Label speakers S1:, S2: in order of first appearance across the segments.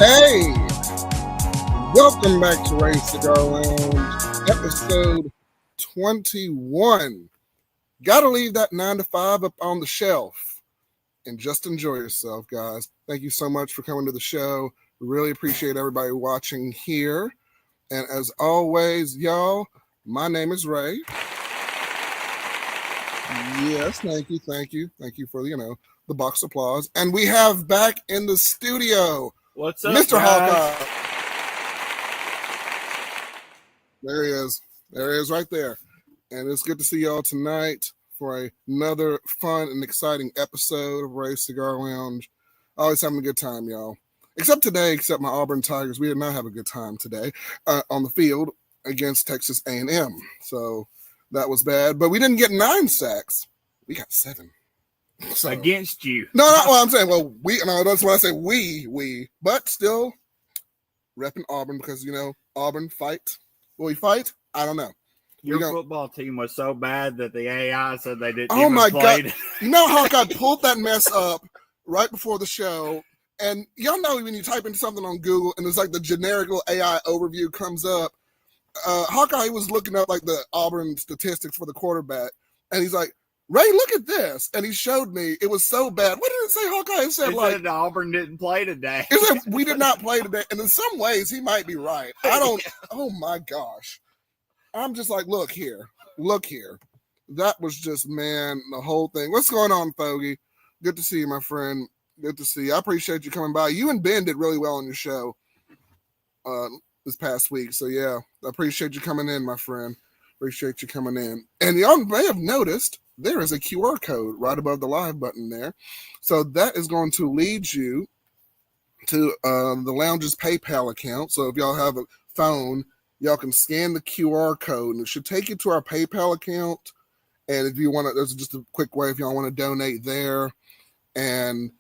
S1: Hey, welcome back to Cigar Lounge, episode 21. Gotta leave that 9 to 5 up on the shelf and just enjoy yourself, guys. Thank you so much for coming to the show. We really appreciate everybody watching here. And as always, y'all, my name is Ray. Yes, thank you for the box applause. And we have back in the studio,
S2: what's up,
S1: Mr.
S2: guys?
S1: Hawkeye. There he is right there. And it's good to see y'all tonight for another fun and exciting episode of Ray's Cigar Lounge. Always having a good time, y'all. Except my Auburn Tigers. We did not have a good time today on the field against Texas A&M. So that was bad. But we didn't get 9 sacks. We got 7. So,
S2: against you.
S1: No, well, I'm saying, that's why I say we. But still repping Auburn because, Auburn fight. Will we fight? I don't know.
S2: Your football team was so bad that the AI said they didn't
S1: even play.
S2: God.
S1: You know how I pulled that mess up right before the show. And y'all know when you type in something on Google and it's like the generic little AI overview comes up, Hawkeye was looking up like the Auburn statistics for the quarterback. And he's like, Ray, look at this. And he showed me. It was so bad. What did it say, Hawkeye? It said
S2: Auburn didn't play today.
S1: It said we did not play today. And in some ways, he might be right. Oh my gosh. I'm just like, look here. That was just, man, the whole thing. What's going on, Fogey? Good to see you, my friend. Good to see you. I appreciate you coming by. You and Ben did really well on your show this past week. So, yeah, I appreciate you coming in, my friend. Appreciate you coming in. And y'all may have noticed there is a QR code right above the live button there. So that is going to lead you to the lounge's PayPal account. So if y'all have a phone, y'all can scan the QR code and it should take you to our PayPal account. And if you want to, there's just a quick way if y'all want to donate there and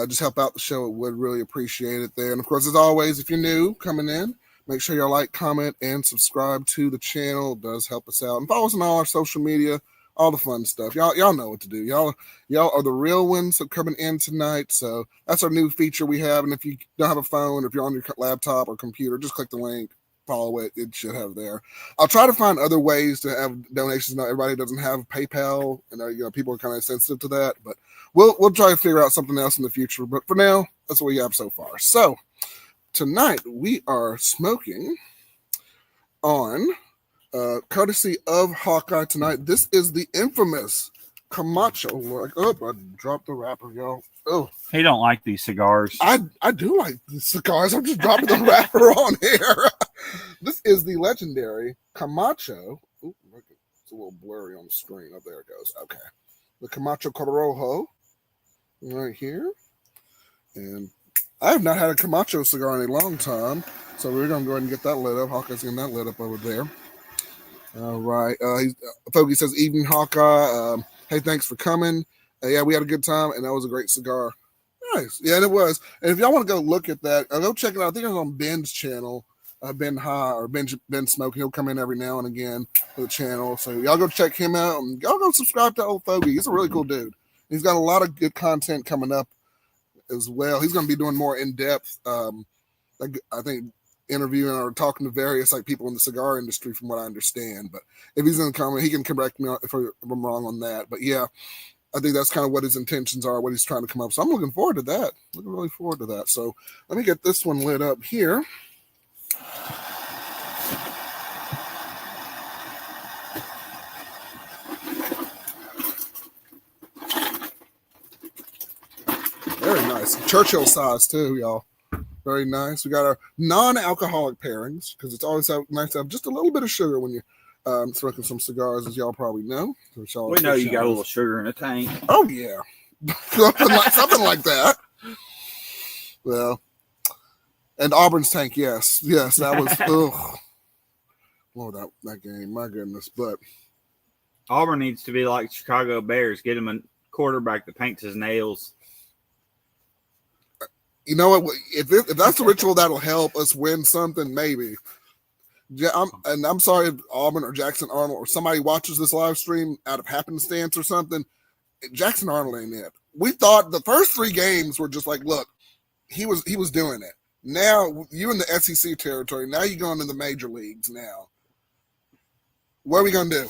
S1: just help out the show, it would really appreciate it there. And of course, as always, if you're new coming in, make sure y'all like, comment, and subscribe to the channel. It does help us out. And follow us on all our social media, all the fun stuff. Y'all know what to do. Y'all are the real ones that are coming in tonight. So that's our new feature we have. And if you don't have a phone, if you're on your laptop or computer, just click the link, follow it. It should have there. I'll try to find other ways to have donations. Not everybody doesn't have PayPal, and people are kind of sensitive to that. But we'll try to figure out something else in the future. But for now, that's what we have so far. So tonight we are smoking on courtesy of Hawkeye tonight. This is the infamous Camacho. I dropped the wrapper, y'all. Oh,
S2: he don't like these cigars.
S1: I do like the cigars. I'm just dropping the wrapper on here. This is the legendary Camacho. Ooh, it's a little blurry on the screen. Oh, there it goes. Okay. The Camacho Corojo right here. And I have not had a Camacho cigar in a long time, so we're going to go ahead and get that lit up. Hawkeye's getting that lit up over there. All right. Fogey says, evening, Hawkeye. Hey, thanks for coming. Yeah, we had a good time, and that was a great cigar. Nice. Yeah, it was. And if y'all want to go look at that, go check it out. I think it was on Ben's channel, Ben High or Ben Smoke. He'll come in every now and again to the channel. So y'all go check him out, and y'all go subscribe to old Fogey. He's a really cool dude. He's got a lot of good content coming up as well. He's going to be doing more in-depth, I think, interviewing or talking to various people in the cigar industry from what I understand. But if he's in the comment, he can correct me if I'm wrong on that. But yeah, I think that's kind of what his intentions are, what he's trying to come up. So I'm looking forward to that. Looking really forward to that. So let me get this one lit up here. nice. Churchill size too, y'all. Very nice. We got our non-alcoholic pairings because it's always nice to have just a little bit of sugar when you're smoking some cigars, as y'all probably know.
S2: We know you got a little sugar in a tank.
S1: Oh yeah, something like that. Well, and Auburn's tank, yes, that was ugh. Lord, that game, my goodness. But
S2: Auburn needs to be like Chicago Bears. Get him a quarterback that paints his nails.
S1: You know what? If that's the ritual that'll help us win something, maybe. Yeah, I'm sorry if Auburn or Jackson Arnold or somebody watches this live stream out of happenstance or something. Jackson Arnold ain't it. We thought the first 3 games were just like, look, he was doing it. Now you in the SEC territory. Now you're going to the major leagues. Now, what are we gonna do?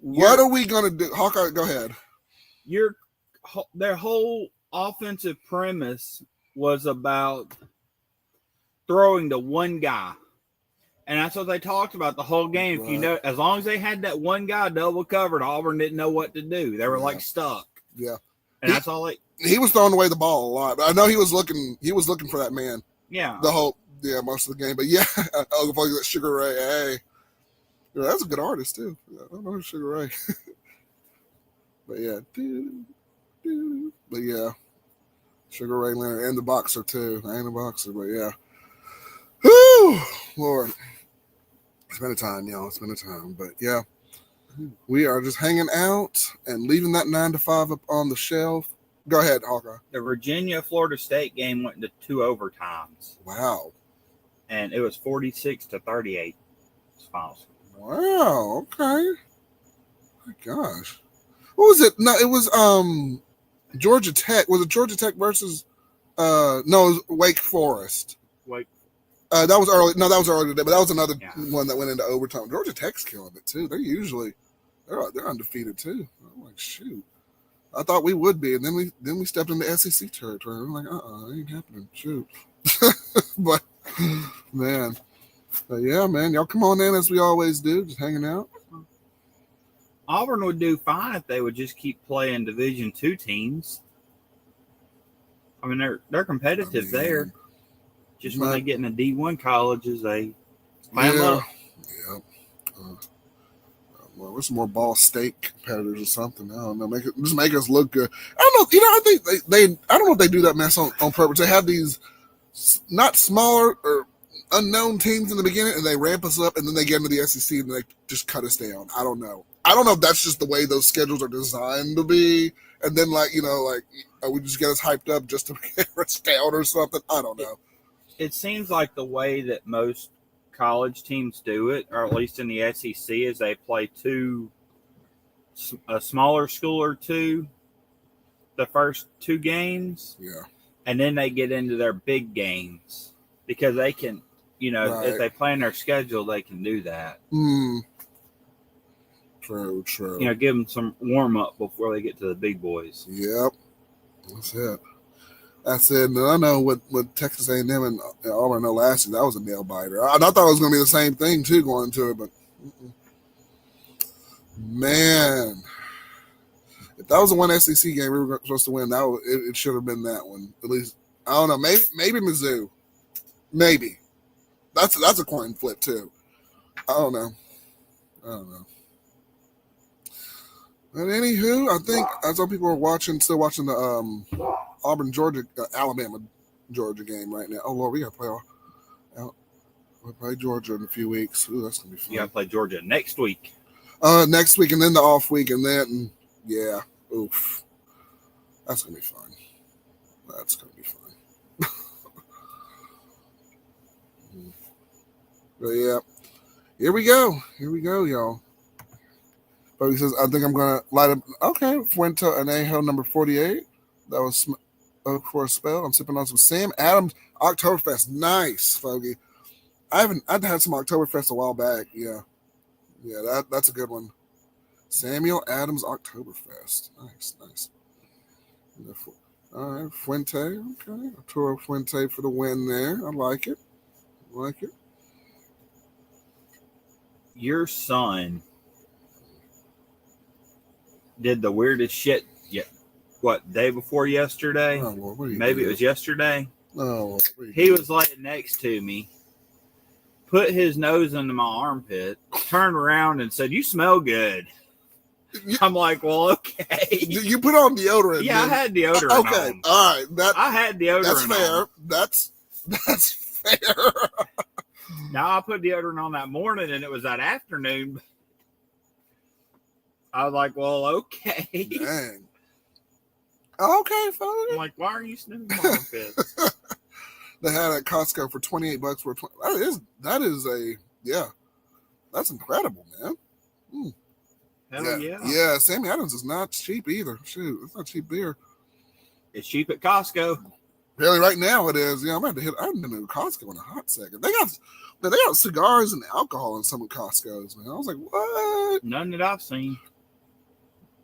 S1: What are we gonna do? Hawkeye, go ahead.
S2: Their whole offensive premise was about throwing to one guy. And that's what they talked about the whole game. Right. If you know, as long as they had that one guy double covered, Auburn didn't know what to do. They were like stuck.
S1: Yeah.
S2: And that's all
S1: he was throwing away the ball a lot. I know he was looking for that man.
S2: Yeah.
S1: Most of the game. But yeah, that Sugar Ray. Hey. Yeah, that's a good artist too. I don't know Sugar Ray. But yeah. But yeah. Sugar Ray Leonard and the boxer too. I ain't a boxer, but yeah. Whew, Lord. It's been a time, y'all. It's been a time. But yeah. We are just hanging out and leaving that 9 to 5 up on the shelf. Go ahead, Hawkeye.
S2: The Virginia-Florida State game went into 2 overtimes.
S1: Wow.
S2: And it was 46-38. Finals.
S1: Wow, okay. My gosh. What was it? No, it was Georgia Tech. Was it Georgia Tech versus no, it was Wake Forest. That was early. No, that was early today, but that was another one that went into overtime. Georgia Tech's killing it too. They're undefeated too. I'm like, shoot. I thought we would be, and then we stepped into SEC territory. I'm like, it ain't happening. Shoot. But man. Yeah, man. Y'all come on in as we always do, just hanging out.
S2: Auburn would do fine if they would just keep playing Division II teams. I mean, they're competitive there. Just when they get in the D1 colleges, they climb up.
S1: Yeah. Well, there's some more Ball State competitors or something. I don't know. Make us look good. I don't know. I think they I don't know if they do that mess on purpose. They have these not smaller or unknown teams in the beginning, and they ramp us up, and then they get into the SEC and they just cut us down. I don't know. I don't know if that's just the way those schedules are designed to be, and then we just get us hyped up just to get us down or something. I don't know.
S2: It seems like the way that most college teams do it, or at least in the SEC, is they play a smaller school or two the first 2 games.
S1: Yeah.
S2: And then they get into their big games because they can, if they plan their schedule, they can do that.
S1: True.
S2: Give them some warm up before they get to the big boys.
S1: Yep. That's it. And I know with Texas A&M and Auburn last year, that was a nail biter. I thought it was going to be the same thing too going into it, but man, if that was the one SEC game we were supposed to win, it should have been that one. At least I don't know. Maybe Mizzou. Maybe that's a coin flip too. I don't know. But anywho, I think some people are still watching the Auburn, Georgia, Alabama, Georgia game right now. Oh Lord, we gotta play we'll play Georgia in a few weeks. Ooh, that's gonna be fun.
S2: You gotta play Georgia next week.
S1: Next week, and then the off week, and then oof, that's gonna be fun. But yeah, here we go, y'all. But he says, I think I'm gonna light up. Okay, Fuente Anejo number 48. That was for a spell. I'm sipping on some Sam Adams Oktoberfest. Nice, Fogey. I've had some Oktoberfest a while back. Yeah, that's a good one. Samuel Adams Oktoberfest. Nice. All right, Fuente. Okay, Arturo Fuente for the win there. I like it.
S2: Your son did the weirdest shit what, day before yesterday?
S1: Oh, Lord, what are you
S2: Maybe
S1: doing?
S2: it was yesterday.
S1: Oh, Lord, what are you
S2: He
S1: doing?
S2: was laying next to me, put his nose into my armpit, turned around and said, "You smell good." I'm like, well, okay.
S1: You put on deodorant.
S2: Yeah, I
S1: then.
S2: had deodorant
S1: Okay,
S2: on.
S1: all right.
S2: I had deodorant
S1: That's fair.
S2: on.
S1: That's fair.
S2: Now, I put deodorant on that morning, and it was that afternoon. I was like, well, okay.
S1: Dang. Okay, folks.
S2: I'm like, why are you sniffing my armpits?
S1: They had at Costco for $28 for 20. That's incredible, man.
S2: Hell yeah.
S1: Yeah, Sammy Adams is not cheap either. Shoot, it's not cheap beer.
S2: It's cheap at Costco.
S1: Apparently right now it is. Yeah, I haven't been to Costco in a hot second. They got cigars and alcohol in some of Costco's, man. I was like, what?
S2: None that I've seen.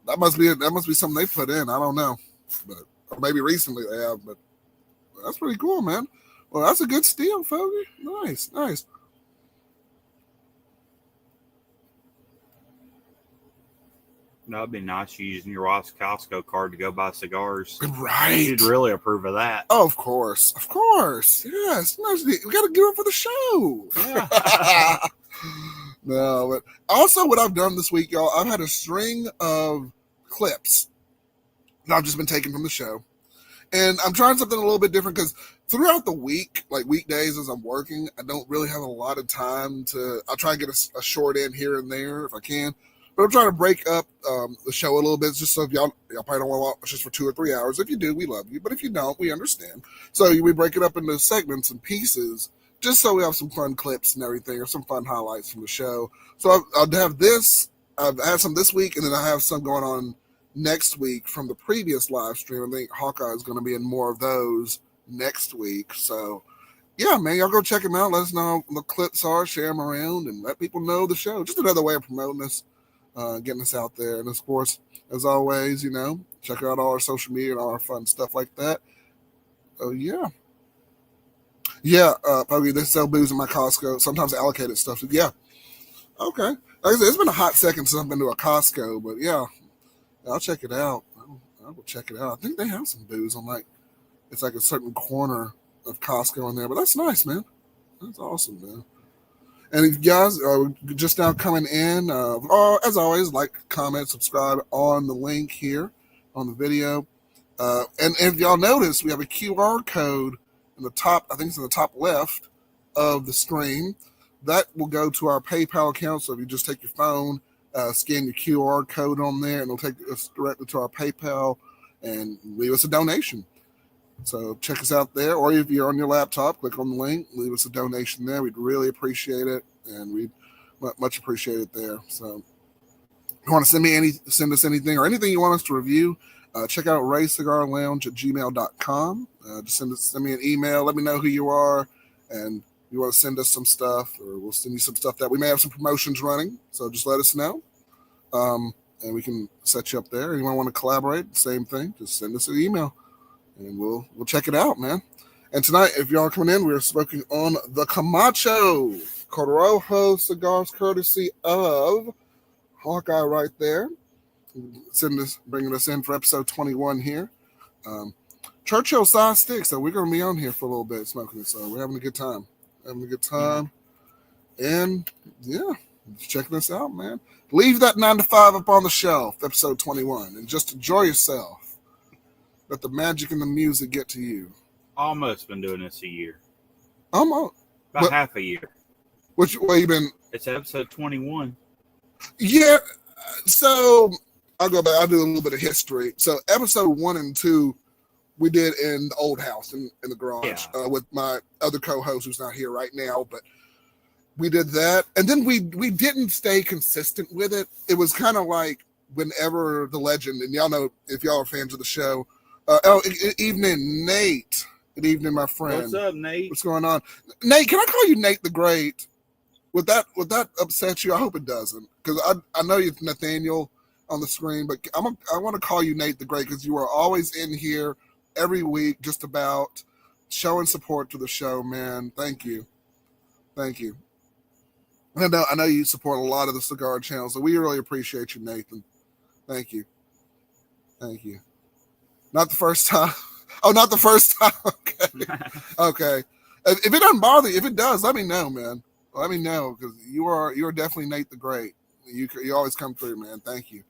S1: That must be something they put in. I don't know. But or maybe recently they have, but that's pretty cool, man. Well, that's a good steal, Fogey. Nice.
S2: That'd be nice using your wife's Costco card to go buy cigars.
S1: Right.
S2: She'd really approve of that.
S1: Oh, of course. Yes. Nice. We got to do it for the show.
S2: Yeah.
S1: No, but also what I've done this week, y'all, I've had a string of clips that I've just been taking from the show. And I'm trying something a little bit different because throughout the week, like weekdays as I'm working, I don't really have a lot of time I'll try to get a short in here and there if I can. But I'm trying to break up the show a little bit just so if y'all probably don't want to watch this for 2 or 3 hours. If you do, we love you. But if you don't, we understand. So we break it up into segments and pieces just so we have some fun clips and everything or some fun highlights from the show. So I'll have this. I've had some this week, and then I have some going on next week from the previous live stream. I think Hawkeye is going to be in more of those next week. So, yeah, man, y'all go check them out. Let us know what the clips are, share them around, and let people know the show. Just another way of promoting us, getting us out there. And, of course, as always, check out all our social media and all our fun stuff like that. Oh, yeah. Yeah, Poggy, they sell booze in my Costco, sometimes allocated stuff. So, yeah. Okay. Like I said, it's been a hot second since I've been to a Costco, but, yeah. I'll check it out. I will check it out. I think they have some booze on it's like a certain corner of Costco in there, but that's nice, man. That's awesome, man. And if you guys are just now coming in, as always, like, comment, subscribe on the link here on the video. And if y'all notice, we have a QR code in the top, I think it's in the top left of the screen. That will go to our PayPal account. So if you just take your phone, scan your QR code on there, and it'll take us directly to our PayPal and leave us a donation. So check us out there. Or if you're on your laptop, click on the link, leave us a donation there. We'd really appreciate it, and we'd much appreciate it there. So if you want to send us anything or anything you want us to review, check out raycigarlounge@gmail.com. Just send me an email. Let me know who you are, and you want to send us some stuff, or we'll send you some stuff that we may have some promotions running. So just let us know. And we can set you up there. Anyone want to collaborate? Same thing. Just send us an email, and we'll check it out, man. And tonight, if y'all are coming in, we're smoking on the Camacho Corojo cigars, courtesy of Hawkeye, right there. Bringing us in for episode 21 here. Churchill size stick. So we're going to be on here for a little bit smoking it. So we're having a good time. And yeah, checking us out, man. Leave that 9 to 5 up on the shelf, episode 21, and just enjoy yourself. Let the magic and the music get to you.
S2: Almost been doing this a year.
S1: Almost.
S2: About half a year.
S1: Which way you been?
S2: It's episode 21.
S1: Yeah. So I'll go back. I'll do a little bit of history. So episode 1 and 2, we did in the old house in the garage with my other co-host who's not here right now, but we did that. And then we didn't stay consistent with it. It was kind of like whenever the legend, and y'all know if y'all are fans of the show, evening, Nate. Good evening, my friend.
S2: What's up, Nate?
S1: What's going on? Nate, can I call you Nate the Great? Would that upset you? I hope it doesn't, because I know you're Nathaniel on the screen, but I want to call you Nate the Great because you are always in here every week, just about showing support to the show, man. Thank you. I know you support a lot of the cigar channels, so we really appreciate you, Nathan. Thank you. Not the first time. Oh, not the first time. Okay. Okay. If it doesn't bother you, if it does, let me know, man. Let me know, because you are definitely Nate the Great. You always come through, man. Thank you.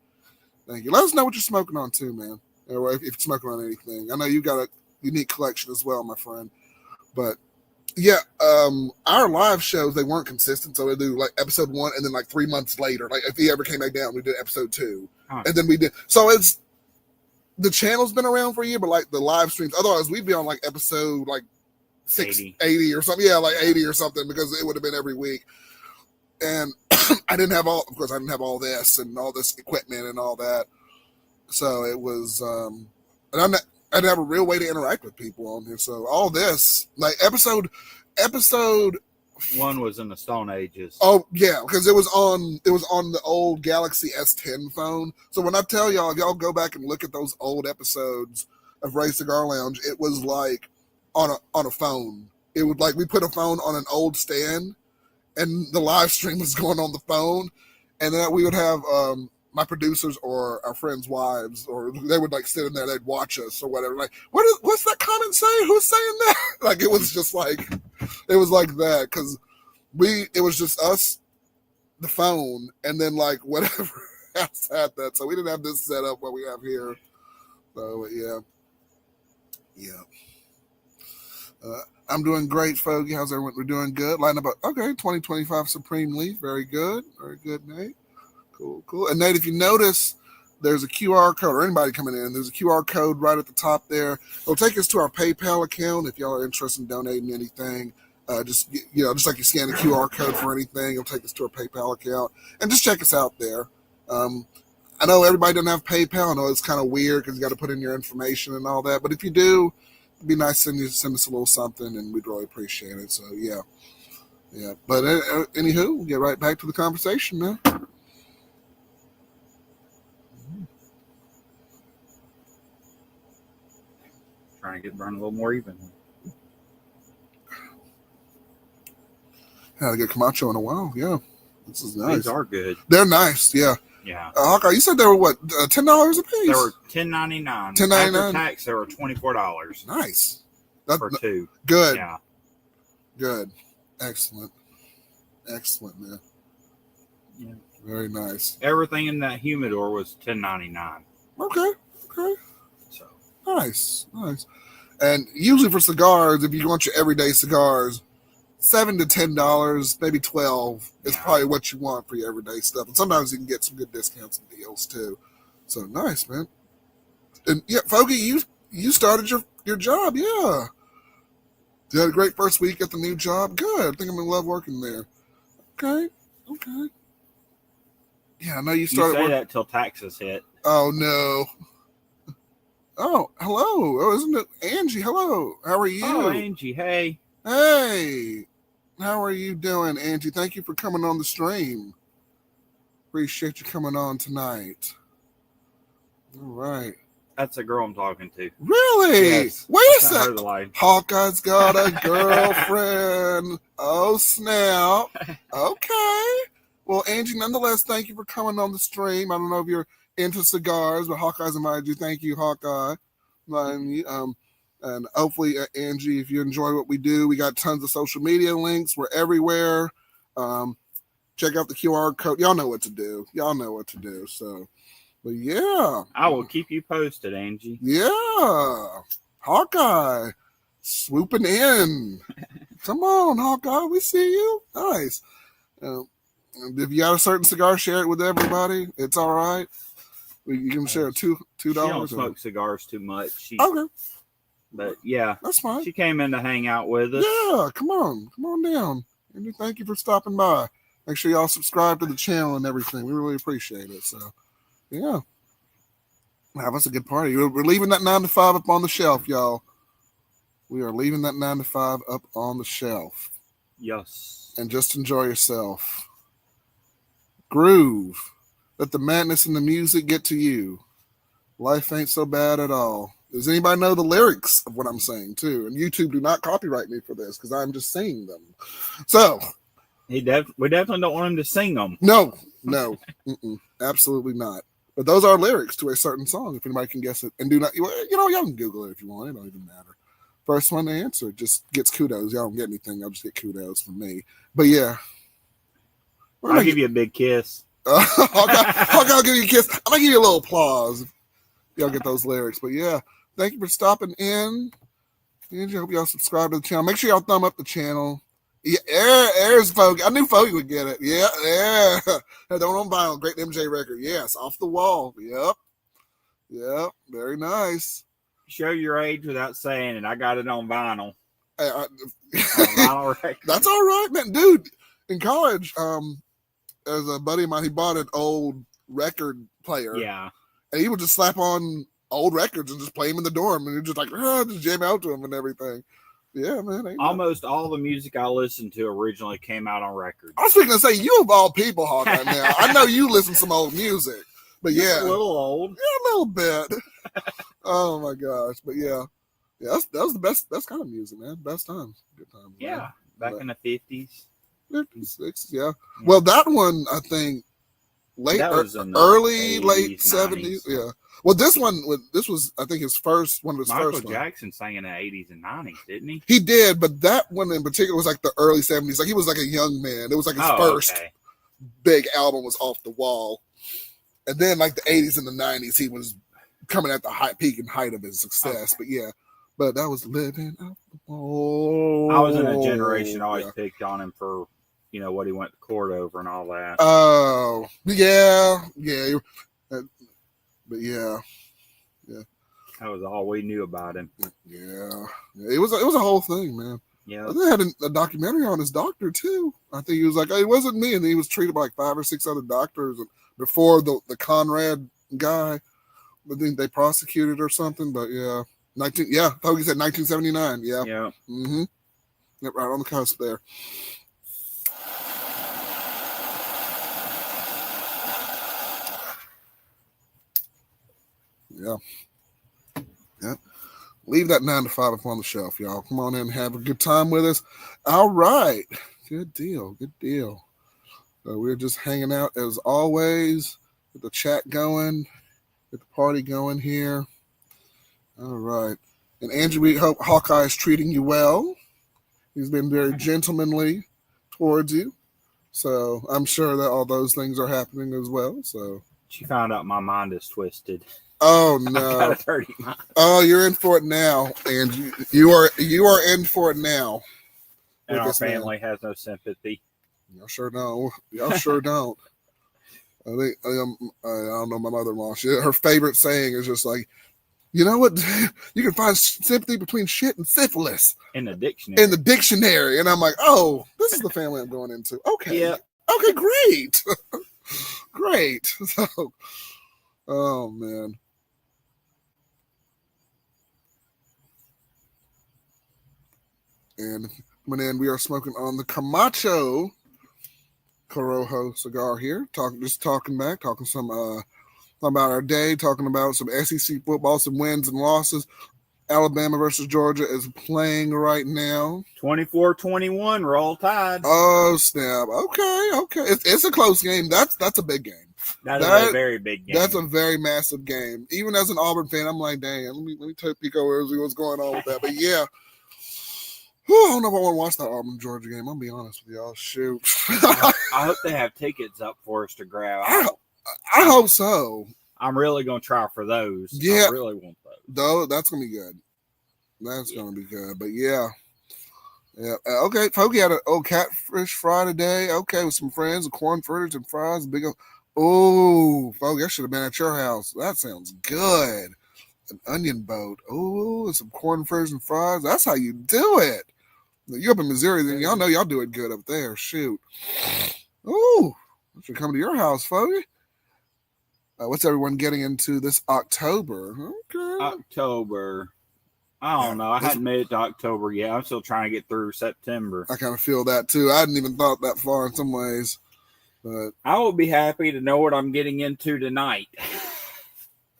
S1: Thank you. Let us know what you're smoking on too, man. Or if you're smoking on anything. I know you got a unique collection as well, my friend. But yeah, our live shows, they weren't consistent, so we do like episode 1 and then like 3 months later, like if he ever came back down, we did episode 2. And then we did, so it's, the channel's been around for a year, but like the live streams, otherwise we'd be on like episode like 80 or something. Yeah, like 80 or something, because it would have been every week. And I didn't have all this and all this equipment and all that. So it was, and I didn't have a real way to interact with people on here. So all this, like episode
S2: 1 was in the Stone Ages.
S1: Oh yeah, because it was on the old Galaxy S10 phone. So when I tell y'all, if y'all go back and look at those old episodes of Ray Cigar Lounge, it was like on a phone. It would, like, we put a phone on an old stand, and the live stream was going on the phone, and then we would have my producers or our friends' wives, or they would like sit in there, they'd watch us or whatever. Like, what's that comment saying? Who's saying that? Like, it was just like, it was like that, because it was just us, the phone, and then like whatever else had that. So we didn't have this set up what we have here. So yeah. I'm doing great, Fogey. How's everyone? We're doing good. Line up. Okay, 2025 Supreme Leaf. Very good, Nate. Cool. And Nate, if you notice, there's a QR code, or anybody coming in, there's a QR code right at the top there. It'll take us to our PayPal account if y'all are interested in donating anything. Just like you scan the QR code for anything, it'll take us to our PayPal account. And just check us out there. I know everybody doesn't have PayPal. I know it's kind of weird because you got to put in your information and all that. But if you do, it'd be nice to send us a little something, and we'd really appreciate it. So, yeah. But anywho, we'll get right back to the conversation, man.
S2: Trying to get burned a little more even.
S1: Had a good Camacho in a while. Yeah, this is nice.
S2: These are good.
S1: They're nice. Yeah.
S2: Yeah.
S1: Hawkeye, you said they were what? $10 a piece.
S2: They were $10.99.
S1: $10.99.
S2: After tax, they were $24.
S1: Nice.
S2: For 2.
S1: Good.
S2: Yeah.
S1: Good. Excellent, man.
S2: Yeah.
S1: Very nice.
S2: Everything in that humidor was $10.99.
S1: Okay.
S2: So
S1: nice. And usually for cigars, if you want your everyday cigars, $7 to $10, maybe $12 is probably what you want for your everyday stuff. And sometimes you can get some good discounts and deals too. So nice, man. And yeah, Fogey, you started your job, yeah. You had a great first week at the new job. Good. I think I'm gonna love working there. Okay. Yeah, I know you started.
S2: You say that till taxes hit.
S1: Oh no. Oh, hello. Oh, isn't it Angie? Hello. How are you?
S2: Oh, Angie. Hey.
S1: Hey. How are you doing, Angie? Thank you for coming on the stream. Appreciate you coming on tonight. All right.
S2: That's a girl I'm talking to.
S1: Really?
S2: Yes.
S1: Wait a second. Hawkeye's got a girlfriend. Oh, snap. Okay. Well, Angie, nonetheless, thank you for coming on the stream. I don't know if you're into cigars, but Hawkeye's invited you. Thank you, Hawkeye. And hopefully, Angie, if you enjoy what we do, we got tons of social media links. We're everywhere. Check out the QR code. Y'all know what to do. So, but yeah.
S2: I will keep you posted, Angie.
S1: Yeah. Hawkeye swooping in. Come on, Hawkeye. We see you. Nice. If you got a certain cigar, share it with everybody. It's all right. You can share $2.
S2: She don't smoke cigars too much.
S1: Okay.
S2: But yeah,
S1: that's fine.
S2: She came in to hang out with us.
S1: Yeah, come on down. And thank you for stopping by. Make sure y'all subscribe to the channel and everything. We really appreciate it. So, yeah. Have us a good party. We're leaving that 9 to 5 up on the shelf, y'all. We are leaving that 9 to 5 up on the shelf.
S2: Yes.
S1: And just enjoy yourself. Groove. Let the madness and the music get to you. Life ain't so bad at all. Does anybody know the lyrics of what I'm saying, too? And YouTube do not copyright me for this because I'm just singing them. So.
S2: We definitely don't want him to sing them.
S1: No. Absolutely not. But those are lyrics to a certain song, if anybody can guess it. And do not, y'all can Google it if you want. It don't even matter. First one to answer just gets kudos. Y'all don't get anything. I'll just get kudos from me. But yeah.
S2: I'll give you a big kiss.
S1: I'll give you a kiss. I'm going to give you a little applause if y'all get those lyrics. But yeah, thank you for stopping in. And I hope y'all subscribe to the channel. Make sure y'all thumb up the channel. Yeah, there's Fogey. I knew Fogey would get it. Yeah. Don't on vinyl. Great MJ record. Yes, off the wall. Yep. Very nice.
S2: Show your age without saying it. I got it on vinyl.
S1: Vinyl record. That's all right, man. Dude, in college, as a buddy of mine, he bought an old record player.
S2: Yeah.
S1: And he would just slap on old records and just play them in the dorm. And you're just like, just jam out to them and everything. Yeah, man.
S2: Almost all the music I listened to originally came out on record.
S1: I was thinking to say, you of all people, Hawkeye, now. I know you listen to some old music. But yeah.
S2: A little old.
S1: Yeah, a little bit. Oh, my gosh. But yeah. Yeah, that was the best kind of music, man. Best times. Good times.
S2: Yeah.
S1: Man.
S2: Back in the 50s.
S1: 50s, 60s, yeah. Well, that one, I think, late 70s. Yeah. Well, this was, I think, his first one of his first.
S2: Michael Jackson sang in the 80s and 90s, didn't he?
S1: He did, but that one in particular was like the early 70s. Like he was like a young man. It was like his first big album was Off the Wall. And then like the 80s and the 90s, he was coming at the peak and height of his success. Okay. But yeah, but that was Living Off the Wall.
S2: I was in a generation always picked on him for, what he went to court over and all that.
S1: Oh, yeah. But yeah.
S2: That was all we knew about him.
S1: Yeah. It was a whole thing, man.
S2: Yeah.
S1: They had a documentary on his doctor too. I think he was like, it wasn't me, and he was treated by like 5 or 6 other doctors before the Conrad guy. I think they prosecuted or something. But yeah, Fogey said 1979. Yeah.
S2: Yeah.
S1: Mm-hmm. Yep, right on the cusp there. Yeah. Leave that 9 to 5 up on the shelf, y'all. Come on in and have a good time with us. All right. Good deal. So we're just hanging out as always. Get the chat going. Get the party going here. All right. And Andrew, we hope Hawkeye is treating you well. He's been very gentlemanly towards you. So I'm sure that all those things are happening as well. So
S2: she found out my mind is twisted.
S1: Oh no!
S2: I got a dirty mind.
S1: Oh, you're in for it now, and you are in for it now.
S2: And our family has no sympathy.
S1: Y'all sure don't. I think I don't know. My mother-in-law. Her favorite saying is just like, you know what? You can find sympathy between shit and syphilis
S2: in the dictionary.
S1: And I'm like, oh, this is the family I'm going into. Okay.
S2: Yeah.
S1: Okay. Great. Great. So, oh man. And coming in, we are smoking on the Camacho Corojo cigar here. Talking some about our day, talking about some SEC football, some wins and losses. Alabama versus Georgia is playing right now.
S2: 24-21, roll tide.
S1: Oh snap! Okay. It's a close game. That's a big game.
S2: That's a very big game.
S1: That's a very massive game. Even as an Auburn fan, I'm like, dang, let me take peek over and see what's going on with that. But yeah. I don't know if I want to watch that Auburn Georgia game. I'll be honest with y'all. Shoot.
S2: I hope they have tickets up for us to grab.
S1: I hope so.
S2: I'm really going to try for those.
S1: Yeah.
S2: I really want those.
S1: Though that's going to be good. That's going to be good. But yeah. Yeah. Okay. Fogey had an catfish fry today. Okay. With some friends, a corn fritters and fries. Oh, Fogey, I should have been at your house. That sounds good. An onion boat. Oh, some corn fritters and fries. That's how you do it. You up in Missouri, then y'all know y'all do it good up there. Shoot. Oh, I should come to your house, Fogey. What's everyone getting into this October? Okay.
S2: October. I don't know. I hadn't made it to October yet. I'm still trying to get through September.
S1: I kind of feel that too. I hadn't even thought that far in some ways. But
S2: I will be happy to know what I'm getting into tonight.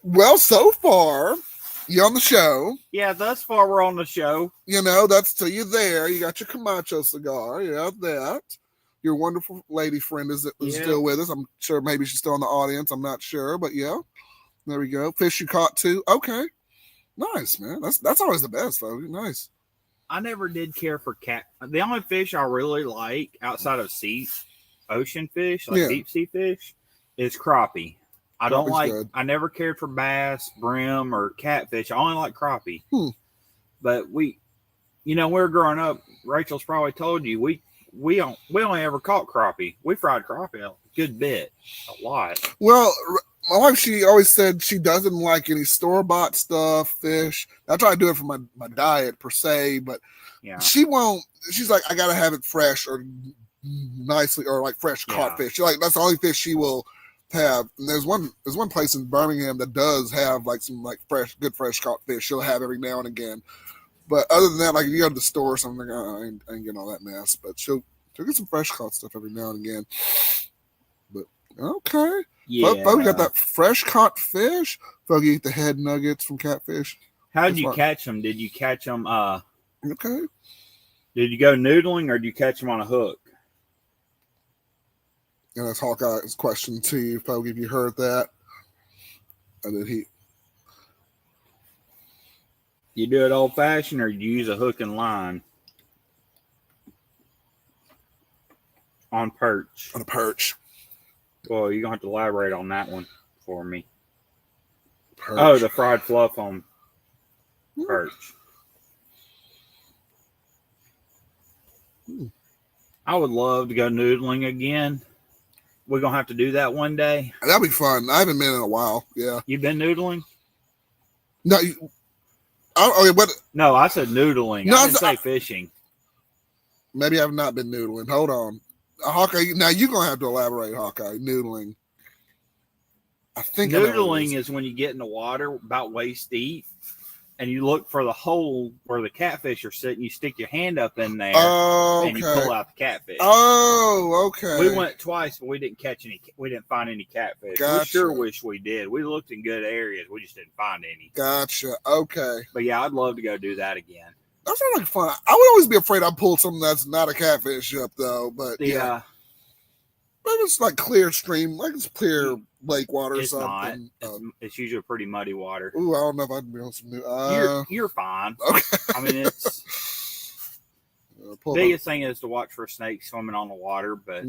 S1: Well, so far, you're on the show.
S2: Yeah, thus far we're on the show.
S1: That's till you're there. You got your Camacho cigar. You have that. your wonderful lady friend is still with us. I'm sure maybe she's still in the audience. I'm not sure, but yeah, there we go. Fish you caught too. Okay, nice, man. That's always the best, folks. Nice.
S2: I never did care for The only fish I really like outside of ocean fish, like deep sea fish, is crappie. I don't like. Good. I never cared for bass, brim, or catfish. I only like crappie. But we were growing up. Rachel's probably told you we only ever caught crappie. We fried crappie a good bit, a lot.
S1: Well, my wife, she always said she doesn't like any store-bought stuff, fish. I try to do it for my diet per se, but she won't. She's like, I gotta have it fresh or nicely or like fresh caught fish. She's like, that's the only fish she will have. And there's one place in Birmingham that does have like some like good fresh caught fish. She'll have every now and again. But other than that, like if you go to the store or something, I ain't getting all that mess. But she'll get some fresh caught stuff every now and again. But okay.
S2: Yeah.
S1: Folks got that fresh caught fish. Folks eat the head nuggets from catfish.
S2: How did you catch them? Did you catch them?
S1: Okay.
S2: Did you go noodling or did you catch them on a hook?
S1: And that's Hawkeye's question to you, folks, if you heard that. And then
S2: You do it old fashioned or you use a hook and line? On perch.
S1: On a perch.
S2: Well, you're going to have to elaborate on that one for me.
S1: Perch.
S2: Oh, the fried fluff on perch. I would love to go noodling again. We're going to have to do that one day.
S1: That'd be fun. I haven't been in a while. Yeah.
S2: You've been noodling?
S1: No.
S2: No, I said noodling. No, I didn't say fishing.
S1: Maybe I've not been noodling. Hold on. Hawkeye, now you're going to have to elaborate, Hawkeye. Noodling. I think
S2: noodling is when you get in the water about waist deep and you look for the hole where the catfish are sitting. You stick your hand up in there and you pull out the catfish.
S1: Oh, okay.
S2: We went twice, but we didn't catch any. We didn't find any catfish.
S1: Gotcha.
S2: We sure wish we did. We looked in good areas. We just didn't find any.
S1: Gotcha. Okay.
S2: But yeah, I'd love to go do that again.
S1: That sounds like fun. I would always be afraid I'd pull something that's not a catfish up, though. But yeah. But it's like clear stream, like it's clear lake water or something.
S2: It's usually pretty muddy water.
S1: Ooh, I don't know if I'd be on some new.
S2: You're fine.
S1: Okay.
S2: I mean, it's biggest thing is to watch for snakes swimming on the water, but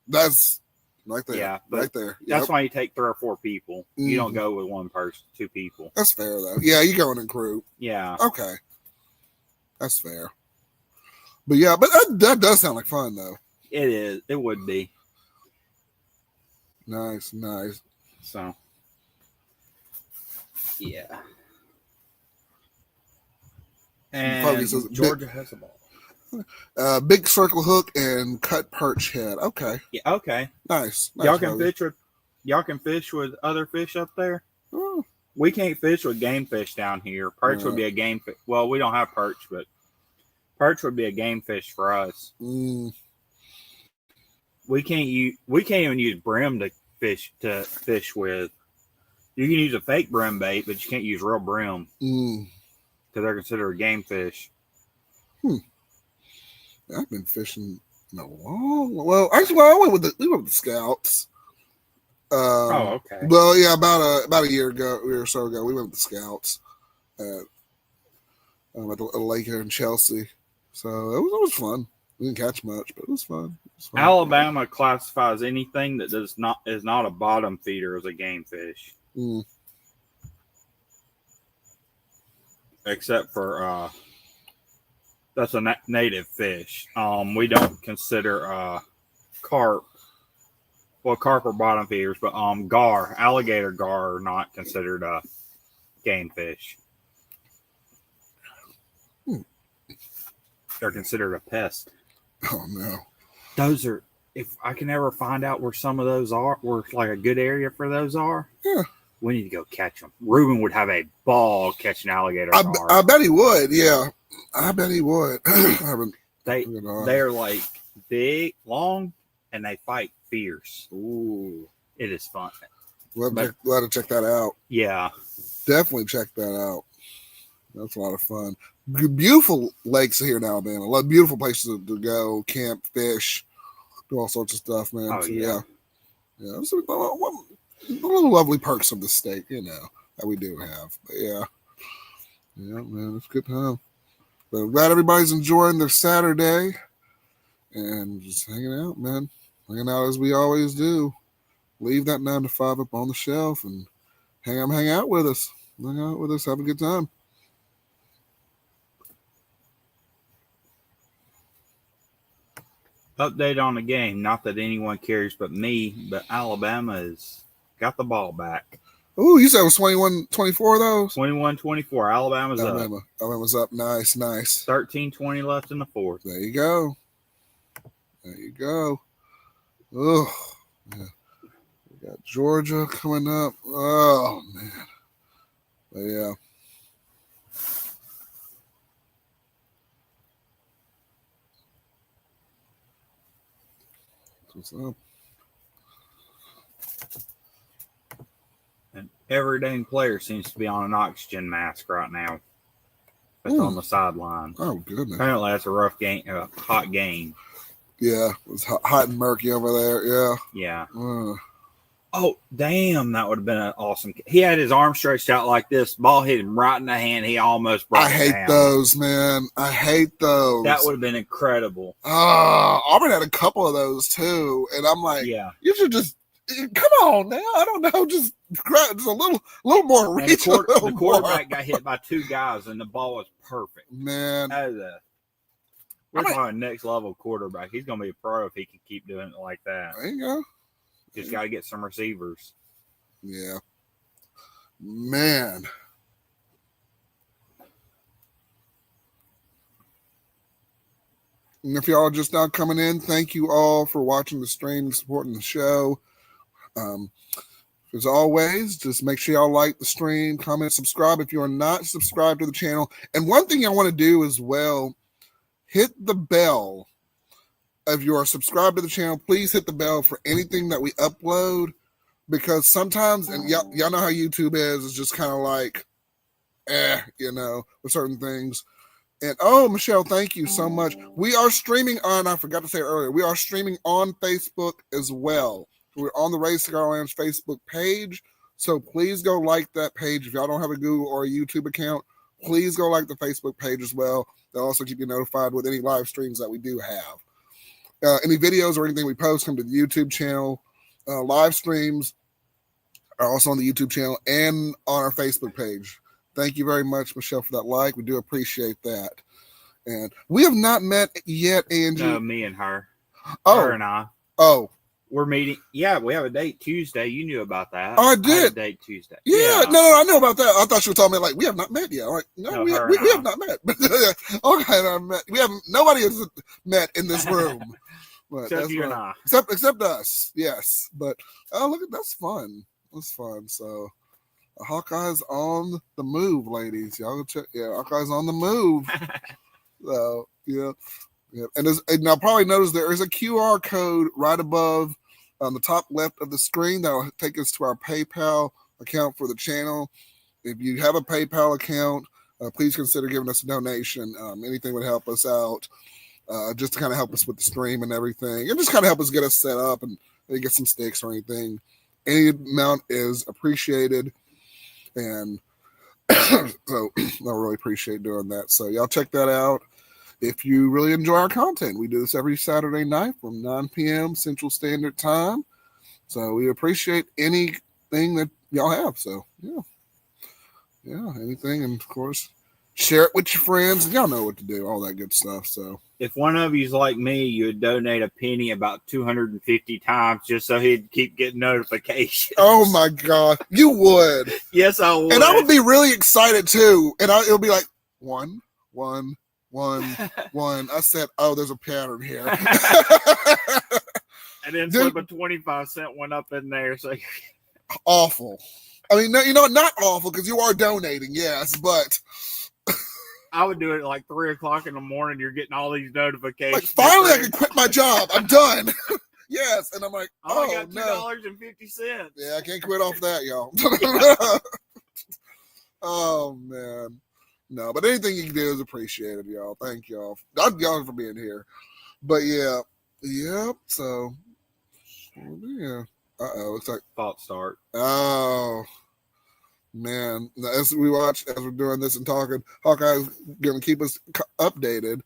S1: that's right there.
S2: Yeah,
S1: right there.
S2: That's why you take 3 or 4 people. You don't go with one person, 2 people.
S1: That's fair though. Yeah, you go in a group.
S2: Yeah.
S1: Okay. That's fair. But yeah, but that does sound like fun though.
S2: It is. It would be.
S1: Nice.
S2: So, yeah. And Georgia has a ball.
S1: Big circle hook and cut perch head. Okay.
S2: Yeah. Okay.
S1: Nice.
S2: Y'all can fish with other fish up there.
S1: Oh.
S2: We can't fish with game fish down here. Perch would be a game fish. Well, we don't have perch, but perch would be a game fish for us. We can't even use brim to fish with. You can use a fake brim bait, but you can't use real brim because they're considered a game fish.
S1: I've been fishing in a long. Well, actually, we went with the Scouts.
S2: Okay.
S1: Well, yeah, about a year or so ago, we went with the Scouts at a lake here in Chelsea. So it was fun. We didn't catch much, but it was fun.
S2: Alabama classifies anything that is not a bottom feeder as a game fish, except for that's a native fish. We don't consider carp. Well, carp are bottom feeders, but alligator gar are not considered a game fish. They're considered a pest.
S1: Oh no!
S2: Those are. If I can ever find out where some of those are, where like a good area for those are, we need to go catch them. Ruben would have a ball catching alligator gar.
S1: I bet he would. Yeah, I bet he would.
S2: They're like big, long, and they fight fierce.
S1: Ooh,
S2: it is fun.
S1: We'll have to check that out.
S2: Yeah,
S1: definitely check that out. That's a lot of fun. Beautiful lakes here in Alabama. A lot of beautiful places to go, camp, fish. do all sorts of stuff, man.
S2: Oh,
S1: So,
S2: yeah.
S1: yeah. So, the little lovely perks of the state, that we do have. But yeah, man, it's a good time. But I'm glad everybody's enjoying their Saturday and just hanging out, man. Hanging out as we always do. Leave that 9 to 5 up on the shelf and hang out with us. Hang out with us. Have a good time.
S2: Update on the game. Not that anyone cares but me, but Alabama has got the ball back.
S1: Oh, you said it was 21-24 those?
S2: 21-24. Alabama's up.
S1: Alabama's up. Nice.
S2: 13-20 left in the fourth.
S1: There you go. Oh, yeah. We got Georgia coming up. Oh, man. But yeah. What's up?
S2: And every dang player seems to be on an oxygen mask right now. That's on the sideline.
S1: Oh, goodness.
S2: Apparently, that's a rough game, hot game.
S1: Yeah, it was hot and murky over there. Yeah.
S2: Yeah. Oh, damn. That would have been an awesome. He had his arm stretched out like this. Ball hit him right in the hand. He almost broke it down.
S1: I hate those, man. I hate those.
S2: That would have been incredible.
S1: Auburn had a couple of those, too. And I'm like, you should just, come on now. I don't know. Just a little more reach.
S2: The quarterback got hit by two guys, and the ball was perfect.
S1: Man.
S2: We're talking next level quarterback. He's going to be a pro if he can keep doing it like that.
S1: There you go.
S2: Just got to get some receivers.
S1: Yeah. Man. And if y'all are just now coming in, thank you all for watching the stream and supporting the show. As always, just make sure y'all like the stream, comment, subscribe if you are not subscribed to the channel. And one thing I want to do as well, hit the bell. If you are subscribed to the channel, please hit the bell for anything that we upload, because sometimes, and y'all know how YouTube is, it's just kind of like, with certain things. And Michelle, thank you so much. We are streaming on, I forgot to say it earlier, we are streaming on Facebook as well. We're on the Raise Cigar Lounge Facebook page, so please go like that page. If y'all don't have a Google or a YouTube account, please go like the Facebook page as well. They'll also keep you notified with any live streams that we do have. Any videos or anything we post come to the YouTube channel. Live streams are also on the YouTube channel and on our Facebook page. Thank you very much, Michelle, for that like. We do appreciate that. And we have not met yet, Angie.
S2: No, me and her.
S1: Her
S2: and I.
S1: Oh.
S2: We're meeting. Yeah, we have a date Tuesday. You knew about that.
S1: Oh, I did.
S2: I had a date Tuesday.
S1: Yeah, no, I know about that. I thought you were talking about we have not met yet. I'm like, no, we have not met. Okay, we haven't. Nobody has met in this room. But
S2: except you and I.
S1: Except us, yes. But look at that's fun. That's fun. So, Hawkeye's on the move, ladies. Y'all go check. Yeah, Hawkeye's on the move. So yeah. And I'll probably notice there is a QR code right above on the top left of the screen that will take us to our PayPal account for the channel. If you have a PayPal account, please consider giving us a donation. Anything would help us out, just to kind of help us with the stream and everything, and just kind of help us get us set up and maybe get some sticks or anything. Any amount is appreciated, and so I really appreciate doing that. So y'all check that out. If you really enjoy our content, we do this every Saturday night from 9 p.m. Central Standard Time. So we appreciate anything that y'all have. So, yeah, anything. And, of course, share it with your friends. And y'all know what to do, all that good stuff. So
S2: if one of you's like me, you would donate a penny about 250 times just so he'd keep getting notifications.
S1: Oh, my God. You would.
S2: Yes, I would.
S1: And I would be really excited, too. And it'll be like, one. I said, there's a pattern here.
S2: And then slip a 25-cent one up in there. So
S1: awful. I mean, no, not awful, because you are donating, yes, but
S2: I would do it at like 3 o'clock in the morning. You're getting all these notifications.
S1: Like, finally, I can quit my job. I'm done. Yes, and I'm like,
S2: I got $2.50.
S1: Yeah, I can't quit off that, y'all. Oh man. No, but anything you can do is appreciated, y'all. Thank y'all. Y'all for being here. But yeah, Yep. So yeah. Looks like
S2: False start.
S1: oh man. As we're doing this and talking, Hawkeye's gonna keep us updated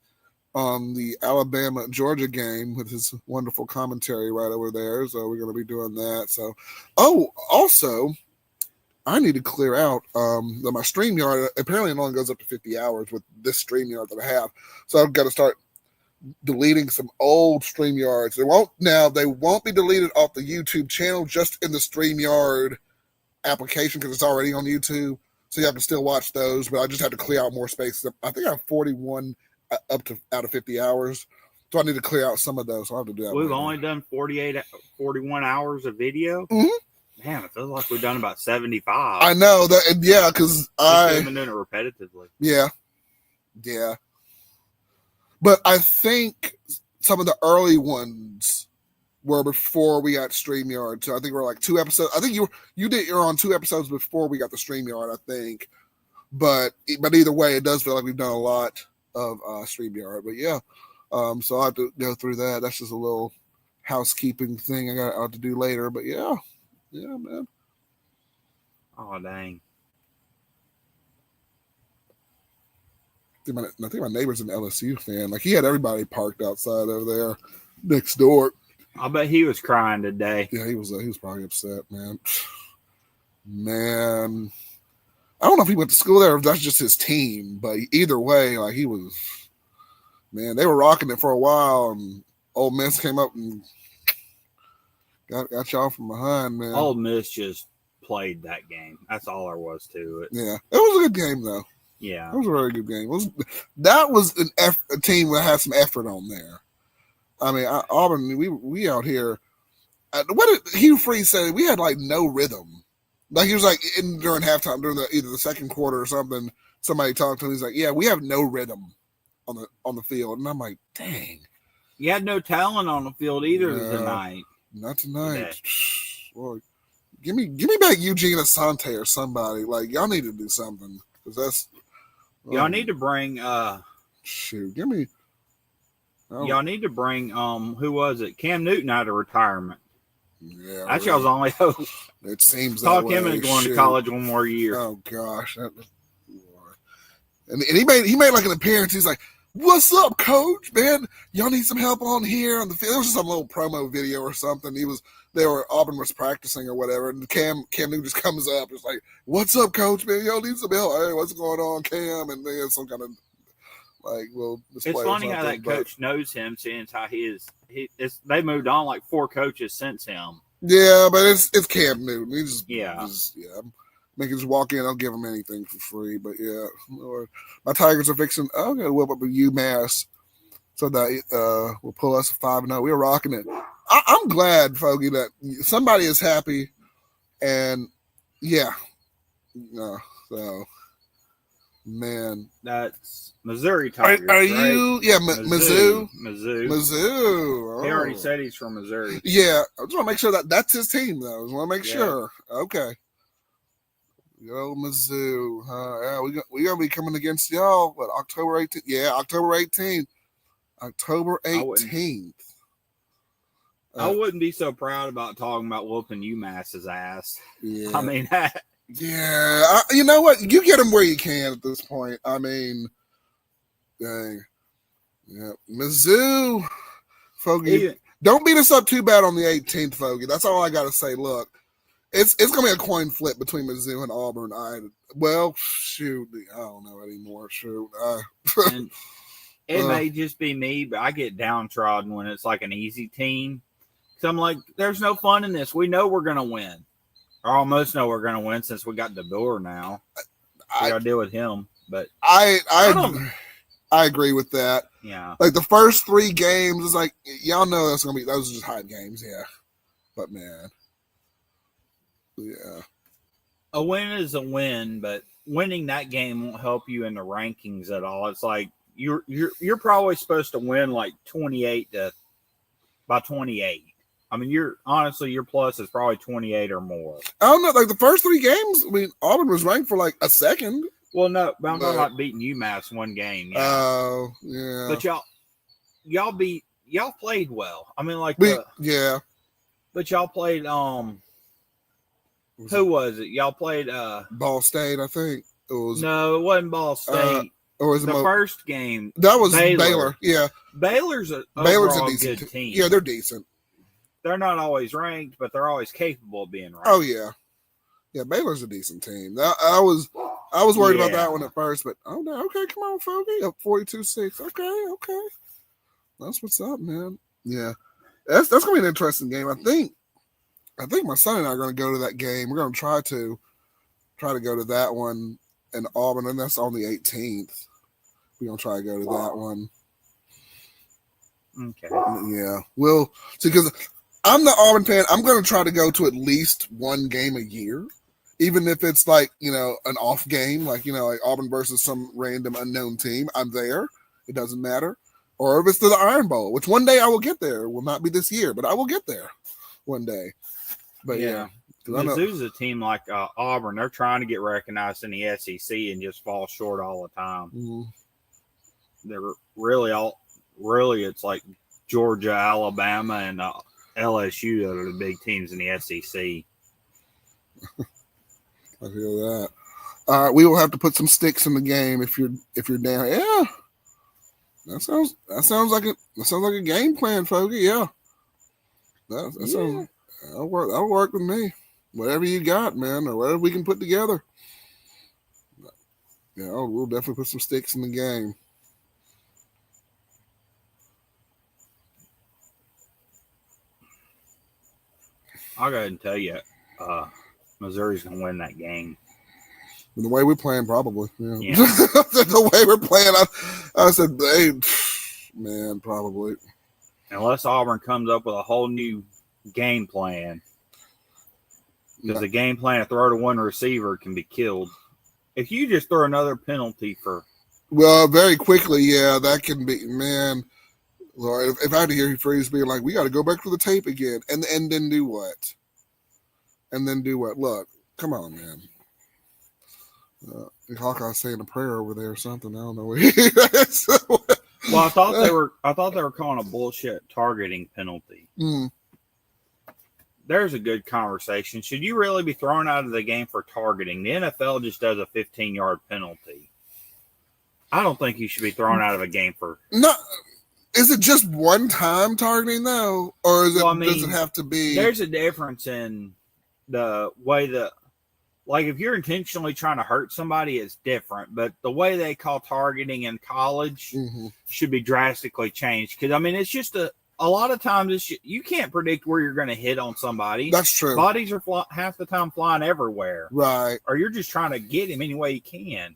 S1: on the Alabama Georgia game with his wonderful commentary right over there. So we're gonna be doing that. So also I need to clear out that my StreamYard apparently it only goes up to 50 hours with this StreamYard that I have. So I've got to start deleting some old StreamYards. They won't be deleted off the YouTube channel, just in the StreamYard application because it's already on YouTube. So you have to still watch those, but I just have to clear out more space. I think I have 41 out of 50 hours. So I need to clear out some of those. So I'll have to do that.
S2: We've only done 41 hours of video.
S1: Mm-hmm.
S2: Man, it feels like we've done about 75.
S1: I know that, yeah, because
S2: I've been doing it repetitively.
S1: Yeah. But I think some of the early ones were before we got StreamYard. So I think we're like 2 episodes. I think you're on 2 episodes before we got the StreamYard, I think. But either way, it does feel like we've done a lot of StreamYard. But yeah, so I'll have to go through that. That's just a little housekeeping thing I got to do later. But yeah, man.
S2: Oh, dang.
S1: I think my neighbor's an LSU fan. Like, he had everybody parked outside over there next door.
S2: I bet he was crying today.
S1: Yeah, he was probably upset, man. Man. I don't know if he went to school there or if that's just his team, but either way, like, he was, man, they were rocking it for a while, and Ole Miss came up and got y'all from behind, man.
S2: Ole Miss just played that game. That's all there was to it.
S1: Yeah, it was a good game, though.
S2: Yeah.
S1: It was a very good game. That was a team that had some effort on there. I mean, Auburn, we out here, what did Hugh Freeze say? We had, like, no rhythm. Like, he was like, during halftime, during either the second quarter or something, somebody talked to him. He's like, yeah, we have no rhythm on the field. And I'm like, dang.
S2: You had no talent on the field either tonight.
S1: Not tonight. Well, give me back Eugene Asante or somebody. Like, y'all need to do something. Because that's...
S2: Y'all need to bring...
S1: give me...
S2: Y'all need to bring, who was it? Cam Newton out of retirement.
S1: Yeah,
S2: that's y'all's only hope.
S1: It seems
S2: Talk
S1: that way.
S2: Him into going to college one more year.
S1: Oh gosh, and he made like an appearance. He's like, "What's up, coach? Man, y'all need some help on here on the field." It was just some little promo video or something. Auburn was practicing or whatever, and Cam Newton just comes up, just like, "What's up, coach? Man, y'all need some help. Hey, what's going on, Cam?" And then some kind of like, well,
S2: it's funny how that coach knows him, since how they moved on like 4 coaches since him.
S1: Yeah, but it's Cam Newton. He's
S2: yeah.
S1: Make him just walk in. I'll give him anything for free. But yeah, Lord. My Tigers are fixing. I'm gonna whip up a UMass so that will pull us a 5-0. We're rocking it. I'm glad, Fogey, that somebody is happy, and yeah, so. Man,
S2: that's Missouri Tigers.
S1: Are you?
S2: Right?
S1: Yeah, Mizzou.
S2: He already said he's from Missouri.
S1: Yeah, I just want to make sure that's his team, though. I just want to make sure. Okay. Yo, Mizzou. Yeah, we gonna be coming against y'all. What, October 18th? Yeah, October 18th. October 18th.
S2: I wouldn't be so proud about talking about whooping UMass's ass.
S1: Yeah.
S2: I mean,
S1: yeah, you know what? You get them where you can at this point. I mean, dang. Yeah, Mizzou, Fogey, don't beat us up too bad on the 18th, Fogey. That's all I got to say. Look, it's going to be a coin flip between Mizzou and Auburn. Shoot, I don't know anymore. Shoot.
S2: It may just be me, but I get downtrodden when it's like an easy team. So I'm like, there's no fun in this. We know we're going to win. Or almost know we're going to win since we got DeBoer now. We got to deal with him. But
S1: I agree with that.
S2: Yeah.
S1: Like the first 3 games, it's like, y'all know those are just hype games. Yeah. But man. Yeah.
S2: A win is a win, but winning that game won't help you in the rankings at all. It's like you're probably supposed to win like 28 by 28. I mean, your plus is probably 28 or more.
S1: I don't know. Like the first 3 games, I mean, Auburn was ranked for like a second.
S2: Well, no, but I'm talking about beating UMass one game.
S1: Oh, yeah.
S2: But y'all beat y'all played well. I mean, like
S1: yeah.
S2: but y'all played who was it? Y'all played
S1: Ball State, I think.
S2: No, it wasn't Ball State.
S1: Or was
S2: the first game?
S1: That was Baylor. Yeah.
S2: Baylor's a decent team.
S1: Yeah, they're decent.
S2: They're not always ranked, but they're always capable of being ranked.
S1: Oh yeah. Yeah, Baylor's a decent team. I was worried about that one at first, but okay, come on, Fogey. Up 42-6. Okay. That's what's up, man. Yeah. That's gonna be an interesting game. I think my son and I are gonna go to that game. We're gonna try to go to that one in Auburn, and that's on the 18th. We're gonna try to go to that one.
S2: Okay.
S1: Yeah. We'll see, because I'm the Auburn fan. I'm gonna try to go to at least one game a year. Even if it's like, an off game, like Auburn versus some random unknown team, I'm there. It doesn't matter. Or if it's to the Iron Bowl, which one day I will get there. It will not be this year, but I will get there one day. But yeah.
S2: Mizzou's a team like Auburn. They're trying to get recognized in the SEC and just fall short all the time.
S1: Mm-hmm.
S2: They're really, it's like Georgia, Alabama, and LSU that are the big teams in the SEC.
S1: I feel that. We will have to put some sticks in the game if you're down. Yeah, that sounds like a game plan, Fogey. Yeah, that'll work with me. Whatever you got, man, or whatever we can put together. Yeah, we'll definitely put some sticks in the game.
S2: I'll go ahead and tell you, Missouri's going to win that game.
S1: The way we're playing, probably. Yeah. The way we're playing, I said, hey, man, probably.
S2: Unless Auburn comes up with a whole new game plan. Because the game plan to throw to one receiver can be killed. If you just throw another penalty for...
S1: Well, very quickly, yeah, that can be, man. Lord, if I had to hear Freeze being like, we got to go back to the tape again. And then do what? Look, come on, man. Hawkeye's saying a prayer over there or something. I don't know what he is.
S2: Well, I thought they were calling a bullshit targeting penalty.
S1: Mm.
S2: There's a good conversation. Should you really be thrown out of the game for targeting? The NFL just does a 15-yard penalty. I don't think you should be thrown out of a game for...
S1: No. Is it just one time targeting, though? Or does it have to be...
S2: There's a difference in the way that... Like, if you're intentionally trying to hurt somebody, it's different. But the way they call targeting in college should be drastically changed. Because, I mean, it's just a lot of times you can't predict where you're going to hit on somebody.
S1: That's true.
S2: Bodies are half the time flying everywhere.
S1: Right.
S2: Or you're just trying to get him any way you can.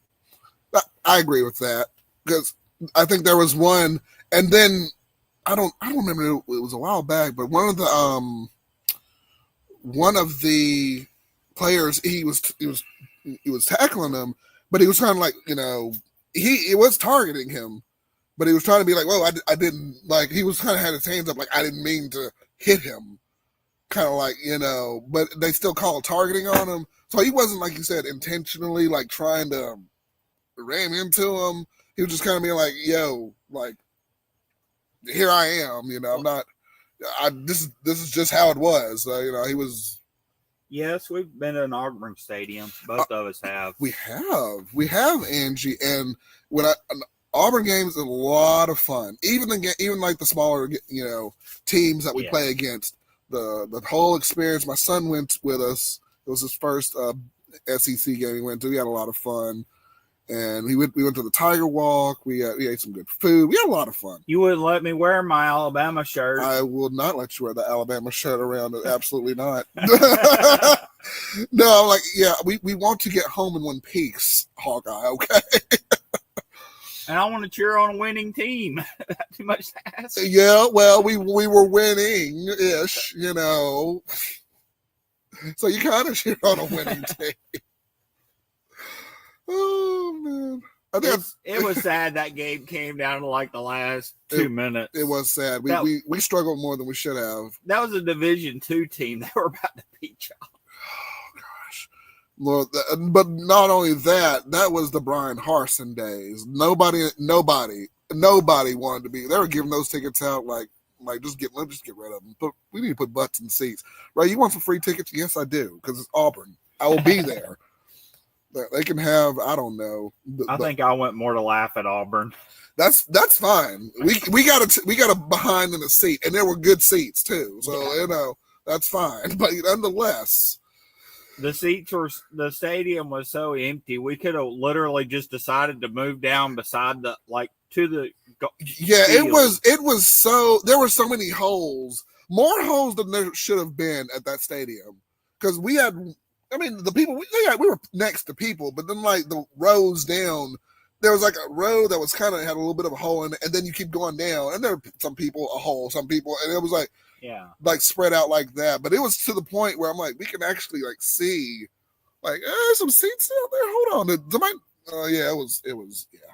S1: I agree with that. Because I think there was one, and then I don't remember, it was a while back, but one of the players, he was tackling him, but he was trying to, like, he was targeting him, but he was trying to be like, whoa, I didn't, like, he was kind of had his hands up like, I didn't mean to hit him, kind of like, but they still call targeting on him. So he wasn't, like you said, intentionally, like, trying to ram into him. He was just kind of being like, yo, like, here I am, I'm not, this is just how it was. He was.
S2: Yes, we've been to an Auburn stadium. Both of us have.
S1: We have, Angie. And when an Auburn game is a lot of fun. Even like the smaller, teams that we play against. The whole experience. My son went with us. It was his first SEC game he went to. We had a lot of fun. And we went to the Tiger Walk. We ate some good food. We had a lot of fun.
S2: You wouldn't let me wear my Alabama shirt.
S1: I will not let you wear the Alabama shirt around. Absolutely not. No, like, yeah, we want to get home in one piece, Hawkeye, okay?
S2: And I want to cheer on a winning team. Too much to ask.
S1: Yeah, well, we were winning-ish, So you kind of cheer on a winning team. Oh, man.
S2: It was sad that game came down to like the last 2 minutes.
S1: It was sad. We struggled more than we should have.
S2: That was a Division II team. They were about to beat y'all.
S1: Oh, gosh. Well, but not only that was the Brian Harsin days. Nobody wanted to be. They were giving those tickets out like Like, let's just get rid of them. But we need to put butts in seats. Right? You want some free tickets? Yes, I do, because it's Auburn. I will be there. They can have, I don't know.
S2: I think I went more to laugh at Auburn.
S1: That's fine. We got a behind in a seat, and there were good seats too. So that's fine. But nonetheless,
S2: the stadium was so empty. We could have literally just decided to move down beside to the.
S1: Yeah,
S2: field.
S1: it was so, there were so many holes, more holes than there should have been at that stadium, because we had. I mean, the people we were next to people, but then like the rows down, there was like a row that was kind of had a little bit of a hole in it, and then you keep going down, and there were some people a hole, some people, and it was like spread out like that. But it was to the point where I'm like, we can actually like see, like, some seats out there. Hold on, it was yeah.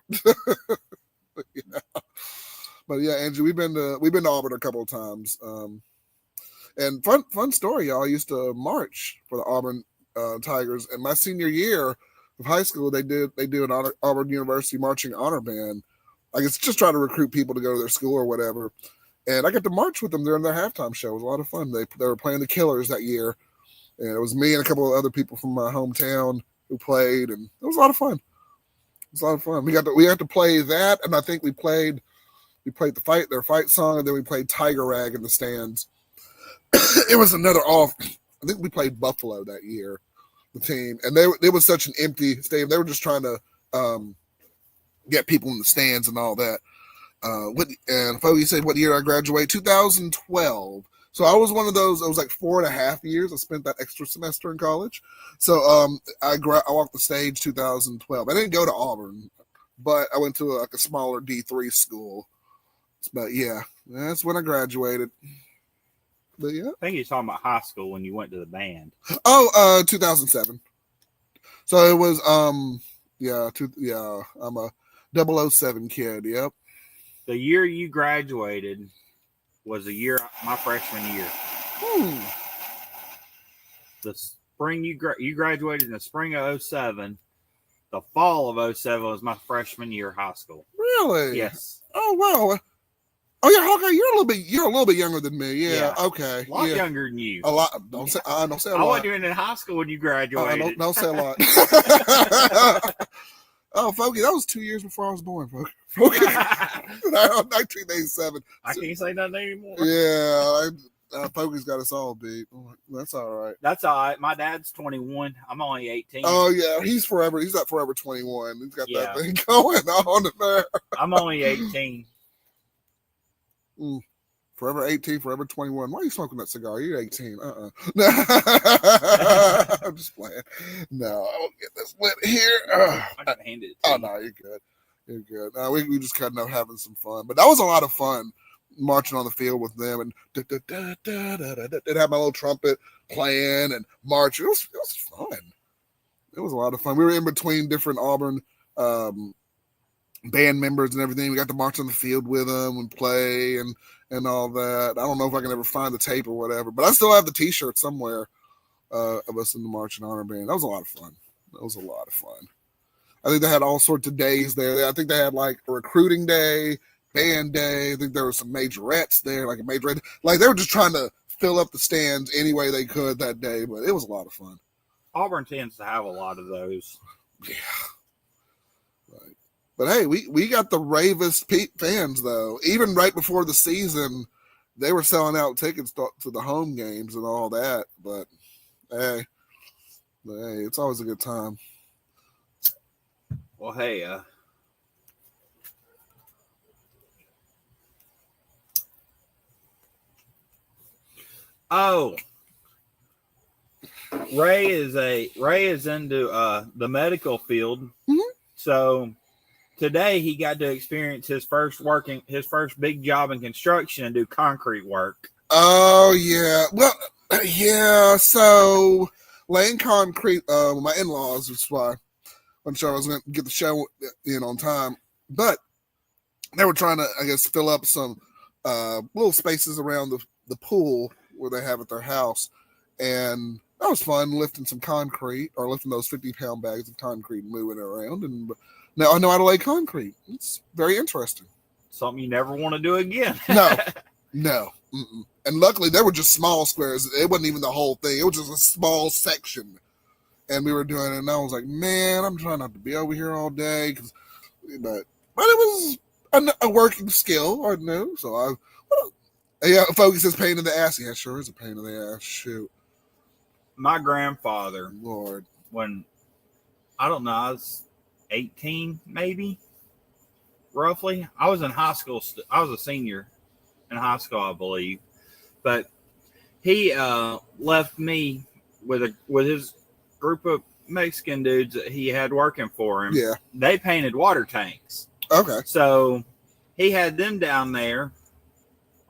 S1: But yeah, Andrew, we've been to Auburn a couple of times, and fun story, y'all. I used to march for the Auburn Tigers, and my senior year of high school, they do an Auburn University marching honor band. I guess just try to recruit people to go to their school or whatever. And I got to march with them during their halftime show. It was a lot of fun. They were playing the Killers that year, and it was me and a couple of other people from my hometown who played, and it was a lot of fun. It was a lot of fun. We got to play that, and I think we played their fight song, and then we played Tiger Rag in the stands. It was another off. I think we played Buffalo that year, the team, and it was such an empty stadium. They were just trying to get people in the stands and all that. And Fogey said, "What year I graduated?" 2012. So I was one of those. It was like 4.5 years. I spent that extra semester in college. So I walked the stage 2012. I didn't go to Auburn, but I went to a smaller D3 school. But yeah, that's when I graduated. But yeah,
S2: I think you're talking about high school when you went to the band.
S1: 2007. So it was I'm a 007 kid. Yep.
S2: The year you graduated was my freshman year. The spring you graduated in the spring of 07. The fall of 07 was my freshman year of high school.
S1: Really?
S2: Yes.
S1: Oh wow. Oh yeah, Hawkeye, you're a little bit younger than me. Yeah. Okay.
S2: A lot younger than you.
S1: A lot. Don't say a lot.
S2: I wasn't even in high school when you graduated.
S1: Don't say a lot. Oh, Fogey, that was 2 years before I was born, Fogey. 1987.
S2: I can't say nothing anymore.
S1: Yeah, Fogey's got us all beat. That's all right.
S2: That's all right. My dad's 21. I'm only 18.
S1: Oh yeah, he's that forever 21. He's got that thing going on in there.
S2: I'm only 18.
S1: Forever 18, forever 21. Why are you smoking that cigar? You're 18. I'm just playing. No, I won't get this lit here.
S2: I can hand it to you.
S1: No, you're good. You're good. No, we just kind of having some fun. But that was a lot of fun marching on the field with them, and they'd have my little trumpet playing and marching. It was fun. It was a lot of fun. We were in between different Auburn band members and everything. We got to march on the field with them and play and all that. I don't know if I can ever find the tape or whatever, but I still have the T-shirt somewhere of us in the marching honor band. That was a lot of fun. I think they had all sorts of days there. I think they had like a recruiting day, band day. I think there were some majorettes there, like a majorette. Like they were just trying to fill up the stands any way they could that day, but it was a lot of fun.
S2: Auburn tends to have a lot of those.
S1: Yeah. Right. But hey, we got the ravest fans though. Even right before the season, they were selling out tickets to the home games and all that. But hey, it's always a good time.
S2: Well, hey, Ray is into the medical field.
S1: Mm-hmm.
S2: So today he got to experience his first big job in construction and do concrete work.
S1: Oh yeah. Well, yeah. So laying concrete, my in-laws, which is why I'm sure I was going to get the show in on time, but they were trying to, I guess, fill up some little spaces around the pool where they have at their house. And that was fun, lifting some concrete or lifting those 50-pound bags of concrete and moving it around. And now I know how to lay concrete. It's very interesting.
S2: Something you never want to do again.
S1: No. No. Mm-mm. And luckily, they were just small squares. It wasn't even the whole thing. It was just a small section. And we were doing it, and I was like, man, I'm trying not to be over here all day. But it was a working skill, I knew. So yeah, Focus says pain in the ass. Yeah, sure is a pain in the ass. Shoot.
S2: My grandfather,
S1: Lord.
S2: when, I don't know, I was 18 maybe, roughly. I was in high school. I was a senior in high school, I believe. But he left me with his group of Mexican dudes that he had working for him.
S1: Yeah.
S2: They painted water tanks.
S1: Okay.
S2: So he had them down there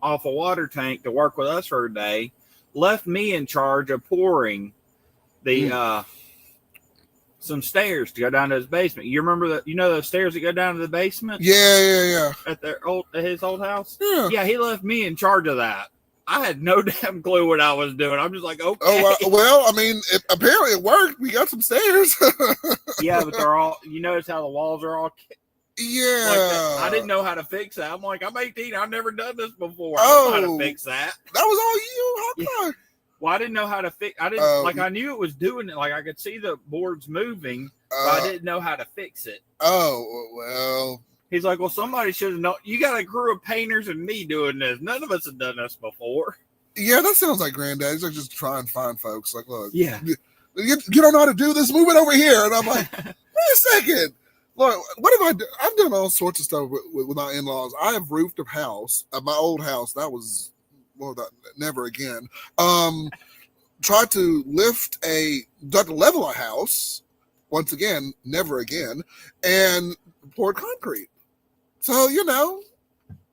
S2: off a water tank to work with us for a day, left me in charge of pouring the some stairs to go down to his basement. You remember that? You know those stairs that go down to the basement?
S1: Yeah.
S2: At his old house?
S1: Yeah.
S2: Yeah, he left me in charge of that. I had no damn clue what I was doing. I'm just like, okay.
S1: Oh, well, I mean, apparently it worked. We got some stairs.
S2: Yeah, but they're all, you notice how the walls are all
S1: yeah.
S2: like that. I didn't know how to fix that. I'm like, I'm 18. I've never done this before. I don't know how to fix that.
S1: That was all you? How come?
S2: Well, I didn't know how to fix. I didn't I knew it was doing it. Like I could see the boards moving, but I didn't know how to fix it.
S1: Oh, well.
S2: He's like, well, somebody should have known. You got a crew of painters and me doing this. None of us have done this before.
S1: Yeah, that sounds like Granddad. He's like, just try and find folks. Like, look,
S2: yeah,
S1: you don't know how to do this. Move it over here. And I'm like, wait a second. Look, what have I done? I've done all sorts of stuff with my in-laws. I have roofed a house at my old house. That was, well, never again. Tried to level a house. Once again, never again. And poured concrete. So,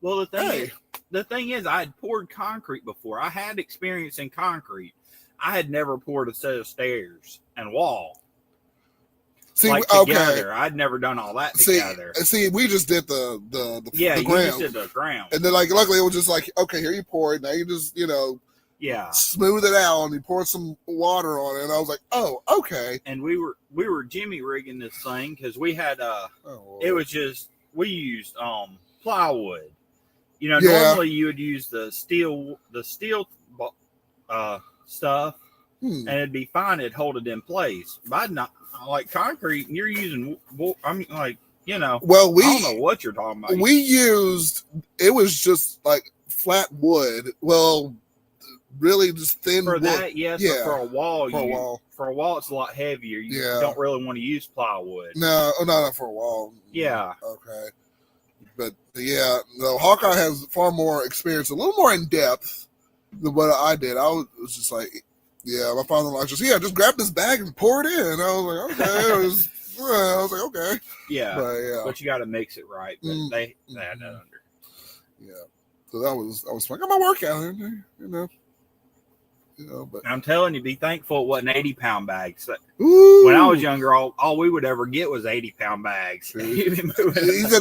S2: Well, the thing is, I had poured concrete before. I had experience in concrete. I had never poured a set of stairs and wall.
S1: See,
S2: like together. I'd never done all that together.
S1: See, we just did the ground.
S2: You just did the ground.
S1: And then, like, luckily it was just like, okay, here you pour it. Now you just, smooth it out and you pour some water on it. And I was like, oh, okay.
S2: And we were jimmy rigging this thing because we had it was just, we used plywood. Normally you would use the steel stuff, and it'd be fine. It'd hold it in place. But I'd not like concrete. And you're using, I mean, like, Well, I don't know what you're talking about.
S1: It was just like flat wood. Well, really just thin
S2: for
S1: wood.
S2: That, yes. Yeah. For a wall,
S1: for
S2: a wall, it's a lot heavier. You don't really want to use plywood.
S1: No, not for a wall.
S2: Yeah.
S1: Okay. But yeah, no, Hawkeye has far more experience, a little more in depth than what I did. I was just like, my father-in-law just grab this bag and pour it in. I was like, okay. I was like, okay.
S2: Yeah. But you got to mix it right. But they had that under.
S1: Yeah. So that was fun. Got my workout in there, but
S2: I'm telling you, be thankful it wasn't 80-pound bags.
S1: Ooh.
S2: When I was younger, all we would ever get was 80-pound bags.
S1: He said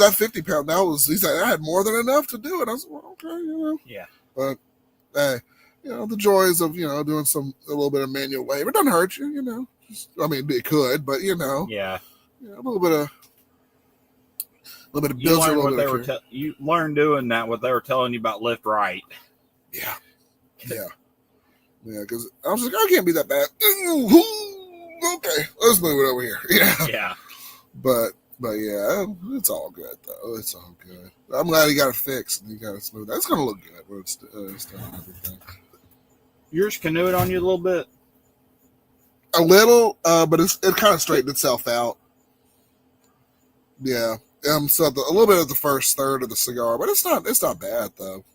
S1: that 50-pound. He said I had more than enough to do it. I said, well, okay,
S2: Yeah.
S1: But hey, the joys of doing a little bit of manual labor. It doesn't hurt you, I mean, it could, but
S2: Yeah.
S1: A little bit of bills.
S2: You learned doing that. What they were telling you about left, right.
S1: Yeah. Yeah, because I was like, I can't be that bad. Okay, let's move it over here.
S2: Yeah.
S1: But yeah, it's all good though. It's all good. I'm glad he got it fixed and he got it smooth. It's gonna look good when it's done and everything.
S2: Yours canoed on you a little bit.
S1: A little, but it kind of straightened itself out. Yeah. So a little bit of the first third of the cigar, but it's not bad though.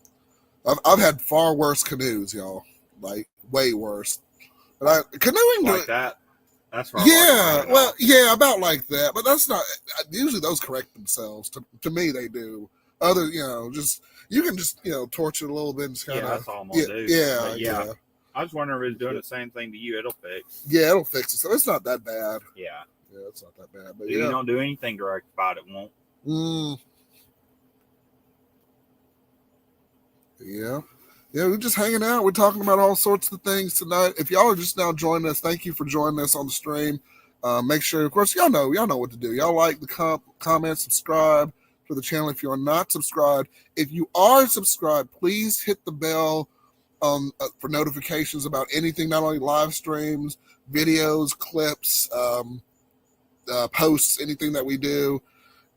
S1: I've had far worse canoes, y'all. Like way worse. But canoeing
S2: like that. That's right.
S1: Yeah, well, yeah, about like that. But that's not. Usually those correct themselves. To me, they do. Other, just you can just torch it a little bit and just kind of.
S2: Yeah, that's all I'm gonna do.
S1: Yeah.
S2: I was wondering if it's doing the same thing to you. It'll fix.
S1: Yeah, it'll fix it. So it's not that bad.
S2: Yeah.
S1: Yeah, it's not that bad. But
S2: if you don't do anything to rectify it, won't.
S1: Yeah. Yeah, we're just hanging out. We're talking about all sorts of things tonight. If y'all are just now joining us, thank you for joining us on the stream. Make sure, of course, y'all know what to do. Y'all like the comment, subscribe to for the channel if you are not subscribed. If you are subscribed, please hit the bell for notifications about anything, not only live streams, videos, clips, posts, anything that we do.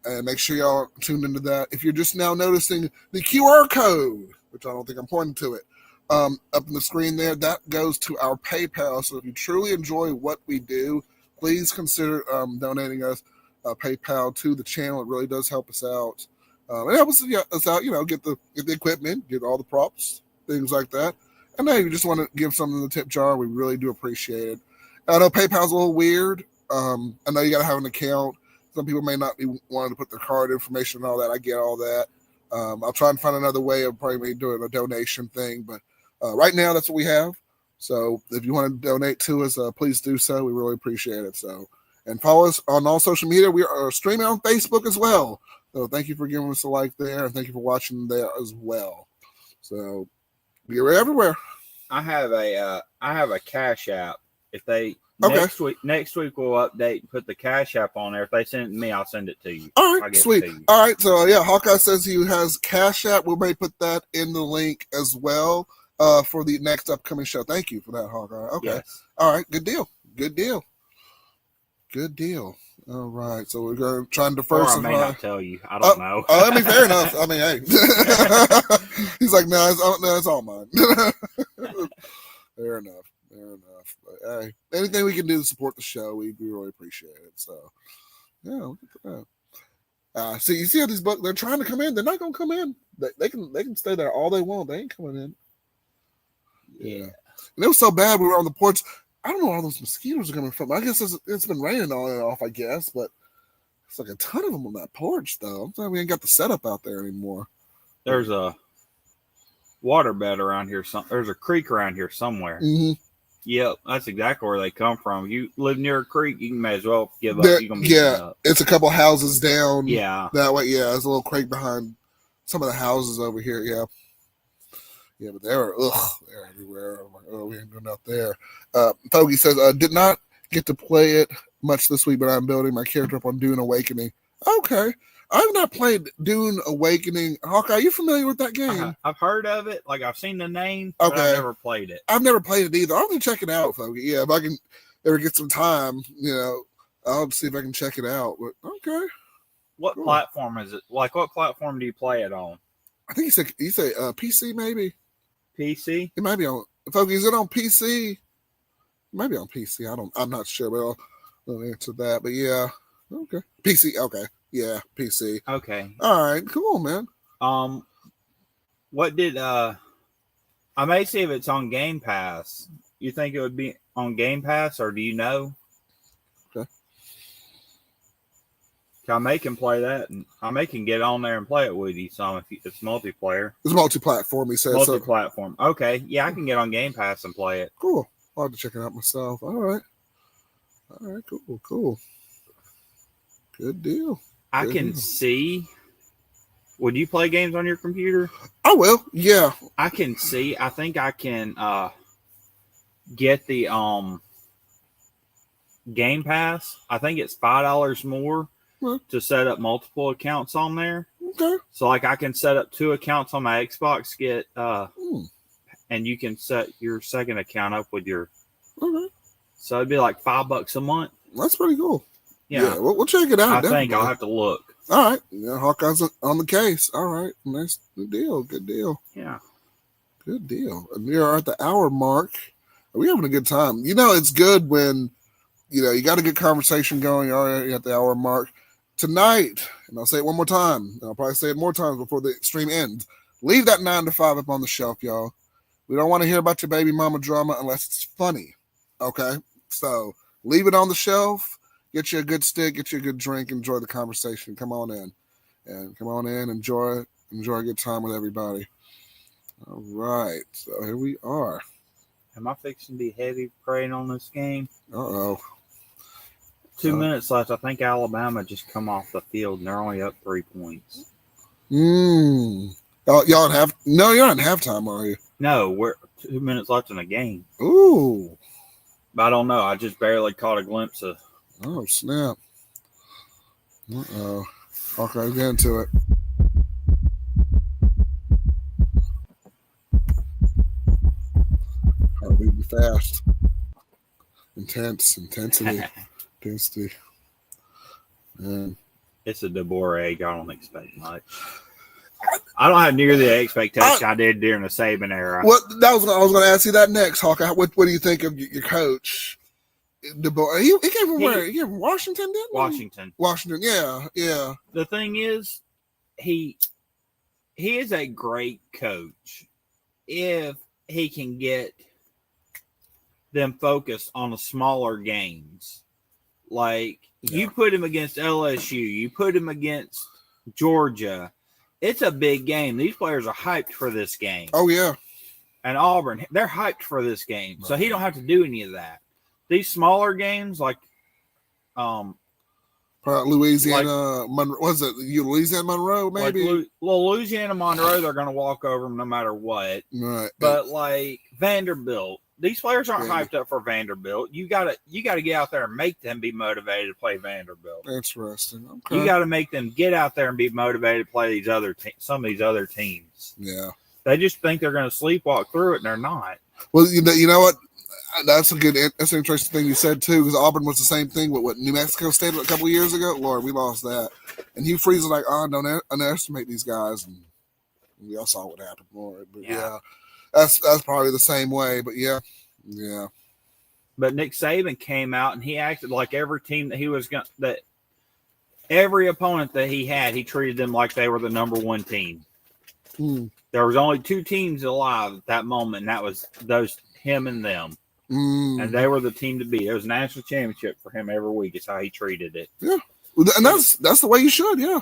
S1: And make sure y'all are tuned into that. If you're just now noticing the QR code, which I don't think I'm pointing to it, up on the screen there, that goes to our PayPal. So if you truly enjoy what we do, please consider donating us PayPal to the channel. It really does help us out. It helps us out, get the equipment, get all the props, things like that. And hey, if you just want to give something in the tip jar, we really do appreciate it. I know PayPal's a little weird. I know you got to have an account. Some people may not be wanting to put their card information and all that. I get all that. I'll try and find another way of probably doing a donation thing. But right now, that's what we have. So if you want to donate to us, please do so. We really appreciate it. So, and follow us on all social media. We are streaming on Facebook as well. So thank you for giving us a like there. And thank you for watching there as well. So we're everywhere.
S2: I have a Cash App. If they
S1: Okay.
S2: Next week we'll update and put the Cash App on there. If they send it to me, I'll send it to you.
S1: All right, sweet. All right, so yeah, Hawkeye says he has Cash App. We may put that in the link as well for the next upcoming show. Thank you for that, Hawkeye. Okay. Yes. All right, good deal. All right, so we're going to try and diversify.
S2: Or I may not tell you. I don't know.
S1: I mean, fair enough. I mean, hey. He's like, no, it's all mine. Fair enough. But hey, anything we can do to support the show, we really appreciate it. So, yeah, look at that. See, you see how these bucks, they're trying to come in. They're not going to come in. They can stay there all they want. They ain't coming in. Yeah. And it was so bad. We were on the porch. I don't know where all those mosquitoes are coming from. I guess it's been raining on and off, I guess, but it's like a ton of them on that porch, though. I'm sorry we ain't got the setup out there anymore.
S2: There's a waterbed around here. There's a creek around here somewhere.
S1: Mm-hmm.
S2: Yep, that's exactly where they come from. You live near a creek, you may as well give up. You're gonna be up.
S1: It's a couple houses down.
S2: Yeah.
S1: That way, yeah, there's a little creek behind some of the houses over here, yeah. Yeah, but they're everywhere. I'm like, oh, we ain't doing out there. Fogey says, did not get to play it much this week, but I'm building my character up on Dune Awakening. Okay. I've not played Dune Awakening. Hawkeye, are you familiar with that game?
S2: I've heard of it. Like, I've seen the name, but I've never played it.
S1: I've never played it either. I'll have to check it out, Fogey. Yeah, if I can ever get some time, I'll see if I can check it out. But okay.
S2: What platform is it? Like, what platform do you play it on?
S1: I think he said PC, maybe.
S2: PC?
S1: It might be on. Fogey, is it on PC? It might be on PC. I'm not sure, but I'll answer that. But yeah, okay. PC. Okay. Yeah, PC.
S2: Okay.
S1: All right. Cool, man.
S2: What did I may see if it's on Game Pass. You think it would be on Game Pass, or do you know?
S1: Okay.
S2: I may can play that, and I may can get on there and play it with you some if it's multiplayer.
S1: It's multi-platform, he says.
S2: Multi-platform. Okay. Yeah, I can get on Game Pass and play it.
S1: Cool. I'll have to check it out myself. All right. Cool. Good deal.
S2: I can see. Would you play games on your computer?
S1: I will. Yeah.
S2: I can see. I think I can get the Game Pass. I think it's $5 more to set up multiple accounts on there.
S1: Okay.
S2: So like I can set up 2 accounts on my Xbox, and you can set your second account up with your.
S1: Okay.
S2: So it'd be like $5 a month.
S1: That's pretty cool.
S2: Yeah,
S1: we'll check it out.
S2: I think I'll have to look.
S1: All right. Yeah, Hawkeye's on the case. All right. Nice. Good deal.
S2: Yeah.
S1: Good deal. And we are at the hour mark. We're having a good time. It's good when, you got a good conversation going. All right, at the hour mark. Tonight, and I'll say it one more time, and I'll probably say it more times before the stream ends. Leave that 9 to 5 up on the shelf, y'all. We don't want to hear about your baby mama drama unless it's funny. Okay? So leave it on the shelf. Get you a good stick, get you a good drink, enjoy the conversation. Come on in. Enjoy a good time with everybody. All right. So here we are.
S2: Am I fixing to be heavy praying on this game?
S1: Uh-oh.
S2: 2 minutes left. I think Alabama just come off the field and they're only up 3 points.
S1: Oh, y'all you're not in halftime, are you?
S2: No, we're 2 minutes left in the game.
S1: Ooh.
S2: But I don't know. I just barely caught a glimpse of.
S1: Oh, snap. Uh-oh. Okay, get into it. fast. Intensity. Man.
S2: It's a DeBoer age. I don't expect much. I don't have near the expectation I did during the Saban era.
S1: I was going to ask you that next, Hawkeye. What do you think of your coach? DeBoer. He came from where? He came from Washington, didn't he? Washington. Yeah.
S2: The thing is, he is a great coach if he can get them focused on the smaller games. Like, you put him against LSU, you put him against Georgia. It's a big game. These players are hyped for this game.
S1: Oh, yeah.
S2: And Auburn, they're hyped for this game. So he don't have to do any of that. These smaller games, like
S1: Louisiana, Monroe, was it Louisiana Monroe? Maybe.
S2: Louisiana Monroe, they're going to walk over them no matter what.
S1: Right.
S2: But like Vanderbilt, these players aren't hyped up for Vanderbilt. You gotta get out there and make them be motivated to play Vanderbilt.
S1: Interesting. Okay.
S2: You got to make them get out there and be motivated to play these some of these other teams.
S1: Yeah.
S2: They just think they're going to sleepwalk through it, and they're not.
S1: Well, you know what? That's an interesting thing you said too, because Auburn was the same thing with what New Mexico State a couple of years ago. Lord, we lost that, and Hugh Freeze was like, don't underestimate these guys, and we all saw what happened for it. But yeah, that's probably the same way. But yeah.
S2: But Nick Saban came out and he acted like every team that he was that every opponent that he had, he treated them like they were the number one team. There was only two teams alive at that moment, and that was him and them. And they were the team to beat. It was a national championship for him every week. Is how he treated it.
S1: Yeah, and that's the way you should. Yeah.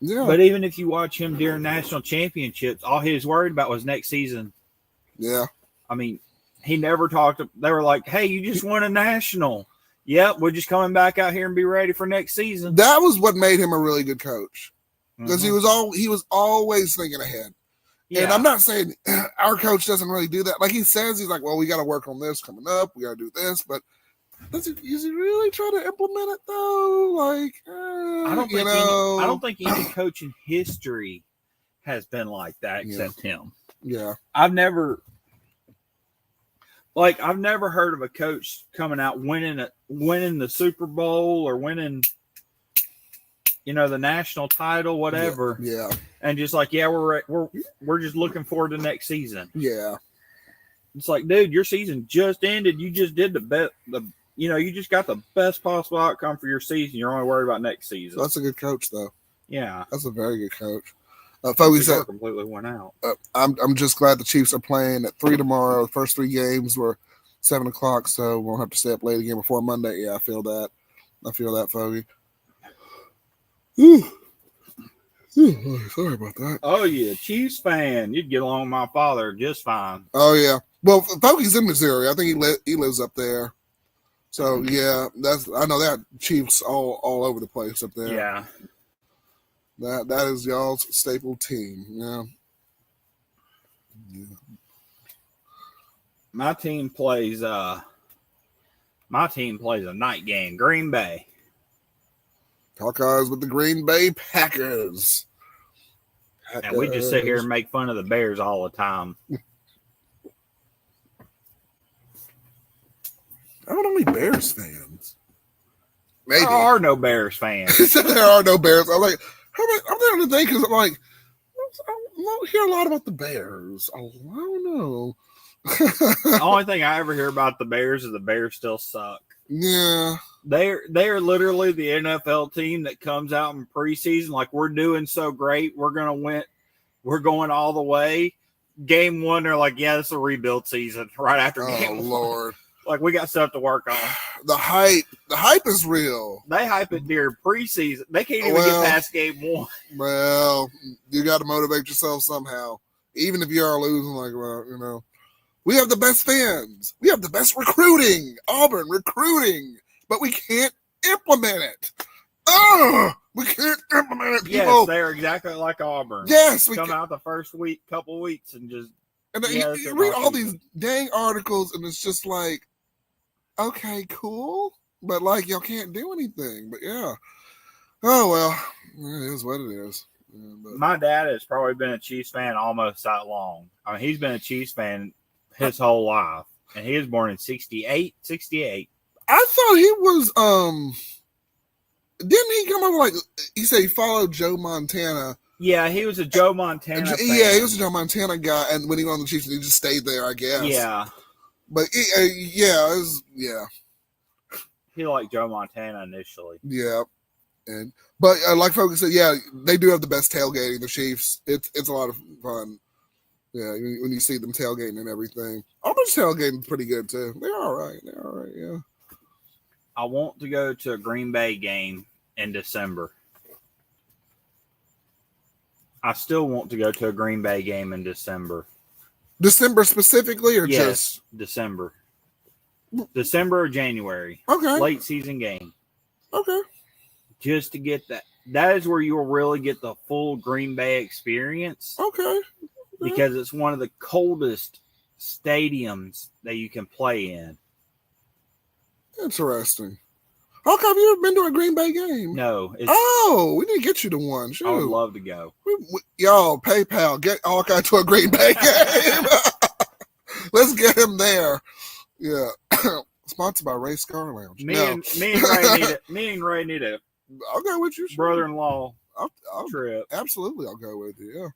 S2: But even if you watch him during national championships, all he was worried about was next season.
S1: Yeah.
S2: I mean, he never talked. They were like, "Hey, you just won a national. Yep, we're just coming back out here and be ready for next season."
S1: That was what made him a really good coach, because he was always thinking ahead. Yeah. And I'm not saying our coach doesn't really do that. Like he says, he's like, well, we got to work on this coming up. We got to do this. But does he really try to implement it, though? Like,
S2: I don't think any coach in history has been like that except him.
S1: Yeah.
S2: I've never heard of a coach coming out winning the Super Bowl or winning the national title, whatever.
S1: Yeah.
S2: And just like, we're just looking forward to next season.
S1: Yeah.
S2: It's like, dude, your season just ended. You just did you just got the best possible outcome for your season. You're only worried about next season.
S1: That's a good coach, though.
S2: Yeah.
S1: That's a very good coach. Folks,
S2: completely went out.
S1: I'm just glad the Chiefs are playing at 3 tomorrow. The first 3 games were 7 o'clock, so we won't have to stay up late again before Monday. Yeah, I feel that, Foggy. Sorry about that.
S2: Oh, yeah, Chiefs fan. You'd get along with my father just fine.
S1: Oh, yeah. Well, Foggy's in Missouri. I think he lives up there. So, yeah, I know that Chiefs all over the place up there.
S2: Yeah.
S1: That is y'all's staple team. Yeah.
S2: My team plays a night game, Green Bay.
S1: Hawkeyes with the Green Bay Packers.
S2: And we just sit here and make fun of the Bears all the time.
S1: I don't know any Bears fans. Maybe.
S2: There are no Bears fans.
S1: There are no Bears. I'm like, I'm there today because I'm like, I don't hear a lot about the Bears. I don't know.
S2: The only thing I ever hear about the Bears is the Bears still suck.
S1: Yeah.
S2: They are literally the NFL team that comes out in preseason like, we're doing so great, we're gonna win, we're going all the way. Game 1, they're like, yeah, this is a rebuild season. Right after game 1.
S1: Lord.
S2: Like, we got stuff to work on.
S1: The hype is real.
S2: They hype it during preseason. They can't even get past game 1.
S1: Well, you got to motivate yourself somehow, even if you are losing. Like, we have the best fans. We have the best recruiting. Auburn recruiting. But we can't implement it. We can't implement it, people.
S2: Yes, they're exactly like Auburn.
S1: Yes.
S2: We come out the first couple weeks and just.
S1: And then you read all these dang articles, and it's just like, okay, cool. But, like, y'all can't do anything. But, yeah. Oh, well. It is what it is. Yeah,
S2: my dad has probably been a Chiefs fan almost that long. I mean, he's been a Chiefs fan his whole life. And he was born in 68.
S1: I thought he was didn't he come over like he said he followed Joe Montana?
S2: Yeah, he was a Joe Montana fan.
S1: Yeah, he was a Joe Montana guy, and when he went on the Chiefs, he just stayed there, I guess.
S2: Yeah.
S1: But yeah, it was, yeah.
S2: He liked Joe Montana initially.
S1: Yeah. But like folks said, yeah, they do have the best tailgating, the Chiefs. It's a lot of fun. Yeah, when you see them tailgating and everything. Auburn's tailgating pretty good too. They're all right. Yeah.
S2: I want to go to a Green Bay game in December. I still want to go to a Green Bay game in December.
S1: December specifically, or just
S2: December? December or January.
S1: Okay.
S2: Late season game.
S1: Okay.
S2: Just to get that. That is where you'll really get the full Green Bay experience.
S1: Okay.
S2: Because it's one of the coldest stadiums that you can play in.
S1: Interesting. Okay, have you ever been to a Green Bay game?
S2: No.
S1: We need to get you to one. Shoot.
S2: I would love to go.
S1: Y'all, PayPal, get Hawkeye to a Green Bay game. Let's get him there. Yeah. Sponsored by Ray Scar Lounge.
S2: Me and Ray need a
S1: I'll go with you. Sure.
S2: Brother-in-law
S1: I'll
S2: trip.
S1: Absolutely, I'll go with you. Yeah.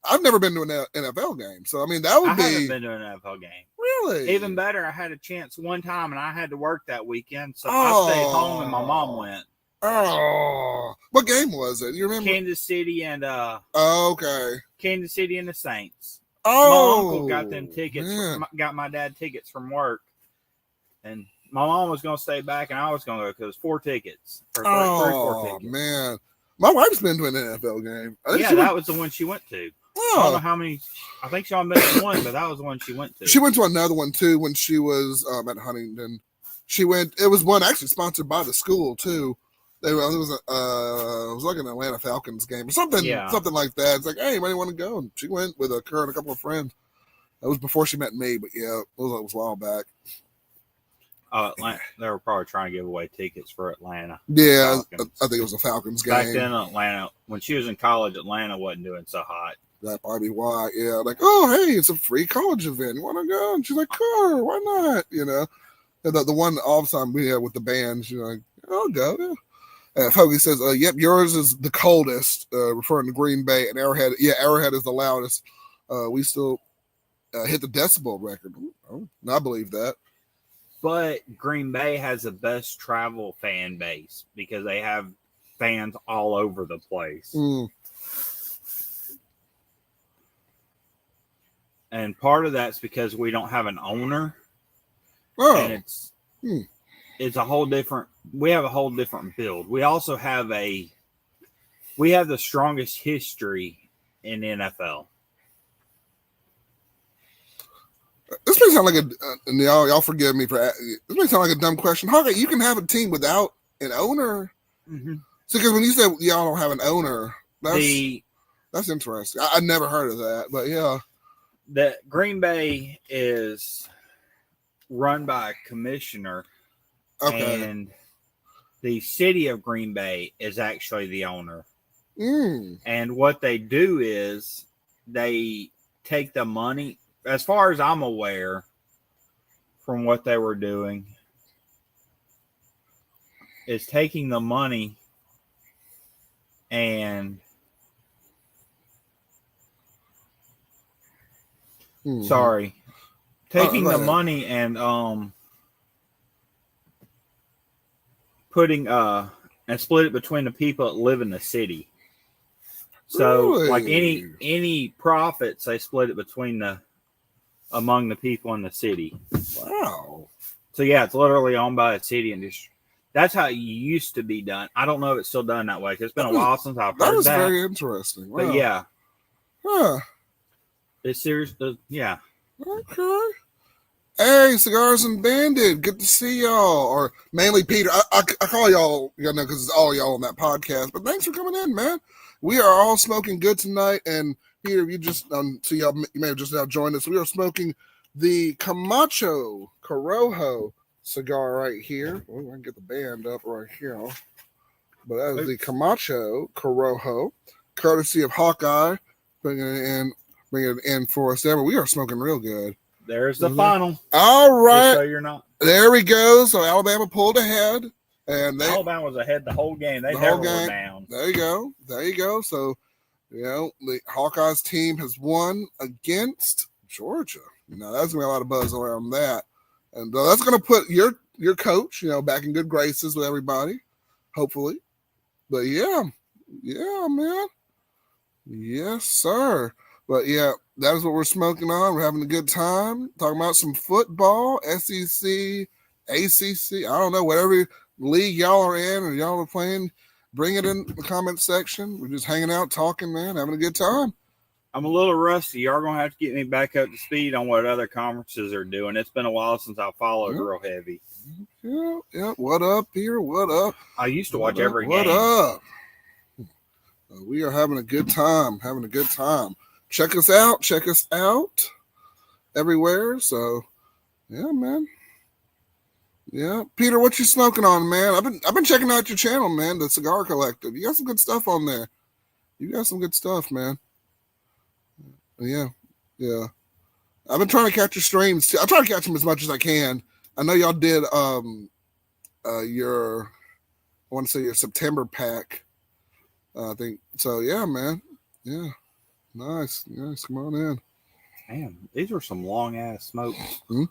S1: I've never been to an NFL game, so I mean that would
S2: I
S1: be.
S2: haven't been to an NFL game.
S1: Really?
S2: Even better, I had a chance one time, and I had to work that weekend, so I stayed home, and my mom went.
S1: Oh, what game was it? You remember?
S2: Kansas City and
S1: okay.
S2: Kansas City and the Saints.
S1: Oh,
S2: my uncle got them tickets. Got my dad tickets from work, and my mom was going to stay back, and I was going to go because it was 4 tickets.
S1: Four tickets. Man, my wife's been to an NFL game.
S2: That was the one she went to.
S1: Oh.
S2: I don't know how many. I think she only been to one, but that was the one she went to.
S1: She went to another one too when she was at Huntington. She went. It was one actually sponsored by the school too. It was like an Atlanta Falcons game or something like that. It's like, hey, anybody want to go? And she went with her and a couple of friends. That was before she met me, but yeah, it was a while back.
S2: Atlanta, they were probably trying to give away tickets for Atlanta.
S1: Yeah, I think it was a Falcons game.
S2: Back then, Atlanta, when she was in college, Atlanta wasn't doing so hot.
S1: That probably why. Yeah, like, oh, hey, it's a free college event. You want to go? And she's like, sure, why not? You know, and the one all the time we had with the band, she's like, I'll go. Yeah. Fogey says, yep, yours is the coldest, referring to Green Bay, and Arrowhead. Yeah, Arrowhead is the loudest. We still hit the decibel record. Oh, I believe that.
S2: But Green Bay has the best travel fan base because they have fans all over the place. And part of that's because we don't have an owner.
S1: Oh.
S2: And it's a whole different, we have a whole different build. We also have the strongest history in NFL.
S1: This may sound like y'all forgive me for this may sound like a dumb question. How you can have a team without an owner?
S2: Mm-hmm.
S1: So because when you said y'all don't have an owner, that's interesting. I never heard of that, but yeah.
S2: The Green Bay is run by a commissioner, and the city of Green Bay is actually the owner. And what they do is they take the money. As far as I'm aware, from what they were doing, is taking the money and taking the money and putting and split it between the people that live in the city. So like any profits, they split it among the people in the city.
S1: Wow.
S2: So yeah, it's literally owned by a city, and that's how it used to be done. I don't know if it's still done that way because it's been a while since I've heard that.
S1: That is very interesting. Wow.
S2: But yeah.
S1: Huh.
S2: It's serious. Yeah.
S1: Okay. Hey, Cigars and Bandit. Good to see y'all. Or mainly Peter. I call y'all, because it's all y'all on that podcast. But thanks for coming in, man. We are all smoking good tonight, and Peter, you just so y'all, you may have just now joined us. We are smoking the Camacho Corojo cigar right here. Oh, I can get the band up right here. But that is the Camacho Corojo, courtesy of Hawkeye, bringing it in for us there. But we are smoking real good.
S2: There's the final.
S1: All right.
S2: So you're not.
S1: There we go. So Alabama pulled ahead. And
S2: Alabama was ahead the whole game. They never were down.
S1: There you go. There you go. So, the Hawkeyes team has won against Georgia. Now, that's going to be a lot of buzz around that. And that's going to put your coach, back in good graces with everybody, hopefully. But, yeah, man. Yes, sir. But, yeah, that is what we're smoking on. We're having a good time. Talking about some football, SEC, ACC, I don't know, whatever league y'all are in or y'all are playing, bring it in the comment section. We're just hanging out, talking, man, having a good time.
S2: I'm a little rusty. Y'all going to have to get me back up to speed on what other conferences are doing. It's been a while since I followed real heavy.
S1: Yeah. What up here? What up?
S2: I used to watch every game.
S1: What up? We are having a good time. Check us out everywhere. So, yeah, man. Yeah, Peter, what you smoking on, man? I've been checking out your channel, man. The Cigar Collective. You got some good stuff on there. You got some good stuff, man. Yeah. I've been trying to catch your streams too. I try to catch them as much as I can. I know y'all did your September pack. I think so. Yeah, man. Yeah, nice. Come on in.
S2: Damn, these are some long ass smokes.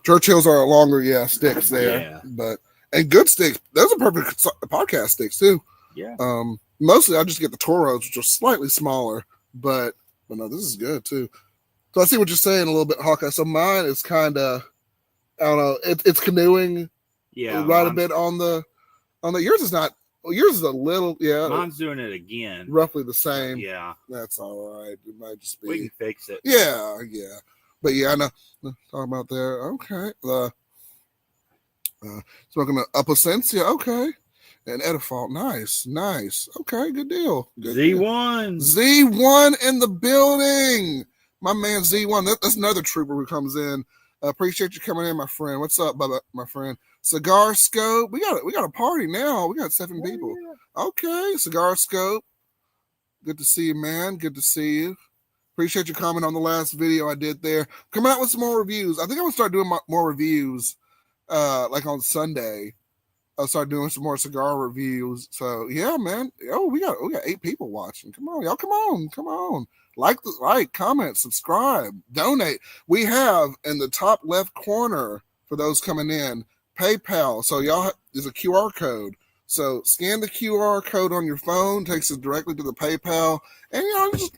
S1: Churchill's are longer, sticks there, and good sticks. Those are perfect podcast sticks too.
S2: Yeah.
S1: Mostly I just get the Toros, which are slightly smaller, but no, this is good too. So I see what you're saying a little bit, Hawkeye. So mine is kind of, I don't know, it's canoeing.
S2: Yeah.
S1: Right a bit on the yours is not. Well, yours is a little,
S2: Mine's doing it again.
S1: Roughly the same.
S2: Yeah.
S1: That's all right. It might just be.
S2: We can fix it.
S1: Yeah. But yeah, I know. Talking about there. Okay. Smoking an Aposencia. Okay. And Edifault. Nice. Okay. Good deal.
S2: Z1.
S1: Z1 in the building. My man Z1. That's another trooper who comes in. Appreciate you coming in, my friend. What's up, Bubba, my friend? Cigar Scope. We got a party now. We got 7 people. Yeah. Okay, Cigar Scope. Good to see you, man. Good to see you. Appreciate your comment on the last video I did there. Coming out with some more reviews. I think I'm gonna start doing more reviews, like on Sunday. I'll start doing some more cigar reviews. So yeah, man. Oh, we got 8 people watching. Come on, y'all. Come on. Like, comment, subscribe, donate. We have in the top left corner for those coming in PayPal. So y'all, there's a QR code. So scan the QR code on your phone, takes us directly to the PayPal, and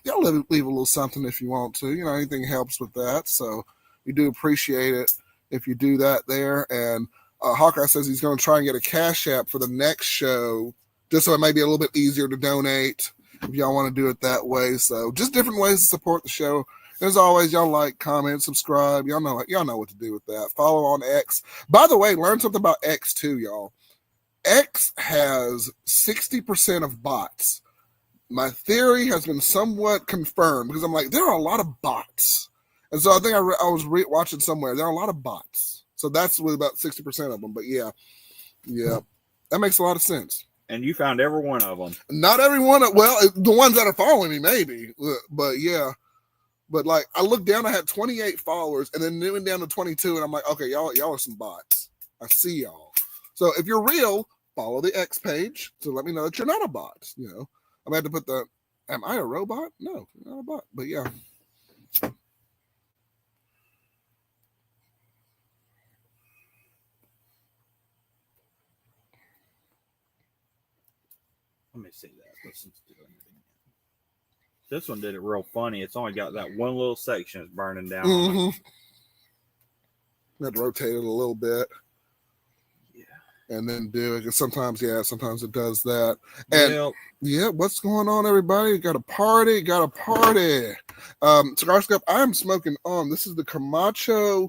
S1: y'all leave a little something if you want to. Anything helps with that. So we do appreciate it if you do that there. And Hawkeye says he's going to try and get a Cash App for the next show, just so it may be a little bit easier to donate if y'all want to do it that way. So just different ways to support the show. As always, y'all like, comment, subscribe. Y'all know what to do with that. Follow on X. By the way, learn something about X too, y'all. X has 60% of bots. My theory has been somewhat confirmed because I'm like, there are a lot of bots. And so I think I was watching somewhere. There are a lot of bots. So that's with about 60% of them. But yeah, that makes a lot of sense.
S2: And you found every one of them.
S1: Not every one. Well, the ones that are following me, maybe. But yeah. But like, I looked down, I had 28 followers, and then it went down to 22, and I'm like, okay, y'all are some bots. I see y'all. So if you're real, follow the X page to let me know that you're not a bot. I'm gonna have to put am I a robot? No, not a bot. But yeah.
S2: Let me see that. Listen to it. This one did it real funny. It's only got that one little section that's burning down.
S1: Mm-hmm. Have to rotate it a little bit.
S2: Yeah.
S1: And then do it. Sometimes it does that. And what's going on, everybody? Got a party. Cigar Scope, I am smoking on. This is the Camacho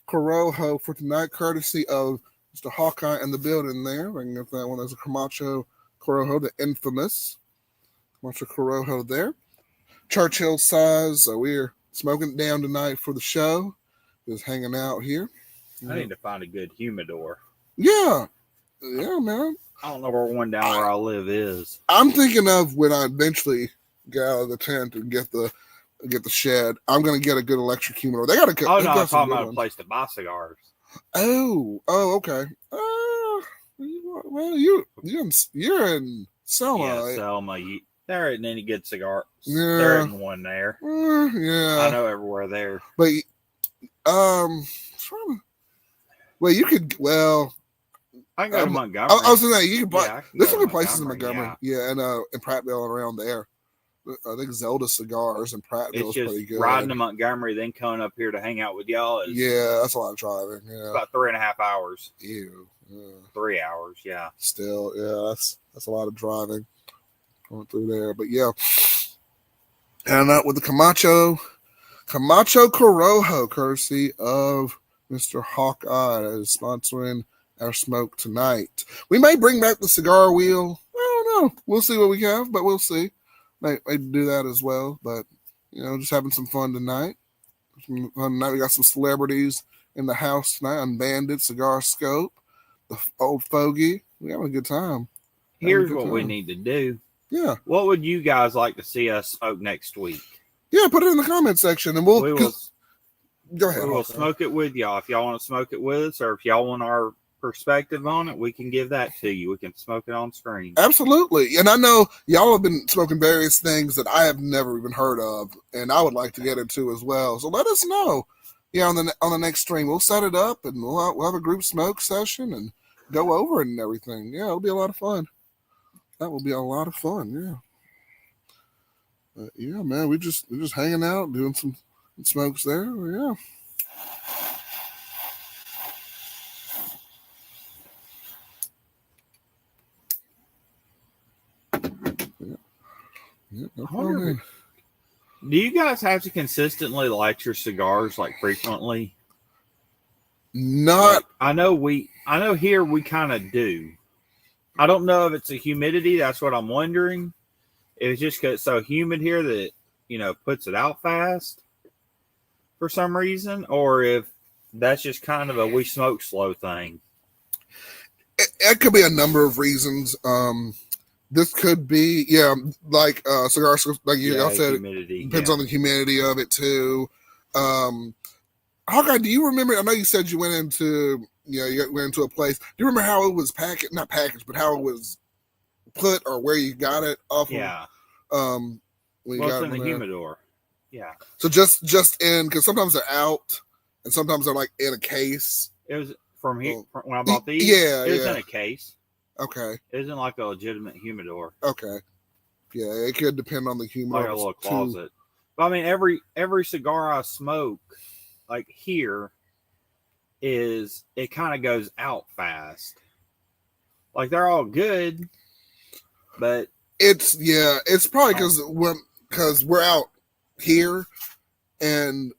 S1: Corojo for tonight, courtesy of Mr. Hawkeye in the building there. If I can get that one. There's a Camacho Corojo, the infamous Camacho Corojo there. Churchill size. So we're smoking it down tonight for the show. Just hanging out here.
S2: I need to find a good humidor.
S1: Yeah, man.
S2: I don't know where one down where I live is.
S1: I'm thinking of when I eventually get out of the tent and get the get the shed. I'm gonna get a good electric humidor. They got a.
S2: Oh no, I'm talking about a place to buy cigars.
S1: Oh, okay. Well, you're in Selma.
S2: Yeah, Selma. There isn't any good cigar.
S1: Yeah.
S2: There isn't one there.
S1: Yeah.
S2: I know everywhere there.
S1: But well, you could. Well,
S2: I can go to Montgomery.
S1: I was saying you can buy.
S2: Yeah,
S1: There's some good places in Montgomery.
S2: Yeah,
S1: and in Prattville and around there. I think Zelda Cigars in Prattville is pretty good.
S2: Riding to Montgomery, then coming up here to hang out with y'all.
S1: That's a lot of driving. Yeah,
S2: it's about 3.5 hours.
S1: Ew. Yeah.
S2: 3 hours. Yeah.
S1: Still, that's a lot of driving going through there. But yeah, and with the Camacho Corojo, courtesy of Mr. Hawkeye, that is sponsoring our smoke tonight. We may bring back the cigar wheel. I don't know. We'll see what we have, but we'll see. Might do that as well, but just having some fun tonight. We got some celebrities in the house tonight. Unbanded, Cigar Scope, the old fogey. We having a good time.
S2: Here's what we need to do.
S1: Yeah.
S2: What would you guys like to see us smoke next week?
S1: Yeah, put it in the comment section, and we will. Go ahead.
S2: We'll smoke it with y'all. If y'all want to smoke it with us, or if y'all want our perspective on it, we can give that to you. We can smoke it on screen.
S1: Absolutely. And I know y'all have been smoking various things that I have never even heard of, and I would like to get into as well. So let us know. Yeah, on the next stream, we'll set it up, and we'll have a group smoke session and go over it and everything. Yeah, it'll be a lot of fun. That will be a lot of fun. Yeah. Yeah, man, we're just hanging out, doing some smokes there. Yeah. Yeah,
S2: do you guys have to consistently light your cigars frequently?
S1: Not.
S2: I know here we kind of do. I don't know if it's a humidity. That's what I'm wondering. If it's just 'cause it's so humid here that puts it out fast for some reason, or if that's just kind of a we smoke slow thing.
S1: It could be a number of reasons. This could be, cigars, like y'all said,
S2: humidity,
S1: depends on the humidity of it too. Hawkeye, do you remember? I know you said you went into, you went into a place. Do you remember how it was packaged? Not packaged, but how it was put or where you got it off?
S2: Yeah.
S1: When you got
S2: it's in the humidor. Yeah.
S1: So just in, because sometimes they're out, and sometimes they're in a case.
S2: It was from here when I bought these.
S1: Yeah,
S2: it was in a case.
S1: Okay.
S2: It isn't like a legitimate humidor.
S1: Okay. Yeah, it could depend on the humidor.
S2: Like a little closet. But I mean, every cigar I smoke, here, it kind of goes out fast. They're all good, but
S1: it's probably because we're out here, and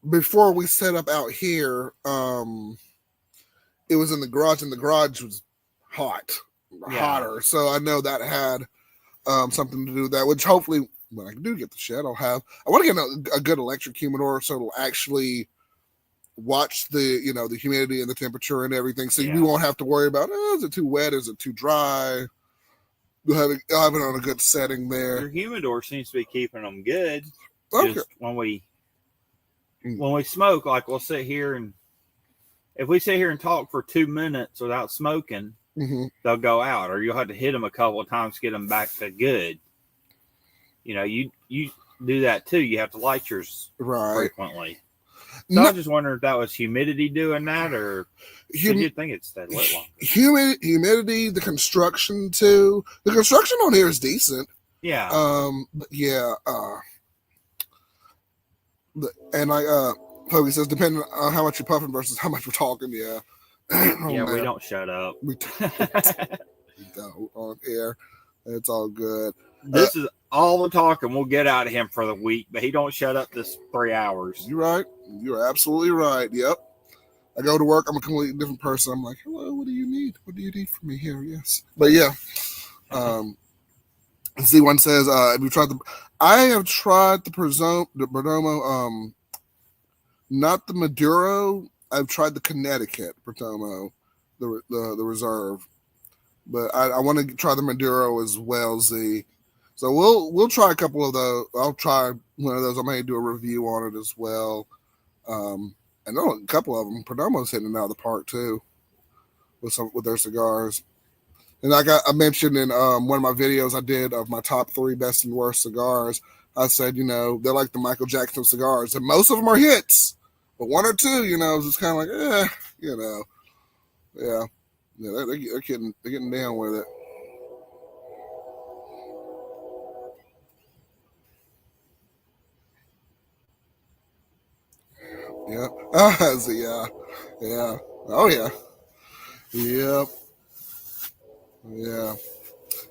S1: before we set up out here, it was in the garage, and the garage was hotter. So I know that had something to do with that, which hopefully when I do get the shed, I want to get a good electric humidor so it'll actually watch the the humidity and the temperature and everything, so we won't have to worry about is it too wet, is it too dry. We'll have it on a good setting there.
S2: Your humidor seems to be keeping them good.
S1: Okay.
S2: Just when we smoke, we'll sit here, and if we sit here and talk for 2 minutes without smoking, they'll go out, or you'll have to hit them a couple of times to get them back to good. You do that too. You have to light yours frequently. So I was just wondering if that was humidity doing that, or did you think it stayed lit longer?
S1: Humidity, the construction too. The construction on here is decent.
S2: Yeah.
S1: Poggy says, depending on how much you're puffing versus how much we're talking. Yeah.
S2: We don't shut up.
S1: We don't on air. It's all good.
S2: This is all the talking we'll get out of him for the week, but he don't shut up this 3 hours.
S1: You're right. You're absolutely right. Yep. I go to work, I'm a completely different person. I'm like, hello, what do you need? What do you need from me here? Yes. But yeah. Z1 says, I have tried the Perdomo, not the Maduro. I've tried the Connecticut Perdomo, the reserve. But I want to try the Maduro as well, Z. So we'll try a couple of those. I'll try one of those. I may do a review on it as well. I know a couple of them. Perdomo's hitting it out of the park too with their cigars. And I mentioned in one of my videos I did of my top 3 best and worst cigars. I said, they're like the Michael Jackson cigars, and most of them are hits, but 1 or 2, it's just kind of like, yeah, they're getting down with it. Yep. Yeah. Oh yeah. Yep. Yeah.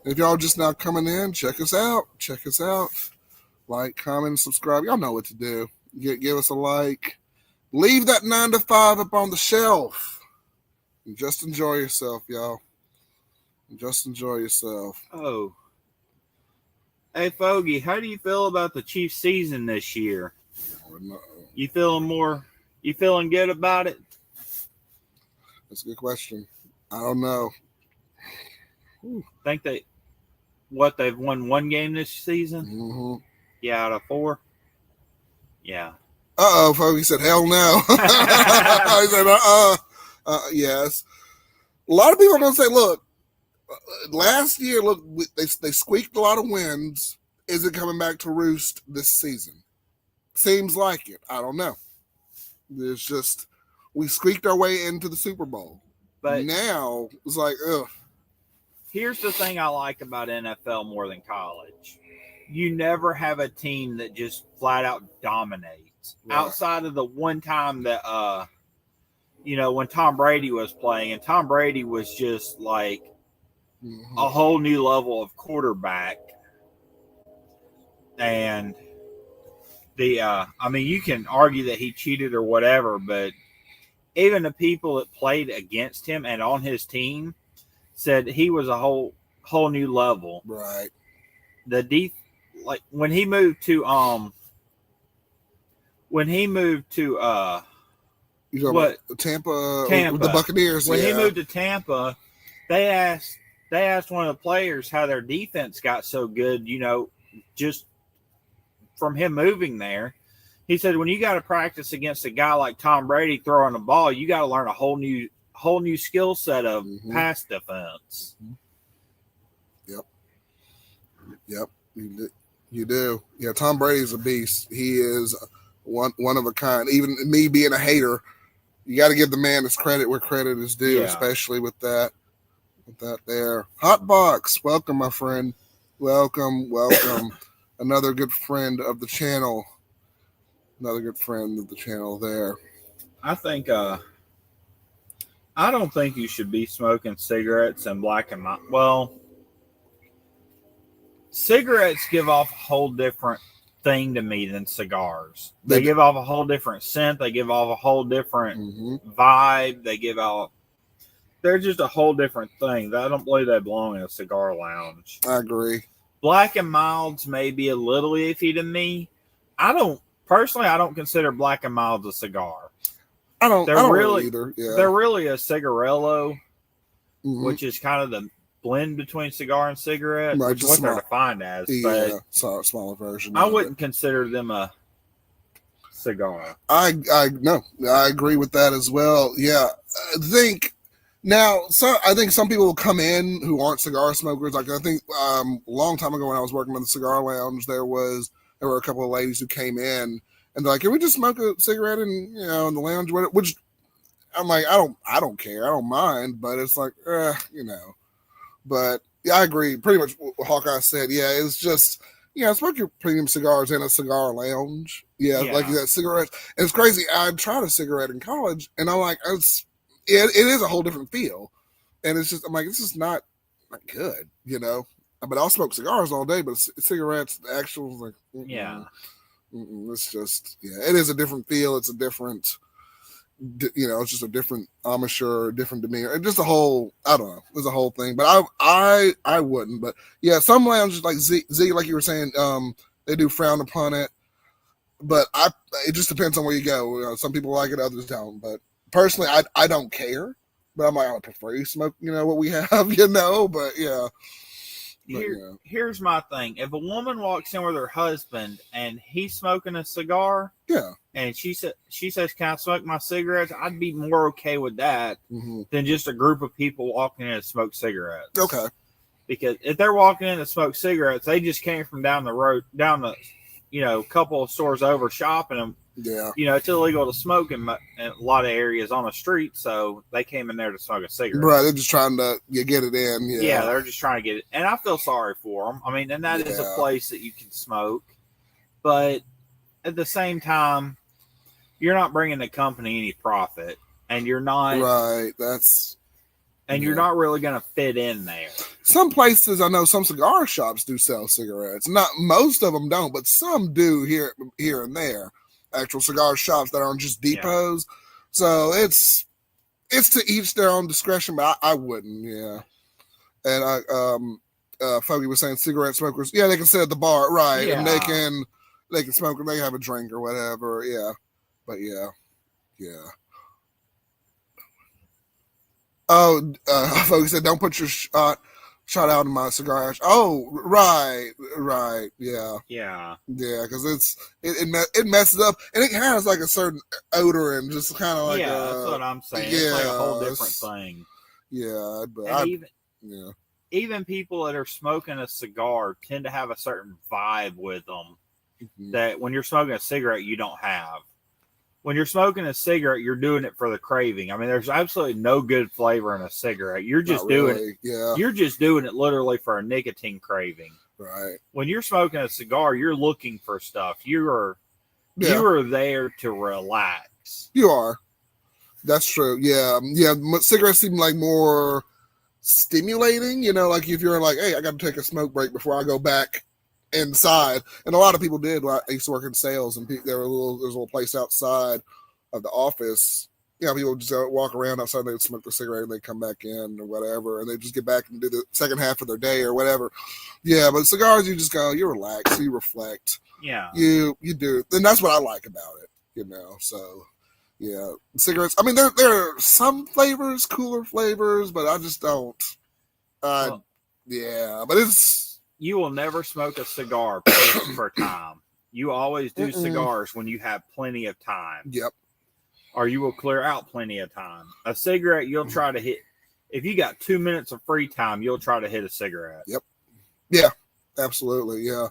S1: If y'all just now coming in, check us out. Like, comment, subscribe. Y'all know what to do. Give us a like. Leave that 9 to 5 up on the shelf. And just enjoy yourself, y'all. Just enjoy yourself.
S2: Oh. Hey, Fogey, how do you feel about the Chiefs season this year? You feeling good about it?
S1: That's a good question. I don't know.
S2: Think they've won 1 game this season?
S1: Mm-hmm.
S2: Yeah, out of 4. Yeah.
S1: Fogey said, hell no. I said, yes. A lot of people are going to say, look, last year, they squeaked a lot of wins. Is it coming back to roost this season? Seems like it. I don't know. It's just, we squeaked our way into the Super Bowl. But now, it's like, ugh.
S2: Here's the thing I like about NFL more than college. You never have a team that just flat out dominates. Right. Outside of the one time that, when Tom Brady was playing, and Tom Brady was just like a whole new level of quarterback. And you can argue that he cheated or whatever, but even the people that played against him and on his team said he was a whole new level.
S1: Right.
S2: When he moved to
S1: Tampa,
S2: the
S1: Buccaneers.
S2: When he moved to Tampa, they asked one of the players how their defense got so good, just from him moving there. He said, when you got to practice against a guy like Tom Brady throwing the ball, you got to learn a whole new skill set of pass defense.
S1: Yep. You do. Yeah, Tom Brady's a beast. He is one of a kind. Even me being a hater, you got to give the man his credit where credit is due, especially with that there. Hot Box, welcome, my friend. Welcome. Another good friend of the channel. There.
S2: I think I don't think you should be smoking cigarettes in black and white. Well, cigarettes give off a whole different thing to me than cigars. They give off a whole different scent. They give off a whole different vibe. They're just a whole different thing. I don't believe they belong in a cigar lounge.
S1: I agree.
S2: Black and milds may be a little iffy to me. I don't consider black and milds a cigar.
S1: I don't really either. Yeah.
S2: They're really a cigarillo, which is kind of the blend between cigar and cigarette,
S1: right,
S2: which is what they're defined as. But
S1: smaller version.
S2: I wouldn't consider them a cigar.
S1: I agree with that as well. Yeah, I think some people will come in who aren't cigar smokers. Like I think a long time ago when I was working in the cigar lounge, there were a couple of ladies who came in and they're like, "Can we just smoke a cigarette in the lounge?" Which I'm like, I don't care, I don't mind, but it's like, But yeah, I agree. Pretty much what Hawkeye said. Yeah, it's just smoke your premium cigars in a cigar lounge. Yeah. Like that cigarette. And it's crazy. I tried a cigarette in college, and I'm like, it is a whole different feel, and it's just I'm like, this is not good, But I'll smoke cigars all day, but cigarettes, the actual it's just it is a different feel. It's a different. It's just a different embouchure, different demeanor, and just a whole. I don't know. There's a whole thing, but I wouldn't. But yeah, some lounges like Z, like you were saying, they do frown upon it. But it just depends on where you go. Some people like it, others don't. But personally, I don't care. But I'm like, I would prefer you smoke. What we have. But yeah.
S2: Here's my thing. If a woman walks in with her husband and he's smoking a cigar,
S1: yeah,
S2: and she says, "Can I smoke my cigarettes?" I'd be more okay with that than just a group of people walking in to smoke cigarettes.
S1: Okay.
S2: Because if they're walking in to smoke cigarettes, they just came from down the road, down the, couple of stores over shopping them.
S1: Yeah.
S2: It's illegal to smoke in a lot of areas on the street, so they came in there to smoke a cigarette.
S1: Right, they're just trying to get it in.
S2: Yeah, they're just trying to get it. And I feel sorry for them. I mean, and that is a place that you can smoke. But at the same time, you're not bringing the company any profit. And you're not.
S1: Right,
S2: you're not really going to fit in there.
S1: Some places, I know some cigar shops do sell cigarettes. Not most of them don't, but some do here and there. Actual cigar shops that aren't just depots. Yeah. So it's to each their own discretion, but I wouldn't, And Foggy was saying cigarette smokers, they can sit at the bar, right? Yeah. And they can smoke and they can have a drink or whatever, But yeah. Oh, Foggy said, don't put your shot out in my cigar ash. Oh, right, yeah, because it messes up, and it has like a certain odor and just kind of like
S2: that's what I'm saying. It's like a whole different thing.
S1: Yeah, but
S2: even people that are smoking a cigar tend to have a certain vibe with them that when you're smoking a cigarette you don't have. When you're smoking a cigarette, you're doing it for the craving. I mean, there's absolutely no good flavor in a cigarette. You're just You're just doing it literally for a nicotine craving.
S1: Right.
S2: When you're smoking a cigar, you're looking for stuff. You are there to relax.
S1: You are. That's true. Yeah. Cigarettes seem like more stimulating. Like if you're like, hey, I got to take a smoke break before I go back inside, and a lot of people did. I used to work in sales, and there's a little place outside of the office. People just walk around outside, they smoke the cigarette, and they come back in or whatever, and they just get back and do the second half of their day or whatever. Yeah, but cigars, you just go, you relax, you reflect.
S2: Yeah,
S1: you do, and that's what I like about it. So yeah, cigarettes. I mean, there are some flavors, cooler flavors, but I just don't. But it's.
S2: You will never smoke a cigar for time. You always do cigars when you have plenty of time.
S1: Yep.
S2: Or you will clear out plenty of time. A cigarette, you'll try to hit. If you got 2 minutes of free time, you'll try to hit a cigarette.
S1: Yep. Yeah, absolutely. Yeah.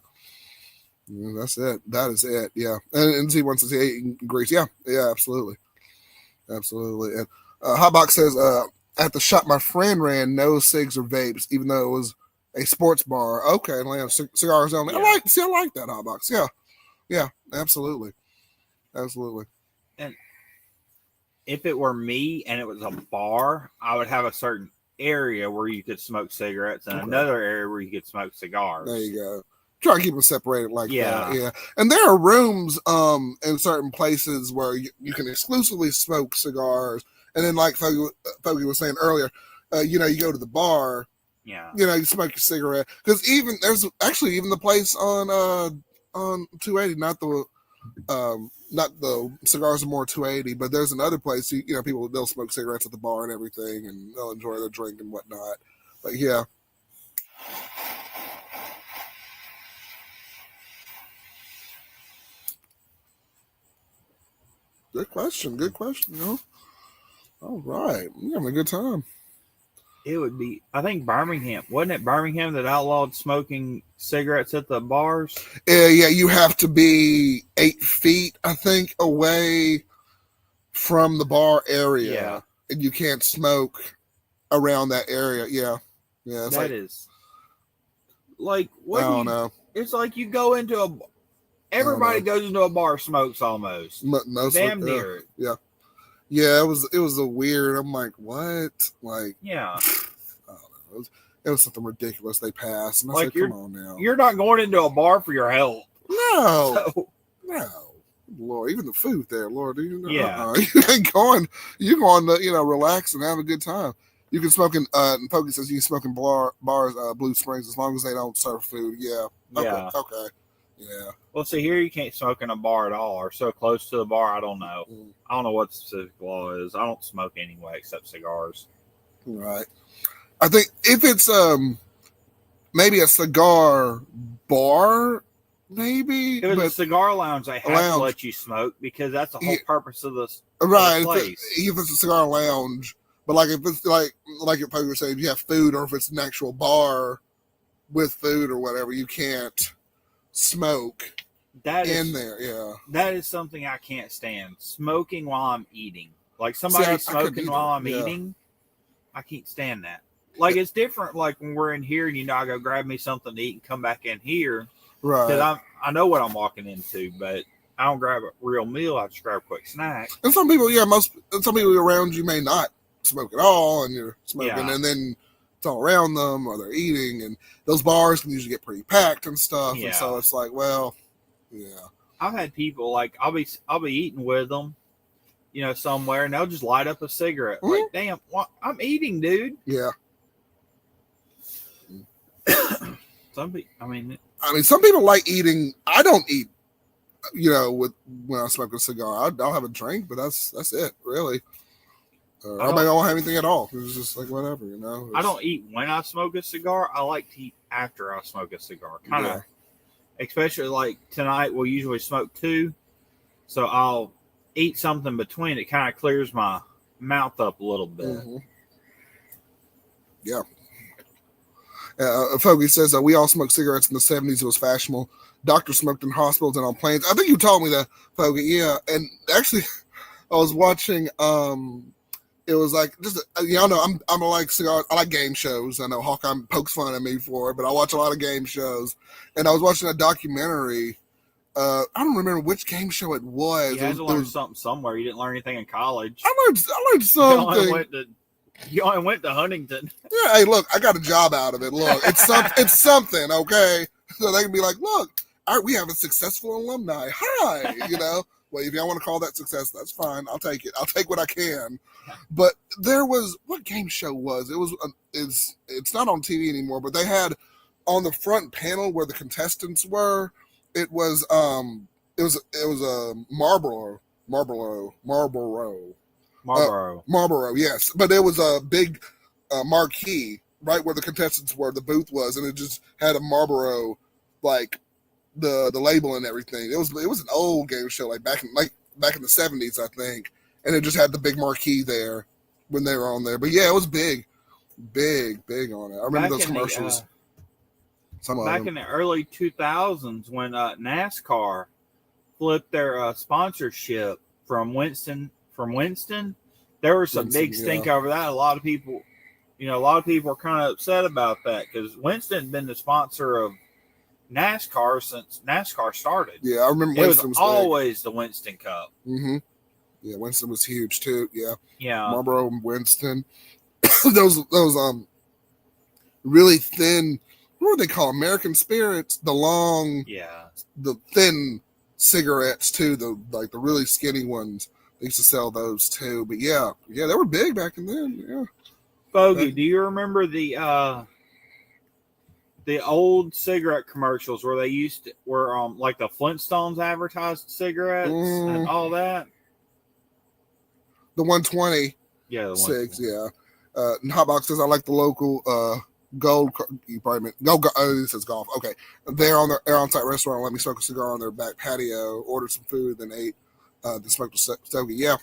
S1: That's it. That is it. Yeah. And he wants to say Greece. Yeah. Yeah, absolutely. Absolutely. And Hotbox says, I have to shop my friend ran no cigs or vapes, even though it was a sports bar. Okay, and cigars only. Yeah. I like that Hotbox. Yeah, absolutely.
S2: And if it were me and it was a bar, I would have a certain area where you could smoke cigarettes and another area where you could smoke cigars.
S1: There you go. Try to keep them separated like that. Yeah. And there are rooms in certain places where you can exclusively smoke cigars. And then like Foggy was saying earlier, you go to the bar.
S2: Yeah.
S1: You smoke your cigarette. Because there's actually even the place on 280, not the Cigars are More 280, but there's another place, people, they'll smoke cigarettes at the bar and everything, and they'll enjoy their drink and whatnot. But yeah. Good question. All right. We're having a good time.
S2: It would be, I think Birmingham. Wasn't it Birmingham that outlawed smoking cigarettes at the bars?
S1: Yeah, you have to be 8 feet, I think, away from the bar area.
S2: Yeah.
S1: And you can't smoke around that area. Yeah.
S2: It's what
S1: I don't know.
S2: It's like you go into everybody goes into a bar, smokes almost. Damn near it.
S1: Yeah. Yeah, it was a weird. I'm like, what? Like,
S2: yeah,
S1: I don't know. It was something ridiculous they passed. And I said, come on now.
S2: You're not going into a bar for your health.
S1: No. Lord, even the food there, Lord. You ain't going. You're going to, relax and have a good time. You can smoke in, and Pokey says you can smoke in bars, Blue Springs, as long as they don't serve food. Yeah. Okay. Yeah.
S2: Well, see, here you can't smoke in a bar at all, or so close to the bar. I don't know. I don't know what the specific law is. I don't smoke anyway, except cigars.
S1: Right. I think if it's maybe a cigar bar, maybe.
S2: It was a cigar lounge. They have to let you smoke because that's the whole purpose of this.
S1: Right.
S2: Place.
S1: If it's a cigar lounge, but like if it's like if you were saying, if you have food, or if it's an actual bar with food or whatever, you can't smoke there. Yeah.
S2: That is something I can't stand. Smoking while I'm eating. Like somebody smoking while I'm eating. I can't stand that. Like it's different. Like when we're in here and I go grab me something to eat and come back in here.
S1: Right.
S2: Because I know what I'm walking into, but I don't grab a real meal. I just grab a quick snack.
S1: And some people, some people around you may not smoke at all, and you're smoking, and then it's all around them, or they're eating, and those bars can usually get pretty packed and stuff, and so it's like, well, yeah.
S2: I've had people like I'll be eating with them, somewhere, and they'll just light up a cigarette. Mm-hmm. Like, damn, I'm eating, dude.
S1: Yeah.
S2: Some people,
S1: some people like eating. I don't eat, when I smoke a cigar. I'll have a drink, but that's it, really. I don't have anything at all. It's just like whatever,
S2: I don't eat when I smoke a cigar. I like to eat after I smoke a cigar. Kind of, especially like tonight. We'll usually smoke 2, so I'll eat something between. It kind of clears my mouth up a little bit.
S1: Mm-hmm. Yeah. Fogey says that we all smoked cigarettes in the 70s. It was fashionable. Doctors smoked in hospitals and on planes. I think you told me that, Fogey. Yeah. And actually, I was watching, it was like, just, y'all know, I'm like cigars. I like game shows. I know Hawkeye pokes fun at me for it, but I watch a lot of game shows. And I was watching a documentary. I don't remember which game show it was.
S2: You had to learn something somewhere. You didn't learn anything in college.
S1: I learned something.
S2: You only went to Huntington.
S1: Yeah, hey, look, I got a job out of it. Look, it's something, okay? So they can be like, look, we have a successful alumni. Hi, Well, if y'all want to call that success, that's fine. I'll take it. I'll take what I can. But there was, what game show was? It was, it's not on TV anymore, but they had on the front panel where the contestants were, it was a Marlboro, yes. But it was a big marquee right where the contestants were, the booth was, and it just had a Marlboro, like the label and everything. It was an old game show, like back in the 70s, I think, and it just had the big marquee there when they were on there. But yeah, it was big on it. I remember those commercials.
S2: Back in the early 2000s when NASCAR flipped their sponsorship from Winston, there was some big stink over that. A lot of people were kind of upset about that because Winston had been the sponsor of NASCAR since NASCAR started.
S1: Yeah, I remember Winston was
S2: always the Winston Cup.
S1: Mm-hmm. Yeah, Winston was huge too. Yeah.
S2: Yeah.
S1: Marlboro and Winston. those really thin, what do they call American Spirits? The thin cigarettes too, the really skinny ones. They used to sell those too. But yeah, they were big back in then. Yeah.
S2: Fogey, do you remember the old cigarette commercials where they were like the Flintstones advertised cigarettes and all that?
S1: The 120.
S2: Yeah, the
S1: 120. Yeah. Hotbox says I like the local Gold. You probably meant Gold. Oh, this says golf. Okay, they're on their on-site restaurant. Let me smoke a cigar on their back patio. Ordered some food, then ate. Then smoked a stogie. Yeah.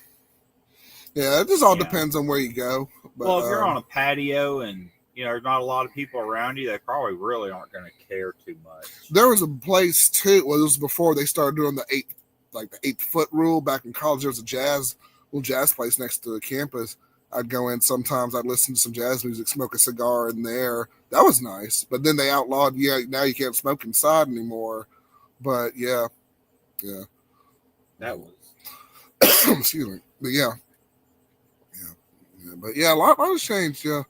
S1: It just all depends on where you go. But,
S2: well, if you're on a patio and there's not a lot of people around you, they probably really aren't going to care too much.
S1: There was a place too. Well, it was before they started doing the 8-foot rule back in college. There was a little jazz place next to the campus. I'd go in sometimes. I'd listen to some jazz music, smoke a cigar in there. That was nice. But then they outlawed. Yeah, now you can't smoke inside anymore. But yeah.
S2: That was.
S1: Excuse me. But yeah. But yeah, a lot has changed. Yeah.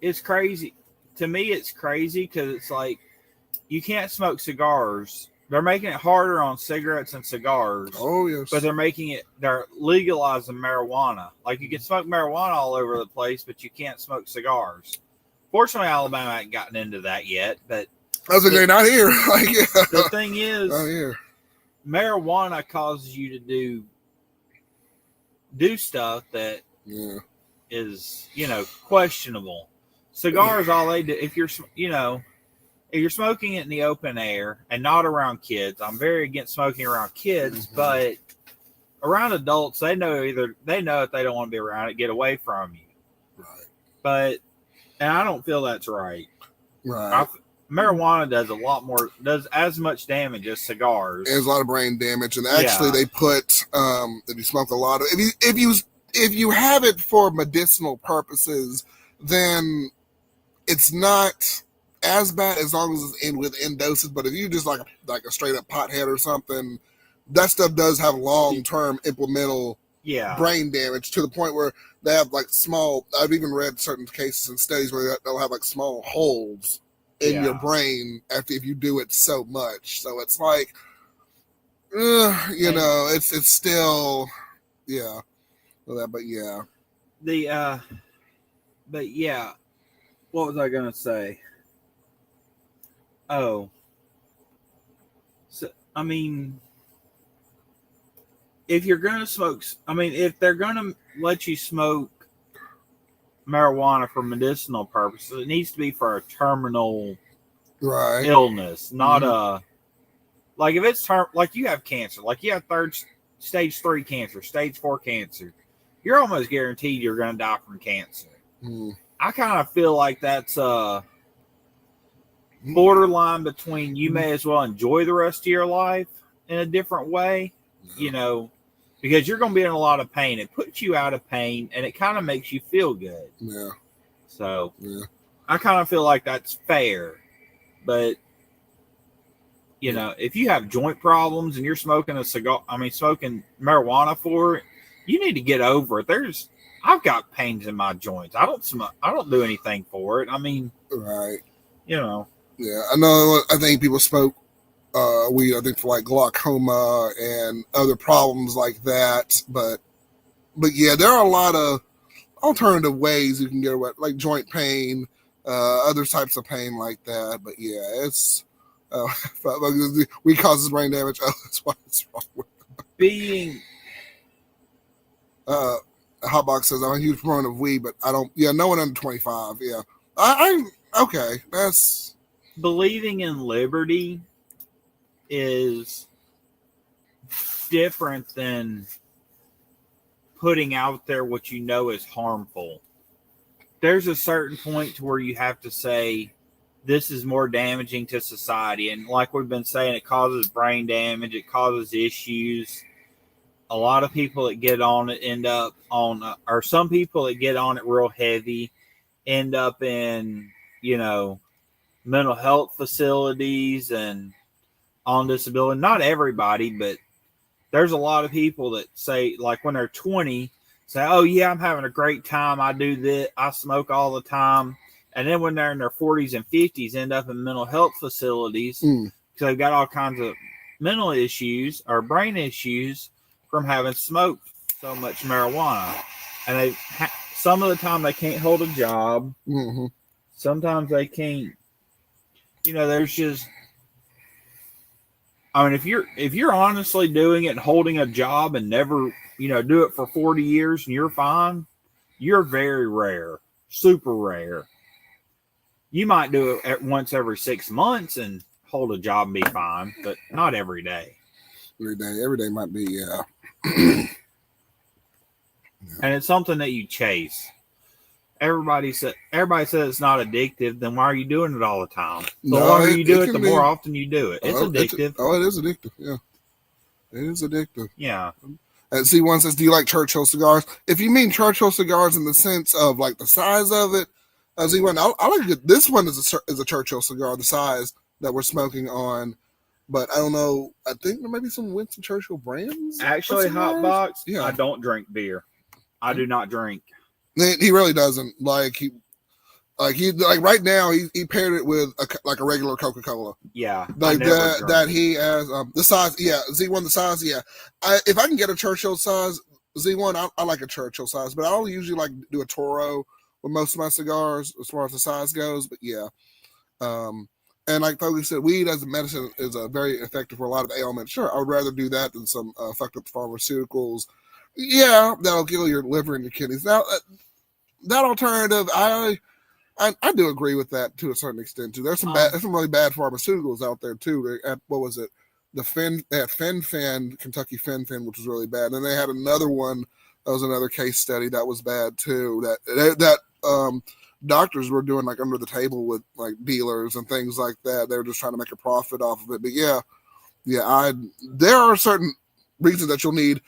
S2: It's crazy. To me, it's crazy because it's like you can't smoke cigars. They're making it harder on cigarettes and cigars.
S1: Oh, yes.
S2: But they're legalizing marijuana. Like you can smoke marijuana all over the place, but you can't smoke cigars. Fortunately, Alabama hasn't gotten into that yet. But
S1: I was like, not here.
S2: The thing is,
S1: not here.
S2: Marijuana causes you to do stuff that is, questionable. Cigars, all they do, if you're smoking it in the open air and not around kids, I'm very against smoking around kids, but around adults, they know if they don't want to be around it, get away from you.
S1: Right.
S2: And I don't feel that's right.
S1: Right.
S2: Marijuana does as much damage as cigars.
S1: There's a lot of brain damage, and actually they put if you smoke a lot of if you have it for medicinal purposes, then it's not as bad as long as it's within doses. But if you just like a straight up pothead or something, that stuff does have long-term implemental brain damage to the point where they have like small. I've even read certain cases and studies where they'll have like small holes in your brain if you do it so much. So it's like, it's still,
S2: what was I gonna say? Oh, so I mean, if you're gonna smoke, if they're gonna let you smoke marijuana for medicinal purposes, it needs to be for a terminal illness, not like if it's like you have cancer, like you have stage 3 cancer, stage 4 cancer, you're almost guaranteed you're going to die from cancer. I kind of feel like that's borderline between you may as well enjoy the rest of your life in a different way, because you're going to be in a lot of pain. It puts you out of pain, and it kind of makes you feel good.
S1: Yeah.
S2: So I kind of feel like that's fair. But, if you have joint problems and you're smoking smoking marijuana for it, you need to get over it. I've got pains in my joints. I don't do anything for it.
S1: Right.
S2: Yeah,
S1: I know. I think people smoke weed, I think, for like glaucoma and other problems like that. But yeah, there are a lot of alternative ways you can get away, like joint pain, other types of pain like that. But yeah, it's weed causes brain damage. Oh, that's why it's wrong with
S2: being.
S1: Hotbox says I'm a huge proponent of weed, but I don't. Yeah, no one under 25. Yeah, I'm okay. That's
S2: believing in liberty is different than putting out there what you know is harmful. There's a certain point to where you have to say this is more damaging to society, and like we've been saying, it causes brain damage, it causes issues. A lot of people that get on it end up on, or some people that get on it real heavy end up in, mental health facilities and on disability. Not everybody, but there's a lot of people that say, like when they're 20, say, oh yeah, I'm having a great time. I do this. I smoke all the time. And then when they're in their 40s and 50s, end up in mental health facilities because they've got all kinds of mental issues or brain issues from having smoked so much marijuana. And some of the time they can't hold a job.
S1: Mm-hmm.
S2: Sometimes they can't. There's just. If you're honestly doing it and holding a job and never, do it for 40 years and you're fine, you're very rare, super rare. You might do it once every 6 months and hold a job and be fine, but not every day.
S1: Every day might be, yeah.
S2: And it's something that you chase. Everybody says it's not addictive. Then why are you doing it all the time? The longer you do it, the more often you do it. It's addictive.
S1: It is addictive. Yeah, it is addictive.
S2: Yeah.
S1: And C1 says, "Do you like Churchill cigars?" If you mean Churchill cigars in the sense of like the size of it, C1, I like it. This one is a Churchill cigar, the size that we're smoking on. But I don't know. I think there might be some Winston Churchill brands.
S2: Actually, Hotbox, yeah. I don't drink beer. I do not drink.
S1: He really doesn't. Like right now he paired it with a regular Coca-Cola.
S2: Yeah.
S1: Like that he has the size. Yeah, Z1 the size. Yeah. If I can get a Churchill size Z1, I like a Churchill size, but I don't usually like do a Toro with most of my cigars as far as the size goes. But yeah. And like Foley said, weed as a medicine is very effective for a lot of ailments. Sure, I would rather do that than some fucked up pharmaceuticals. Yeah, that'll kill your liver and your kidneys. Now, that alternative, I do agree with that to a certain extent too. There's some really bad pharmaceuticals out there too. What was it? They had Fen, Kentucky Fen, which was really bad. And they had another one that was another case study that was bad too. That doctors were doing like under the table with like dealers and things like that. They were just trying to make a profit off of it. But there are certain reasons that you'll need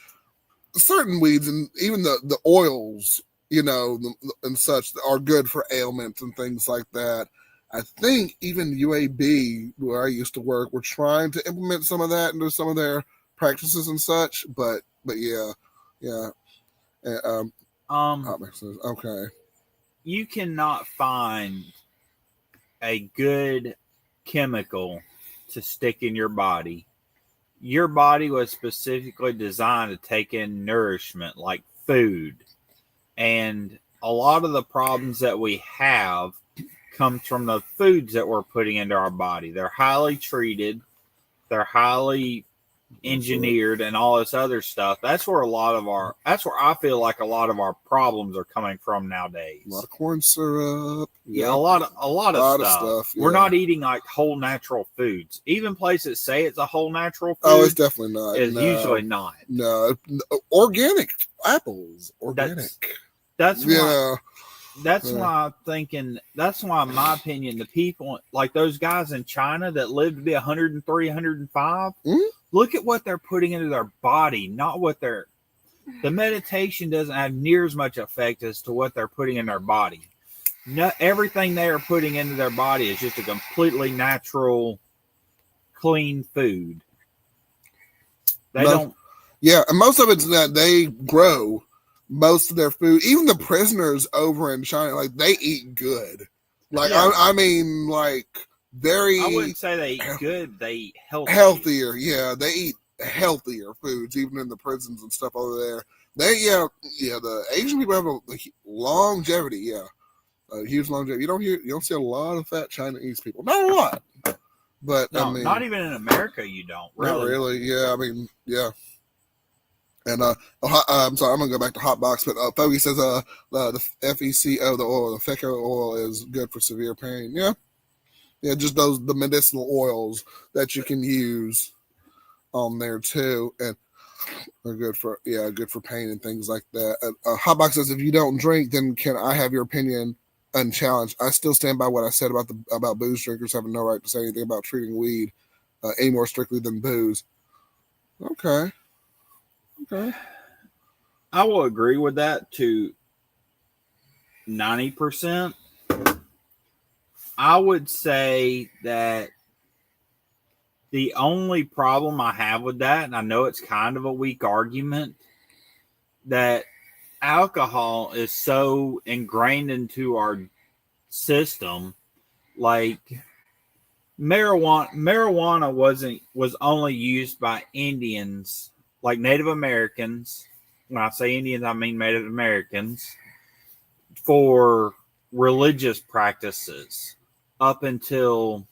S1: certain weeds, and even the oils, and such, are good for ailments and things like that. I think even UAB, where I used to work, were trying to implement some of that into some of their practices and such. But yeah. That makes sense. Okay.
S2: You cannot find a good chemical to stick in your body. Your body was specifically designed to take in nourishment like food. And a lot of the problems that we have comes from the foods that we're putting into our body. They're highly treated. They're highly engineered and all this other stuff. That's where I feel like a lot of our problems are coming from nowadays.
S1: A lot of corn syrup.
S2: Yeah, a lot of stuff.
S1: Yeah.
S2: We're not eating like whole natural foods. Even places say it's a whole natural food.
S1: Oh, it's definitely not.
S2: It's usually not.
S1: No, organic apples. Organic.
S2: That's why. That's why I'm thinking. That's why, in my opinion, the people like those guys in China that live to be 103, 105.
S1: Mm-hmm.
S2: Look at what they're putting into their body, not what they're. The meditation doesn't have near as much effect as to what they're putting in their body. No, everything they are putting into their body is just a completely natural, clean food.
S1: Yeah, and most of it's that they grow most of their food. Even the prisoners over in China, like, they eat good. Like, yeah. I mean, like, very.
S2: I wouldn't say they eat good. They eat
S1: healthier. Yeah, they eat healthier foods, even in the prisons and stuff over there. The Asian people have a longevity. Yeah, a huge longevity. You don't see a lot of fat Chinese people. Not a lot, but
S2: no,
S1: I mean,
S2: not even in America. You don't really.
S1: Not really. Yeah, I mean, yeah. And I'm sorry, I'm gonna go back to hot box, but Fogey says the FECO, the oil, the FECO oil is good for severe pain. Yeah, just the medicinal oils that you can use on there too, and are good for pain and things like that. Hot box says if you don't drink, then can I have your opinion unchallenged? I still stand by what I said about booze drinkers having no right to say anything about treating weed any more strictly than booze. Okay.
S2: I will agree with that to 90%. I would say that the only problem I have with that, and I know it's kind of a weak argument, that alcohol is so ingrained into our system. Like marijuana was only used by Indians, like Native Americans. When I say Indians, I mean Native Americans, for religious practices up until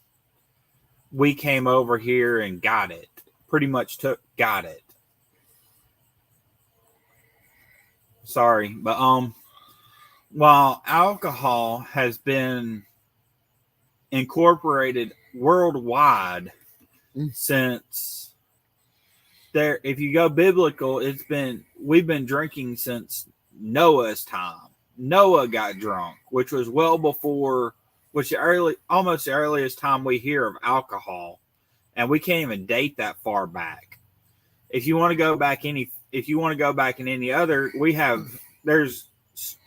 S2: we came over here and got it. Pretty much got it. Sorry, but while alcohol has been incorporated worldwide since there, if you go biblical, we've been drinking since Noah's time. Noah got drunk, which was well before, almost the earliest time we hear of alcohol, and we can't even date that far back. If you want to go back in any other, there's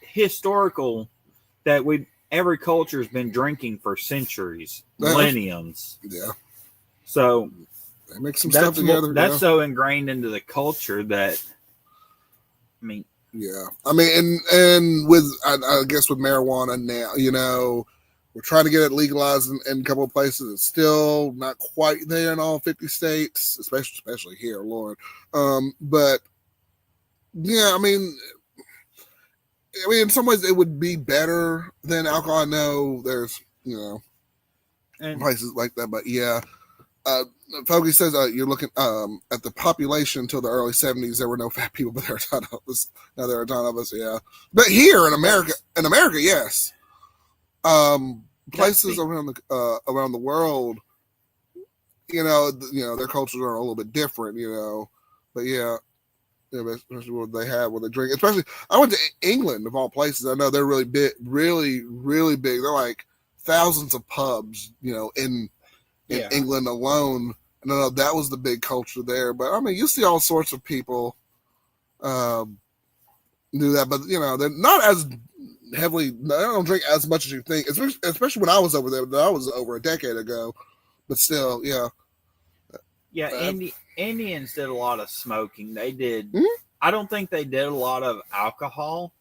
S2: historical that every culture has been drinking for centuries, millenniums.
S1: Yeah.
S2: So
S1: they make some stuff together.
S2: That's so ingrained into the culture that, I mean.
S1: Yeah. I mean, and with, I guess with marijuana now, we're trying to get it legalized in a couple of places. It's still not quite there in all 50 states, especially here, Lord. But yeah, I mean, in some ways it would be better than alcohol. I know there's, and places like that, but yeah. Fogey says you're looking at the population until the early 70s. There were no fat people, but there are a ton of us. Now there are a ton of us. Yeah, but here in America, yes. Places around the world, their cultures are a little bit different, but yeah, especially what they have when they drink. Especially, I went to England of all places. I know they're really big, really, really big. They're like thousands of pubs, in England alone. And I know that was the big culture there. But I mean, you see all sorts of people do that, but they're not as heavily. They don't drink as much as you think, especially when I was over there. That was over a decade ago, but still, yeah.
S2: Yeah, Indians did a lot of smoking. They did.
S1: Mm-hmm.
S2: I don't think they did a lot of alcohol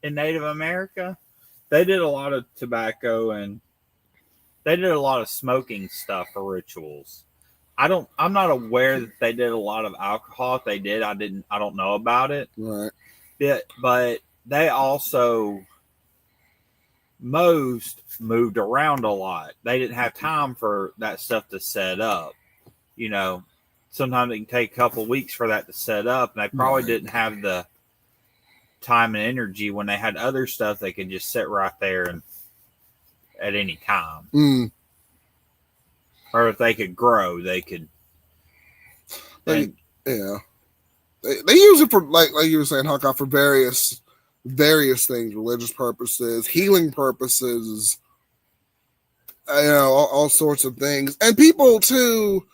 S2: in Native America. They did a lot of tobacco and they did a lot of smoking stuff for rituals. I'm not aware that they did a lot of alcohol. If they did, I don't know about it.
S1: Right.
S2: Yeah, but they also most moved around a lot. They didn't have time for that stuff to set up. Sometimes it can take a couple of weeks for that to set up, and they probably didn't have the time and energy when they had other stuff they could just sit right there and at any time. Or if they could grow, they could.
S1: They use it for like you were saying, Hawkeye, for various things, religious purposes, healing purposes, all sorts of things, and people too.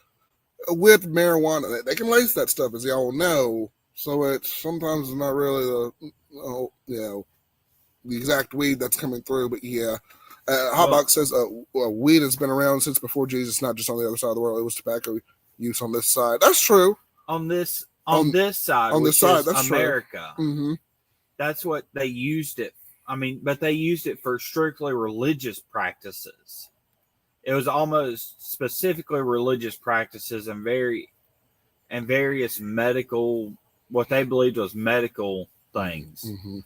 S1: With marijuana, they can lace that stuff, as y'all know. So it's sometimes not really the exact weed that's coming through, but yeah. Hotbox says weed has been around since before Jesus, not just on the other side of the world. It was tobacco use on this side. That's true.
S2: On this side, that's America.
S1: Mm-hmm.
S2: That's what they used it. I mean, but they used it for strictly religious practices. It was almost specifically religious practices and various medical, what they believed was medical things.
S1: Mm-hmm.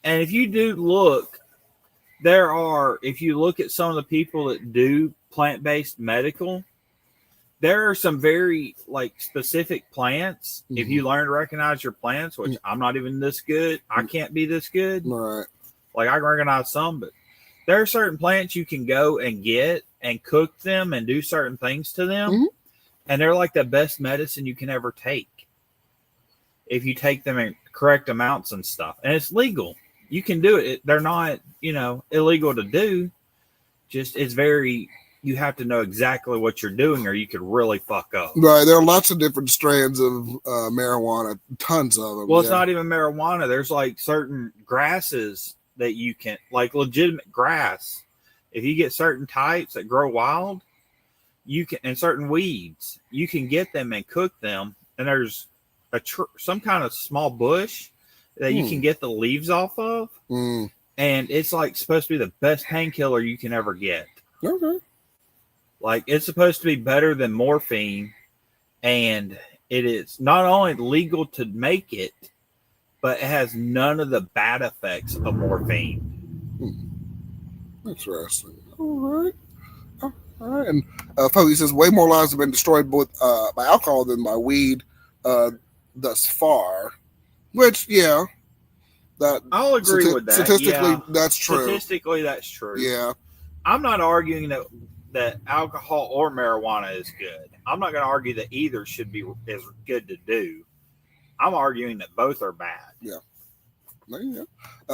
S2: And if you do look, if you look at some of the people that do plant-based medical, there are some very specific plants. Mm-hmm. If you learn to recognize your plants, which I'm not even this good, I can't be this good.
S1: Right.
S2: I can recognize some, but there are certain plants you can go and get and cook them and do certain things to them.
S1: Mm-hmm.
S2: And they're like the best medicine you can ever take. If you take them in correct amounts and stuff. And it's legal. You can do it. They're not, illegal to do. Just you have to know exactly what you're doing or you could really fuck up.
S1: Right. There are lots of different strands of marijuana, tons of them.
S2: Well, it's not even marijuana. There's certain grasses that you can, legitimate grass. If you get certain types that grow wild, you can, and certain weeds, you can get them and cook them. And there's some kind of small bush that you can get the leaves off of. And it's supposed to be the best painkiller you can ever get.
S1: Okay.
S2: It's supposed to be better than morphine. And it is not only legal to make it, but it has none of the bad effects of morphine.
S1: Interesting. All right. And Fogey says way more lives have been destroyed by alcohol than by weed thus far. Which, yeah,
S2: I'll agree with that.
S1: Statistically, that's true.
S2: Statistically, that's true.
S1: Yeah.
S2: I'm not arguing that alcohol or marijuana is good. I'm not going to argue that either should be as good to do. I'm arguing that both are bad.
S1: Yeah.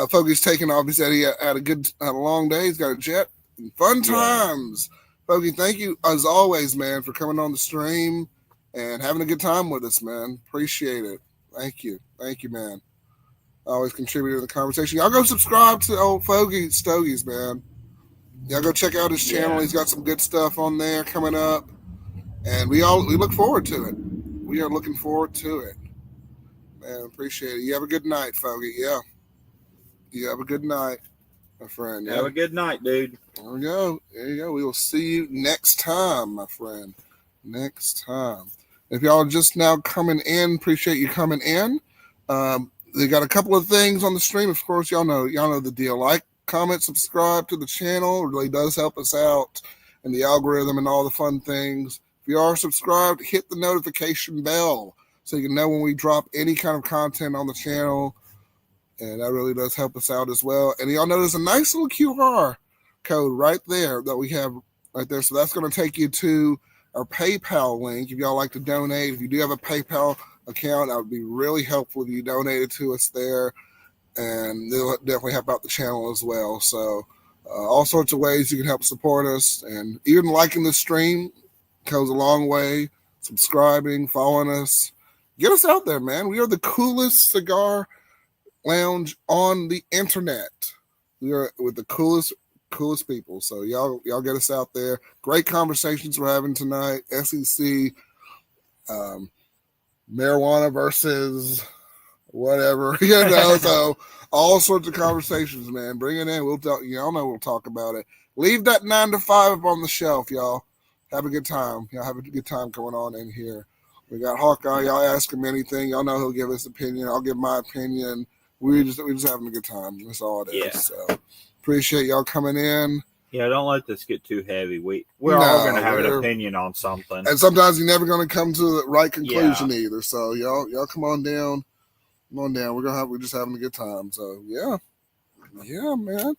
S1: Fogey's taking off. He said he had a long day. He's got a jet. Fun times. Fogey, thank you as always, man, for coming on the stream and having a good time with us, man. Appreciate it. Thank you, man. Always contributing to the conversation. Y'all go subscribe to old Fogey Stogies, man. Y'all go check out his channel. Yeah. He's got some good stuff on there coming up, and we look forward to it. We are looking forward to it. Man, appreciate it. You have a good night, Fogey. Yeah. You have a good night, my friend. Yeah?
S2: Have a good night, dude.
S1: There we go. There you go. We will see you next time, my friend. Next time. If y'all are just now coming in, appreciate you coming in. They got a couple of things on the stream. Of course, y'all know the deal. Like, comment, subscribe to the channel. It really does help us out and the algorithm and all the fun things. If you are subscribed, hit the notification bell so you can know when we drop any kind of content on the channel. And that really does help us out as well. And y'all know there's a nice little QR code right there that we have right there. So that's going to take you to our PayPal link. If y'all like to donate, if you do have a PayPal account, that would be really helpful if you donated to us there. And it'll definitely help out the channel as well. So all sorts of ways you can help support us. And even liking the stream goes a long way. Subscribing, following us. Get us out there, man. We are the coolest cigar lounge on the internet. We are with the coolest people. So y'all get us out there. Great conversations we're having tonight. SEC, marijuana versus whatever, so all sorts of conversations, man. Bring it in. We'll talk. Y'all know we'll talk about it. Leave that 9 to 5 up on the shelf, y'all. Have a good time. Y'all have a good time going on in here. We got Hawkeye. Y'all ask him anything. Y'all know he'll give his opinion. I'll give my opinion. We're just having a good time. That's all it is.
S2: Yeah.
S1: So appreciate y'all coming in.
S2: Yeah, don't let this get too heavy. We're all going to have an opinion on something.
S1: And sometimes you're never going to come to the right conclusion either. So y'all come on down. Come on down. We're just having a good time. So yeah, man.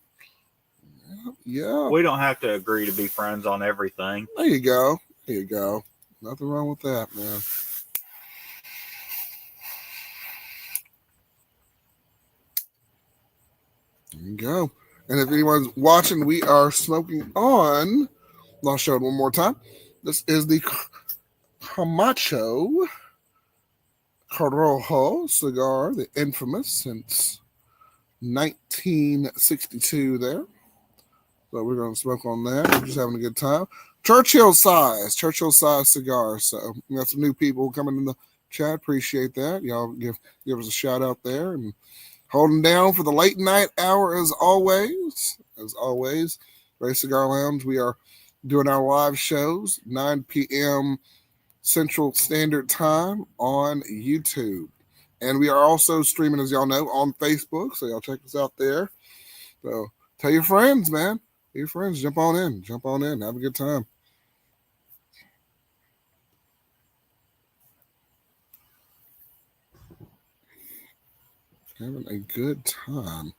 S1: Yeah.
S2: We don't have to agree to be friends on everything.
S1: There you go. Nothing wrong with that, man. There you go. And if anyone's watching, we are smoking on. I'll show it one more time. This is the Camacho Corojo cigar, the infamous since 1962 there. So we're going to smoke on that. We're just having a good time. Churchill size cigar. So we got some new people coming in the chat. Appreciate that. Y'all give us a shout out there and holding down for the late night hour as always. Ray Cigar Lounge. We are doing our live shows 9 p.m. Central Standard Time on YouTube. And we are also streaming, as y'all know, on Facebook. So y'all check us out there. So tell your friends, man. Tell your friends, jump on in. Have a good time. Having a good time.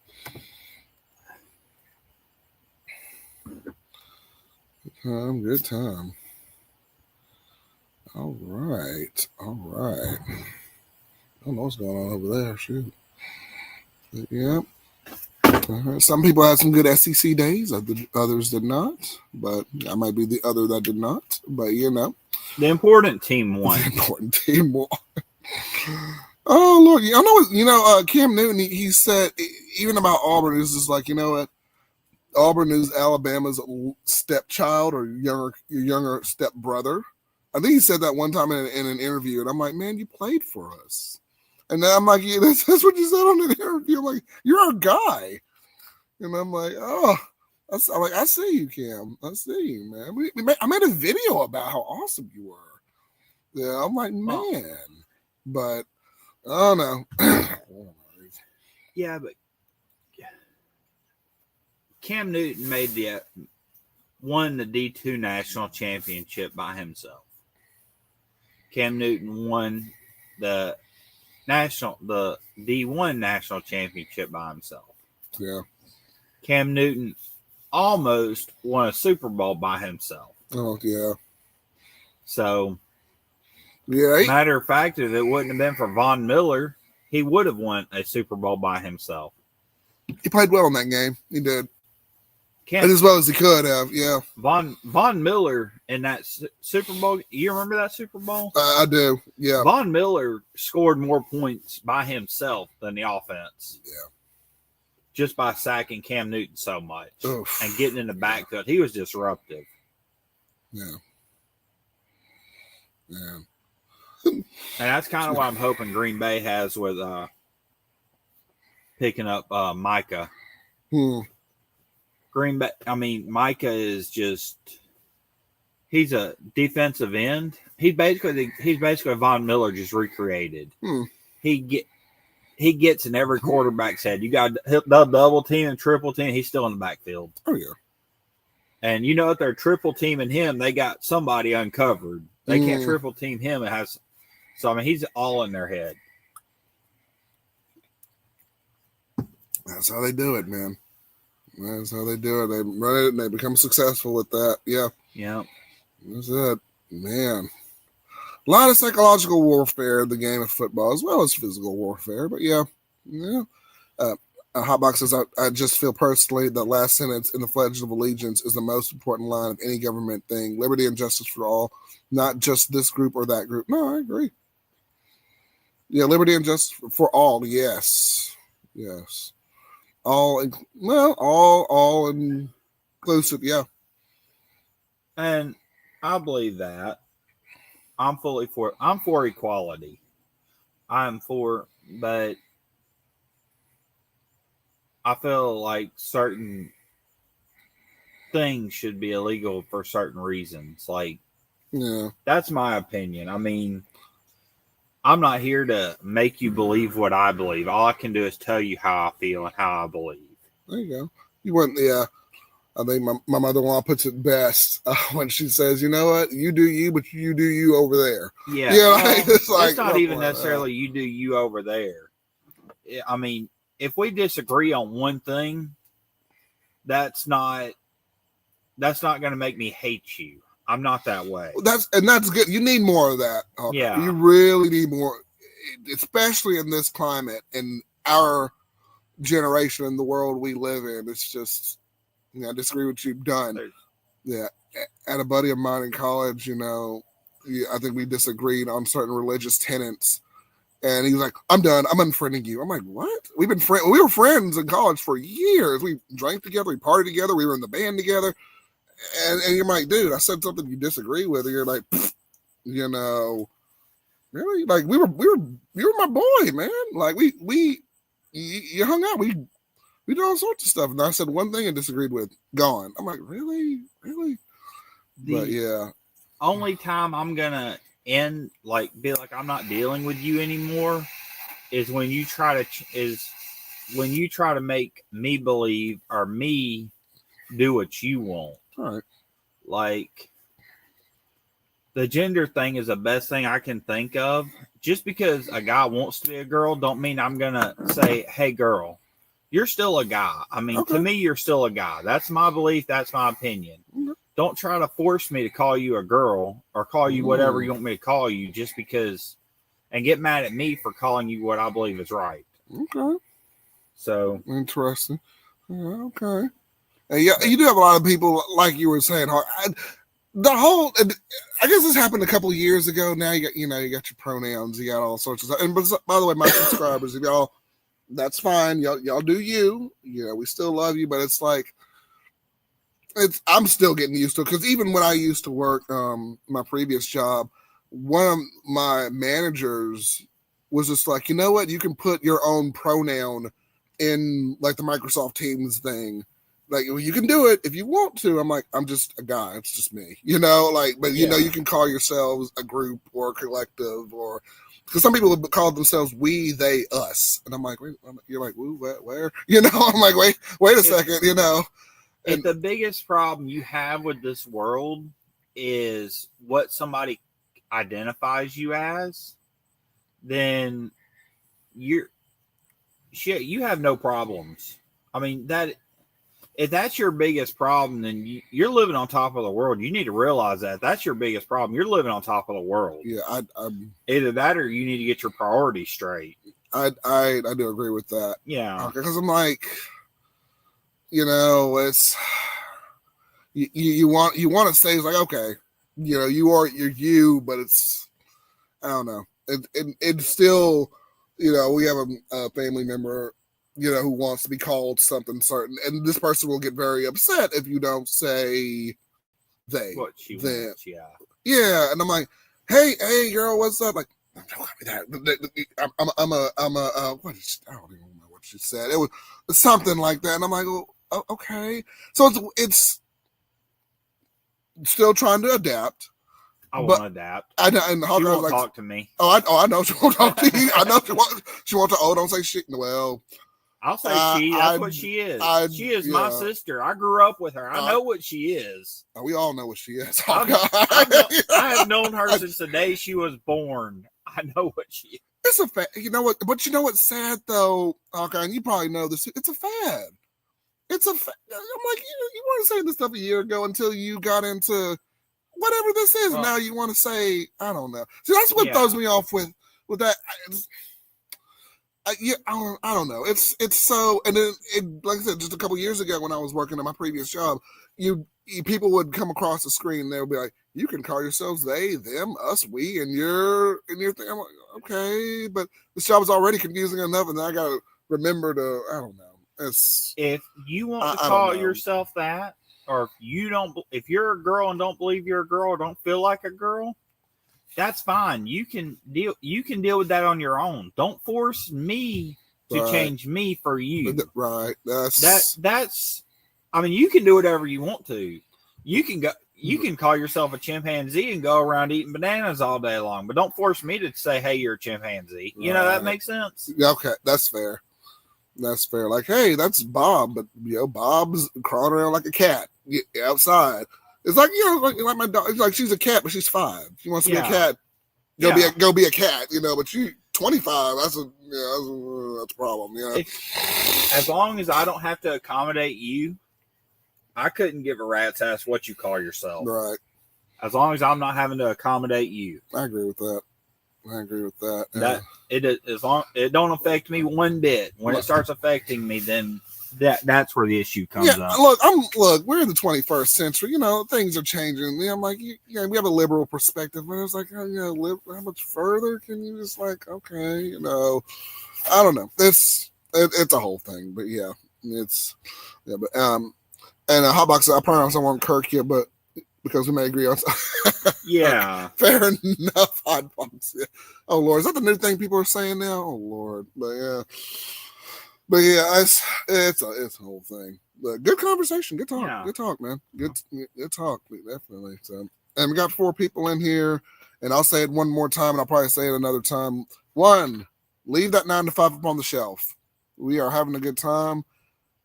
S1: Good time. All right. I don't know what's going on over there. Shoot. Yeah. Some people had some good SEC days. Others did not. But I might be the other that did not. But
S2: the important team won.
S1: Oh, look, Cam Newton, he said, even about Auburn, is just like, you know what? Auburn is Alabama's stepchild or younger stepbrother. I think he said that one time in an interview, and I'm like, man, you played for us. And then I'm like, yeah, that's what you said on the interview. I'm like, you're our guy. And I'm like, oh, I see you, Cam. I see you, man. I made a video about how awesome you were. Yeah, I'm like, man. But I don't know.
S2: Yeah, but Cam Newton won the D2 national championship by himself. Cam Newton won the D1 national championship by himself.
S1: Yeah.
S2: Cam Newton almost won a Super Bowl by himself.
S1: Oh, yeah.
S2: So,
S1: yeah.
S2: Matter of fact, if it wouldn't have been for Von Miller, he would have won a Super Bowl by himself.
S1: He played well in that game. He did. And as well as he could have, yeah.
S2: Von Miller in that Super Bowl, you remember that Super Bowl?
S1: I do, yeah.
S2: Von Miller scored more points by himself than the offense.
S1: Yeah.
S2: Just by sacking Cam Newton so much.
S1: Oof.
S2: And getting in the backfield. He was disruptive.
S1: Yeah.
S2: And that's kind of what I'm hoping Green Bay has with picking up Micah. Micah is he's a defensive end. He's basically Von Miller just recreated. He gets in every quarterback's head. You got the double team and triple team. He's still in the backfield.
S1: Oh yeah.
S2: And if they're triple teaming him, they got somebody uncovered. They can't triple team him. It has, so I mean, he's all in their head.
S1: That's how they do it, man. That's how they do it. They run it and they become successful with that. Yeah.
S2: Yeah.
S1: That's it, man. A lot of psychological warfare in the game of football, as well as physical warfare. But yeah. Hotbox says, I just feel personally that last sentence in the Pledge of Allegiance is the most important line of any government thing. Liberty and justice for all, not just this group or that group. No, I agree. Yeah, liberty and justice for all. Yes. Yes. All inclusive. Yeah.
S2: And I believe that. I'm for equality. But I feel like certain things should be illegal for certain reasons. Like,
S1: yeah,
S2: that's my opinion. I mean, I'm not here to make you believe what I believe. All I can do is tell you how I feel and how I believe.
S1: There you go. You went, yeah. I think my mother-in-law puts it best when she says, "You know what? You do you, but you do you over there."
S2: Yeah, it's not even necessarily you do you over there. I mean, if we disagree on one thing, that's not going to make me hate you. I'm not that way.
S1: That's good. You need more of that.
S2: Yeah,
S1: you really need more, especially in this climate in our generation in the world we live in. It's just. I disagree with what you've done. Yeah. And a buddy of mine in college, I think we disagreed on certain religious tenets. And he was like, I'm done. I'm unfriending you. I'm like, what? We were friends in college for years. We drank together. We partied together. We were in the band together. And you're like, dude, I said something you disagree with. And you're like, really? Like, you were my boy, man. Like, you hung out. We did all sorts of stuff. And I said one thing and disagreed with. Gone. I'm like, really? But yeah.
S2: Only time I'm going to be like, I'm not dealing with you anymore is when you try to make me believe or me do what you want.
S1: All right.
S2: Like, the gender thing is the best thing I can think of. Just because a guy wants to be a girl don't mean I'm going to say, hey, girl. You're still a guy. I mean, To me, you're still a guy. That's my belief. That's my opinion.
S1: Okay.
S2: Don't try to force me to call you a girl or call you whatever you want me to call you just because, and get mad at me for calling you what I believe is right.
S1: Okay.
S2: So.
S1: Interesting. Okay. And yeah, you do have a lot of people, like you were saying, I guess this happened a couple of years ago. Now you got your pronouns, you got all sorts of stuff. And by the way, my subscribers, if y'all, that's fine. Y'all do you. We still love you, but it's like I'm still getting used to it because even when I used to work my previous job, one of my managers was just like, you know what? You can put your own pronoun in like the Microsoft Teams thing. Like, you can do it if you want to. I'm like, I'm just a guy. It's just me, but you can call yourselves a group or a collective or. Because some people would call themselves we, they, us. And I'm like, wait, you're like, woo, where? I'm like, wait a second,
S2: If the biggest problem you have with this world is what somebody identifies you as, then you have no problems. I mean, if that's your biggest problem, then you're living on top of the world. You need to realize that. That's your biggest problem. You're living on top of the world.
S1: Yeah,
S2: either that or you need to get your priorities straight.
S1: I do agree with that.
S2: Yeah,
S1: because I'm like, it's you want to say it's like, okay, you're you, but it's I don't know. It's still, we have a family member. Who wants to be called something certain. And this person will get very upset if you don't say they.
S2: What she wants, yeah.
S1: Yeah, and I'm like, hey, girl, what's up? Like, don't call me that. What I don't even know what she said. It was something like that. And I'm like, oh, okay. So it's still trying to adapt.
S2: I want to adapt.
S1: I know, and
S2: she won't talk to me.
S1: I know she won't talk to you. I know she wants to. Don't say shit. Well,
S2: I'll say she. That's what she is. She is my sister. I grew up with her. I know what she is.
S1: We all know what she is.
S2: I have known her since the day she was born. I know what she is.
S1: It's a fad. You know what? But you know what's sad though, okay, and you probably know this. It's a fad. It's a fad. I'm like, you want to say this stuff a year ago until you got into whatever this is. Well, now you want to say, I don't know. See, that's what throws me off with that. I don't know. It's so, and then like I said, just a couple years ago when I was working at my previous job, people would come across the screen and they would be like, you can call yourselves they, them, us, we, and your thing. I'm like, okay, but this job is already confusing enough, and then I gotta remember to, I don't know.
S2: If you want to call yourself that, or if you're a girl and don't believe you're a girl or don't feel like a girl, that's fine. You can deal with that on your own. Don't force me to change me for you.
S1: Right.
S2: That's I mean, you can do whatever you want to. You can call yourself a chimpanzee and go around eating bananas all day long, but don't force me to say, hey, you're a chimpanzee. You know, that makes sense.
S1: Okay, that's fair. That's fair. Like, hey, that's Bob, but Bob's crawling around like a cat outside. It's like, like my dog. It's like she's a cat, but she's 5. She wants to be a cat. Go be a cat. But you 25. That's a problem. Yeah.
S2: As long as I don't have to accommodate you, I couldn't give a rat's ass what you call yourself.
S1: Right.
S2: As long as I'm not having to accommodate you.
S1: I agree with that.
S2: It don't affect me one bit. When it starts affecting me, then that's where the issue comes up.
S1: Look, we're in the 21st century. Things are changing. I'm like, we have a liberal perspective, but it's like, how much further can you just like, okay, I don't know. It's a whole thing, but and a hotbox. I promise I won't kirk you, but because we may agree on. Fair enough. Hotbox. Yeah. Oh Lord, is that the new thing people are saying now? Oh Lord, but yeah, it's a whole thing. But good conversation, good talk, man. Good talk, definitely. So, and we got 4 people in here, and I'll say it one more time, and I'll probably say it another time. 1, leave that 9 to 5 up on the shelf. We are having a good time.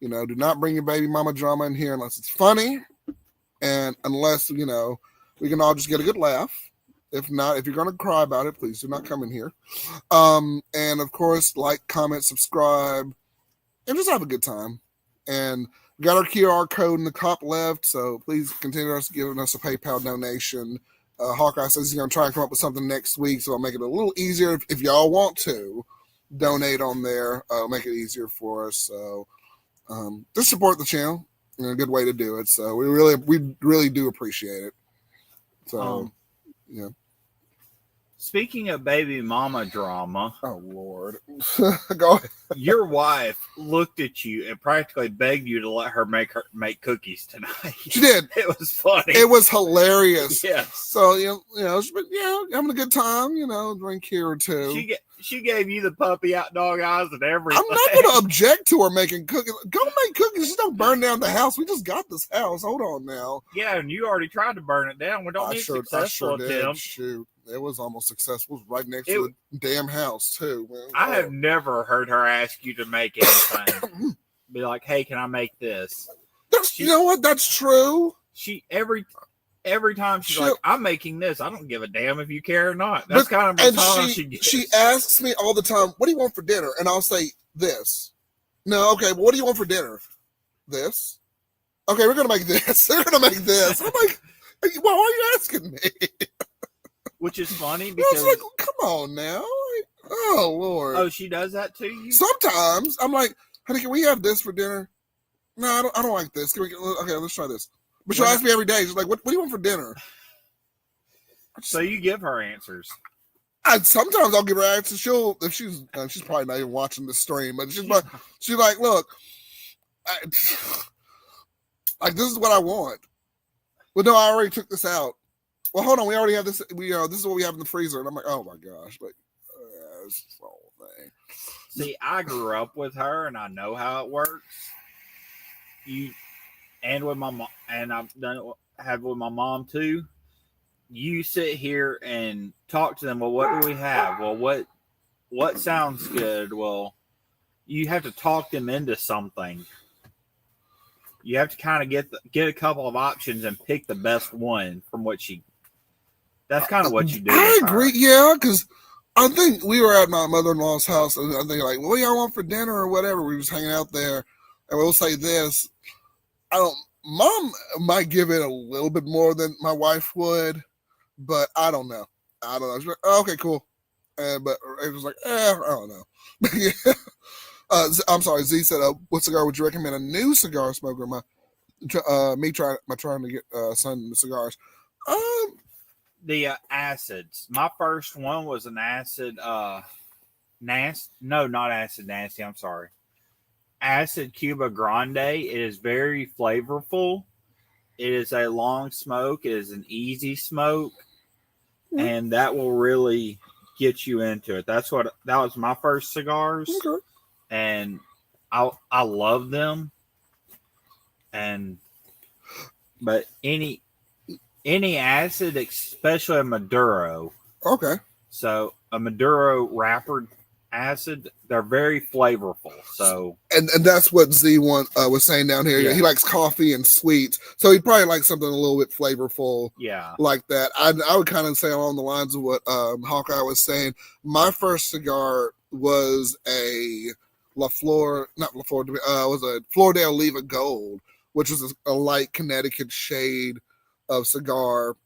S1: Do not bring your baby mama drama in here unless it's funny, and unless we can all just get a good laugh. If not, if you're going to cry about it, please do not come in here. And of course, like, comment, subscribe, and just have a good time. And we got our QR code in the top left, so please continue giving us a PayPal donation. Hawkeye says he's going to try and come up with something next week, so I'll make it a little easier if y'all want to donate on there. Make it easier for us. So just support the channel. A good way to do it. So we really do appreciate it. So yeah.
S2: Speaking of baby mama drama,
S1: oh Lord, go ahead.
S2: Your wife looked at you and practically begged you to let her make cookies tonight.
S1: She did.
S2: It was funny.
S1: It was hilarious.
S2: Yes.
S1: So having a good time. Drink here or two.
S2: She gave you the puppy out dog eyes and everything.
S1: I'm not going to object to her making cookies. Go make cookies. Just don't burn down the house. We just got this house. Hold on now.
S2: Yeah, and you already tried to burn it down. We don't need successful attempt.
S1: Shoot. It was almost successful. It was right next to the damn house, too. Man.
S2: I have never heard her ask you to make anything. Be like, hey, can I make this?
S1: You know what? That's true.
S2: Every time she's like, I'm making this. I don't give a damn if you care or not. That's kind of the tone she gets.
S1: She asks me all the time, what do you want for dinner? And I'll say, this. No, okay, well, what do you want for dinner? This. Okay, we're going to make this. We're going to make this. I'm like, why are you asking me?
S2: Which is funny because...
S1: I was like, come on now. Oh, Lord.
S2: Oh, she does that to you?
S1: Sometimes. I'm like, honey, can we have this for dinner? No, I don't like this. Okay, let's try this. But she'll ask me every day. She's like, what do you want for dinner?
S2: So you give her answers.
S1: Sometimes I'll give her answers. She's probably not even watching the stream, but she's like, look, like, this is what I want. Well, no, I already took this out. Well, hold on, we already have this. This is what we have in the freezer, and I'm like, oh my gosh, like, this is the whole thing.
S2: See, I grew up with her, and I know how it works. And with my mom, and I've had with my mom too. You sit here and talk to them. Well, what do we have? Well, what sounds good? Well, you have to talk them into something. You have to kind of get a couple of options and pick the best one from what she. That's kind of what you do.
S1: I
S2: with
S1: agree.
S2: her.
S1: Yeah, because I think we were at my mother-in-law's house, and I think like, what do y'all want for dinner or whatever? We were just hanging out there, and we'll say this. I don't. Mom might give it a little bit more than my wife would, but I don't know. She's like, oh, okay, cool. But it was like, I don't know. Yeah. I'm sorry. Z said, "What cigar would you recommend a new cigar smoker?" Trying to get son the cigars.
S2: The acids. My first one was an acid. No, not acid nasty. I'm sorry. Acid Cuba Grande. It is very flavorful. It is a long smoke. It is an easy smoke, and that will really get you into it. That was my first cigars, and I love them. But any acid, especially a Maduro.
S1: Okay.
S2: So a Maduro wrapper acid, they're very flavorful. So
S1: and that's what Z was saying down here. Yeah. He likes coffee and sweets, so he'd probably like something a little bit flavorful.
S2: Yeah,
S1: like that. I would kind of say along the lines of what Hawkeye was saying. My first cigar was a was a Flor de Oliva Gold, which was a light Connecticut shade of cigar,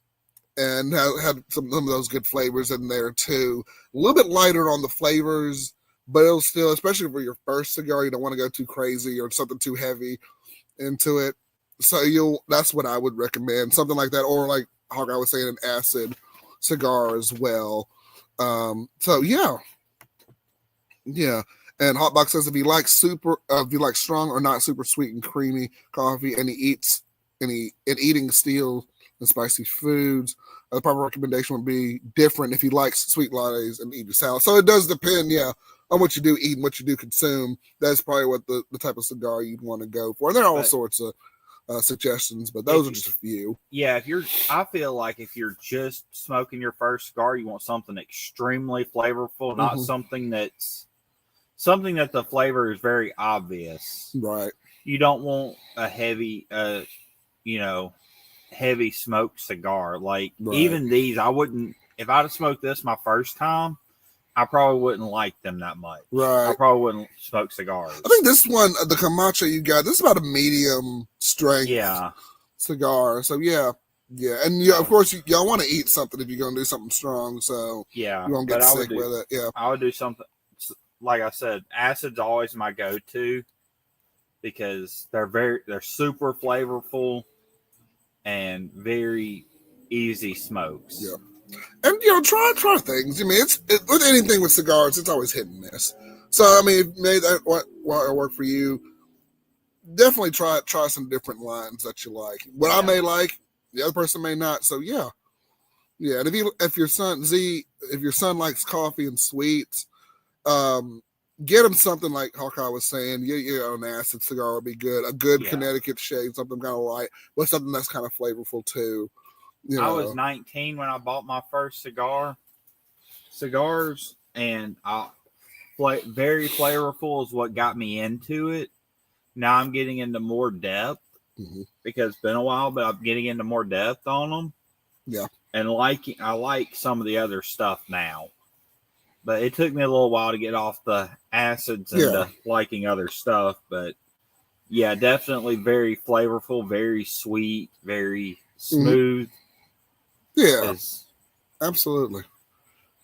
S1: and had some of those good flavors in there too. A little bit lighter on the flavors, but it'll still, especially for your first cigar, you don't want to go too crazy or something too heavy into it. So that's what I would recommend, something like that, or like Hawkeye was saying, an acid cigar as well. So yeah. And Hotbox says if you like strong or not super sweet and creamy coffee, and eating steel and spicy foods, the proper recommendation would be different if you like sweet lattes and eat salad. So it does depend, on what you do eat and what you do consume. That's probably what the type of cigar you'd want to go for. And there are all sorts of suggestions, but those are just a few.
S2: Yeah, I feel like if you're just smoking your first cigar, you want something extremely flavorful, not something that the flavor is very obvious.
S1: Right.
S2: You don't want a heavy, heavy smoked cigar. Like even these, I wouldn't. If I'd have smoked this my first time, I probably wouldn't like them that much.
S1: Right.
S2: I probably wouldn't smoke cigars.
S1: I think this one, the Camacho you got, this is about a medium strength cigar. So yeah. And of course, y'all want to eat something if you're going to do something strong. So you won't get sick with it. Yeah.
S2: I would do something, like I said, acid's always my go-to because they're super flavorful and very easy smokes.
S1: Yeah. And try things. I mean, with anything with cigars, it's always hit and miss. So I mean, maybe that work for you. Definitely try some different lines that you like. What I may like, the other person may not. So yeah. And if your son likes coffee and sweets, get him something like Hawkeye was saying. An acid cigar would be good. A good Connecticut shade, something kind of light, but something that's kind of flavorful too.
S2: I was 19 when I bought my first cigars, and very flavorful is what got me into it. Now I'm getting into more depth because it's been a while, but I'm getting into more depth on them.
S1: Yeah, and
S2: I like some of the other stuff now, but it took me a little while to get off the acids and liking other stuff. But yeah, definitely very flavorful, very sweet, very smooth.
S1: Yeah, absolutely.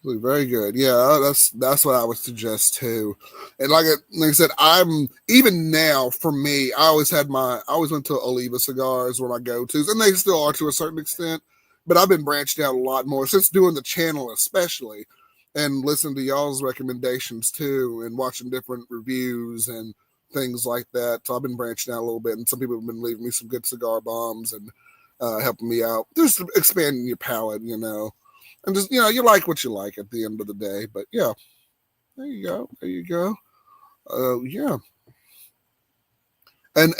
S1: Very good. Yeah, that's what I would suggest too. And like I said, I'm even now for me, I always went to Oliva cigars were my go-tos, and they still are to a certain extent. But I've been branching out a lot more since doing the channel, especially, and listening to y'all's recommendations too, and watching different reviews and things like that. So I've been branching out a little bit, and some people have been leaving me some good cigar bombs and helping me out, just expanding your palate, and just you like what you like at the end of the day. But yeah, there you go. Yeah. And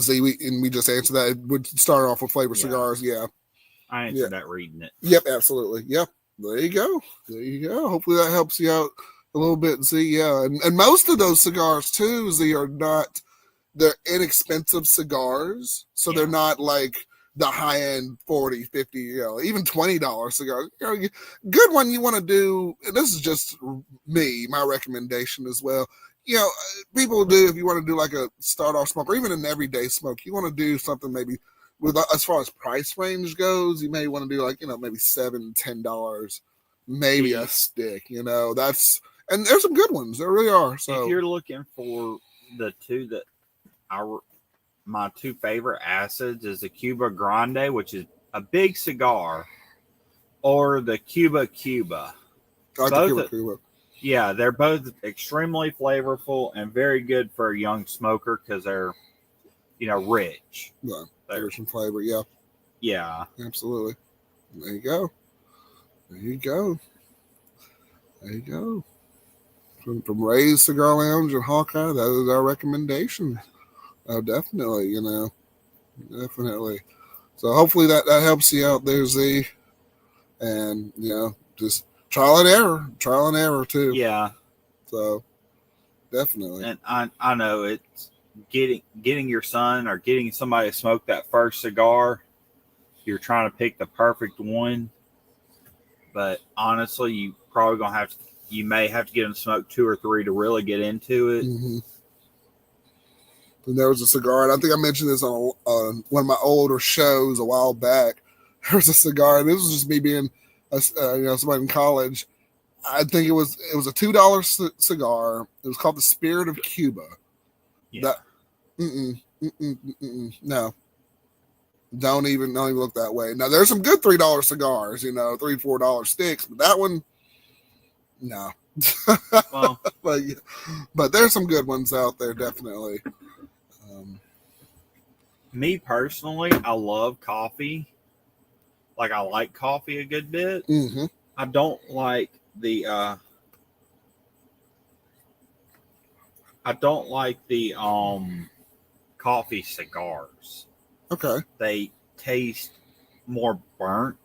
S1: Z, we just answered that. It would start off with flavor cigars. Yeah,
S2: I answered that reading it.
S1: Yep, absolutely. Yep. There you go. Hopefully that helps you out a little bit. See, yeah, and most of those cigars too, Z, are not. They're inexpensive cigars, so they're
S2: Yeah.
S1: not like the high end 40, 50, even $20 cigars. Good one you want to do, and this is just me, my recommendation as well. People do, if you want to do like a start off smoke or even an everyday smoke, you want to do something maybe with, as far as price range goes, you may want to do like, maybe $7, $10, maybe a stick, that's, and there's some good ones. There really are. So
S2: if you're looking for the two that my two favorite acids is the Cuba Grande, which is a big cigar, or the Cuba.
S1: I like the Cuba.
S2: Yeah, they're both extremely flavorful and very good for a young smoker because they're, rich.
S1: Yeah, there's some flavor. Yeah.
S2: Yeah.
S1: Absolutely. There you go. There you go. There you go. From Ray's Cigar Lounge and Hawkeye, that is our recommendation. Definitely, definitely. So hopefully that helps you out there, Z. And, just trial and error too.
S2: Yeah.
S1: So definitely.
S2: And I know it's getting your son or getting somebody to smoke that first cigar. You're trying to pick the perfect one. But honestly, you may have to get them to smoke 2 or 3 to really get into it.
S1: Mm-hmm. And there was a cigar, and I think I mentioned this on one of my older shows a while back. There was a cigar, and this was just me being, somebody in college. I think it was a $2 cigar. It was called the Spirit of Cuba.
S2: Yeah.
S1: No. Don't even look that way. Now there's some good $3 cigars, $3, $4 sticks, but that one, no.
S2: Well,
S1: but there's some good ones out there, definitely.
S2: Me personally, I love coffee. Like I like coffee a good bit.
S1: Mm-hmm.
S2: I don't like the coffee cigars.
S1: Okay.
S2: They taste more burnt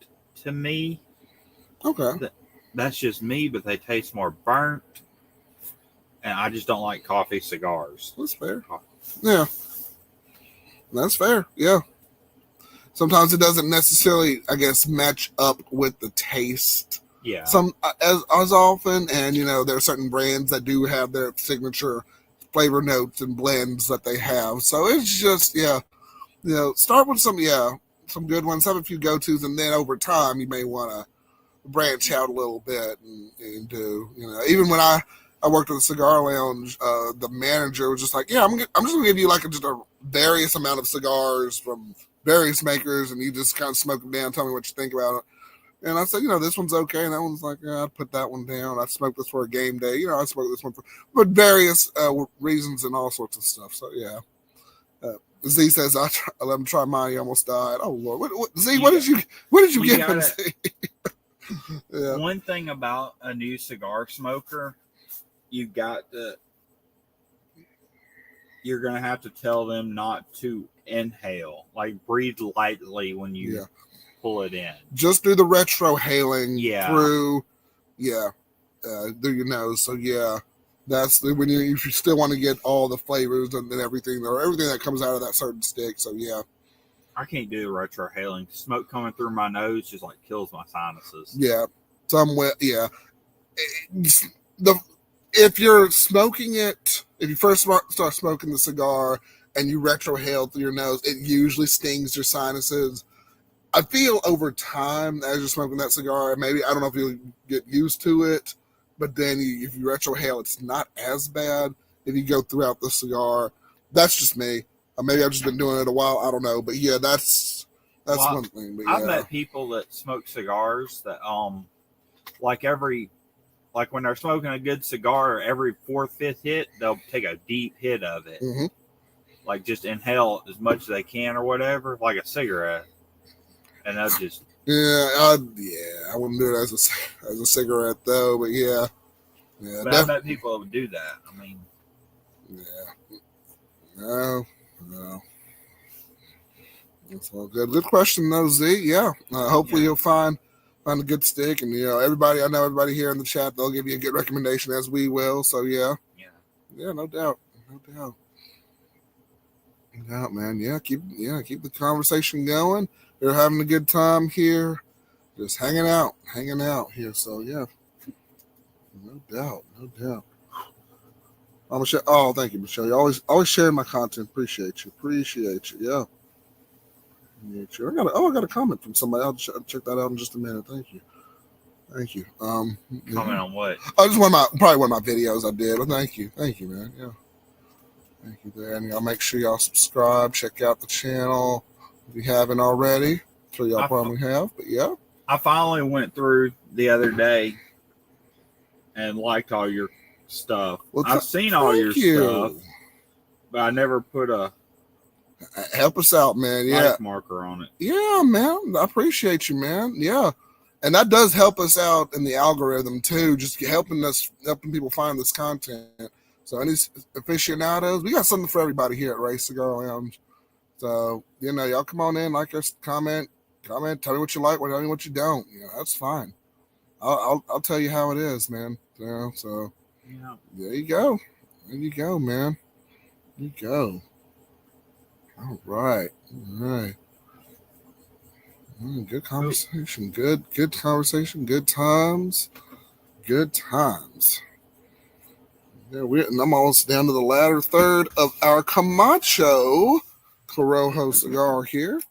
S2: to me.
S1: Okay.
S2: That's just me, but they taste more burnt. And I just don't like coffee cigars.
S1: That's fair. Yeah. That's fair. Yeah. Sometimes it doesn't necessarily, I guess, match up with the taste.
S2: Yeah.
S1: Some as often, and there are certain brands that do have their signature flavor notes and blends that they have. So it's just start with some good ones, have a few go-tos, and then over time you may want to branch out a little bit and do, even when I worked at the Cigar Lounge, the manager was just like, I'm just gonna give you like just a various amount of cigars from various makers, and you just kind of smoke them down, tell me what you think about it. And I said, this one's okay, and that one's like, I'd put that one down. I smoked this for a game day, I smoked this one for various reasons and all sorts of stuff. So yeah. Z says, I let him try mine. He almost died. Oh Lord, Z, what did you get him? Z? Yeah.
S2: One thing about a new cigar smoker, you're gonna have to tell them not to inhale, like breathe lightly when you pull it in. Just
S1: do the retrohaling through your nose. So that's when if you still want to get all the flavors and everything, or everything that comes out of that certain stick. So
S2: I can't do the retrohaling. Smoke coming through my nose just like kills my sinuses.
S1: Yeah, if you're smoking it, if you first start smoking the cigar and you retrohale through your nose, it usually stings your sinuses. I feel over time as you're smoking that cigar, maybe, I don't know if you'll get used to it, but then if you retrohale, it's not as bad if you go throughout the cigar. That's just me. Maybe I've just been doing it a while. I don't know. But that's one thing. But
S2: I've met people that smoke cigars that, like when they're smoking a good cigar, every 4th, 5th hit, they'll take a deep hit of it.
S1: Mm-hmm.
S2: Like just inhale as much as they can or whatever, like a cigarette. And they'll just...
S1: I wouldn't do it as a cigarette though, but yeah.
S2: But I bet people would do that. I mean...
S1: Yeah. No. That's all good. Good question though, Z. Yeah. Hopefully you'll find find a good stick, and everybody. I know everybody here in the chat. They'll give you a good recommendation, as we will. So yeah, no doubt, no doubt. No doubt, man. Keep the conversation going. They're having a good time here, just hanging out here. So yeah, no doubt, no doubt. Oh, Michelle. Oh, thank you, Michelle. You always sharing my content. Appreciate you. Yeah. I got a comment from somebody. I'll check that out in just a minute. Thank you.
S2: Comment on what?
S1: Oh, just probably one of my videos I did. But thank you, man. Yeah. Thank you there. And y'all make sure y'all subscribe, check out the channel if you haven't already. So y'all probably have, but yeah.
S2: I finally went through the other day and liked all your stuff. Well, I've seen all your stuff, but I never put a
S1: help us out, man. Yeah.
S2: Like marker on it.
S1: Yeah, man. I appreciate you, man. Yeah. And that does help us out in the algorithm too, just helping people find this content. So any aficionados, we got something for everybody here at Race Cigar Lounge. So, y'all come on in, like us, comment, tell me what you like, tell me what you don't. That's fine. I'll tell you how it is, man. So there you go. There you go, man. There you go. All right. Good conversation. Good conversation. Good times. Yeah, I'm almost down to the latter third of our Camacho Corojo cigar here.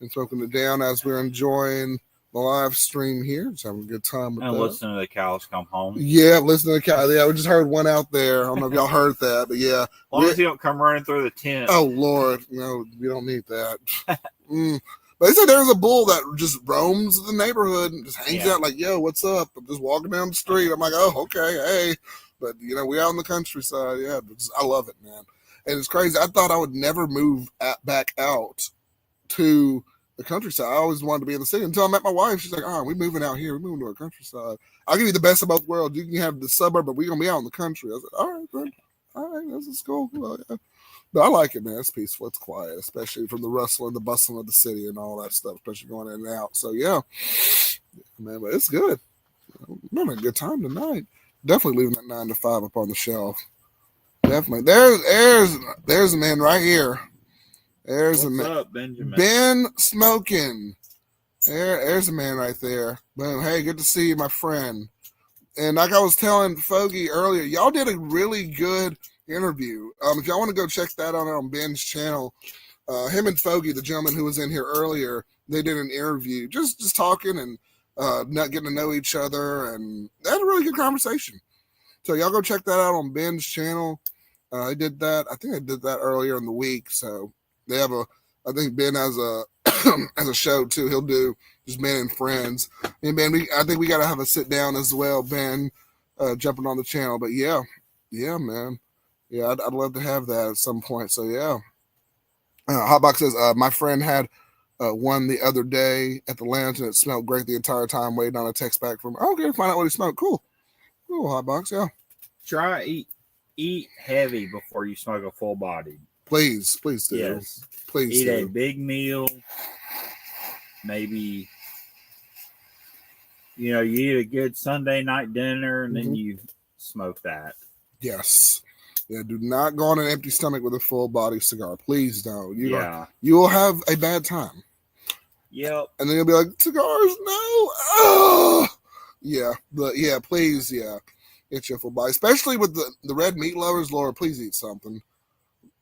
S1: And smoking it down as we're enjoying the live stream here. Just having a good time with that.
S2: Listening to the cows come home.
S1: Yeah, listening to the cows. Yeah, we just heard one out there. I don't know if y'all heard that, but yeah.
S2: As long as you don't come running through the tent.
S1: Oh, Lord. No, we don't need that. But they said there's a bull that just roams the neighborhood and just hangs out like, yo, what's up? I'm just walking down the street. I'm like, oh, okay, hey. But, we out in the countryside. Yeah, I love it, man. And it's crazy. I thought I would never move back out to the countryside. I always wanted to be in the city until I met my wife. She's like, we're moving out here. We're moving to a countryside. I'll give you the best of both worlds. You can have the suburb, but we're going to be out in the country. I was like, all right, man. All right, this is cool. Well, yeah. But I like it, man. It's peaceful. It's quiet, especially from the rustle and the bustle of the city and all that stuff, especially going in and out. So, yeah, man, but it's good. I'm having a good time tonight. Definitely leaving that 9 to 5 up on the shelf. Definitely. There's a man right here. There's
S2: What's
S1: a man.
S2: Up, Benjamin?
S1: Ben Smoking. There's a man right there. Boom. Hey, good to see you, my friend. And like I was telling Fogey earlier, y'all did a really good interview. If y'all want to go check that out on Ben's channel, him and Fogey, the gentleman who was in here earlier, they did an interview, just talking and not getting to know each other, and they had a really good conversation. So y'all go check that out on Ben's channel. I did that. I think I did that earlier in the week. So they have I think Ben has a as a show too. He'll do just Ben and Friends. And Ben, I think we got to have a sit down as well, Ben, jumping on the channel. But yeah, man. Yeah, I'd love to have that at some point. So yeah. Hotbox says, my friend had one the other day at the lounge and it smelled great the entire time, waiting on a text back from, okay, find out what he smoked. Cool, Hotbox, yeah.
S2: Try eat heavy before you smoke a full body.
S1: Please do.
S2: Yes.
S1: Please
S2: eat
S1: do.
S2: a big meal. Maybe, you eat a good Sunday night dinner and then you smoke that.
S1: Yes. Yeah, do not go on an empty stomach with a full body cigar. Please don't. You will have a bad time.
S2: Yep.
S1: And then you'll be like, cigars, no. Oh! Yeah, but yeah, please, yeah. Get you a full body. Especially with the red meat lovers, Laura, please eat something.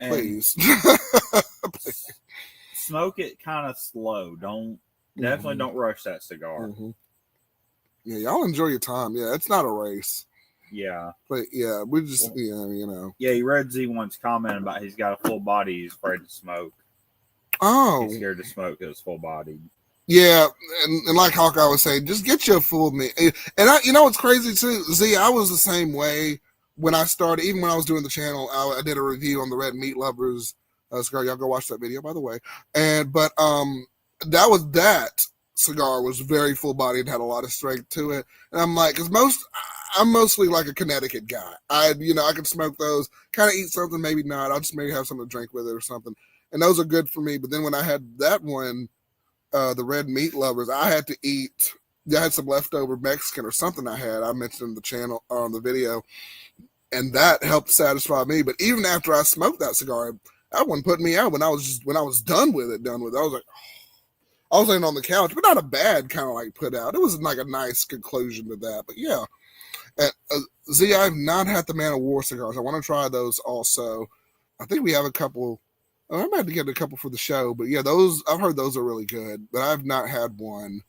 S1: Please.
S2: Smoke it kind of slow. Definitely don't rush that cigar.
S1: Yeah, y'all enjoy your time. Yeah, it's not a race.
S2: Yeah.
S1: But yeah, we just,
S2: Yeah, you read Z1's comment about he's got a full body. He's afraid to smoke.
S1: Oh.
S2: He's scared to smoke because full body.
S1: Yeah, and like Hawkeye was saying, just get you a full meat. And what's crazy too, Z, I was the same way when I started, even when I was doing the channel, I did a review on the Red Meat Lovers cigar. Y'all go watch that video, by the way. But that cigar was very full bodied, had a lot of strength to it. And I'm like, I'm mostly like a Connecticut guy. I could smoke those, kind of eat something, maybe not. I'll just maybe have something to drink with it or something. And those are good for me. But then when I had that one, the Red Meat Lovers, I had to eat I had some leftover Mexican or something I mentioned in the channel or on the video, and that helped satisfy me. But even after I smoked that cigar, that one put me out when I was done with it. I was like, I was laying on the couch, but not a bad kind of like put out. It was like a nice conclusion to that. But yeah, Z, I've not had the Man of War cigars. I want to try those also. I think we have a couple. I might have to get a couple for the show, but yeah, those I've heard those are really good, but I've not had one.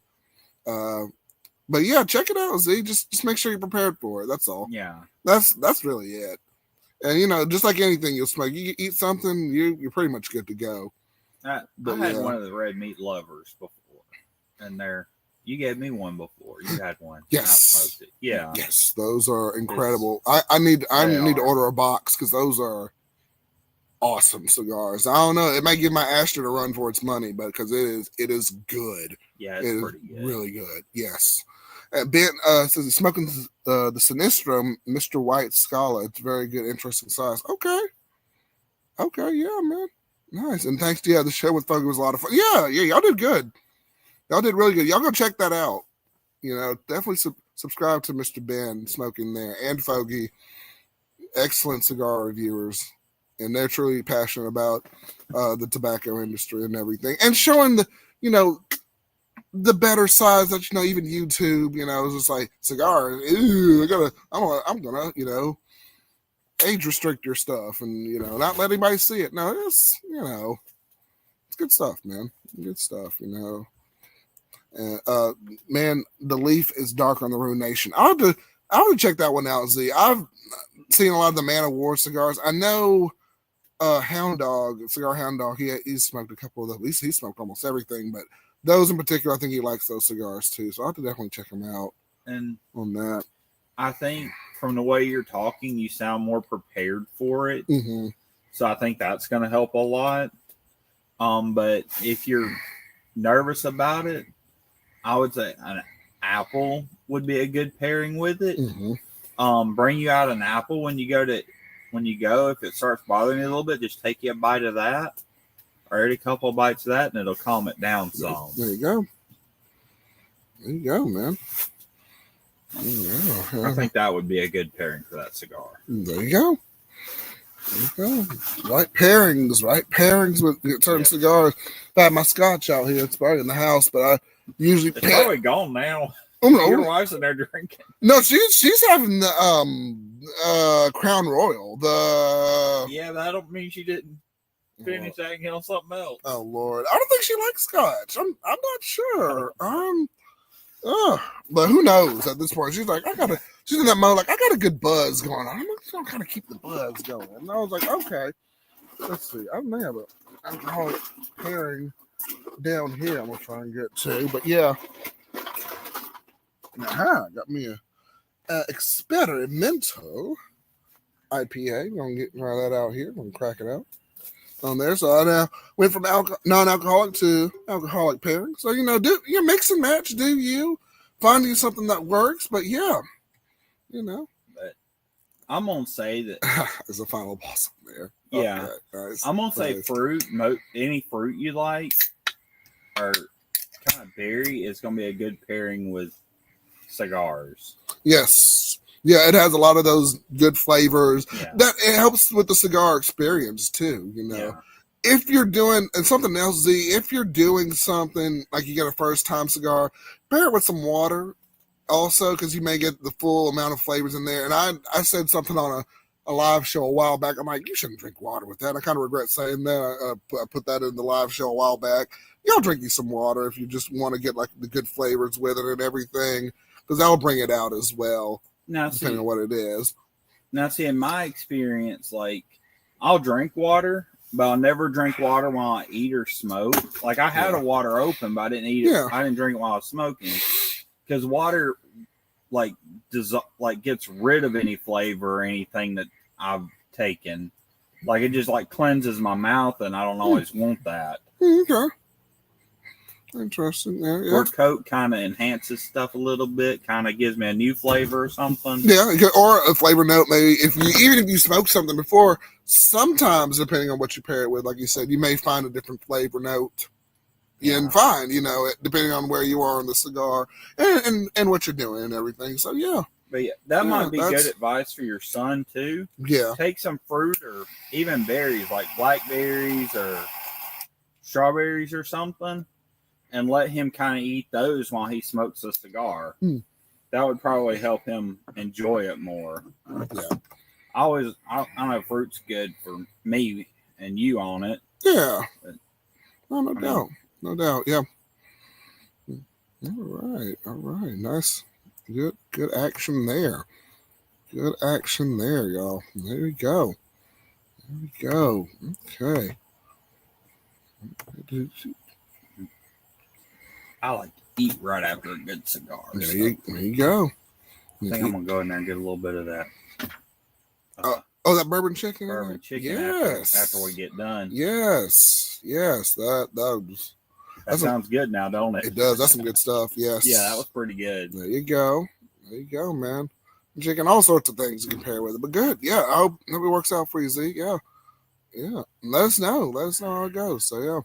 S1: But yeah, check it out, Z. Just make sure you're prepared for it. That's all.
S2: Yeah,
S1: that's really it. And just like anything you'll smoke, you eat something, you're pretty much good to go.
S2: I had one of the red meat lovers before, and you gave me one before. You had one.
S1: Yes.
S2: I smoked it. Yeah.
S1: Yes, those are incredible. I need to order a box because those are awesome cigars. I don't know. It might give my Astor a run for its money, but because it is good.
S2: Yeah, it's pretty good.
S1: Really good. Yes. Ben says he's smoking the Sinistro Mr. White Scala. It's very good, interesting size. Okay, yeah, man. Nice. And thanks to the show with Foggy was a lot of fun. Yeah, y'all did good. Y'all did really good. Y'all go check that out. Definitely subscribe to Mr. Ben Smoking there and Foggy. Excellent cigar reviewers. And they're truly passionate about the tobacco industry and everything. And showing the better size that, even YouTube, it's just like cigars. Ew, I'm gonna, age restrict your stuff and, not let anybody see it. No, it's good stuff, man. Good stuff, man, the leaf is dark on the Rune Nation. I would check that one out, Z. I've seen a lot of the Man of War cigars. I know Hound Dog, Cigar Hound Dog, he's smoked a couple of those. At least he smoked almost everything, but those in particular, I think he likes those cigars too. So I have to definitely check him out
S2: and
S1: on that.
S2: I think from the way you're talking, you sound more prepared for it.
S1: Mm-hmm.
S2: So I think that's going to help a lot. But if you're nervous about it, I would say an apple would be a good pairing with it.
S1: Mm-hmm.
S2: Bring you out an apple when you go. If it starts bothering you a little bit, just take you a bite of that, or eat a couple of bites of that, and it'll calm it down some.
S1: There you go. There you go, man. Yeah.
S2: I think that would be a good pairing for that cigar.
S1: There you go. Right pairings with certain cigars. I have my scotch out here. It's probably in the house, but I usually
S2: it's probably gone now.
S1: Oh no,
S2: your wife's in there drinking.
S1: No, she's having the Crown Royal.
S2: But I don't mean she didn't finish that and get on something else.
S1: Oh Lord, I don't think she likes scotch. I'm not sure. But who knows at this point? She's like, she's in that mode, like, I got a good buzz going on. I'm just gonna kind of keep the buzz going. And I was like, okay, let's see. I may have an alcoholic pairing down here. I'm gonna try and get to, but yeah. Got me a Experimento IPA. I'm gonna try that out here. I'm gonna crack it out on there. So I now went from non-alcoholic to alcoholic pairing. So do you mix and match? Do you find you something that works? But yeah,
S2: But I'm gonna say that
S1: there's a final boss up there.
S2: Yeah,
S1: okay, nice.
S2: I'm gonna say fruit. Any fruit you like, or kind of berry is gonna be a good pairing with cigars.
S1: Yes. Yeah, it has a lot of those good flavors.
S2: Yeah.
S1: That it helps with the cigar experience too,
S2: Yeah.
S1: If you're doing, and something else, Z, if you're doing something like you get a first time cigar, pair it with some water also, because you may get the full amount of flavors in there. And I said something on a live show a while back. I'm like, you shouldn't drink water with that. I kind of regret saying that. I put that in the live show a while back. Y'all drink you some water if you just want to get like the good flavors with it and everything, because that'll bring it out as well.
S2: Now,
S1: depending on what it is.
S2: Now, see, in my experience, like, I'll drink water, but I'll never drink water while I eat or smoke. Like, I had a water open, but I didn't eat it. I didn't drink it while I was smoking, because water, gets rid of any flavor or anything that I've taken. Like, it just, cleanses my mouth, and I don't always want that.
S1: Okay. Interesting. Yeah.
S2: Or Coke kind of enhances stuff a little bit, kind of gives me a new flavor or something.
S1: Yeah, or a flavor note. Maybe even if you smoked something before, sometimes depending on what you pair it with, like you said, you may find a different flavor note and fine, depending on where you are in the cigar and what you're doing and everything. So yeah.
S2: But that might be good advice for your son too.
S1: Yeah.
S2: Take some fruit or even berries like blackberries or strawberries or something, and let him kind of eat those while he smokes a cigar. That would probably help him enjoy it more.
S1: Yeah.
S2: I know fruit's good for me and you on it.
S1: Yeah. But, no doubt. No doubt. Yeah. All right. Nice. Good action there. Good action there, y'all. There we go. Okay.
S2: I like to eat right after a good cigar.
S1: There you go.
S2: I think I'm going to go in there and get a little bit of that.
S1: That bourbon chicken?
S2: Bourbon chicken
S1: yes.
S2: after we get done.
S1: Yes.
S2: That sounds good now, don't it?
S1: It does. That's some good stuff. Yes.
S2: Yeah, that was pretty good.
S1: There you go, man. Chicken, all sorts of things you can pair with it, but good. Yeah, I hope it works out for you, Zeke. Yeah. Let us know how it goes. So yeah,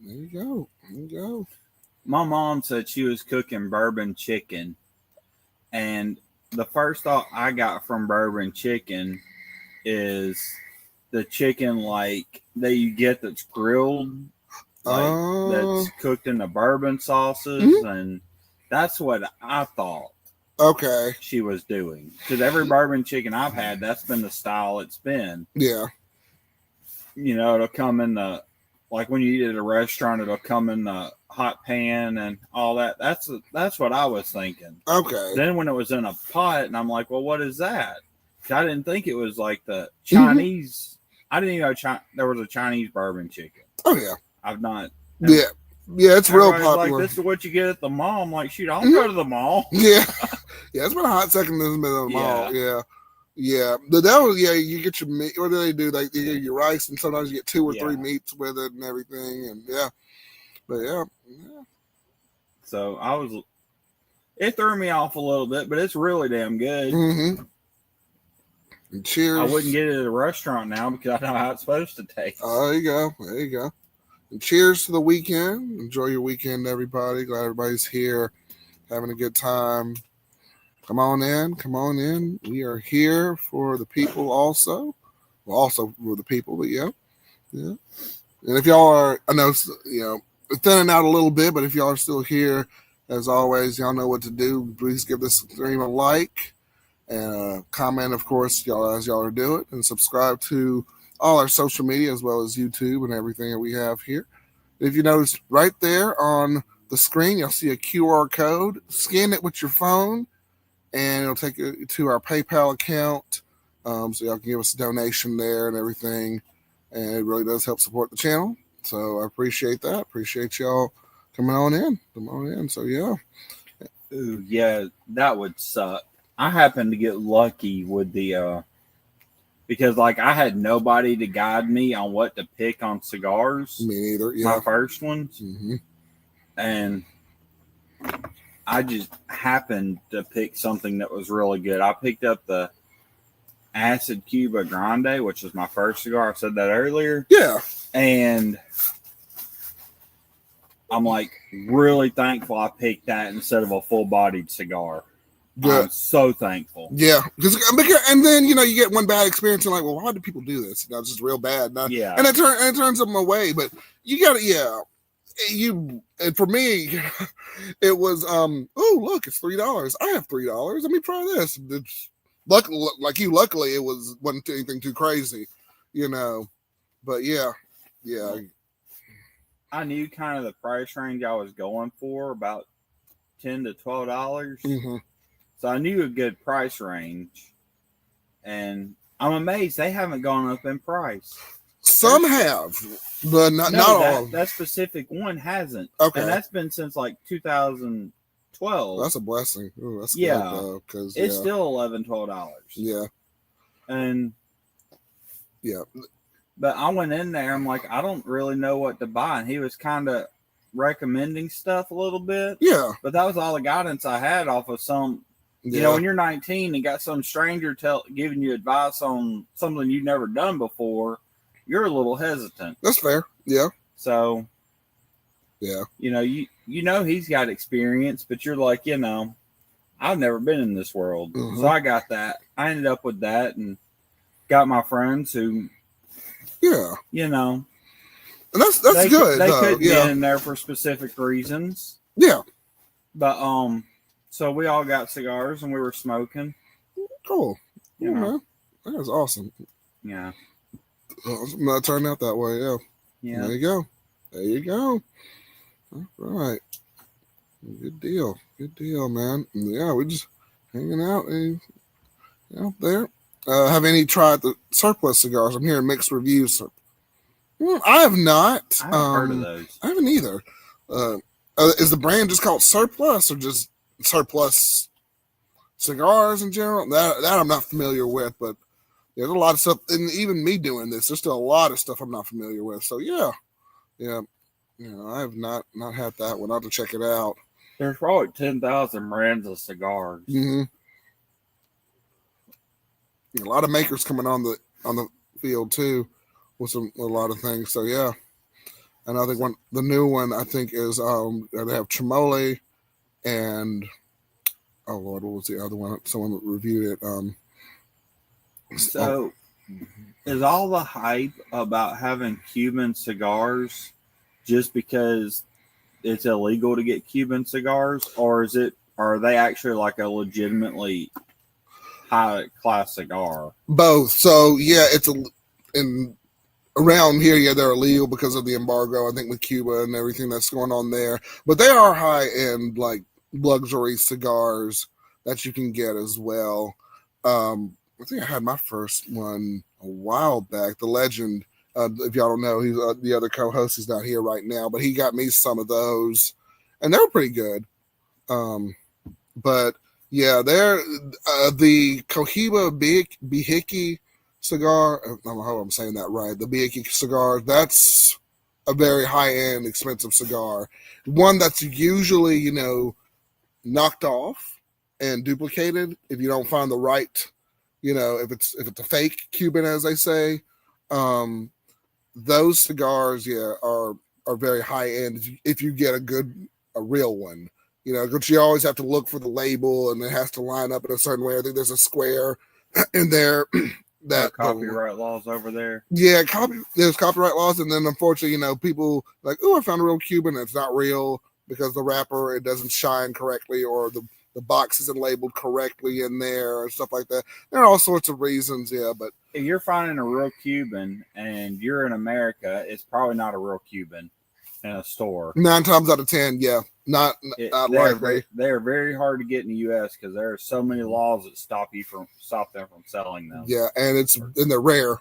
S1: there you go.
S2: My mom said she was cooking bourbon chicken, and the first thought I got from bourbon chicken is the chicken like that you get that's grilled, that's cooked in the bourbon sauces, and that's what I thought.
S1: Okay.
S2: She was doing, because every bourbon chicken I've had, that's been the style it's been.
S1: Yeah.
S2: It'll come in the, like when you eat at a restaurant, it'll come in the hot pan and all that. That's what I was thinking.
S1: Okay.
S2: Then when it was in a pot, and I'm like, well, what is that? I didn't think it was like the Chinese. I didn't even know there was a Chinese bourbon chicken.
S1: Oh yeah.
S2: I've not.
S1: Yeah, it's real popular.
S2: Like, this is what you get at the mall. I'm like, shoot, I'll go to the mall.
S1: Yeah, it's been a hot second in the middle of the mall. Yeah. You get your meat. What do they do? Like, you get your rice, and sometimes you get 2 or 3 meats with it and everything. And yeah.
S2: So it threw me off a little bit, but it's really damn good.
S1: And cheers.
S2: I wouldn't get it at a restaurant now because I know how it's supposed to taste.
S1: Oh, there you go. And cheers to the weekend. Enjoy your weekend, everybody. Glad everybody's here, having a good time. Come on in. We are here for the people also. Well, also for the people, but yeah. And if y'all are, I know, thinning out a little bit, but if y'all are still here, as always, y'all know what to do. Please give this stream a like and comment, of course, as y'all are doing, and subscribe to all our social media as well as YouTube and everything that we have here. If you notice right there on the screen, you'll see a QR code. Scan it with your phone, and it'll take you to our PayPal account. So y'all can give us a donation there and everything. And it really does help support the channel. So I appreciate that. Appreciate y'all coming on in. So yeah.
S2: Ooh, yeah, that would suck. I happened to get lucky with the because like I had nobody to guide me on what to pick on cigars.
S1: Me neither. Yeah.
S2: My first ones.
S1: Mm-hmm.
S2: And I just happened to pick something that was really good. I picked up the Acid Cuba Grande, which was my first cigar. I said that earlier.
S1: Yeah.
S2: And I'm like really thankful I picked that instead of a full-bodied cigar. Good. I'm so thankful.
S1: Yeah, because and then you get one bad experience and like, well, why do people do this? It's just real bad.
S2: Yeah,
S1: and it turns them away. But you got to, and for me, it was oh look, it's $3. I have $3. Let me try this. It's luckily it wasn't anything too crazy, But yeah.
S2: I knew kind of the price range I was going for, about $10 to $12.
S1: Mm-hmm.
S2: So I knew a good price range, and I'm amazed they haven't gone up in price.
S1: Some have, but not all.
S2: That specific one hasn't.
S1: Okay,
S2: and that's been since like 2012.
S1: That's a blessing. Ooh, that's
S2: good,
S1: though, because
S2: it's still $11, $12.
S1: Yeah,
S2: and but I went in there. I'm like, I don't really know what to buy, and he was kind of recommending stuff a little bit.
S1: Yeah,
S2: but that was all the guidance I had off of some. When you're 19 and got some stranger giving you advice on something you've never done before, you're a little hesitant.
S1: That's fair. Yeah.
S2: So
S1: Yeah.
S2: You know he's got experience, but you're like, I've never been in this world.
S1: Mhm.
S2: So I got that. I ended up with that and got my friends who,
S1: Yeah.
S2: and
S1: that's
S2: they
S1: good.
S2: they
S1: though.
S2: could be
S1: Yeah.
S2: in there for specific reasons.
S1: Yeah.
S2: But so we all got cigars and we were smoking.
S1: Cool.
S2: You know.
S1: Man. That is awesome.
S2: Yeah.
S1: Not turned out that way. Yeah.
S2: Yeah.
S1: There you go. There you go. All right. Good deal. Good deal, man. Yeah, we're just hanging out out there. Have any tried the surplus cigars? I'm hearing mixed reviews. I have not.
S2: I haven't heard of those.
S1: I haven't either. Is the brand just called Surplus or just Surplus Cigars in general? That I'm not familiar with, but there's a lot of stuff, and even me doing this, there's still a lot of stuff I'm not familiar with. So yeah. I have not had that one. I'll have to check it out.
S2: There's probably 10,000 brands of cigars.
S1: Mm-hmm. A lot of makers coming on the field too, with a lot of things. So yeah, and I think the new one I think is they have Tremole, and oh Lord, what was the other one? Someone reviewed it.
S2: So is all the hype about having Cuban cigars just because it's illegal to get Cuban cigars, or are they actually like a legitimately high class cigar?
S1: Both. So yeah, it's around here. Yeah, they're illegal because of the embargo. I think with Cuba and everything that's going on there. But they are high end, like luxury cigars that you can get as well. I think I had my first one a while back. The Legend. If y'all don't know, he's the other co-host. He's not here right now, but he got me some of those, and they were pretty good. But yeah, they're the Cohiba Bihiki cigar. I don't know how I'm saying that right. The Bihiki cigar. That's a very high-end, expensive cigar. One that's usually, knocked off and duplicated if you don't find the right, if it's a fake Cuban, as they say. Those cigars, are very high end if you get a real one. But you always have to look for the label, and it has to line up in a certain way. I think there's a square in there that
S2: copyright laws over there.
S1: Yeah, there's copyright laws, and then unfortunately, people like, oh, I found a real Cuban, and it's not real because the wrapper it doesn't shine correctly, or the box isn't labeled correctly in there, or stuff like that. There are all sorts of reasons, but
S2: if you're finding a real Cuban and you're in America, it's probably not a real Cuban in a store.
S1: 9 times out of 10, not likely.
S2: They're very hard to get in the U.S. because there are so many laws that stop them from selling them.
S1: Yeah, and they're rare,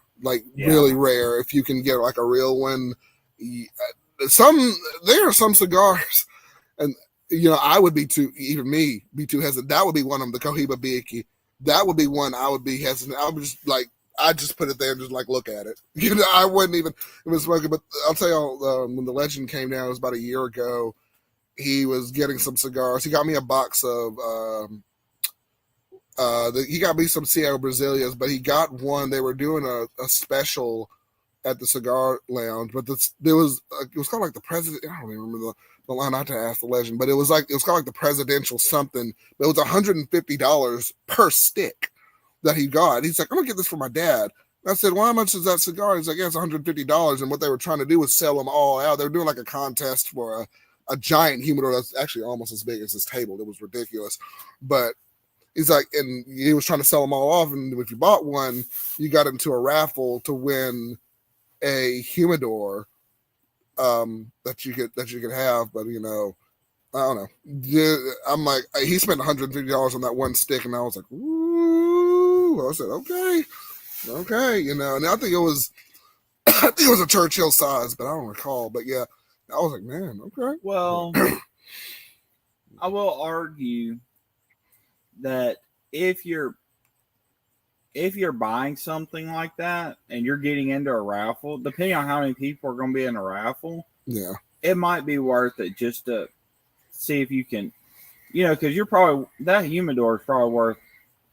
S1: really rare. If you can get like a real one, there are some cigars, and I would be too hesitant. That would be one of them, the Cohiba Biki. That would be one I would be hesitant. I would just I just put it there and just look at it. I wouldn't even smoke it. But I'll tell you, when the Legend came down, it was about a year ago. He was getting some cigars. He got me a box of. He got me some Cigar Brazilias, but he got one. They were doing a special at the cigar lounge, but it was called like the president. I don't even remember the line. I had to ask the Legend, but it was called like the presidential something. But it was $150 per stick that he got. He's like, I'm gonna get this for my dad. And I said, well, how much is that cigar? He's like, yeah, it's $150. And what they were trying to do was sell them all out. They were doing like a contest for a giant humidor that's actually almost as big as this table. It was ridiculous, but he's like, and he was trying to sell them all off. And if you bought one, you got into a raffle to win a humidor that you could have. But I don't know. Yeah, I'm like, he spent $150 on that one stick, and I was like, ooh. I said, okay, and I think it was a Churchill size, but I don't recall. But yeah, I was like, man, okay.
S2: Well, I will argue that if you're buying something like that and you're getting into a raffle, depending on how many people are going to be in a raffle, it might be worth it just to see if you can, because that humidor is probably worth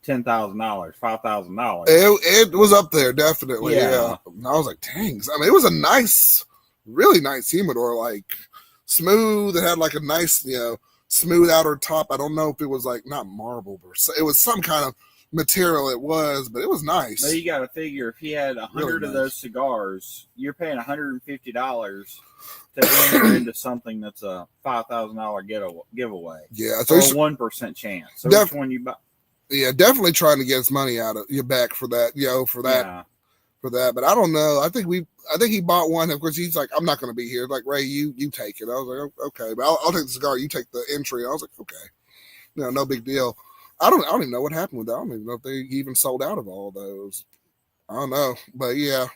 S2: $10,000, $5,000.
S1: It was up there, definitely. Yeah. And I was like, dang. I mean, it was a really nice humidor, smooth. It had like a nice, smooth outer top. I don't know if it was like not marble, but it was some kind of material. It was, but it was nice.
S2: So you got to figure if he had 100
S1: Really
S2: of
S1: nice.
S2: those cigars, you're paying $150 to enter into something that's a $5,000 giveaway.
S1: Yeah,
S2: so or a 1% chance. So which one you buy?
S1: Yeah, definitely trying to get his money out of your back for that. For that. But I don't know. I think he bought one. Of course, he's like, I'm not going to be here. Like, Ray, you take it. I was like, okay, but I'll take the cigar. You take the entry. I was like, okay, no big deal. I don't even know what happened with that. I don't even know if they even sold out of all those. I don't know, but yeah,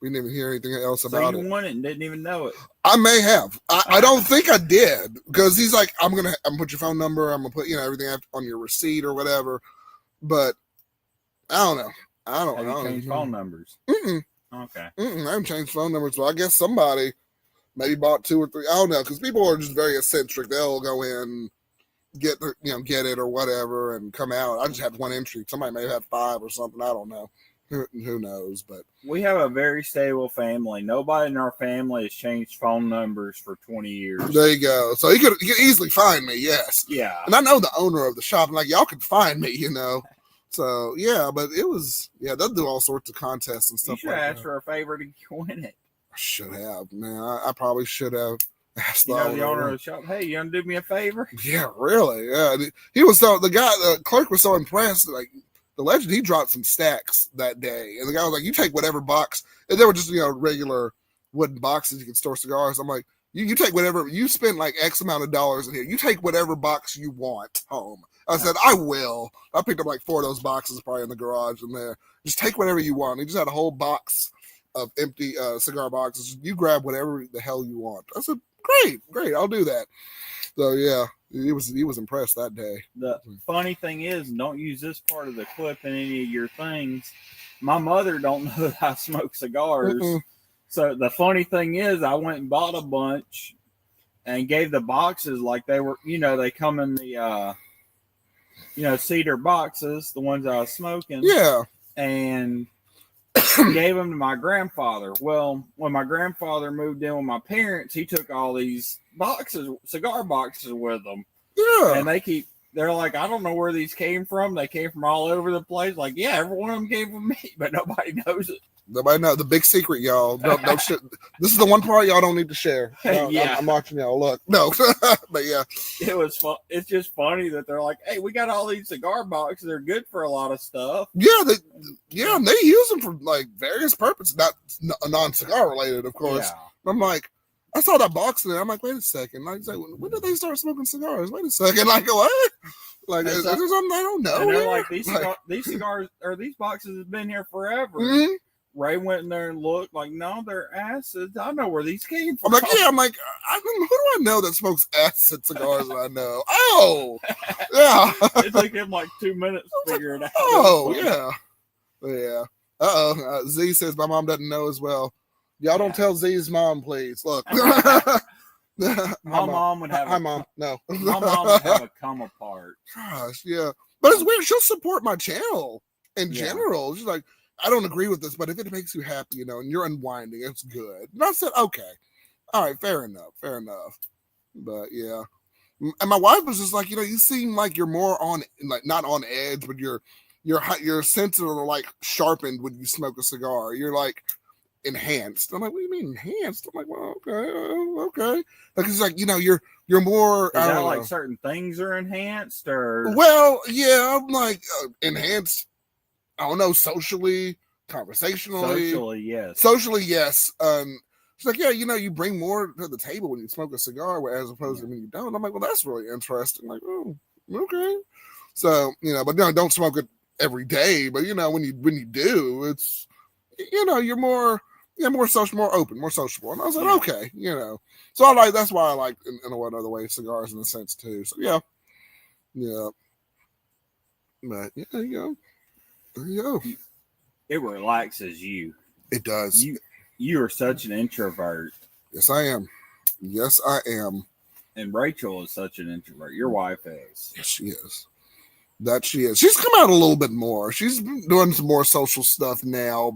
S1: we didn't even hear anything else about it.
S2: So you won it and didn't even know it.
S1: I may have. I don't think I did because he's like, I'm gonna put your phone number. I'm gonna put everything on your receipt or whatever. But I don't know.
S2: Have you changed phone numbers?
S1: Mm-mm.
S2: Okay.
S1: I haven't changed phone numbers, so I guess somebody maybe bought 2 or 3. I don't know, because people are just very eccentric. They'll go in, get it or whatever, and come out. I just had 1 entry. Somebody may have had 5 or something. I don't know. Who knows? But
S2: we have a very stable family. Nobody in our family has changed phone numbers for 20 years.
S1: There you go. So he could easily find me. Yes.
S2: Yeah.
S1: And I know the owner of the shop. I'm like, y'all could find me. So yeah, but it was they'll do all sorts of contests and stuff.
S2: You should ask for a favor to win it.
S1: I should have, man. I probably should have asked
S2: the owner of the shop. Hey, you want to do me a favor?
S1: Yeah, really. Yeah, he was the clerk was so impressed. Like the legend, he dropped some stacks that day, and the guy was like, "You take whatever box." And they were just regular wooden boxes you can store cigars. I'm like, you take whatever. You spend like X amount of dollars in here. You take whatever box you want home. I said, I will. I picked up like 4 of those boxes probably in the garage in there. Just take whatever you want. He just had a whole box of empty cigar boxes. You grab whatever the hell you want. I said, great, I'll do that. So yeah, he was impressed that day.
S2: The funny thing is, don't use this part of the clip in any of your things. My mother don't know that I smoke cigars. Mm-mm. So the funny thing is, I went and bought a bunch and gave the boxes like they were, they come in the cedar boxes, the ones I was smoking.
S1: Yeah.
S2: And gave them to my grandfather. Well, when my grandfather moved in with my parents, he took all these cigar boxes with them.
S1: Yeah.
S2: And they're like, I don't know where these came from. They came from all over the place. Like, yeah, every one of them came from me, but nobody knows it.
S1: Nobody knows the big secret, y'all. No shit. This is the one part y'all don't need to share. No, yeah. I'm watching y'all. Look, no, but yeah,
S2: it was fun. It's just funny that they're like, "Hey, we got all these cigar boxes. They're good for a lot of stuff."
S1: Yeah, and they use them for like various purposes, not non-cigar related, of course. Yeah. I'm like, I saw that box there. I'm like, wait a second. Like, when did they start smoking cigars? Wait a second. Like, what? Like, is there something I don't know?
S2: And they're like, these cigars or these boxes have been here forever. Mm-hmm. Ray went in there and looked like, no, they're acids. I know where these came from.
S1: I'm like, who do I know that smokes acid cigars that I know? Oh, yeah.
S2: It took him like 2 minutes to figure it out.
S1: Oh, yeah. Yeah. Z says my mom doesn't know as well. Y'all don't tell Z's mom, please. Look.
S2: My mom would have
S1: Hi, Mom. No.
S2: My mom would have a come apart.
S1: Gosh, yeah. But it's weird. She'll support my channel in general. She's like, I don't agree with this, but if it makes you happy, and you're unwinding, it's good. And I said, okay. All right, fair enough. But yeah. And my wife was just like, you seem like you're more on, like, not on edge, but your senses are like sharpened when you smoke a cigar. You're like enhanced. I'm like, what do you mean enhanced? I'm like, well, okay. Like, it's like, you're more.
S2: Is that like certain things are enhanced or?
S1: Well, yeah, I'm like enhanced. I don't know, socially, conversationally. Socially, yes. She's like, yeah, you bring more to the table when you smoke a cigar, as opposed to when you don't. I'm like, well, that's really interesting. Like, oh, okay. So, but don't smoke it every day. But when you do, it's, you're more social, more open, more sociable. And I was like, okay, So that's why I like in one other way cigars in a sense too. So yeah. But yeah, there you go.
S2: It relaxes you.
S1: It does.
S2: You are such an introvert.
S1: Yes, I am.
S2: And Rachel is such an introvert. Your wife is.
S1: Yes, she is. That she is. She's come out a little bit more. She's doing some more social stuff now,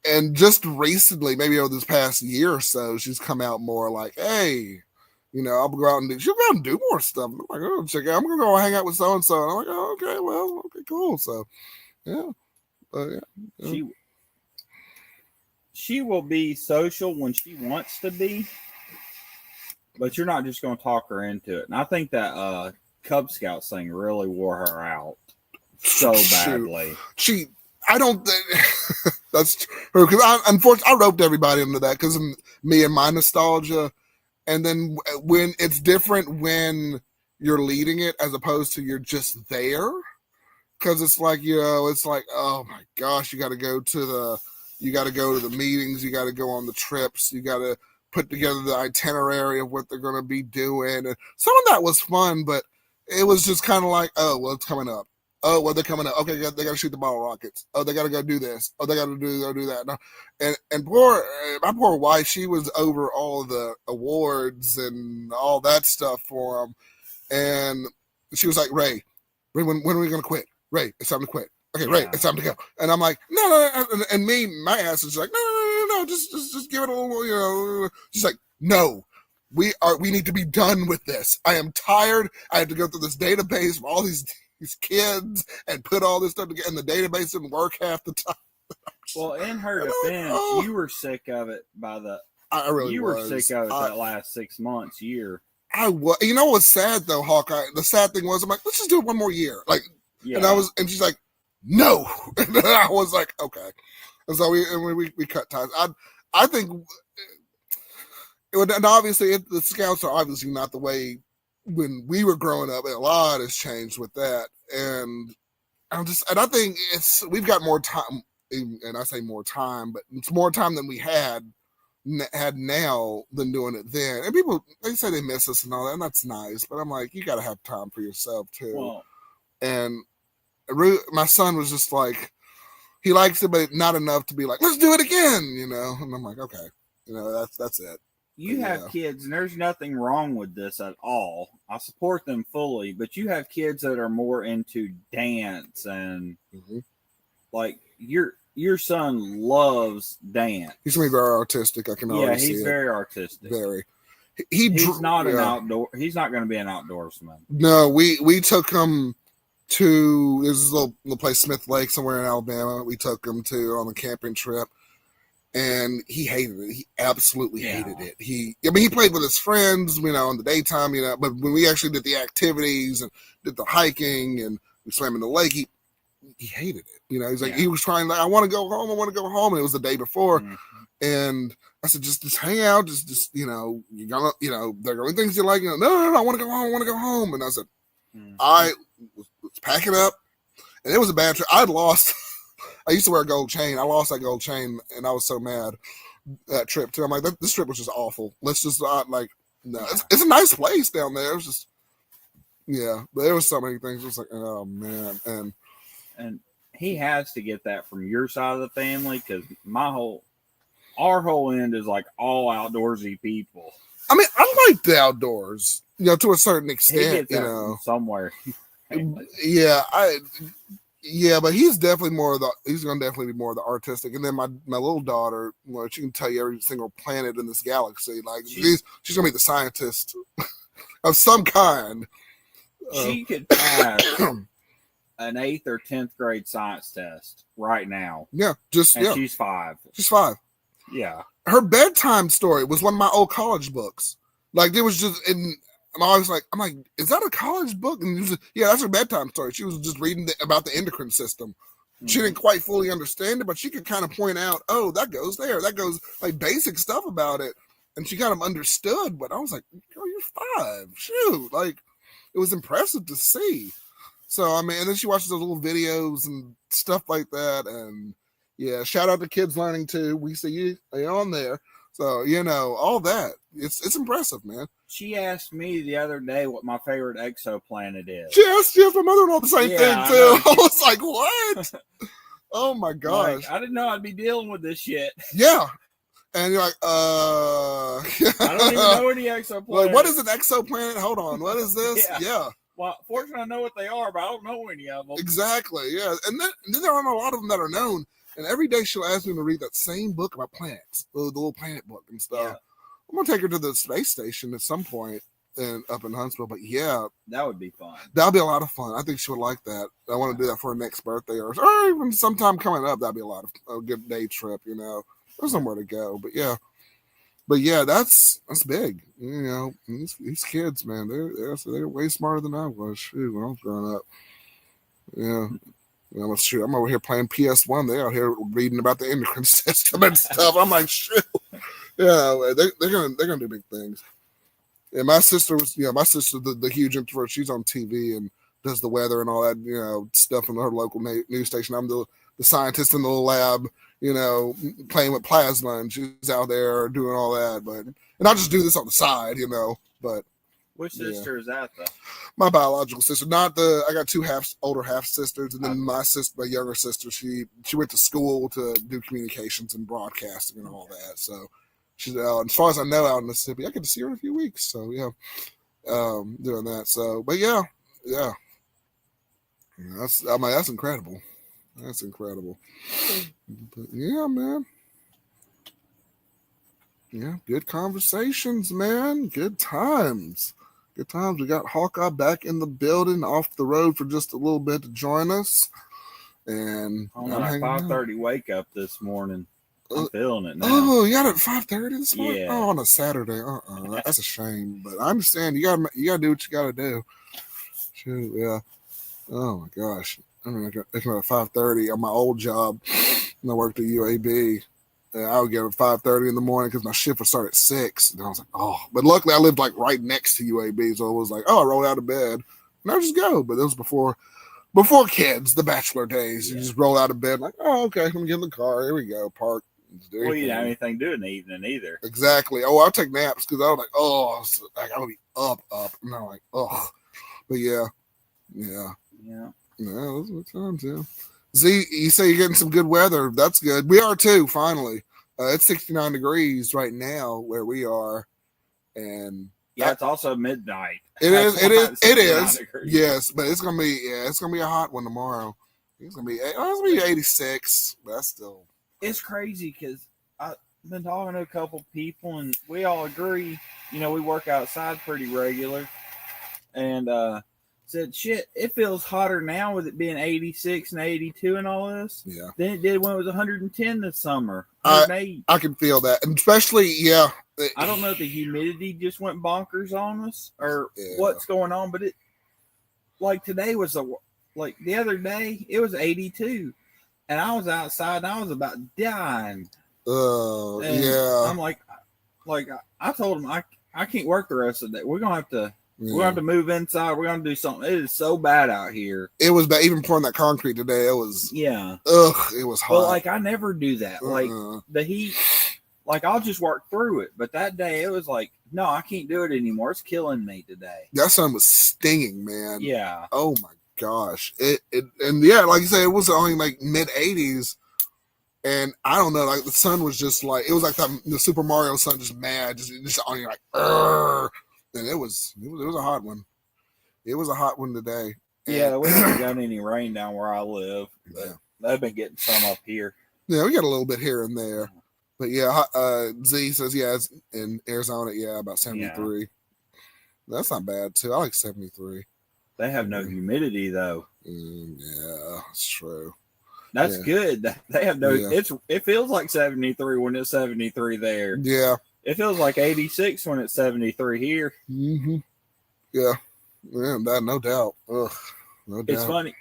S1: and just recently, maybe over this past year or so, she's come out more like, hey, I'll go out and she'll go out and do more stuff. I'm like, oh, check out. I'm gonna go hang out with so and so. And I'm like, oh, okay, well, okay, cool. So, yeah, yeah.
S2: She will be social when she wants to be, but you're not just gonna talk her into it. And I think that Cub Scouts thing really wore her out so badly.
S1: I don't think that's true because unfortunately I roped everybody into that because of me and my nostalgia. And then when it's different when you're leading it as opposed to you're just there, because it's like it's like, oh my gosh, you got to go to the meetings, you got to go on the trips, you got to put together the itinerary of what they're going to be doing, and some of that was fun, but it was just kind of like, oh well, it's coming up. Oh, well, they're coming up. Okay, they got to shoot the bottle rockets. Oh, they got to go do this. Oh, they got to do that. No. And my poor wife, she was over all the awards and all that stuff for them. And she was like, Ray, when are we going to quit? Ray, it's time to quit. Okay, Ray, it's time to go. And I'm like, no. And my ass is like, no, just give it a little, She's like, no. We need to be done with this. I am tired. I have to go through this database of all these kids and put all this stuff together, and the database didn't work half the time.
S2: Well, in her defense, you were sick of it
S1: I really
S2: you
S1: was.
S2: were sick of it that last 6 months, year.
S1: I was. You know what's sad though, Hawkeye? The sad thing was, I'm like, let's just do it one more year. Like,
S2: yeah.
S1: And she's like, no. And then I was like, okay. And so we cut ties. I think, and obviously the Scouts are obviously not the way when we were growing up. A lot has changed with that, and I think we've got more time, and I say more time, but it's more time than we had now than doing it then. And people, they say they miss us and all that, and that's nice, but I'm like, you got to have time for yourself too.
S2: Well,
S1: and my son was just like, he likes it, but not enough to be like, let's do it again, And I'm like, okay, that's it.
S2: You have kids, and there's nothing wrong with this at all. I support them fully, but you have kids that are more into dance and like your son loves dance.
S1: He's gonna be very artistic. I can already see it.
S2: Yeah, he's very artistic.
S1: Very.
S2: He's not an outdoor. He's not going to be an outdoorsman.
S1: No, we took him to this little place, Smith Lake, somewhere in Alabama. We took him to on a camping trip. And he hated it. He absolutely hated it. He played with his friends, in the daytime, but when we actually did the activities and did the hiking and we swam in the lake, he hated it. He's like, he was trying, like, I want to go home. And it was the day before. Mm-hmm. And I said, just hang out. Just, you're gonna, there are things you like. No, I want to go home. And I said, I was packing up, and it was a bad trip. I'd lost. I used to wear a gold chain. I lost that gold chain, and I was so mad that trip too. I'm like, this trip was just awful. Let's just no. It's a nice place down there. It was just, but there was so many things. It was like, oh man,
S2: and he has to get that from your side of the family because our whole end is like all outdoorsy people.
S1: I mean, I like the outdoors, to a certain extent.
S2: He gets that from somewhere.
S1: Yeah, but he's definitely he's going to definitely be more of the artistic. And then my little daughter, she can tell you every single planet in this galaxy. Like she's going to be the scientist of some kind.
S2: She could pass an 8th or 10th grade science test right now.
S1: Yeah,
S2: she's 5.
S1: She's 5.
S2: Yeah.
S1: Her bedtime story was one of my old college books. Like it was just I'm always like, is that a college book? And that's her bedtime story. She was just reading about the endocrine system. Mm-hmm. She didn't quite fully understand it, but she could kind of point out, oh, that goes there. That goes like basic stuff about it. And she kind of understood, but I was like, girl, you're 5. Shoot. Like, it was impressive to see. So, and then she watches those little videos and stuff like that. And shout out to Kids Learning too. We see you on there. So, all that. It's impressive, man.
S2: She asked me the other day what my favorite exoplanet is.
S1: She asked my mother-in-law the same thing, too. I was like, what? Oh, my gosh.
S2: Like, I didn't know I'd be dealing with this shit.
S1: Yeah. And you're like,
S2: I don't even know any exoplanets.
S1: Like, what is an exoplanet? Hold on. What is this? Yeah.
S2: Well, fortunately, I know what they are, but I don't know any of them.
S1: Exactly, yeah. And then there aren't a lot of them that are known. And every day she'll ask me to read that same book about planets, the little planet book and stuff. I'm gonna take her to the space station at some point and up in Huntsville. But yeah,
S2: that would be fun.
S1: That'll be a lot of fun. I think she would like that. I want to do that for her next birthday or even sometime coming up. That'd be a good day trip. There's somewhere to go. But yeah, that's big. These kids, man, they're way smarter than I was. Shoot, when I was growing up. Yeah. I'm over here playing PS1. They're out here reading about the endocrine system and stuff. I'm like, shoot. Yeah, they're gonna do big things. And my sister was, the huge introvert. She's on TV and does the weather and all that, stuff in her local news station. I'm the scientist in the lab, playing with plasma, and she's out there doing all that. And I just do this on the side, but.
S2: Which sister is that, though?
S1: My biological sister, I got two older half sisters, and then my younger sister, she went to school to do communications and broadcasting and all that. So she's as far as I know, out in Mississippi. I get to see her in a few weeks. So yeah, doing that. So, but yeah, that's incredible. That's incredible. But yeah, man. Yeah, good conversations, man. Good times. Good times. We got Hawkeye back in the building, off the road for just a little bit to join us. And
S2: on my 5:30 wake up this morning. I'm feeling it now.
S1: Oh, you got it at 5:30 this morning?
S2: Yeah.
S1: Oh, on a Saturday. That's a shame. But I understand. You gotta do what you gotta do. Shoot, yeah. Oh my gosh. I mean, I got at 5:30 on my old job, and I worked at UAB. I would get up at 5:30 in the morning because my shift would start at 6. And I was like, oh. But luckily, I lived like right next to UAB. So it was like, I rolled out of bed. And I just go. But it was before kids, the bachelor days. Yeah. You just roll out of bed like, oh, okay, let me get in the car. Here we go. Park.
S2: Well, you didn't have anything to do in the evening either.
S1: Exactly. Oh, I'll take naps because I was like, oh, I got to be up. And I'm like, oh. But yeah. Yeah, those are the times, yeah. Z, you say you're getting some good weather. That's good. We are too, finally. It's 69 degrees right now where we are. And
S2: yeah, it's also midnight.
S1: It is. Yes, but it's gonna be a hot one tomorrow. It's gonna be 86. But that's still,
S2: it's crazy because I've been talking to a couple people and we all agree, we work outside pretty regular. And said, shit, it feels hotter now with it being 86 and 82 and all this than it did when it was 110 this summer.
S1: I can feel that. And especially, yeah.
S2: I don't know if the humidity just went bonkers on us or what's going on, but it, like today was the other day, it was 82 and I was outside and I was about dying.
S1: Oh, yeah.
S2: I'm like I told him I can't work the rest of the day. We're going to have to. Yeah. We're going to have to move inside. We're going to do something. It is so bad out here.
S1: It was bad. Even pouring that concrete today, it was...
S2: Yeah.
S1: It was hot.
S2: But, I never do that. Like, the heat... I'll just work through it. But that day, it was like, no, I can't do it anymore. It's killing me today.
S1: That sun was stinging, man.
S2: Yeah.
S1: Oh, my gosh. And yeah, like you said, it was only, mid-80s. And I don't know, the sun was just it was like the Super Mario sun just mad. Just on you, Urgh. And it was a hot one. It was a hot one today.
S2: Yeah, we haven't got any rain down where I live. But they've been getting some up here.
S1: Yeah, we got a little bit here and there. But yeah, Z says, it's in Arizona, about 73. Yeah. That's not bad, too. I like 73.
S2: They have no humidity, though.
S1: Yeah, that's true.
S2: That's good. They have no... Yeah. It feels like 73 when it's 73 there.
S1: Yeah.
S2: It feels like 86 when it's 73 here.
S1: Mm-hmm. Yeah. That no doubt. Ugh, no doubt.
S2: It's funny.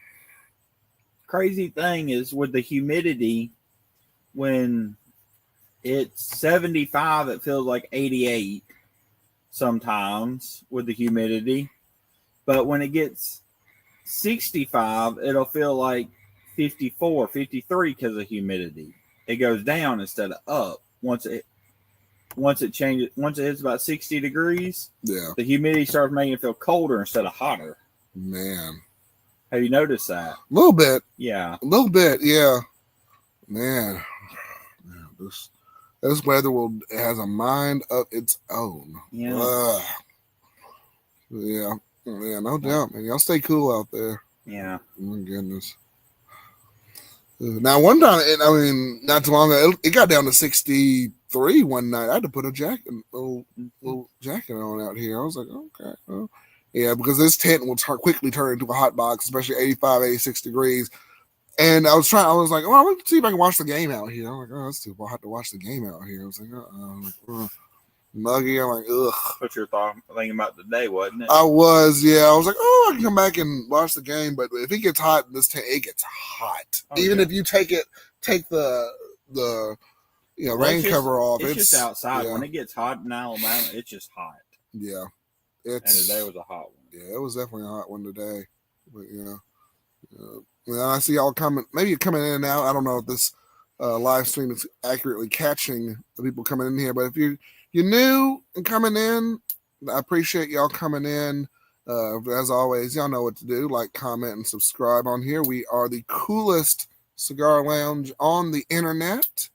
S2: Crazy thing is with the humidity, when it's 75, it feels like 88 sometimes with the humidity. But when it gets 65, it'll feel like 54, 53 because of humidity. It goes down instead of up once it changes. Once it hits about 60 degrees, the humidity starts making it feel colder instead of hotter.
S1: Man,
S2: have you noticed that?
S1: A little bit.
S2: Yeah,
S1: a little bit. Yeah, man. This weather has a mind of its own.
S2: Yeah.
S1: Yeah, no doubt, man. Y'all stay cool out there.
S2: Yeah.
S1: Oh my goodness. Now, one time, not too long ago, it got down to 65 3 one night. I had to put a little jacket on out here. I was like, okay, well, yeah, because this tent will quickly turn into a hot box, especially 85, 86 degrees. And I was like, well, let's see if I can watch the game out here. I'm like, oh, that's too hot to watch the game out here. I was like, muggy. I'm like, ugh.
S2: What you're thinking about today, wasn't it?
S1: I was, yeah. I was like, oh, I can come back and watch the game. But if it gets hot in this tent, it gets hot. Even if you take the rain cover off.
S2: It's just outside. Yeah. When it gets hot in Alabama, it's just hot.
S1: Yeah.
S2: And today was a hot one.
S1: Yeah, it was definitely a hot one today. But I see y'all coming. Maybe you're coming in and out. I don't know if this live stream is accurately catching the people coming in here. But if you're new and coming in, I appreciate y'all coming in. As always, y'all know what to do. Like, comment, and subscribe on here. We are the coolest cigar lounge on the internet.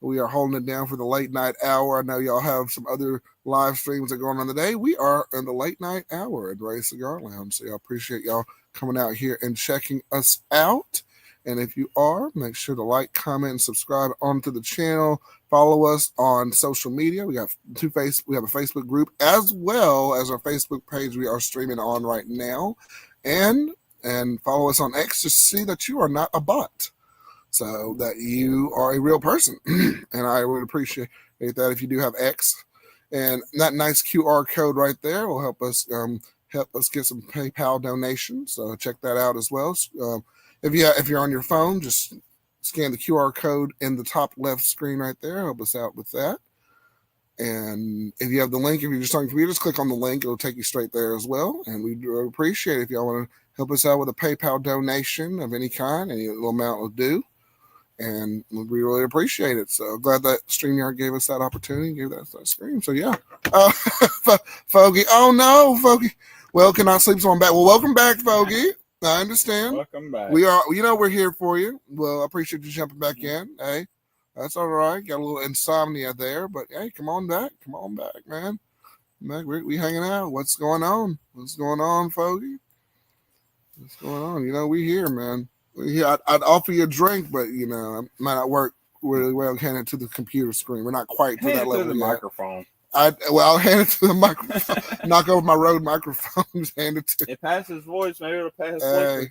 S1: We are holding it down for the late night hour. I know y'all have some other live streams that are going on today. We are in the late night hour at Ray's Cigar Lounge. So y'all appreciate y'all coming out here and checking us out. And if you are, make sure to like, comment, and subscribe onto the channel. Follow us on social media. We have a Facebook group as well as our Facebook page we are streaming on right now. And follow us on X to see that you are not a bot. So that you are a real person. And I would appreciate that if you do have X. And that nice QR code right there will help us get some PayPal donations. So check that out as well. If you're on your phone, just scan the QR code in the top left screen right there. Help us out with that. And if you have the link, if you're just on your computer, just click on the link. It'll take you straight there as well. And we do appreciate it if y'all want to help us out with a PayPal donation of any kind. Any little amount will do. And we really appreciate it. So glad that StreamYard gave us that opportunity, gave that screen. So yeah, Fogey. Oh no, Fogey. Well, cannot sleep, so I'm back. Well, welcome back, Fogey. I understand.
S2: Welcome back.
S1: We're here for you. Well, I appreciate you jumping back in. Hey, that's all right. Got a little insomnia there, but hey, come on back, man. We hanging out. What's going on? What's going on, Fogey? What's going on? We here, man. Yeah, I'd offer you a drink, but I might not work really well handed to the computer screen. We're not quite to that level.
S2: The microphone.
S1: I'll hand it to the microphone. Knock over my Rode microphone. Just hand it to.
S2: It passes voice. Maybe it'll pass.
S1: Hey,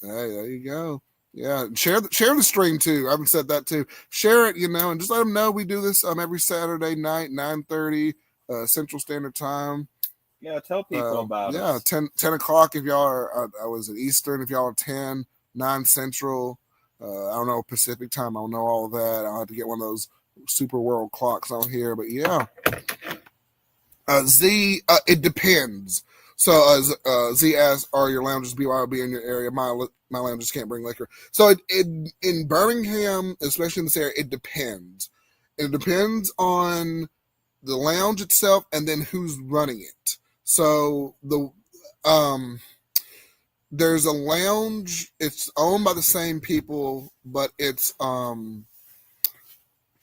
S1: there you go. Yeah, share the stream too. I haven't said that too. Share it, and just let them know we do this every Saturday night, 9:30 Central Standard Time.
S2: Yeah, tell people about it.
S1: Yeah, 10 o'clock if y'all are. I was at Eastern. If y'all are 10. 9 Central, I don't know Pacific time. I don't know all of that. I'll have to get one of those super world clocks on here. But yeah, Z, it depends. So Z asks, "Are your lounges BYOB in your area?" My lounges can't bring liquor. So in Birmingham, especially in this area, it depends. It depends on the lounge itself and then who's running it. So there's a lounge. It's owned by the same people, but it's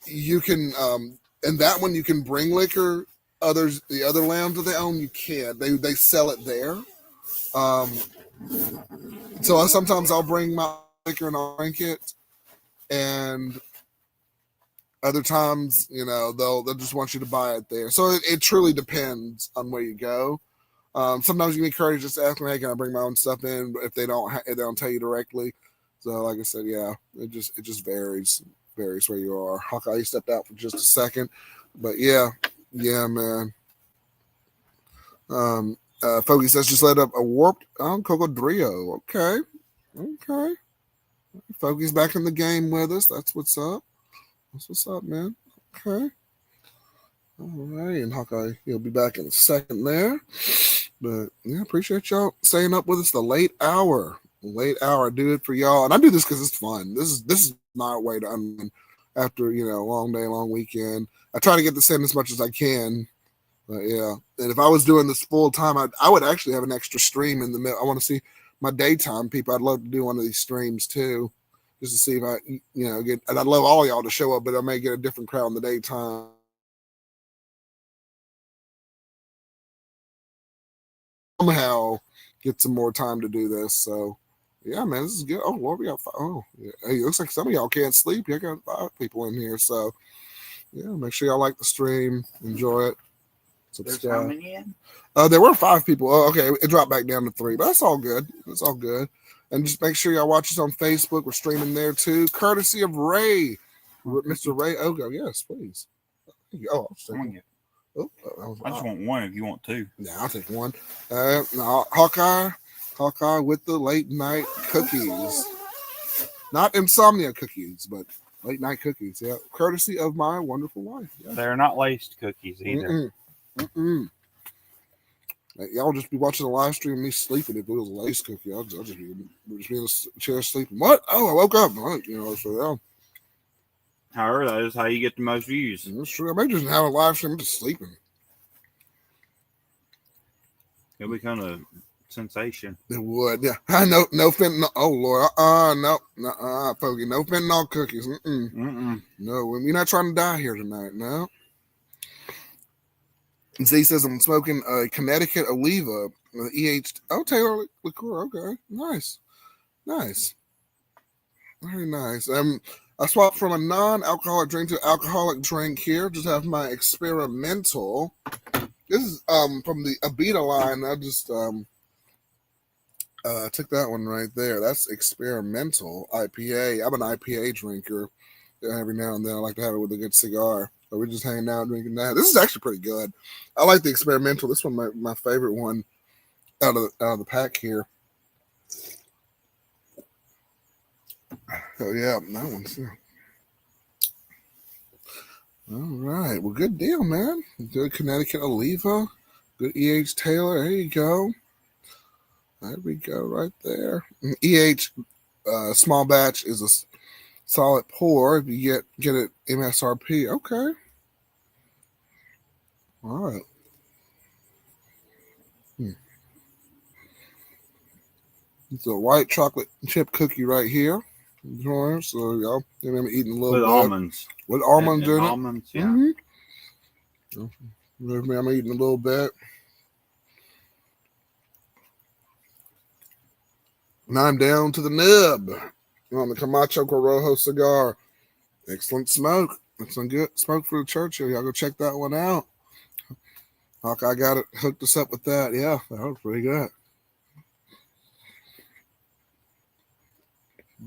S1: you can in that one you can bring liquor. The other lounge that they own, you can't. They sell it there. So sometimes I'll bring my liquor and I'll drink it, and other times they'll just want you to buy it there. So it truly depends on where you go. Sometimes you can encourage just to ask them, "Hey, can I bring my own stuff in?" But if they don't tell you directly. So, like I said, yeah, it just varies where you are. Hawkeye stepped out for just a second, but yeah, man. Fogey says just let up a warped Cocodrillo. Okay. Fogey's back in the game with us. That's what's up. Man. Okay. All right, and Hawkeye, he'll be back in a second there. But yeah, appreciate y'all staying up with us the late hour. I do it for y'all, and I do this because it's fun. This is my way to unwind after a long day, long weekend. I try to get this in as much as I can. But yeah, and if I was doing this full time, I would actually have an extra stream in the middle. I want to see my daytime people. I'd love to do one of these streams too, just to see if I get. And I'd love all y'all to show up, but I may get a different crowd in the daytime. Somehow get some more time to do this. So yeah, man, this is good. Oh Lord, we got 5. Oh yeah. Hey, it looks like some of y'all can't sleep. You got 5 people in here. So Yeah, make sure y'all like the stream, enjoy it,
S2: There's how
S1: subscribe.
S2: many in?
S1: There were 5 people. Oh, okay, it dropped back down to 3, but that's all good. That's all good. And just make sure y'all watch us on Facebook. We're streaming there too, courtesy of Ray, Mr. Ray Ogo. Yes, please. Oh,
S2: I just want one if you want two.
S1: Yeah, I'll take one. Hawkeye with the late night cookies. Not insomnia cookies, but late night cookies. Yeah, courtesy of my wonderful wife. Yeah.
S2: They're not laced cookies either.
S1: Y'all just be watching the live stream of me sleeping. If it was a lace cookie, I'll just be in the chair sleeping. What? Oh, I woke up. So yeah.
S2: However, that is how you get the most views.
S1: That's true. I may just have a live stream just sleeping.
S2: It'll become a sensation.
S1: It would, yeah. No fentanyl. Oh Lord, no, Fogey, no fentanyl cookies. No, we're not trying to die here tonight. No. Z says I'm smoking a Connecticut Oliva, Taylor liqueur. Okay, nice. Very nice. I swapped from a non-alcoholic drink to alcoholic drink here. Just have my experimental. This is from the Abita line. I just took that one right there. That's experimental IPA. I'm an IPA drinker. Every now and then I like to have it with a good cigar. So we're just hanging out drinking that. This is actually pretty good. I like the experimental. This one my favorite one out of the pack here. Oh yeah, that one's yeah. All right. Well, good deal, man. Good Connecticut Oliva. Good E.H. Taylor. There you go. There we go, right there. E.H. Small batch is a solid pour. If you get it MSRP. Okay. All right. It's a white chocolate chip cookie right here. So y'all, I'm eating a little
S2: with
S1: bit.
S2: Almonds.
S1: With almonds in it.
S2: Almonds, yeah.
S1: I'm eating a little bit. And I'm down to the nub on the Camacho Corojo cigar. Excellent smoke. That's some good smoke for the Churchill. Y'all go check that one out. Hawkeye got it, hooked us up with that. Yeah, that was pretty good.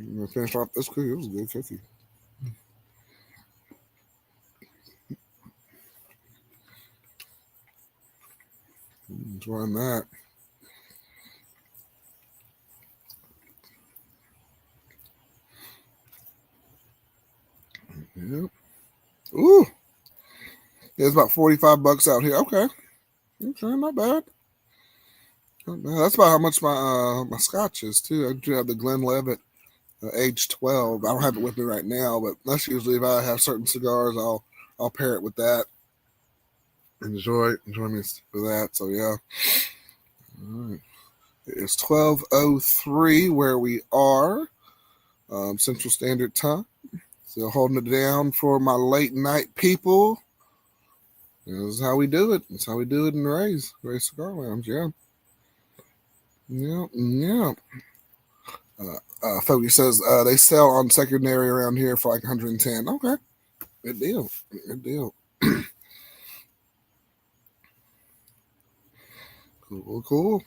S1: I'm gonna finish off this cookie. It was a good cookie. Enjoying that. Yep. Ooh. Yeah, it's about $45 out here. Okay, not bad. That's about how much my scotch is too. I do have the Glenlivet age 12. I don't have it with me right now, but that's usually if I have certain cigars, I'll pair it with that. Enjoy me for that. So yeah. All right. It's 12:03 where we are, Central Standard Time. So holding it down for my late night people. This is how we do it. That's how we do it in Ray's Cigar Lounge. Yeah. Fogey says they sell on secondary around here for like 110. Okay. Good deal. Cool.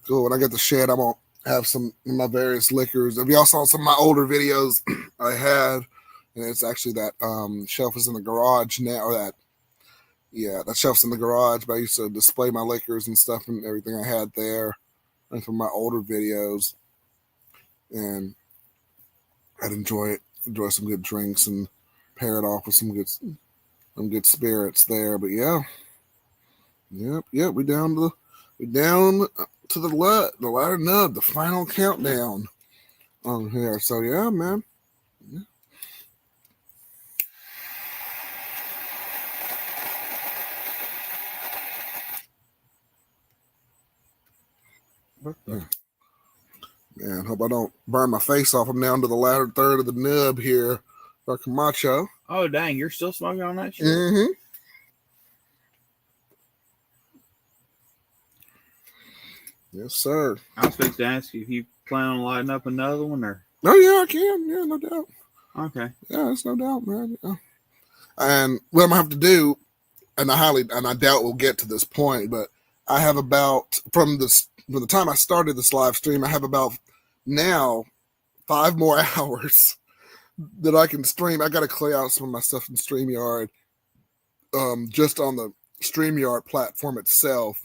S1: When I get the shed, I'm going to have some of my various liquors. If y'all saw some of my older videos I had, and it's actually that shelf is in the garage now, or that shelf's in the garage, but I used to display my liquors and stuff and everything I had there and from my older videos. And I'd enjoy some good drinks and pair it off with some good spirits there. But yeah. Yep, we down to the ladder nub, the final countdown on here. So yeah, man. Yeah. Man, hope I don't burn my face off. I'm down to the latter third of the nub here for Camacho.
S2: Oh dang, you're still smoking on that shit?
S1: Mm-hmm. Yes, sir.
S2: I was supposed to ask you if you plan on lighting up another one or.
S1: Oh yeah, I can. Yeah, no doubt.
S2: Okay.
S1: Yeah, there's no doubt, man. Yeah. And what I'm gonna have to do, and I doubt we'll get to this point, but I have about from the time I started this live stream, I have about now 5 more hours that I can stream. I got to clear out some of my stuff in StreamYard, just on the StreamYard platform itself,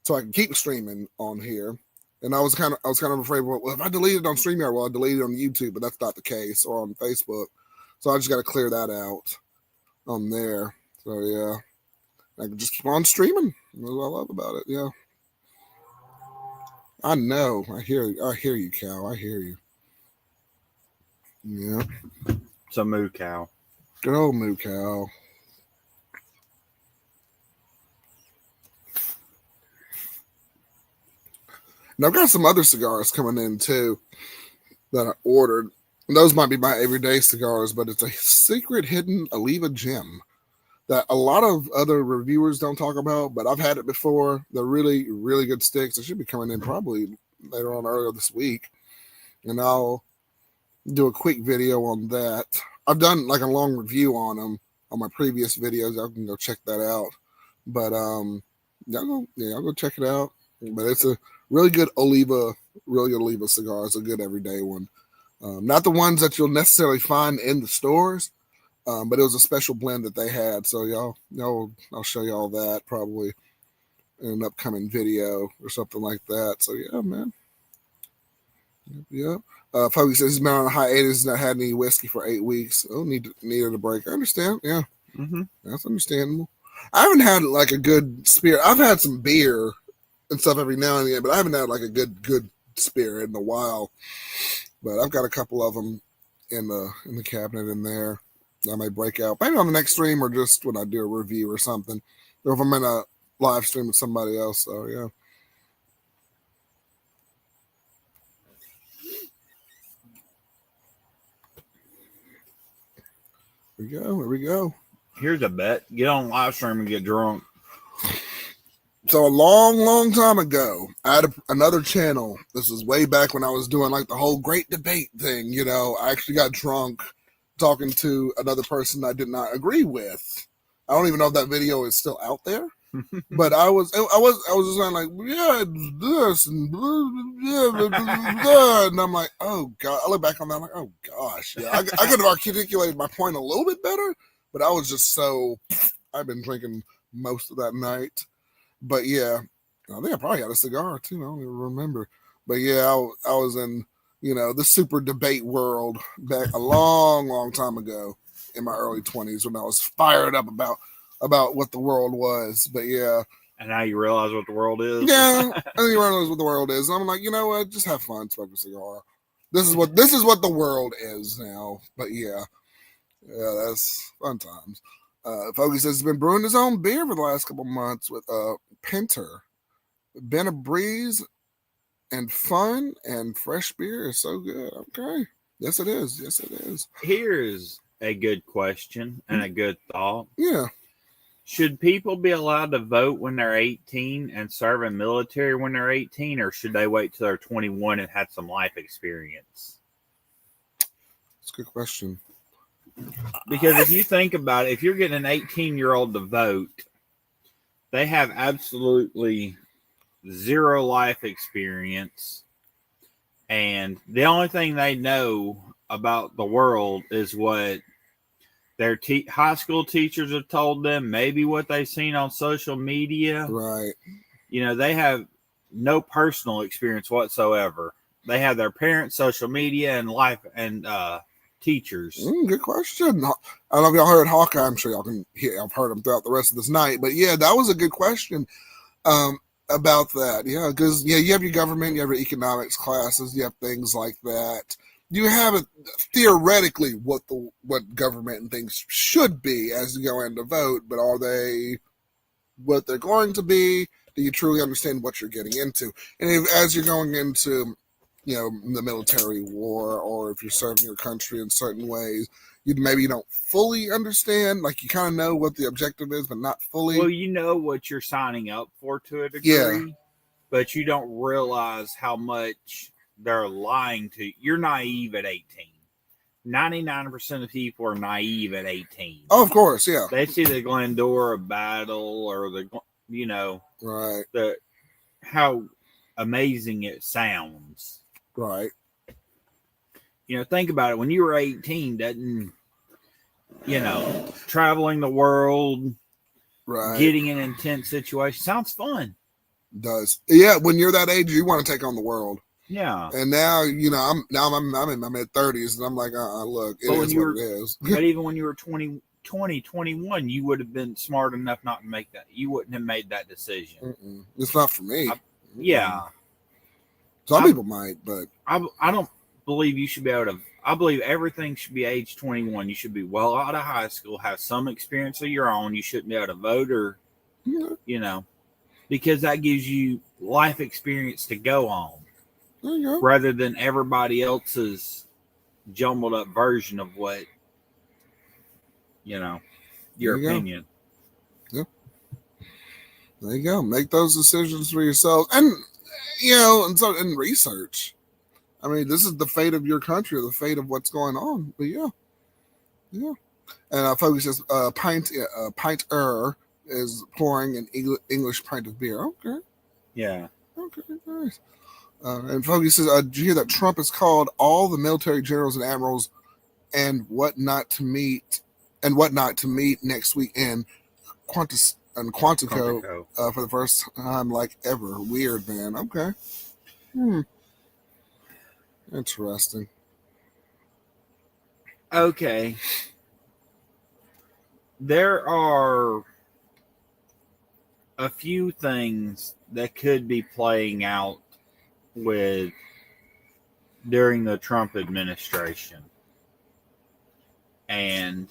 S1: so I can keep streaming on here. And I was kind of afraid, well, if I delete it on StreamYard, well, I delete it on YouTube, but that's not the case, or on Facebook. So I just got to clear that out on there. So yeah, I can just keep on streaming. That's what I love about it. Yeah, I know. I hear you, Cal. I hear you. Yeah,
S2: It's a moo cow.
S1: good old Moo Cal. And I've got some other cigars coming in too that I ordered. And those might be my everyday cigars, but it's a secret hidden Oliva gem that a lot of other reviewers don't talk about, but I've had it before. They're really, really good sticks. They should be coming in probably later on earlier this week. And I'll do a quick video on that. I've done like a long review on them on my previous videos. I can go check that out. But I'll go check it out. But it's a really good Oliva cigar. It's a good everyday one. Not the ones that you'll necessarily find in the stores, but it was a special blend that they had. So I'll show y'all that probably in an upcoming video or something like that. So yeah, man. Yep. Foggy says he's been on a hiatus, not had any whiskey for 8 weeks. Oh, needed a break. I understand. Yeah, that's understandable. I haven't had like a good spirit. I've had some beer and stuff every now and again, but I haven't had like a good spirit in a while. But I've got a couple of them in the cabinet in there. I may break out maybe on the next stream or just when I do a review or something, or if I'm in a live stream with somebody else. So yeah. There we go.
S2: Here's a bet. Get on live stream and get drunk.
S1: So a long time ago, I had another channel. This was way back when I was doing like the whole great debate thing. You know, I actually got drunk talking to another person I did not agree with. I don't even know if that video is still out there. But I was just like, yeah, it's this and and I'm like, oh god. I look back on that, I'm like, oh gosh, yeah. I could have articulated my point a little bit better, but I was just so. I've been drinking most of that night, but yeah, I think I probably had a cigar too. I don't even remember, but yeah, I was in the super debate world back a long time ago in my early 20s when I was fired up about what the world was. But yeah.
S2: And now you realize what the world is.
S1: Yeah, I think you realize what the world is. And I'm like, you know what? Just have fun, smoke a cigar. This is what the world is now. But yeah, that's fun times. Foggy says he's been brewing his own beer for the last couple months with Pinter. Been a breeze and fun, and fresh beer is so good. Okay. Yes, it is. Yes, it is.
S2: Here's a good question and a good thought.
S1: Yeah.
S2: Should people be allowed to vote when they're 18 and serve in military when they're 18, or should they wait till they're 21 and have some life experience?
S1: That's a good question.
S2: Because if you think about it, if you're getting an 18-year-old to vote, they have absolutely zero life experience. And the only thing they know about the world is what their high school teachers have told them, maybe what they've seen on social media.
S1: Right.
S2: They have no personal experience whatsoever. They have their parents' social media and life and teachers.
S1: Good question. I don't know if y'all heard Hawkeye. I'm sure y'all can hear. I've heard him throughout the rest of this night. But yeah, that was a good question about that. Yeah, because you have your government, you have your economics classes, you have things like that. You have it theoretically what government and things should be as you go in to vote, but are they what they're going to be? Do you truly understand what you're getting into? And as you're going into, the military war, or if you're serving your country in certain ways, you don't fully understand. Like you kind of know what the objective is, but not fully.
S2: Well, you know what you're signing up for to a degree, but you don't realize how much they're lying to you. You're naive at 18. 99% of people are naive at 18.
S1: Oh, of course, yeah.
S2: They see the Glendora battle or
S1: Right.
S2: How amazing it sounds.
S1: Right.
S2: Think about it. When you were 18, traveling the world,
S1: right,
S2: getting in intense situations sounds fun.
S1: Does. Yeah, when you're that age, you want to take on the world.
S2: Yeah.
S1: And now, I'm in my mid-30s, and I'm like, look, it is what it is.
S2: But even when you were 20, 21, you would have been smart enough not to make that. You wouldn't have made that decision.
S1: Mm-mm. It's not for me.
S2: Yeah.
S1: Some people might, but
S2: I don't believe you should be able to. I believe everything should be age 21. You should be well out of high school, have some experience of your own. You shouldn't be able to vote or, because that gives you life experience to go on.
S1: There you go.
S2: Rather than everybody else's jumbled up version of what, your opinion.
S1: Yeah. There you go. Make those decisions for yourself. And, and research. I mean, this is the fate of your country, or the fate of what's going on. But yeah. And Focus says, pinter is pouring an English pint of beer. Okay.
S2: Yeah.
S1: Okay, nice. And Focus says, did you hear that Trump has called all the military generals and admirals and whatnot to meet next week in Quantico for the first time like ever? Weird, man. Okay. Interesting.
S2: Okay. There are a few things that could be playing out during the Trump administration. And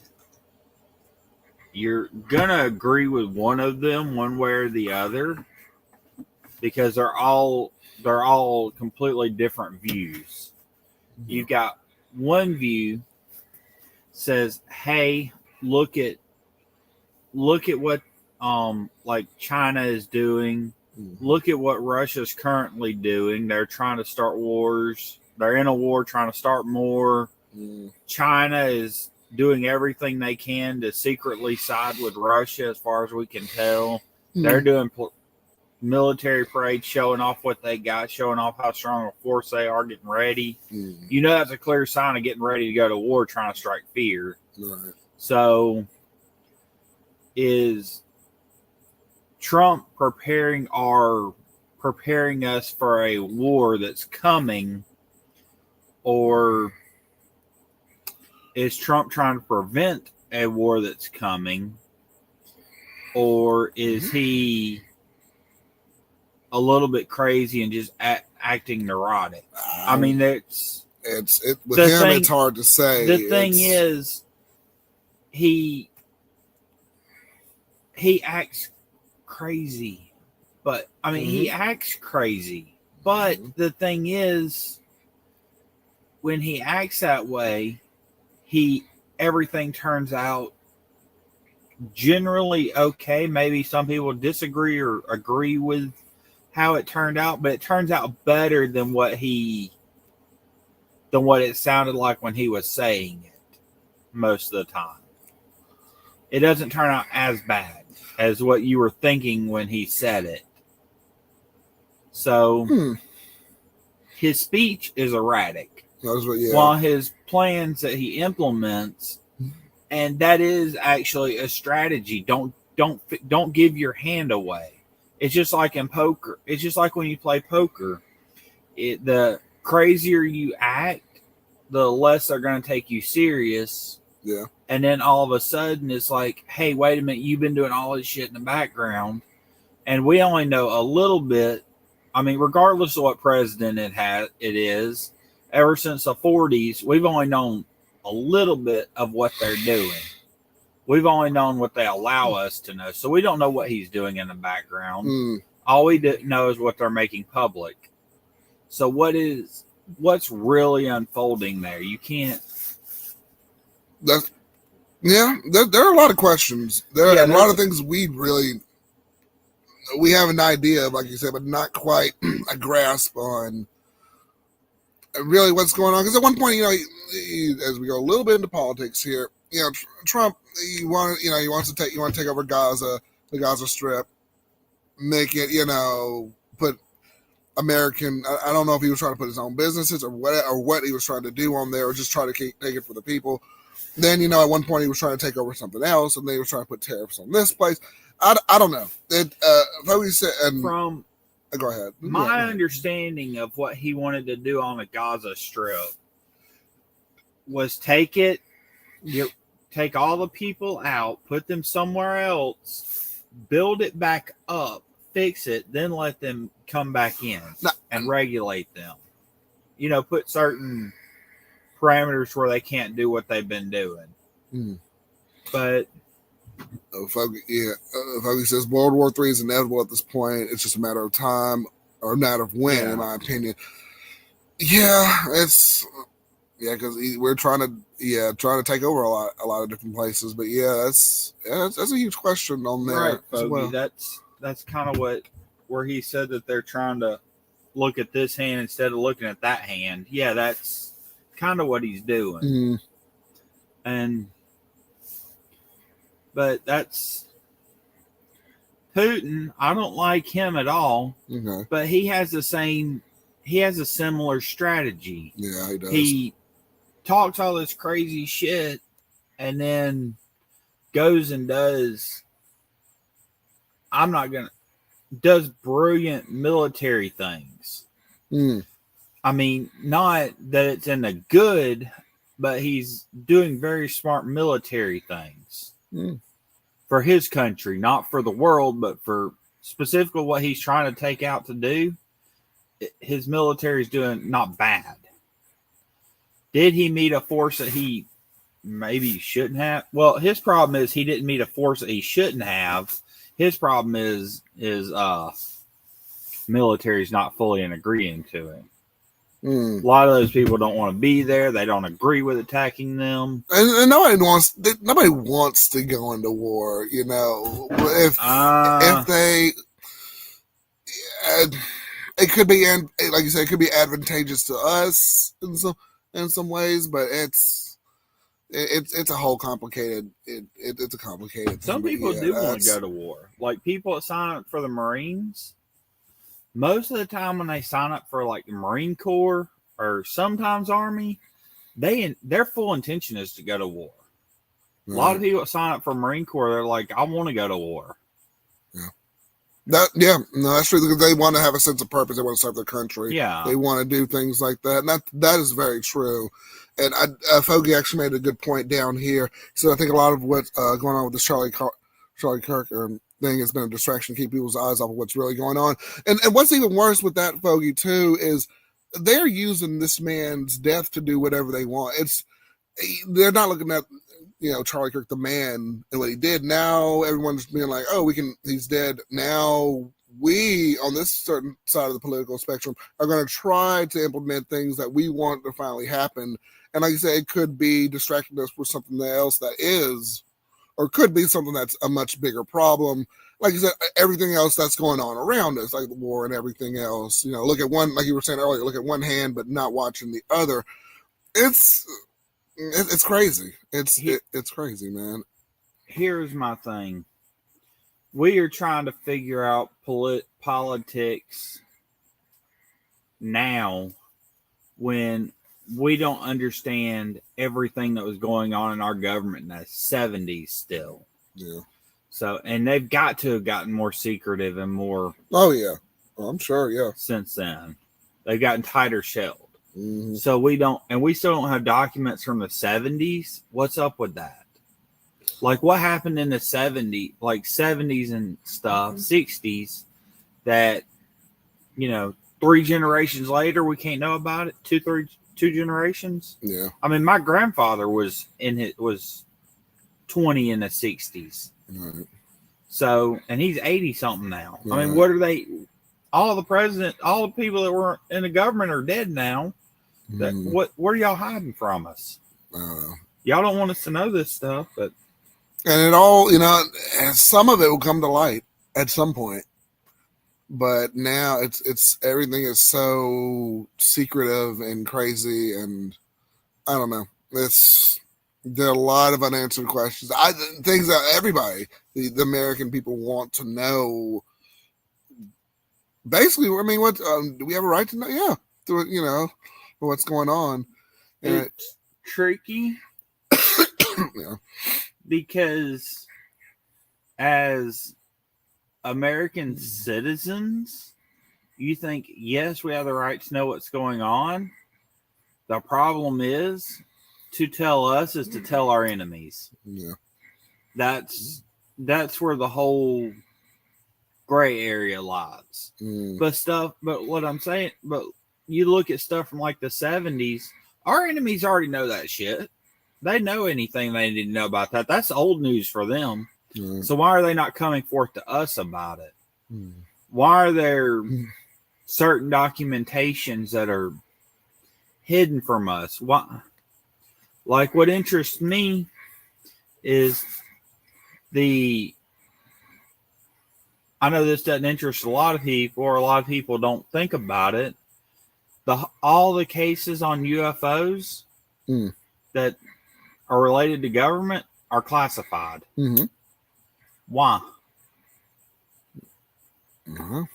S2: you're gonna agree with one of them one way or the other, because they're all completely different views. You got one view says, hey, look at what like China is doing. Look at what Russia's currently doing. They're trying to start wars. They're in a war trying to start more. China is doing everything they can to secretly side with Russia, as far as we can tell. They're doing military parades, showing off what they got, showing off how strong a force they are, getting ready. That's a clear sign of getting ready to go to war, trying to strike fear.
S1: Right.
S2: So is Trump preparing us for a war that's coming, or is Trump trying to prevent a war that's coming, or is he a little bit crazy and just acting neurotic? I mean, it's
S1: with him. It's hard to say.
S2: The thing is, he acts crazy, but I mean, he acts crazy. But the thing is, when he acts that way, everything turns out generally okay. Maybe some people disagree or agree with how it turned out, but it turns out better than what it sounded like when he was saying it most of the time. It doesn't turn out as bad as what you were thinking when he said it. So his speech is erratic. While his plans that he implements, and that is actually a strategy. Don't give your hand away. It's just like in poker. It's just like when you play poker. The crazier you act, the less they're going to take you serious.
S1: Yeah.
S2: And then all of a sudden, it's like, hey, wait a minute, you've been doing all this shit in the background, and we only know a little bit. I mean, regardless of what president it is, ever since the 40s, we've only known a little bit of what they're doing. We've only known what they allow us to know. So we don't know what he's doing in the background. All we know is what they're making public. So what's really unfolding there? You can't.
S1: There are a lot of questions. There are a lot of things we have an idea of, like you said, but not quite a grasp on really what's going on. Because at one point, as we go a little bit into politics here, Trump, he wants to take over Gaza, the Gaza Strip, make it, put American. I don't know if he was trying to put his own businesses or what he was trying to do on there, or just try to take it for the people. Then, at one point he was trying to take over something else, and they were trying to put tariffs on this place. I don't know.
S2: From
S1: go ahead.
S2: My understanding of what he wanted to do on the Gaza Strip was take all the people out, put them somewhere else, build it back up, fix it, then let them come back in and regulate them. Put certain parameters where they can't do what they've been doing. Mm. But
S1: Foggy says World War III is inevitable at this point. It's just a matter of time or a matter of when, in my opinion. Yeah, because we're trying to take over a lot of different places. But that's a huge question on there.
S2: Right, Foggy.
S1: Well.
S2: That's kind of where he said that they're trying to look at this hand instead of looking at that hand. Yeah, that's kind of what he's doing. Mm. But that's Putin. I don't like him at all. Okay. But he has a similar strategy.
S1: Yeah, he does.
S2: He talks all this crazy shit and then goes and does brilliant military things. Mm. I mean, not that it's in the good, but he's doing very smart military things for his country, not for the world, but for specifically what he's trying to take out to do. His military is doing not bad. Did he meet a force that he maybe shouldn't have? Well, his problem is he didn't meet a force that he shouldn't have. His problem is military is not fully in agreeing to it. A lot of those people don't want to be there. They don't agree with attacking them,
S1: and nobody wants to go into war. If they, it could be, like you said, it could be advantageous to us in some ways, but it's a whole complicated. It's a complicated.
S2: Some people do want to go to war, like people that sign up for the Marines. Most of the time when they sign up for like the Marine Corps or sometimes Army, their full intention is to go to war. Mm-hmm. A lot of people that sign up for Marine Corps, they're like, I want to go to war.
S1: That's true, because they want to have a sense of purpose. They want to serve their country.
S2: Yeah.
S1: They want to do things like that. And that is very true. And Foggy actually made a good point down here. So I think a lot of what's going on with the Charlie Kirk thing has been a distraction to keep people's eyes off of what's really going on. And what's even worse with that, Foggy, too, is they're using this man's death to do whatever they want. They're not looking at, Charlie Kirk, the man, and what he did. Now everyone's being like, oh, he's dead. Now we, on this certain side of the political spectrum, are going to try to implement things that we want to finally happen. And like you say, it could be distracting us for something else that is, or could be something that's a much bigger problem. Like you said, everything else that's going on around us, like the war and everything else. Look at one, like you were saying earlier, look at one hand, but not watching the other. It's crazy. It's crazy, man.
S2: Here's my thing. We are trying to figure out politics now when we don't understand everything that was going on in our government in the 70s still.
S1: Yeah.
S2: So, and they've got to have gotten more secretive and more.
S1: Oh, yeah. Well, I'm sure, yeah.
S2: Since then. They've gotten tighter shelled.
S1: Mm-hmm.
S2: So we still don't have documents from the 70s. What's up with that? Like what happened in the 70s, like 70s and stuff, 60s, that, 3 generations later, we can't know about it. Two generations.
S1: Yeah.
S2: I mean, my grandfather was 20 in the 60s.
S1: Right.
S2: So, and he's 80 something now.
S1: Right.
S2: I mean, what are they? All the people that were in the government are dead now. What are y'all hiding from us? Y'all don't want us to know this stuff, but.
S1: And it all, some of it will come to light at some point. But now it's everything is so secretive and crazy, and I don't know. There are a lot of unanswered questions. Things that everybody, the American people, want to know. Basically, I mean, what do we have a right to know? Yeah, what's going on. And
S2: it's tricky
S1: yeah.
S2: because as American citizens, you think, yes, we have the right to know what's going on. The problem is to tell us is to tell our enemies.
S1: Yeah.
S2: That's where the whole gray area lies. But what I'm saying, but you look at stuff from like the 70s, our enemies already know that shit. They know anything they need to know about that. That's old news for them. So why are they not coming forth to us about it? Why are there certain documentations that are hidden from us? Why? Like, what interests me is I know this doesn't interest a lot of people, or a lot of people don't think about it. All the cases on UFOs that are related to government are classified.
S1: Mm-hmm.
S2: Why?
S1: I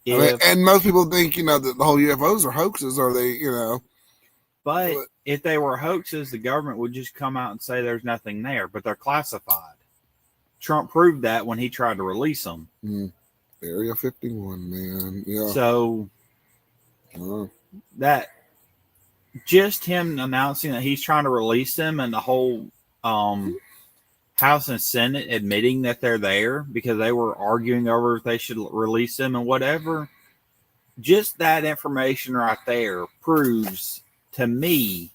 S1: mean, and most people think, that the whole UFOs are hoaxes, or they,
S2: But if they were hoaxes, the government would just come out and say there's nothing there, but they're classified. Trump proved that when he tried to release them.
S1: Area 51, man. Yeah.
S2: So that just him announcing that he's trying to release them, and the whole House and Senate admitting that they're there because they were arguing over if they should release them and whatever. Just that information right there proves to me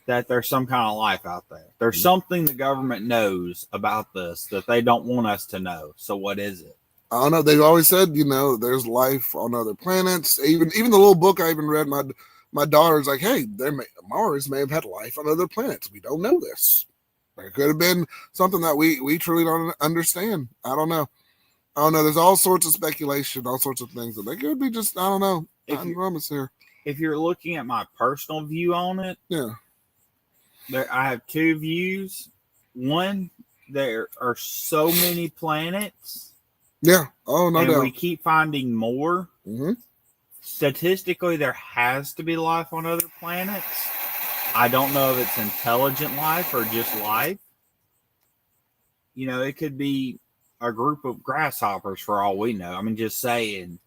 S2: that there's some kind of life out there. There's something the government knows about this that they don't want us to know. So what is it?
S1: I don't know. They've always said, there's life on other planets. Even the little book I even read, my daughter's like, hey, Mars may have had life on other planets. We don't know this. There could have been something that we truly don't understand. I don't know. There's all sorts of speculation, all sorts of things. That they could be just, I don't know.
S2: If you're looking at my personal view on it, I have two views. One, there are so many planets.
S1: Yeah. Oh, no doubt.
S2: We keep finding more.
S1: Mm-hmm.
S2: Statistically, there has to be life on other planets. I don't know if it's intelligent life or just life. It could be a group of grasshoppers for all we know. I mean, just saying.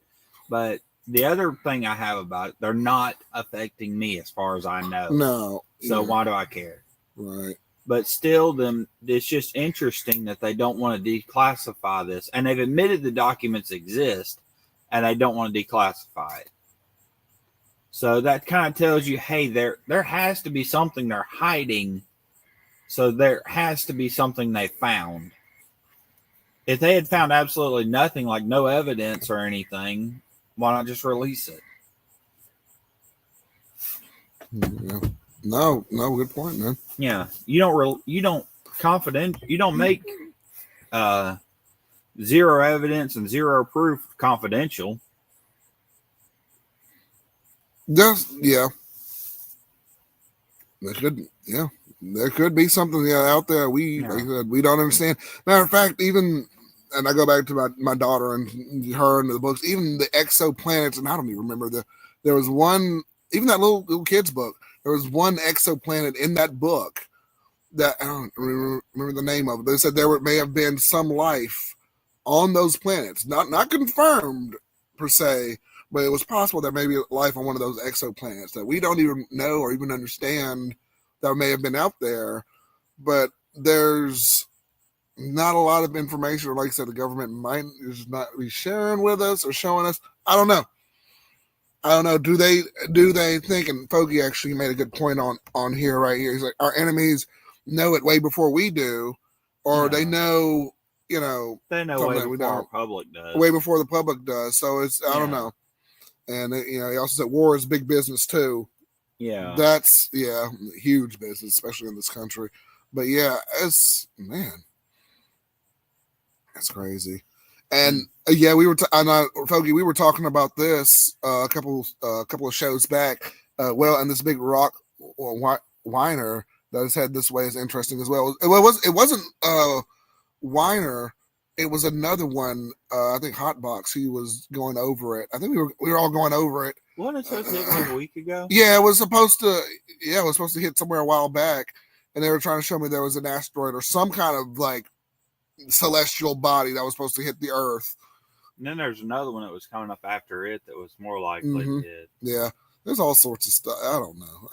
S2: But the other thing I have about it, they're not affecting me as far as I know.
S1: No.
S2: So why do I care?
S1: Right.
S2: But still, it's just interesting that they don't want to declassify this. And they've admitted the documents exist, and they don't want to declassify it. So that kind of tells you, hey, there has to be something they're hiding. So there has to be something they found. If they had found absolutely nothing, like no evidence or anything, why not just release it?
S1: Yeah. No, good point, man.
S2: Yeah, you don't make zero evidence and zero proof confidential.
S1: There could be something out there we don't understand. Matter of fact, even, and I go back to my daughter and her and the books, even the exoplanets, and I don't even remember there was one, even that little kid's book, there was one exoplanet in that book that I don't remember the name of it. They said may have been some life on those planets, not confirmed per se, but it was possible there may be life on one of those exoplanets that we don't even know or even understand that may have been out there. But there's not a lot of information, or like I said, the government might just not be sharing with us or showing us. I don't know. Do they think, and Fogey actually made a good point on here right here. He's like, our enemies know it way before we do, or they know,
S2: they know way before our public does.
S1: Way before the public does. So it's, I don't know. And he also said war is big business too.
S2: Yeah.
S1: That's huge business, especially in this country. But that's crazy. And yeah, we were Foggy. We were talking about this a couple of shows back. And this big rock whiner that has had this way is interesting as well. It wasn't Whiner. It was another one. I think Hotbox. He was going over it. I think we were all going over it.
S2: Wasn't it supposed to hit like a week ago?
S1: Yeah, it was supposed to. Yeah, it was supposed to hit somewhere a while back, and they were trying to show me there was an asteroid or some kind of like celestial body that was supposed to hit the Earth.
S2: And then there's another one that was coming up after it that was more likely to hit.
S1: Yeah, there's all sorts of stuff. I don't know.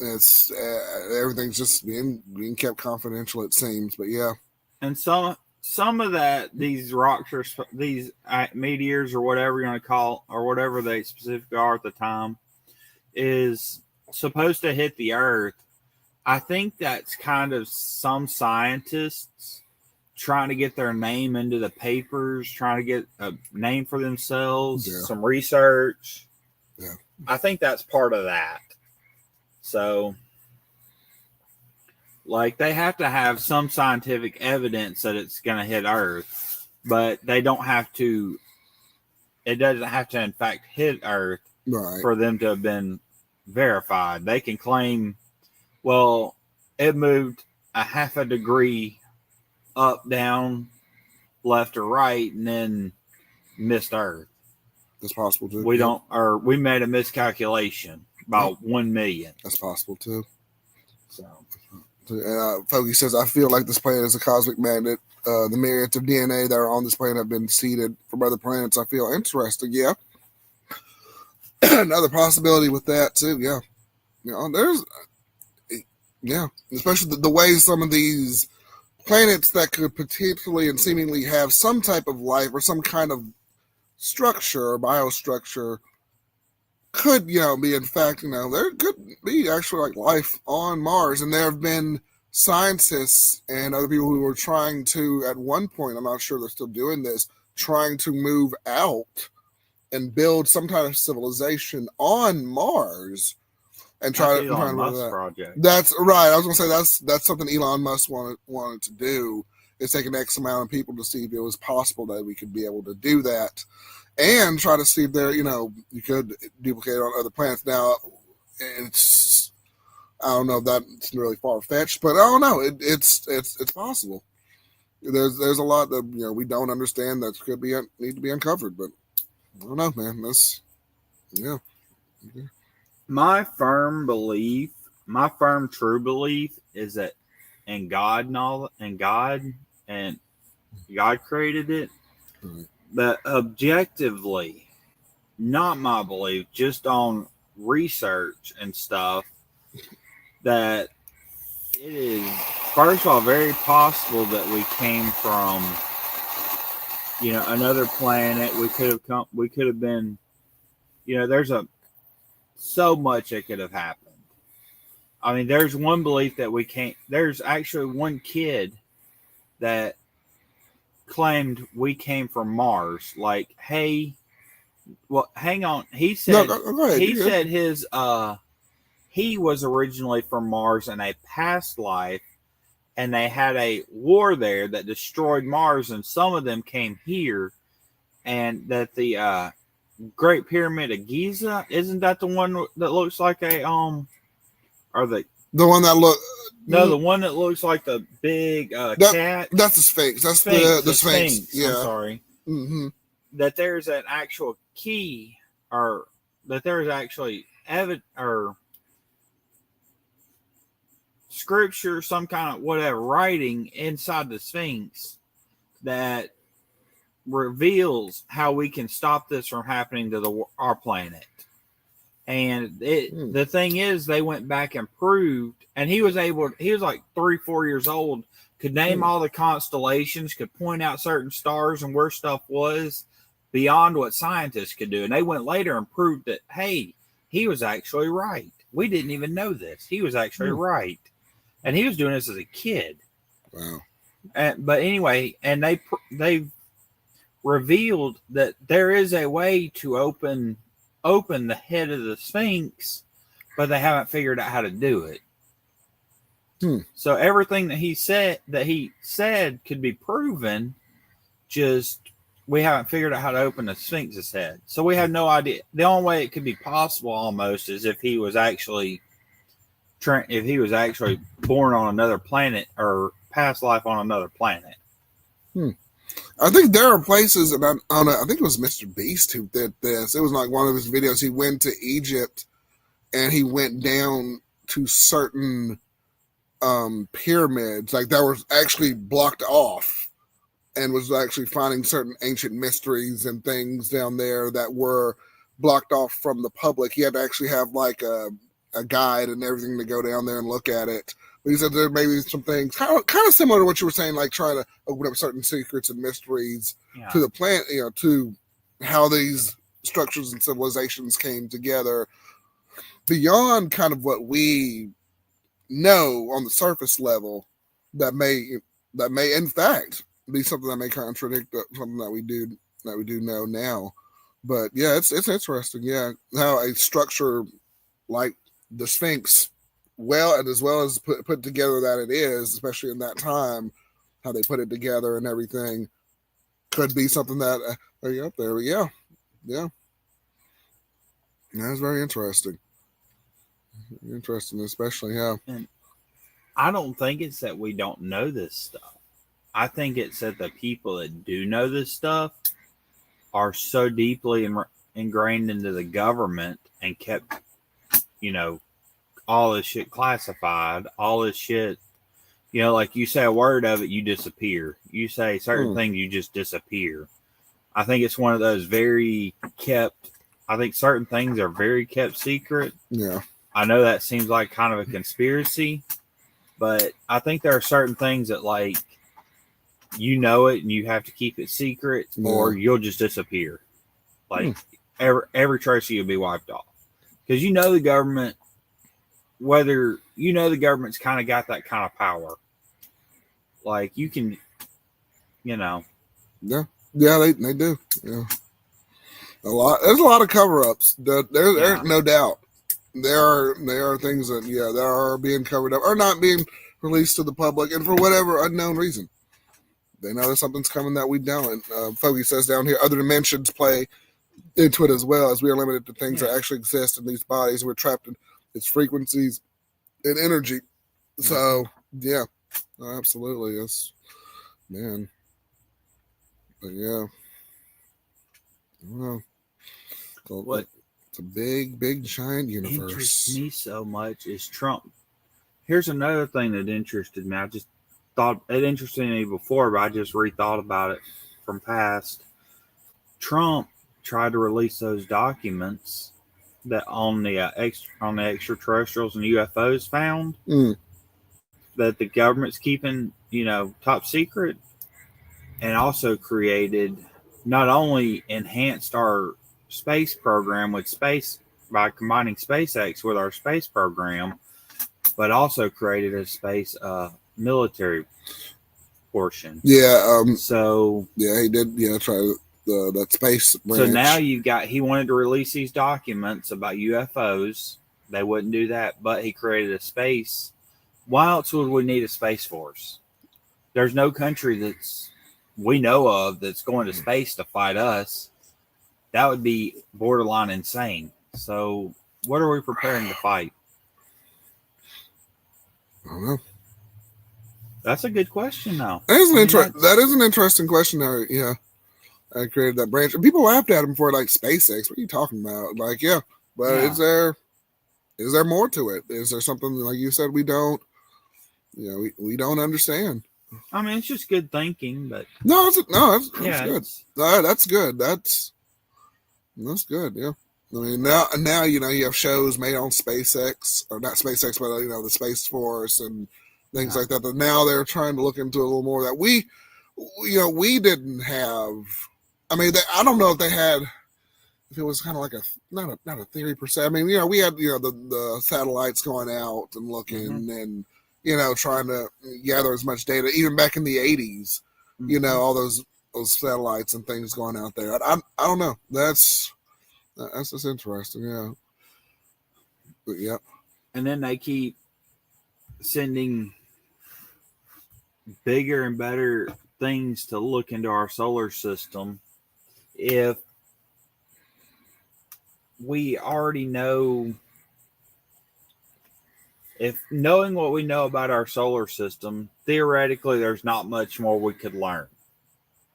S1: It's everything's just being kept confidential, it seems. But yeah,
S2: and some of that, these rocks are these meteors or whatever you want to call, or whatever they specifically are at the time, is supposed to hit the Earth. I think that's kind of some scientists trying to get their name into the papers, trying to get a name for themselves, some research.
S1: Yeah,
S2: I think that's part of that. So, like, they have to have some scientific evidence that it's going to hit Earth, but they don't have to. It doesn't have to, in fact, hit Earth for them to have been verified. They can claim, well, it moved a half a degree up, down, left, or right, and then missed Earth.
S1: That's possible too.
S2: We made a miscalculation. About 1 million.
S1: That's possible too.
S2: So,
S1: Foggy says, I feel like this planet is a cosmic magnet. The myriads of DNA that are on this planet have been seeded from other planets. I feel interesting. Yeah. Another possibility with that too. Yeah. Especially the way some of these planets that could potentially and seemingly have some type of life or some kind of structure or biostructure could, be in fact, there could be actually like life on Mars. And there have been scientists and other people who were trying to, at one point, I'm not sure they're still doing this, trying to move out and build some kind of civilization on Mars and try to
S2: Elon Musk project.
S1: That's right. I was going to say that's something Elon Musk wanted to do, is take an X amount of people to see if it was possible that we could be able to do that. And try to see if there, you could duplicate it on other planets. Now, I don't know if that's really far fetched, but I don't know. It's possible. There's a lot that we don't understand that could need to be uncovered, but I don't know, man.
S2: My firm true belief is that in God and God created it.
S1: Right.
S2: But objectively, not my belief, just on research and stuff, that it is, first of all, very possible that we came from, another planet. We could have been, there's so much that could have happened. I mean, there's one belief that there's actually one kid that claimed we came from Mars. Like, hey, well, hang on. He said
S1: go ahead.
S2: He said he was originally from Mars in a past life, and they had a war there that destroyed Mars, and some of them came here, and that the Great Pyramid of Giza, isn't that the one that looks like a or
S1: the one that
S2: the one that looks like the big cat.
S1: That's the Sphinx. That's the Sphinx. Yeah.
S2: I'm sorry.
S1: Mm-hmm.
S2: That there's an actual key, or that there's actually or scripture, some kind of whatever writing inside the Sphinx that reveals how we can stop this from happening to our planet. And the thing is, they went back and proved, and he was like 3-4 years old, could name all the constellations, could point out certain stars and where stuff was beyond what scientists could do. And they went later and proved that, hey, he was actually right. We didn't even know this. He was actually right. And he was doing this as a kid.
S1: Wow.
S2: But anyway, and they revealed that there is a way to open the head of the Sphinx, but they haven't figured out how to do it. So everything that he said could be proven, just we haven't figured out how to open the Sphinx's head. So we have no idea. The only way it could be possible almost is if he was actually born on another planet or past life on another planet.
S1: I think there are places, and I don't know, I think it was Mr. Beast who did this. It was like one of his videos. He went to Egypt and he went down to certain pyramids, like that was actually blocked off, and was actually finding certain ancient mysteries and things down there that were blocked off from the public. He had to actually have like a guide and everything to go down there and look at it. But he said there may be some things kind of similar to what you were saying, like trying to open up certain secrets and mysteries to the planet, to how these structures and civilizations came together beyond kind of what we know on the surface level, that may in fact be something that may contradict something that we do know now. But yeah, it's interesting, how a structure like the Sphinx, and as well as put together that it is, especially in that time, how they put it together and everything, could be something that up there. Yeah, that's very interesting. Interesting, especially how.
S2: And I don't think it's that we don't know this stuff. I think it's that the people that do know this stuff are so deeply ingrained into the government and kept, all this shit classified, all this shit, like you say a word of it, you disappear. You say certain things, you just disappear. I think it's one of those I think certain things are very kept secret.
S1: Yeah.
S2: I know that seems like kind of a conspiracy, but I think there are certain things that, like, it and you have to keep it secret, or you'll just disappear. Like every trace of you will be wiped off, because the government, the government's kind of got that kind of power. Like you can,
S1: Yeah, they do. Yeah, there's a lot of cover-ups. There's no doubt. There are things that that are being covered up or not being released to the public, and for whatever unknown reason, they know there's something's coming that we don't. And Foggy says down here, other dimensions play into it as well, as we are limited to things that actually exist in these bodies. We're trapped in its frequencies and energy. So absolutely, yes, man. But yeah, well,
S2: what
S1: it's a big giant universe.
S2: Interests me so much is Trump. Here's another thing that interested me. I just thought it interested me before, but I just rethought about it from past. Trump tried to release those documents that on the extraterrestrials and UFOs found that the government's keeping, top secret, and also not only enhanced our space program with space by combining SpaceX with our space program, but also created a space military portion.
S1: Yeah.
S2: So
S1: he did. Try that space branch.
S2: So now he wanted to release these documents about UFOs. They wouldn't do that, but he created a space. Why else would we need a space force? There's no country we know of that's going to space to fight us. That would be borderline insane. So what are we preparing to fight?
S1: I don't know.
S2: That's a good question, though.
S1: That is an interesting question. Now, I created that branch, and people laughed at him for like SpaceX. What are you talking about? Like, but is there more to it? Is there something like you said we don't? We don't understand.
S2: I mean, it's just good thinking, but
S1: that's good. That's good. That's good. Yeah. I mean, now you have shows made on SpaceX, or not SpaceX, but the Space Force and things like that. That now they're trying to look into a little more that we didn't have. I mean, I don't know if they had. If it was kind of like not a theory per se. I mean, we had the satellites going out and looking and trying to gather as much data, even back in the 80s. All those satellites and things going out there. I don't know. That's just interesting. Yeah. But, yeah.
S2: And then they keep sending bigger and better things to look into our solar system if we already know, if knowing what we know about our solar system, theoretically there's not much more we could learn.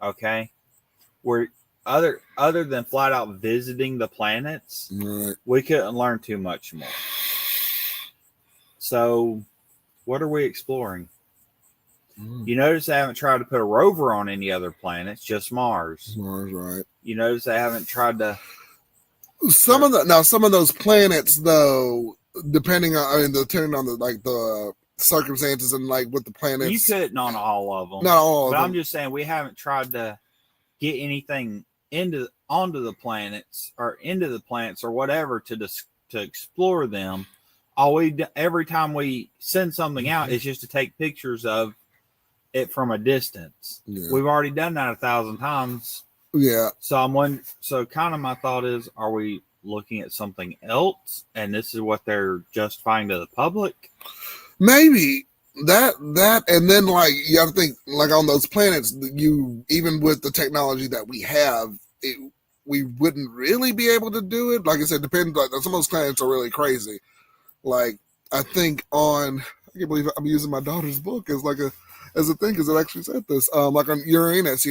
S2: Okay? We're other than flat out visiting the planets,
S1: Right.
S2: we couldn't learn too much more. So what are we exploring? You notice they haven't tried to put a rover on any other planets, just Mars.
S1: Mars, right.
S2: You notice they haven't tried to.
S1: Some of those planets, though, depending on the circumstances and like with the planets.
S2: You couldn't on all of them.
S1: Not all of
S2: but
S1: them.
S2: I'm just saying we haven't tried to get anything onto the planets or into the planets or whatever to explore them. Every time we send something out, it's just to take pictures of it from a distance.
S1: Yeah.
S2: We've already done that 1,000 times.
S1: Yeah.
S2: So kind of my thought is, are we looking at something else and this is what they're justifying to the public?
S1: Maybe that and then like you have to think like on those planets, you even with the technology that we have, we wouldn't really be able to do it. Like I said, depends. Like some of those planets are really crazy. Like I think I can't believe I'm using my daughter's book as a thing because it actually said this. Like on Uranus,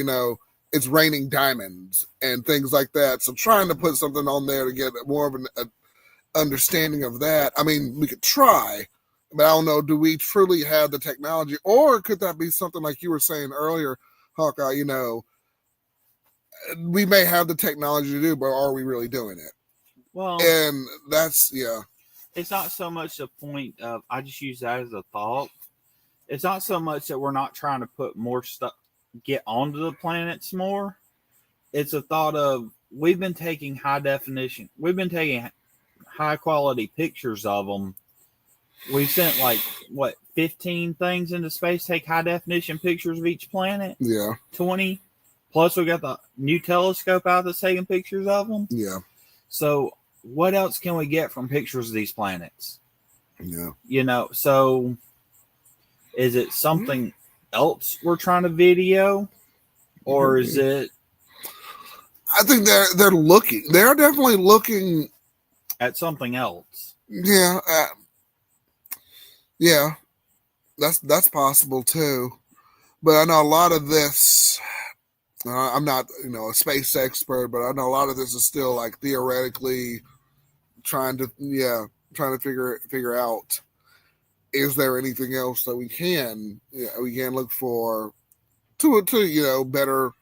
S1: it's raining diamonds and things like that. So trying to put something on there to get more of an understanding of that. I mean, we could try, but I don't know. Do we truly have the technology, or could that be something like you were saying earlier, Hawkeye? We may have the technology to do, but are we really doing it?
S2: Well,
S1: and that's
S2: It's not so much a point of, I just use that as a thought. It's not so much that we're not trying to put more stuff, get onto the planets more. It's a thought of, we've been taking high quality pictures of them. We sent 15 things into space, take high definition pictures of each planet?
S1: Yeah.
S2: 20. Plus we got the new telescope out that's taking pictures of them.
S1: Yeah.
S2: So what else can we get from pictures of these planets?
S1: Yeah.
S2: So is it something else we're trying to video? Or is it?
S1: I think they're looking. They're definitely looking
S2: at something else.
S1: Yeah. Yeah. That's possible too. But I know a lot of this, I'm not, a space expert, but I know a lot of this is still like theoretically trying to figure out, is there anything else that we can look for to better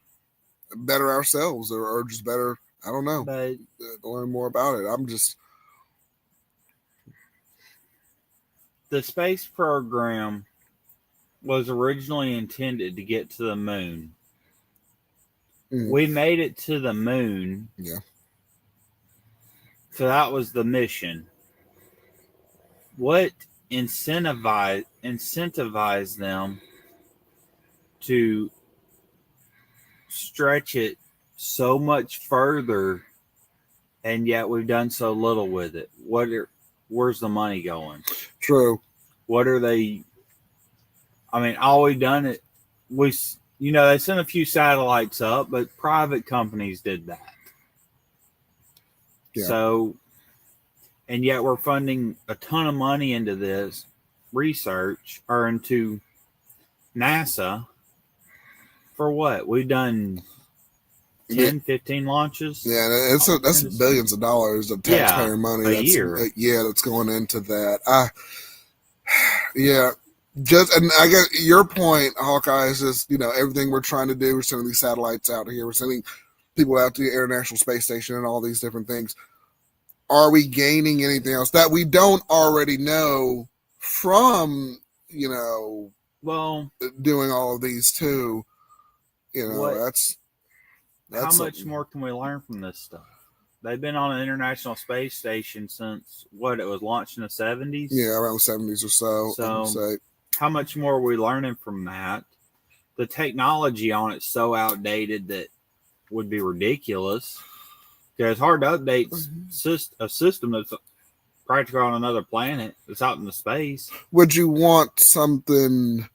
S1: ourselves or just better, I don't know,
S2: but
S1: to learn more about it.
S2: The space program was originally intended to get to the moon. We made it to the moon.
S1: Yeah.
S2: So that was the mission. What incentivized them to stretch it so much further, and yet we've done so little with it? Where's the money going?
S1: True.
S2: What are they? I mean, all we've done it. They sent a few satellites up, but private companies did that.
S1: Yeah.
S2: So, and yet we're funding a ton of money into this research or into NASA for what? We've done 10, 15 launches.
S1: Yeah, that's billions of dollars of taxpayer money
S2: a year.
S1: That's going into that. And I guess your point, Hawkeye, is just, everything we're trying to do, we're sending these satellites out here, we're sending people out to the International Space Station and all these different things. Are we gaining anything else that we don't already know from, doing all of these too? That's
S2: how much more can we learn from this stuff? They've been on an International Space Station since it was launched in the 70s?
S1: Yeah, around the 70s or so.
S2: So how much more are we learning from that? The technology on it's so outdated that would be ridiculous. Because it's hard to update a system that's practically on another planet. It's out in the space.
S1: Would you want something?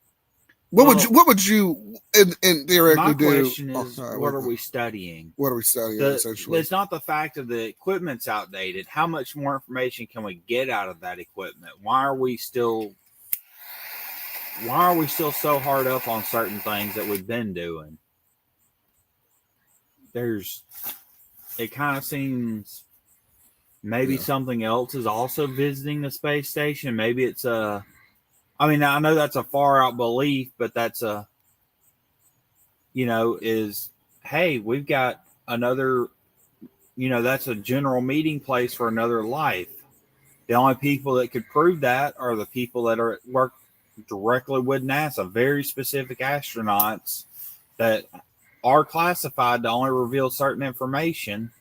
S1: What would you in theoretically do?
S2: My question is, what are we studying?
S1: What are we studying essentially?
S2: It's not the fact of the equipment's outdated. How much more information can we get out of that equipment? Why are we still so hard up on certain things that we've been doing? It kind of seems maybe something else is also visiting the space station. Maybe it's I mean, I know that's a far out belief, but that's hey, we've got another, that's a general meeting place for another life. The only people that could prove that are the people that work directly with NASA, very specific astronauts that are classified to only reveal certain information.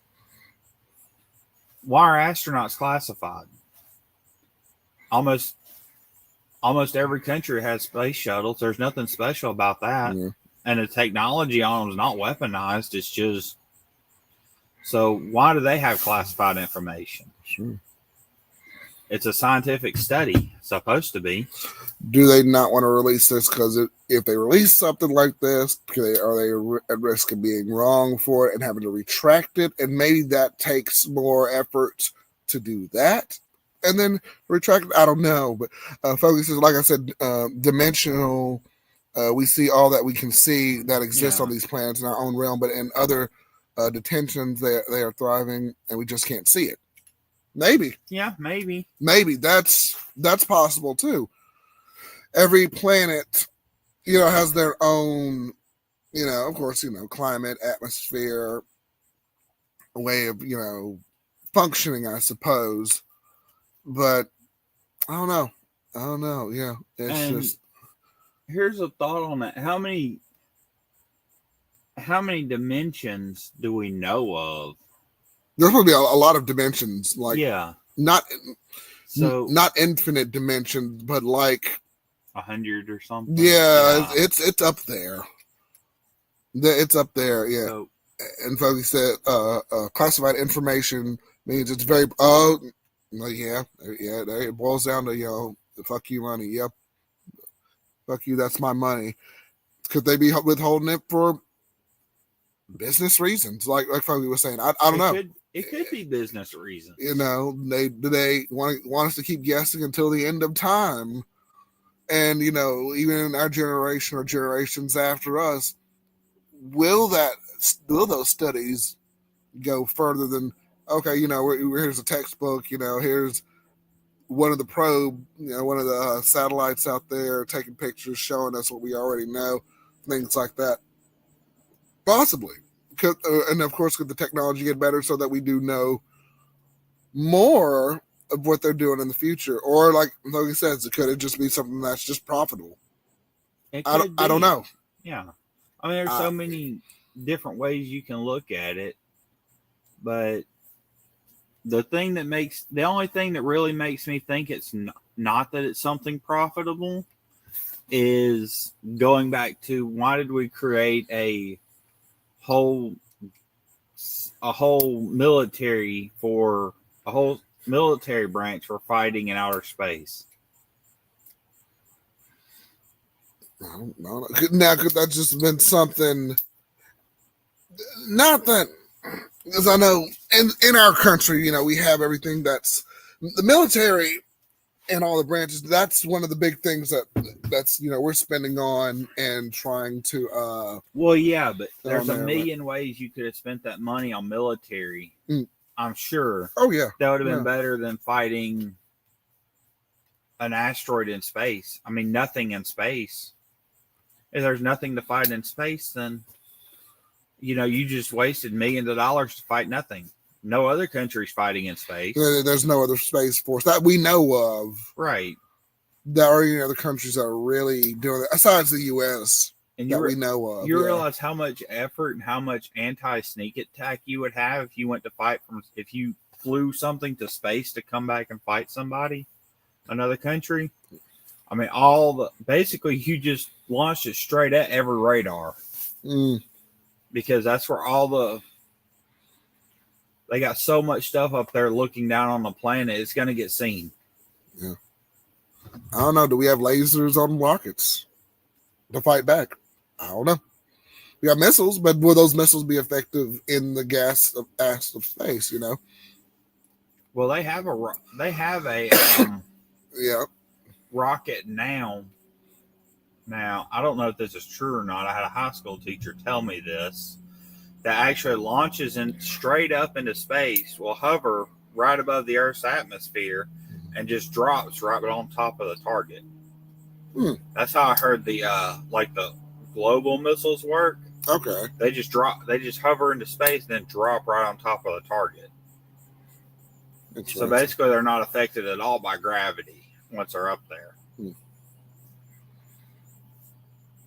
S2: Why are astronauts classified? Almost every country has space shuttles. There's nothing special about that. Yeah. And the technology on them is not weaponized. It's just, so why do they have classified information?
S1: Sure.
S2: It's a scientific study, supposed to be.
S1: Do they not want to release this because if they release something like this, are they at risk of being wrong for it and having to retract it? And maybe that takes more effort to do that and then retract it. I don't know. But focus is, like I said, dimensional. We see all that we can see that exists on these planets in our own realm, but in other detentions, they are thriving and we just can't see it. Maybe.
S2: Yeah, maybe.
S1: Maybe that's possible too. Every planet, has their own, of course, climate, atmosphere, way of, functioning, I suppose. But I don't know. Yeah. It's
S2: here's a thought on that. How many dimensions do we know of?
S1: There's going to be a lot of dimensions, like not infinite dimensions, but like
S2: 100 or something.
S1: Yeah, it's up there. It's up there, yeah. So, and folks said classified information means it's very it boils down to fuck you money. Yep, fuck you. That's my money. Could they be withholding it for business reasons? Like Foggy was saying, I don't know.
S2: It could be business reasons.
S1: They want us to keep guessing until the end of time. And, even in our generation or generations after us, will those studies go further than, okay, here's a textbook, here's one of the probe, one of the satellites out there taking pictures showing us what we already know, things like that. Possibly. And of course, could the technology get better so that we do know more of what they're doing in the future? Or like Logan says, could it just be something that's just profitable? I don't know.
S2: Yeah. I mean, there's so many different ways you can look at it, but the only thing that really makes me think it's not that it's something profitable is going back to, why did we create a whole military branch for fighting in outer space?
S1: I don't know. Now, could that just been something? Not that, because I know in our country, we have everything that's the military and all the branches. That's one of the big things that's we're spending on and trying to.
S2: Well, yeah, but there's a million ways you could have spent that money on military. I'm sure.
S1: Oh yeah,
S2: that would have been better than fighting an asteroid in space. I mean, nothing in space. If there's nothing to fight in space, then you just wasted millions of dollars to fight nothing. No other country's fighting in space.
S1: There's no other space force that we know of.
S2: Right.
S1: There are other countries that are really doing it, besides the U.S.
S2: And
S1: we know of.
S2: You realize how much effort and how much anti-sneak attack you would have if you went to fight if you flew something to space to come back and fight somebody, another country. I mean, basically you just launched it straight at every radar. Because that's where all They got so much stuff up there looking down on the planet. It's going to get seen.
S1: Yeah. I don't know. Do we have lasers on rockets to fight back? I don't know. We got missiles, but will those missiles be effective in the gas of space?
S2: Well, they have a
S1: Yeah.
S2: rocket now. Now, I don't know if this is true or not. I had a high school teacher tell me this. That actually launches straight up into space, will hover right above the Earth's atmosphere, and just drops right on top of the target. That's how I heard the global missiles work.
S1: Okay.
S2: They just hover into space and then drop right on top of the target. So basically, they're not affected at all by gravity once they're up there.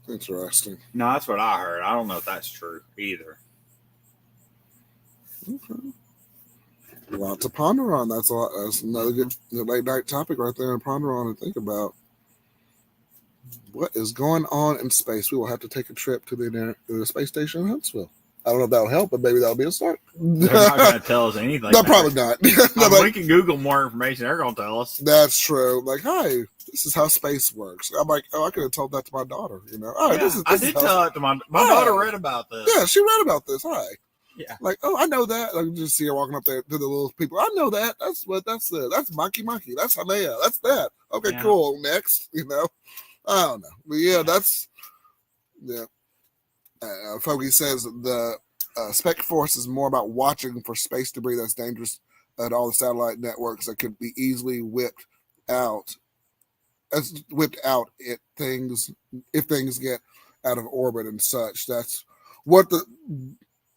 S1: Interesting.
S2: No, that's what I heard. I don't know if that's true either.
S1: Okay. A lot to ponder on. That's another good late night topic right there to ponder on and think about. What is going on in space? We will have to take a trip to the space station in Huntsville. I don't know if that'll help, but maybe that'll be a start.
S2: They're not going to tell us anything.
S1: No, probably not.
S2: We can Google more information. They're going to tell us.
S1: That's true. Like, hi, this is how space works. I'm like, I could have told that to my daughter.
S2: I did tell it to my daughter. Read about this.
S1: Yeah, she read about this. Hi.
S2: Yeah.
S1: Like, I know that. I just see her walking up there to the little people. I know that. That's Monkey. That's Hanea. That's that. Okay, cool. Next, I don't know. But yeah, that's, yeah. Fogey says the Spec Force is more about watching for space debris that's dangerous at all the satellite networks that could be easily whipped out if things get out of orbit and such. That's what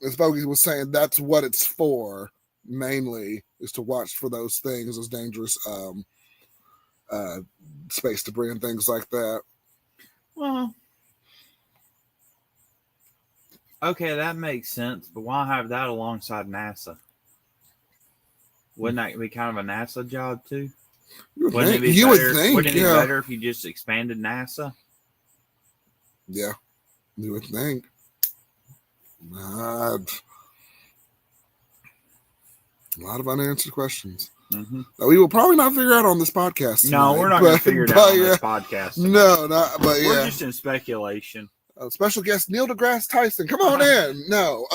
S1: as Fogey was saying, that's what it's for mainly, is to watch for those things, those dangerous space debris and things like that.
S2: Well, okay, that makes sense, but why have that alongside NASA? Wouldn't that be kind of a NASA job too? Wouldn't it be better if you just expanded NASA?
S1: Yeah, you would think. A lot of unanswered questions.
S2: Mm-hmm.
S1: That we will probably not figure out on this podcast tonight.
S2: No, we're not going to figure it out on this podcast tonight.
S1: No, but
S2: we're just in speculation.
S1: Special guest Neil deGrasse Tyson, come on in. No,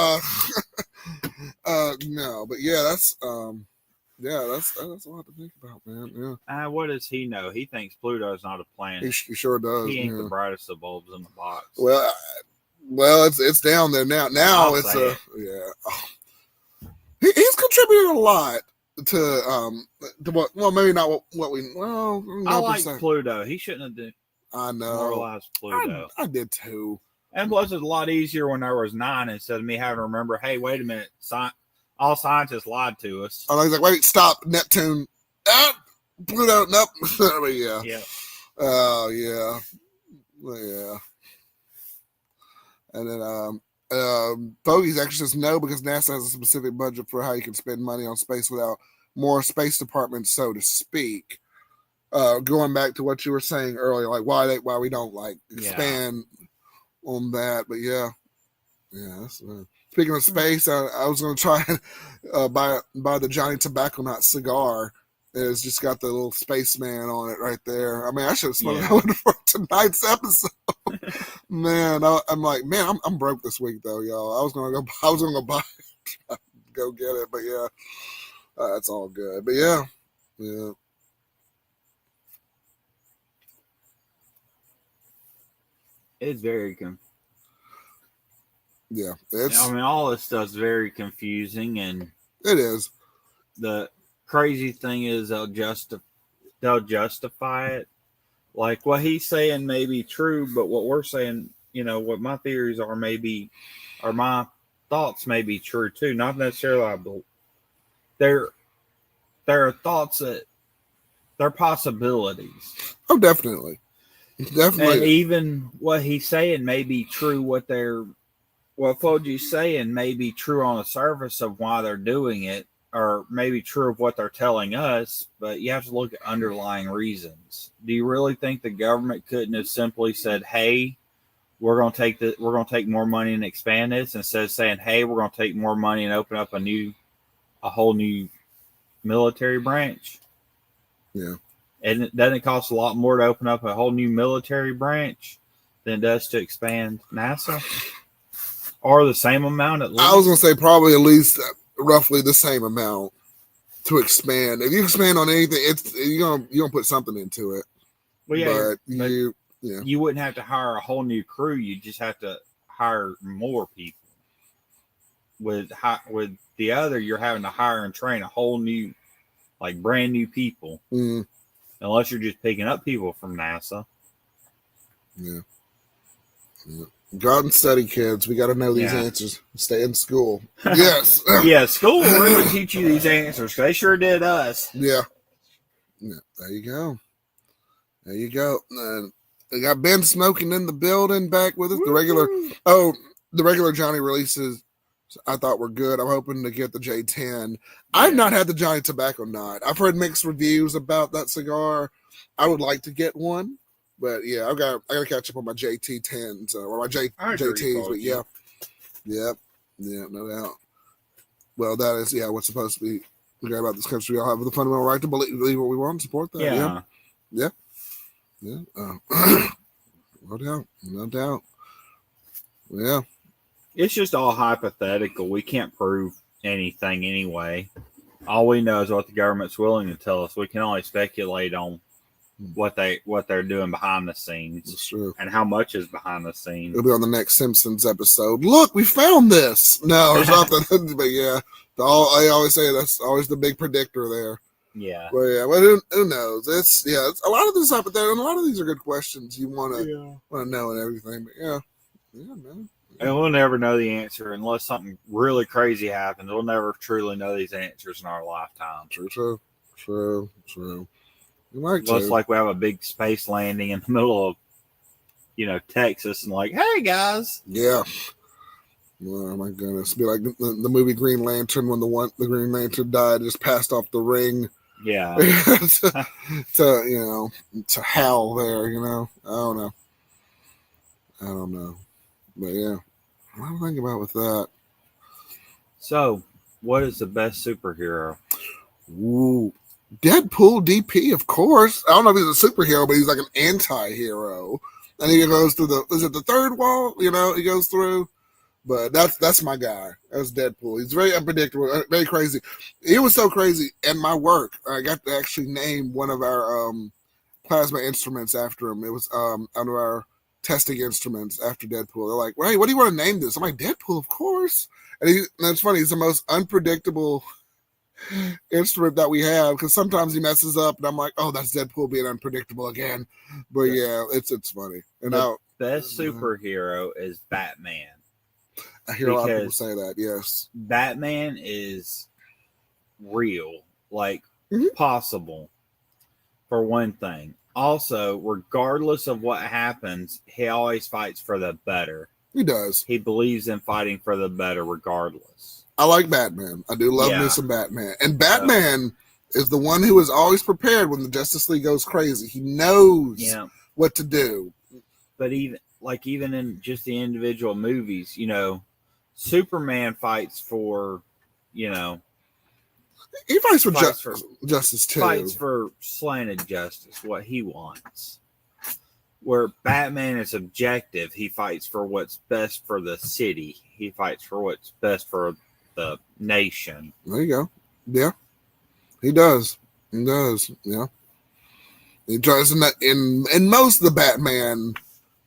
S1: no, but yeah, that's a lot to think about, man. Yeah.
S2: What does he know? He thinks Pluto's not a planet.
S1: He sure does.
S2: He ain't the brightest of bulbs in the box.
S1: Well, it's down there now. Now it's he's contributed a lot to what? Well, maybe not what we. Well,
S2: I like Pluto. He shouldn't have.
S1: I know.
S2: Moralized Pluto.
S1: I did too.
S2: And plus, it's a lot easier when there was 9 instead of me having to remember, hey, wait a minute, all scientists lied to us.
S1: I was like, wait, stop, Neptune. Pluto, nope. Yeah.
S2: Yeah.
S1: Oh, yeah. Yeah. And then Fogey's actually says no, because NASA has a specific budget for how you can spend money on space without more space departments, so to speak. Going back to what you were saying earlier, like why we don't expand on that, but yeah. Speaking of space, I was going to try and buy the Johnny Tobacco Nut cigar. It's just got the little spaceman on it right there. I mean, I should have smoked that one for tonight's episode. Man, I'm like, man, I'm broke this week though, y'all. I was gonna go buy it, go get it, but yeah, that's all good. But yeah.
S2: It's very all this stuff's very confusing, and
S1: it is.
S2: The crazy thing is they'll justify it. Like what he's saying may be true, but what we're saying, what my theories are my thoughts may be true too. Not necessarily there are thoughts that they're possibilities.
S1: Oh, definitely.
S2: And even what he's saying may be true. What Foji's saying may be true on the surface of why they're doing it, or maybe true of what they're telling us, but you have to look at underlying reasons. Do you really think the government couldn't have simply said, hey, we're going to take more money and expand this, instead of saying, hey, we're going to take more money and open up a new a whole new military branch.
S1: Yeah.
S2: And it doesn't cost a lot more to open up a whole new military branch than it does to expand NASA, or the same amount at least.
S1: I was gonna say probably at least roughly the same amount to expand. If you expand on anything, it's you're gonna put something into it.
S2: Well, yeah,
S1: but
S2: you wouldn't have to hire a whole new crew. You just have to hire more people. With the other, you're having to hire and train a whole new, like brand new people.
S1: Mm.
S2: Unless you're just picking up people from NASA.
S1: Yeah. Go out and study, kids. We got to know these answers. Stay in school. Yes.
S2: Yeah, school will really teach you these answers. They sure did us.
S1: Yeah. There you go. There you go. We got Ben Smoking in the building back with us. The regular Johnny releases I thought were good. I'm hoping to get the J10. I've not had the Johnny Tobacco Knot. I've heard mixed reviews about that cigar. I would like to get one, but yeah, I got to catch up on my JT10s or my JTs. But yeah, no doubt. Well, that is what's supposed to be great about this country. We all have the fundamental right to believe what we want and support that. Yeah. No doubt. Yeah.
S2: It's just all hypothetical. We can't prove anything anyway. All we know is what the government's willing to tell us. We can only speculate on what they're doing behind the scenes.
S1: That's true.
S2: And how much is behind the scenes.
S1: It'll be on the next Simpsons episode. Look, we found this. No, it's not that. But yeah, I always say that's always the big predictor there.
S2: Yeah.
S1: But yeah, who knows? It's a lot of this hypothetical, and a lot of these are good questions you want to know and everything. But yeah, man.
S2: And we'll never know the answer unless something really crazy happens. We'll never truly know these answers in our lifetime.
S1: True.
S2: Looks like we have a big space landing in the middle of, Texas, and like, hey guys.
S1: Yeah. Oh my goodness! Be like the movie Green Lantern when the Green Lantern died, just passed off the ring.
S2: Yeah.
S1: to Hal there. I don't know. But yeah, what do I think about with that?
S2: So, what is the best superhero?
S1: Ooh, Deadpool DP, of course. I don't know if he's a superhero, but he's like an anti-hero. And he goes through is it the third wall? He goes through. But that's my guy. That's Deadpool. He's very unpredictable, very crazy. He was so crazy. In my work, I got to actually name one of our plasma instruments after him. It was under our testing instruments after Deadpool. They're like, hey, what do you want to name this? I'm like, Deadpool, of course. And that's funny. He's the most unpredictable instrument that we have, because sometimes he messes up and I'm like, oh, that's Deadpool being unpredictable again. But yeah, it's funny. And
S2: the best superhero is Batman.
S1: I hear a lot of people say that. Yes,
S2: Batman is real, like possible, for one thing. Also, regardless of what happens, he always fights for the better.
S1: He does.
S2: He believes in fighting for the better regardless.
S1: I like Batman. I do love me some Batman. And Batman is the one who is always prepared when the Justice League goes crazy. He knows what to do.
S2: But even in just the individual movies, Superman fights for,
S1: he fights for justice too.
S2: Fights for slanted justice, what he wants. Where Batman is objective, he fights for what's best for the city. He fights for what's best for the nation.
S1: There you go. Yeah, he does. He does. Yeah, he tries to in most of the Batman.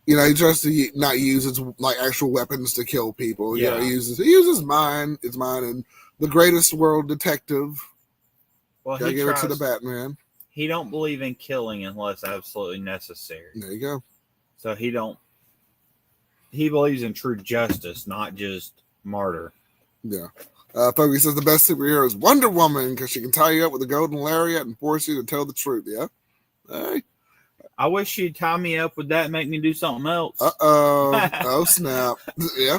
S1: He tries to not use his actual weapons to kill people.
S2: Yeah,
S1: he uses mine. It's mine, and the greatest world detective.
S2: Well,
S1: gotta give it to the Batman.
S2: He don't believe in killing unless absolutely necessary.
S1: There you go.
S2: So he believes in true justice, not just murder.
S1: Yeah. Foggy says the best superhero is Wonder Woman because she can tie you up with a golden lariat and force you to tell the truth. Yeah. Hey.
S2: I wish she'd tie me up with that and make me do something else.
S1: Oh snap. Yeah.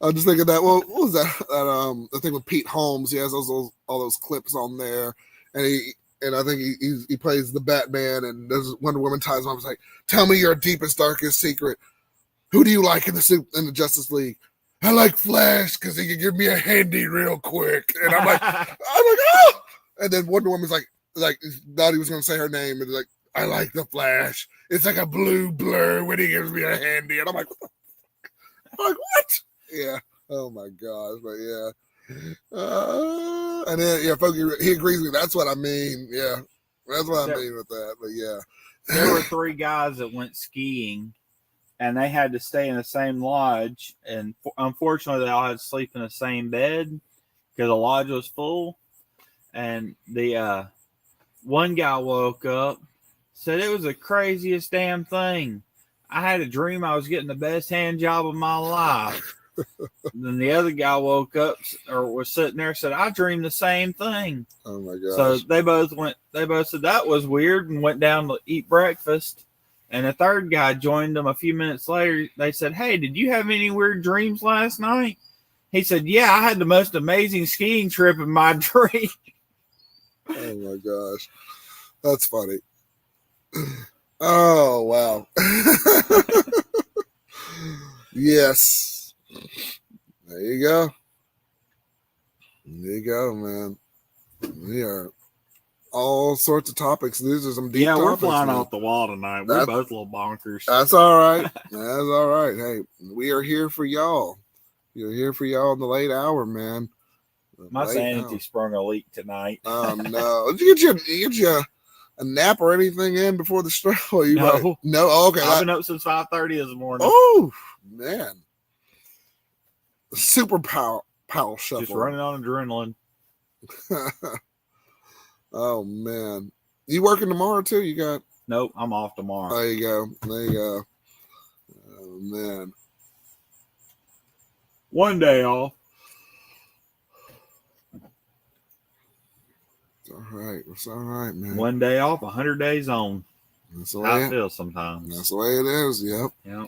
S1: I was just thinking that. Well, what was that? The thing with Pete Holmes. He has all those clips on there, and I think he plays the Batman, and there's Wonder Woman ties him up. It's like, tell me your deepest, darkest secret. Who do you like in the Justice League? I like Flash because he can give me a handy real quick. And I'm like, oh. And then Wonder Woman's like thought he was going to say her name. And like, I like the Flash. It's like a blue blur when he gives me a handy. And I'm like, what? Yeah. Oh my gosh. But yeah. And then, yeah, folks, he agrees with me. That's what I mean. Yeah. That's what I mean with that. But yeah.
S2: There were 3 guys that went skiing, and they had to stay in the same lodge. And unfortunately, they all had to sleep in the same bed because the lodge was full. And the one guy woke up, said it was the craziest damn thing. I had a dream I was getting the best hand job of my life. Then the other guy woke up or was sitting there, said, I dreamed the same thing.
S1: Oh my gosh.
S2: So they both said that was weird and went down to eat breakfast. And the third guy joined them a few minutes later. They said, hey, did you have any weird dreams last night? He said, yeah, I had the most amazing skiing trip in my dream.
S1: Oh my gosh. That's funny. Oh, wow. Yes. There you go. There you go, man. We are all sorts of topics. These are some deep topics.
S2: Yeah, we're flying off the wall tonight. We're both little bonkers.
S1: That's all right. That's all right. Hey, we are here for y'all. You're here for y'all in the late hour, man.
S2: My sanity sprung a leak tonight.
S1: Oh, no. Did you get you a nap or anything in before the show?
S2: No.
S1: No? Oh, okay.
S2: I've been up since 5:30 this morning.
S1: Oh, man. Super power shuffle.
S2: Just running on adrenaline.
S1: Oh, man. You working tomorrow, too? You got...
S2: Nope, I'm off tomorrow.
S1: There you go. There you go. Oh, man.
S2: One day off.
S1: It's all right. It's all right, man.
S2: One day off, 100 days on.
S1: That's the way
S2: I feel sometimes.
S1: That's the way it is. Yep.
S2: Yep.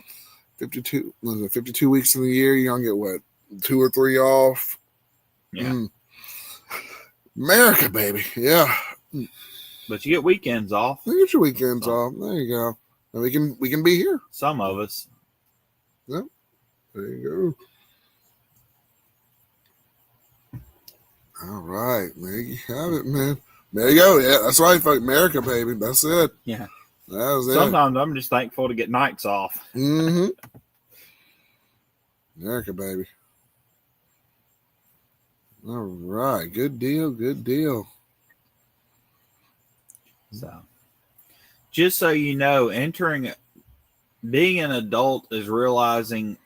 S1: 52 weeks in the year. You're going to get, what, 2 or 3 off?
S2: Yeah.
S1: America, baby. Yeah.
S2: But you get weekends off.
S1: You get your weekends off. There you go. And we can be here.
S2: Some of us.
S1: Yep. There you go. All right. There you have it, man. There you go. Yeah, that's right, folks. America, baby. That's it.
S2: Yeah.
S1: That's it.
S2: Sometimes I'm just thankful to get nights off.
S1: Mm-hmm. America, baby. All right. Good deal. Good deal.
S2: So, just so you know, being an adult is realizing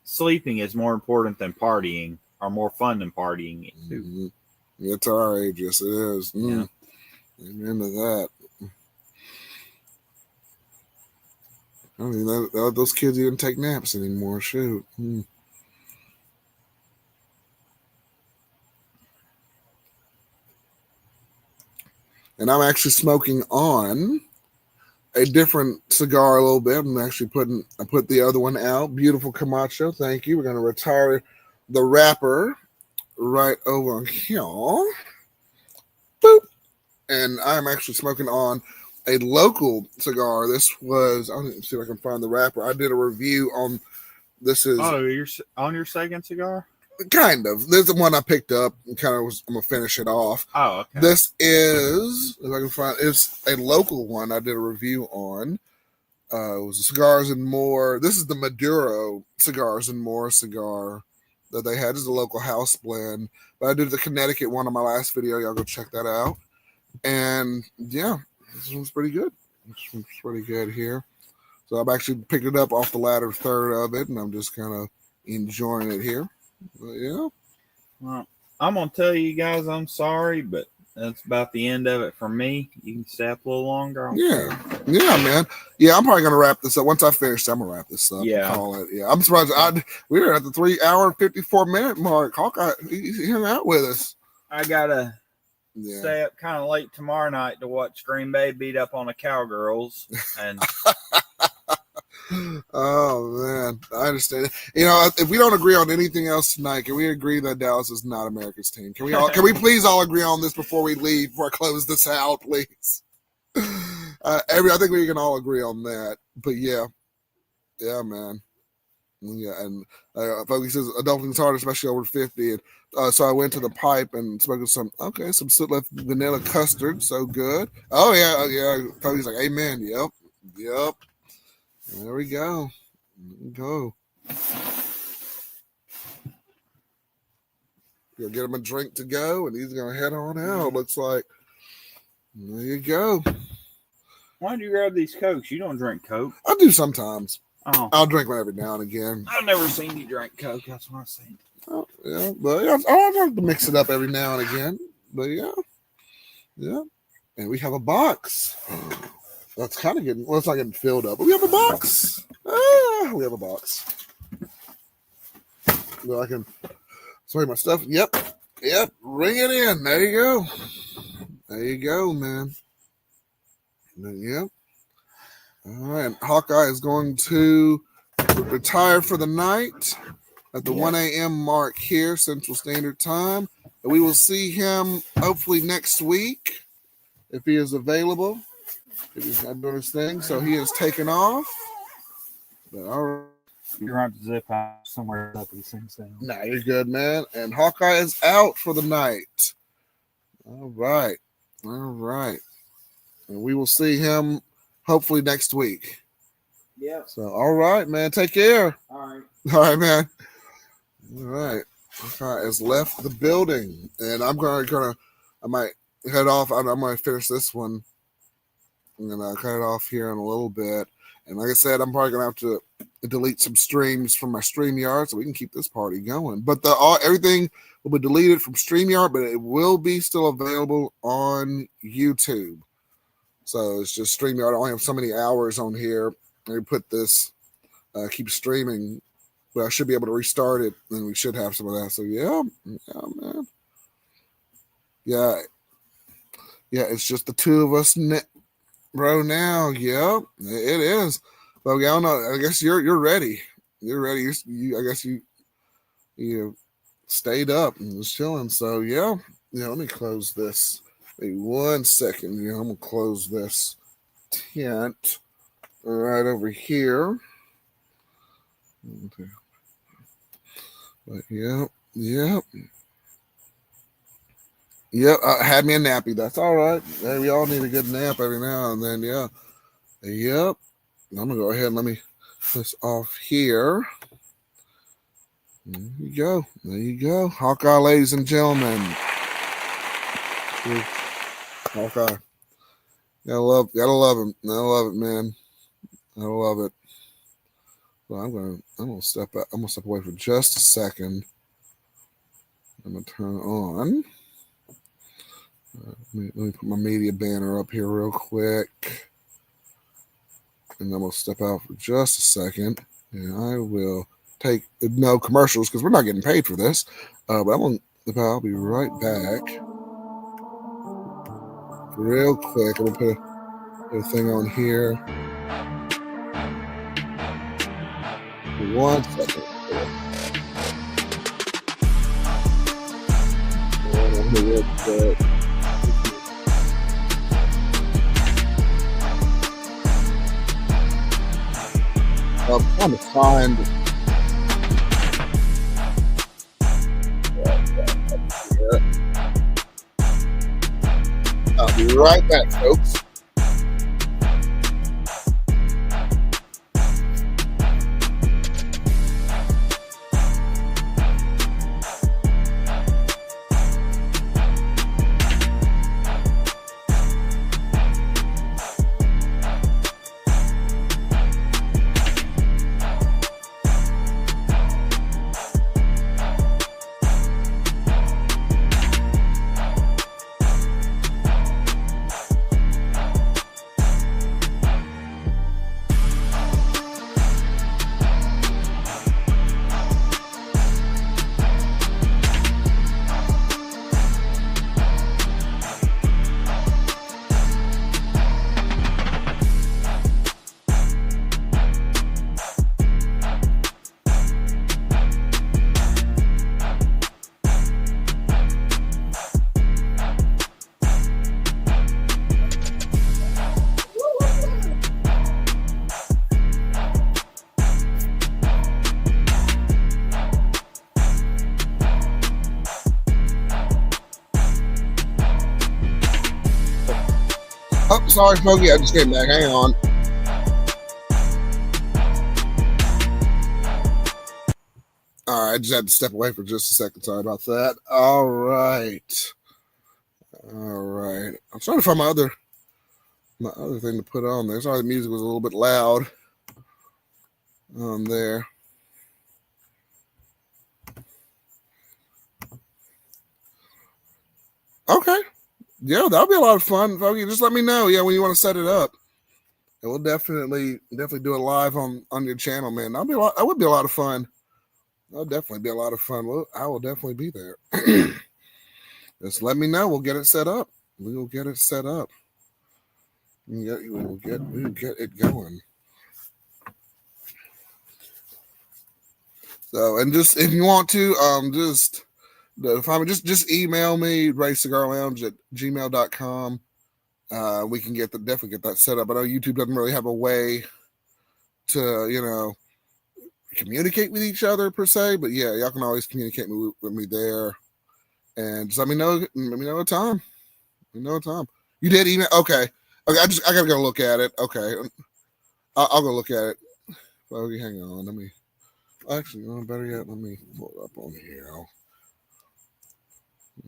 S2: sleeping is more important than partying, or more fun than partying.
S1: Mm-hmm. It's our age. Yes, it is.
S2: Yeah.
S1: Amen to that. I mean, those kids even take naps anymore. Shoot. And I'm actually smoking on a different cigar a little bit. I put the other one out. Beautiful Camacho. Thank you. We're going to retire the wrapper right over here. Boop. And I'm actually smoking on a local cigar. This was, I'll see if I can find the wrapper. I did a review on this.
S2: You're on your second cigar?
S1: Kind of. This is the one I picked up and I'm going to finish it off.
S2: Oh, okay.
S1: This is, if I can find, it's a local one I did a review on. It was the Cigars and More. This is the Maduro Cigars and More cigar that they had. This is a local house blend. But I did the Connecticut one on my last video. Y'all go check that out. And yeah, this one's pretty good. This one's pretty good here. So I've actually picked it up off the latter third of it, and I'm just kind of enjoying it here. But yeah.
S2: Well, I'm going to tell you guys I'm sorry, but that's about the end of it for me. You can stay up a little longer.
S1: Yeah, man. Yeah, I'm probably going to wrap this up. Once I finish, I'm going to wrap this up.
S2: Yeah.
S1: Call it. Yeah, I'm surprised. We were at the 3 hour and 54 minute mark. Hawkeye, he hung out with us.
S2: I got to stay up kind of late tomorrow night to watch Green Bay beat up on the Cowgirls. And
S1: oh man, I understand. You know, if we don't agree on anything else tonight, can we agree that Dallas is not America's team? Can we please all agree on this before we leave? Before I close this out, please. I think we can all agree on that. But yeah, man. Yeah, and Foggy says adulting's hard, especially over 50. And so I went to the pipe and smoked some soot left vanilla custard. So good. Oh yeah. Foggy's like, amen. Yep. There we go. Go. You'll get him a drink to go, and he's gonna head on out. Looks like. There you go.
S2: Why do you grab these Cokes? You don't drink Coke.
S1: I do sometimes.
S2: Oh.
S1: I'll drink one every now and again.
S2: I've never seen you drink Coke. That's what I say.
S1: Oh, yeah, but I like to mix it up every now and again. But yeah. And we have a box. That's kind of getting, well, it's not getting filled up, but we have a box. We have a box. Well, I can, sorry, my stuff. Yep. Ring it in. There you go, man. Yep. All right. Hawkeye is going to retire for the night at the 1 a.m. mark here, Central Standard Time. And we will see him hopefully next week if he is available. If he's not doing his thing. So he is taken off. But all right.
S2: You're going to have to zip out somewhere up these things down.
S1: Nah, you're good, man. And Hawkeye is out for the night. All right. And we will see him hopefully next week.
S2: Yeah.
S1: So, all right, man. Take care.
S2: All
S1: right, man. All right. Hawkeye has left the building. And I'm gonna I might head off. I might finish this one. I'm gonna cut it off here in a little bit. And like I said, I'm probably gonna have to delete some streams from my StreamYard so we can keep this party going. But everything will be deleted from StreamYard, but it will be still available on YouTube. So it's just StreamYard. I only have so many hours on here. I put this, keep streaming, but I should be able to restart it, and we should have some of that. So yeah, man. Yeah, it's just the two of us, bro. Now, yeah, it is. But I don't know. I guess you're ready. You're ready. I guess you stayed up and was chilling. So yeah. Let me close this. Wait 1 second. I'm gonna close this tent right over here. Okay. But I had me a nappy. That's all right. Hey, we all need a good nap every now and then. Yeah. Yep. I'm gonna go ahead and let me put this off here. There you go. Hawkeye, ladies and gentlemen. Hawkeye. Gotta love him. I love it, man. I love it. Well, I'm gonna step out. I'm gonna step away for just a second. I'm gonna turn on. Let me put my media banner up here real quick. And I'm going to step out for just a second. And I will take no commercials because we're not getting paid for this. But I'll be right back. Real quick. I'm going to put a thing on here. 1 second. Real quick. I'm trying to find. I'll be right back, folks. Oh, sorry, Smokey. I just came back. Hang on. All right, I just had to step away for just a second. Sorry about that. All right. I'm trying to find my other thing to put on there. Sorry, the music was a little bit loud on there. Okay. Yeah, that'll be a lot of fun, folks. Just let me know. Yeah, when you want to set it up, and we'll definitely do it live on your channel, man. That would be a lot of fun. That'll definitely be a lot of fun. Well, I will definitely be there. Just let me know. We'll get it set up. We will get it set up. We will get it going. So, and just if you want to, just email me, raycigarlounge@gmail.com. We can definitely get that set up. I know YouTube doesn't really have a way to, communicate with each other per se, but yeah, y'all can always communicate with me there. And just let me know a time. You did email? Okay. Okay, I gotta go look at it. Okay. I'll go look at it. Okay, hang on. Let me better yet, let me pull it up on here.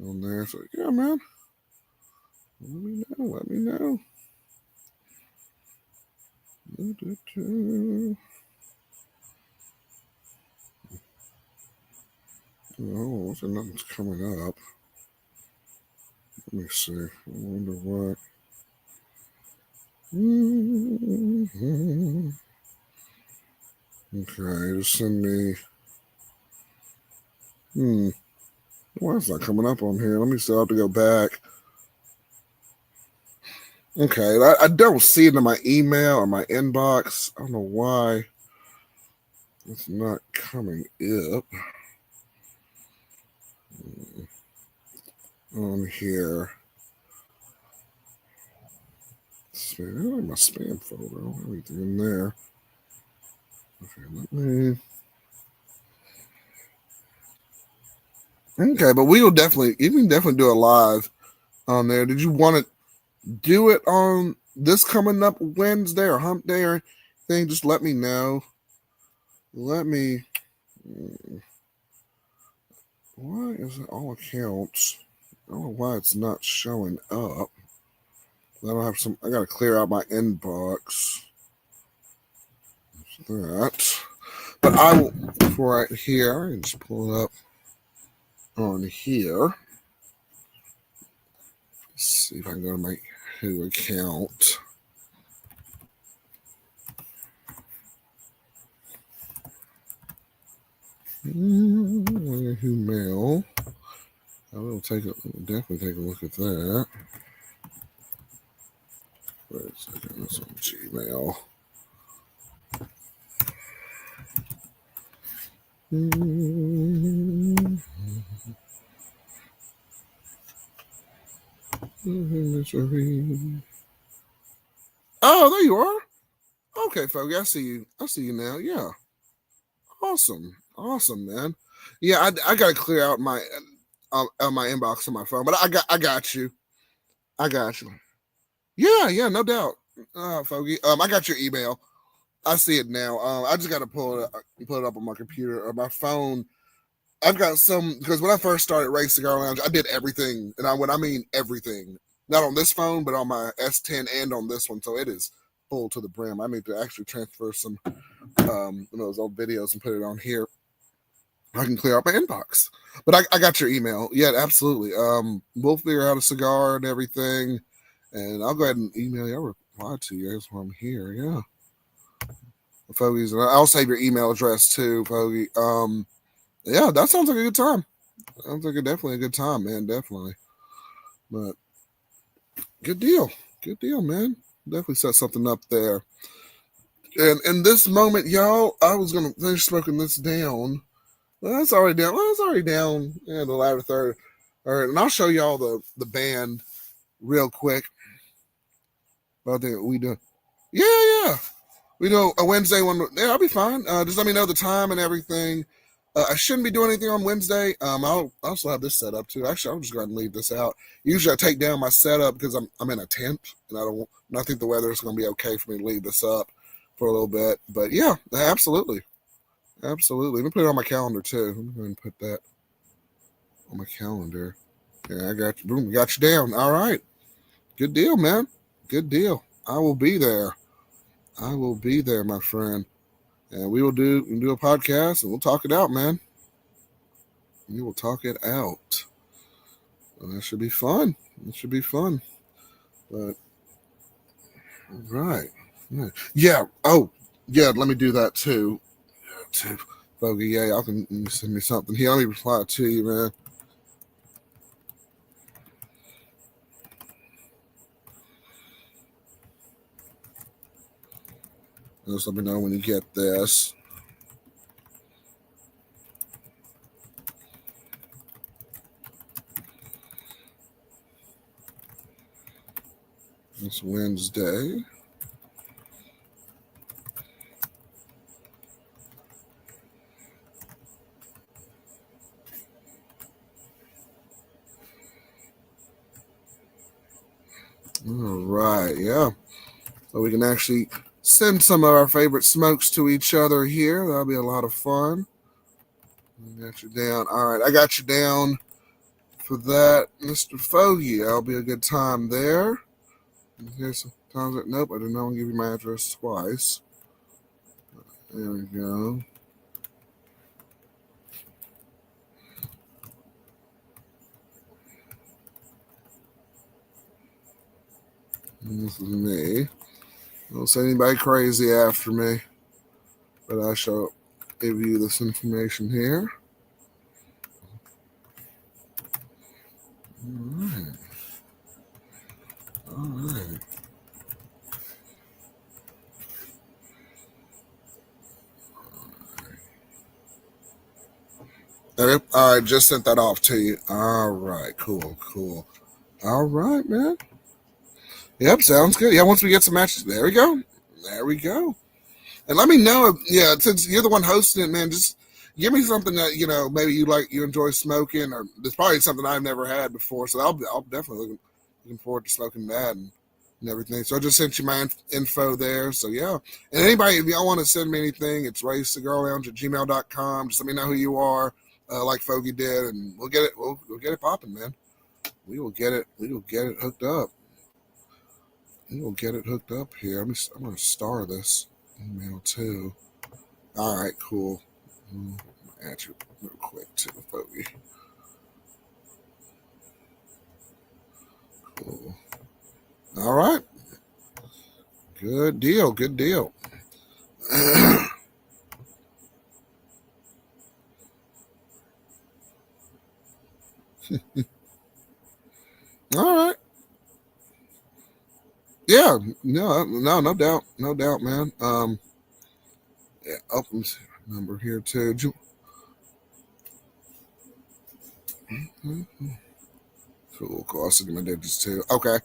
S1: On there. So yeah, man. Let me know. Oh, nothing's coming up. Let me see. I wonder what. Okay, just send me. Why it's not coming up on here? Let me still have to go back. Okay, I don't see it in my email or my inbox. I don't know why it's not coming up on here. Spam, my spam folder. Everything in there. Okay, let me. Okay, but you can definitely do it live on there. Did you want to do it on this coming up Wednesday or hump day or anything? Just let me know. Why is it all accounts? I don't know why it's not showing up. I gotta clear out my inbox. That. But I will, right here, I can just pull it up on here. Let's see if I can go to my Who account. Who mail. I will definitely take a look at that. Wait a second, that's on Gmail. Oh, there you are. Okay, folks, I see you. I see you now. Yeah. Awesome, man. Yeah, I gotta clear out my inbox on my phone, but I got you. Yeah, no doubt, Foggy. I got your email. I see it now. I just got to pull it up on my computer or my phone. I've got some because when I first started Ray Cigar Lounge, I did everything, and when I mean everything, not on this phone, but on my S10 and on this one, so it is full to the brim. I need to actually transfer some those old videos and put it on here. I can clear out my inbox, but I got your email. Yeah, absolutely. We'll figure out a cigar and everything, and I'll go ahead and email you. I'll reply to you as while I'm here. Yeah. Fogies, and I'll save your email address too, Fogie. Yeah, that sounds like a good time. Sounds like definitely a good time, man. Definitely. But good deal, man. Definitely set something up there. And in this moment, y'all, I was gonna finish smoking this down. Well, that's already down. Well, it's already down. Yeah, the latter third. All right, and I'll show y'all the band real quick. But I think we do. Yeah. We do a Wednesday one. Yeah, I'll be fine. Just let me know the time and everything. I shouldn't be doing anything on Wednesday. I'll also have this set up too. Actually, I'm just going to leave this out. Usually, I take down my setup because I'm in a tent, and I think the weather is going to be okay for me to leave this up for a little bit. But yeah, absolutely, absolutely. Let me put it on my calendar too. Let me go ahead and put that on my calendar. Yeah, I got you. Boom, got you down. All right, good deal, man. Good deal. I will be there. I will be there, my friend. And we'll do a podcast and we'll talk it out, man. We will talk it out. And that should be fun. It should be fun. But all right. Yeah. Oh, yeah, let me do that too. Bogey, yeah, y'all can send me something. Here, let me reply to you, man. Just let me know when you get this. It's Wednesday. All right, yeah. So we can actually send some of our favorite smokes to each other here. That'll be a lot of fun. I got you down. All right, I got you down for that, Mr. Fogey. That'll be a good time there. And here's some times that nope, I did not want to give you my address twice. There we go. And this is me. Don't say anybody crazy after me, but I shall give you this information here. All right. All right. Okay. All right, just sent that off to you. All right, cool. All right, man. Yep, sounds good. Yeah, once we get some matches, there we go. And let me know, since you're the one hosting it, man, just give me something that, maybe you enjoy smoking, or it's probably something I've never had before. So I'll definitely looking forward to smoking that and everything. So I just sent you my info there. So yeah. And anybody, if y'all want to send me anything, it's raycigarlounge@gmail.com. Just let me know who you are, like Fogey did, and we'll get it popping, man. We will get it hooked up. We will get it hooked up here. I'm going to star this email too. All right, cool. Add you real quick too, Fogey. Cool. All right. Good deal. All right. Yeah. No doubt, man. Yeah. Opens number here too. Cool. I'll send you my digits too. Okay.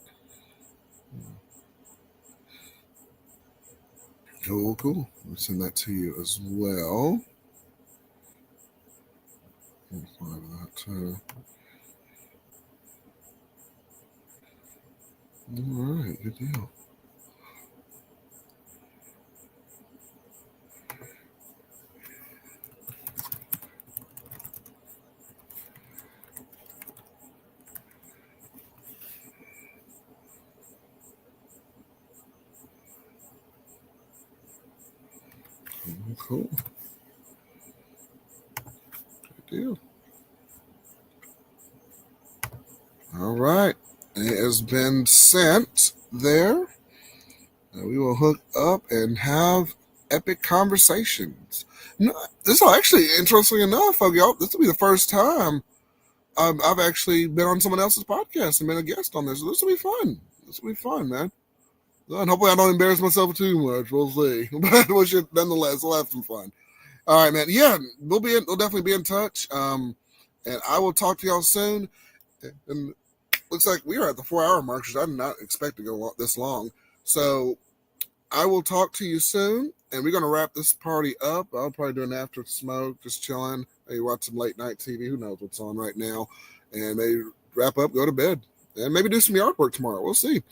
S1: Cool. I'll send that to you as well. Reply to that too. All right. Good deal. Cool. Good deal. All right. It has been sent there. And we will hook up and have epic conversations. No, this will actually, interestingly enough, y'all, this will be the first time I've actually been on someone else's podcast and been a guest on this. So this will be fun. This will be fun, man. And hopefully I don't embarrass myself too much. We'll see. But nonetheless, we'll have some fun. All right, man. Yeah, we'll definitely be in touch. And I will talk to y'all soon. And looks like we are at the 4-hour mark, which I did not expect to go this long. So I will talk to you soon, and we're going to wrap this party up. I'll probably do an after smoke, just chilling, Maybe watch some late night TV. Who knows what's on right now? And maybe wrap up, go to bed, and maybe do some yard work tomorrow. We'll see.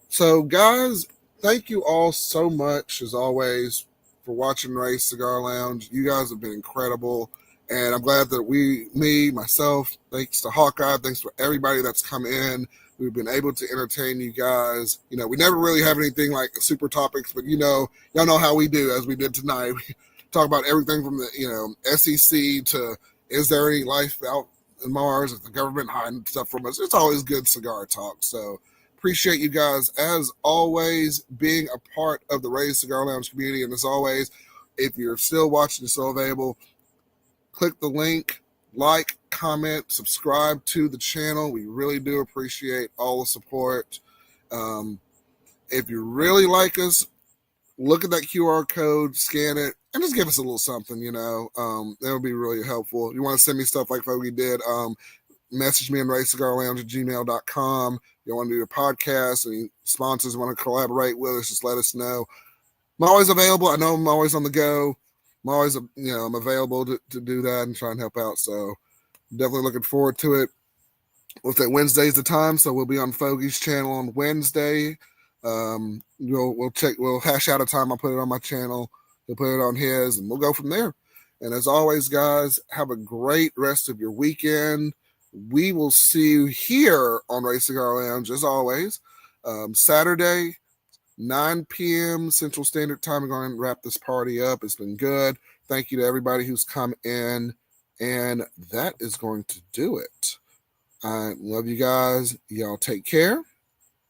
S1: So, guys, thank you all so much, as always, for watching Ray's Cigar Lounge. You guys have been incredible. And I'm glad that myself, thanks to Hawkeye, thanks for everybody that's come in. We've been able to entertain you guys. You know, we never really have anything like super topics, but y'all know how we do, as we did tonight. We talk about everything from the, SEC to is there any life out in Mars? Is the government hiding stuff from us? It's always good cigar talk. So appreciate you guys, as always, being a part of the Raised Cigar Lounge community. And as always, if you're still watching and still available, click the link, like, comment, subscribe to the channel. We really do appreciate all the support. If you really like us, look at that QR code, scan it, and just give us a little something, that would be really helpful. You want to send me stuff like Fogey did, message me on racecigarlounge@gmail.com. You want to do a podcast, any sponsors want to collaborate with us, just let us know. I'm always available. I know I'm always on the go. I'm always, I'm available to do that and try and help out. So definitely looking forward to it. We'll say Wednesday's the time, so we'll be on Fogey's channel on Wednesday. We'll hash out a time. I'll put it on my channel. He'll put it on his, and we'll go from there. And as always, guys, have a great rest of your weekend. We will see you here on Ray Cigar Lounge, as always, Saturday, 9 p.m. Central Standard Time. We're going to wrap this party up. It's been good. Thank you to everybody who's come in. And that is going to do it. I love you guys. Y'all take care.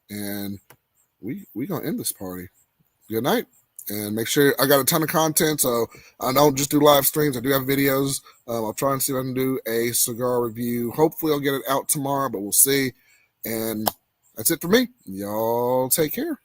S1: And we going to end this party. Good night. And make sure I got a ton of content, so I don't just do live streams. I do have videos. I'll try and see if I can do a cigar review. Hopefully I'll get it out tomorrow, but we'll see. And that's it for me. Y'all take care.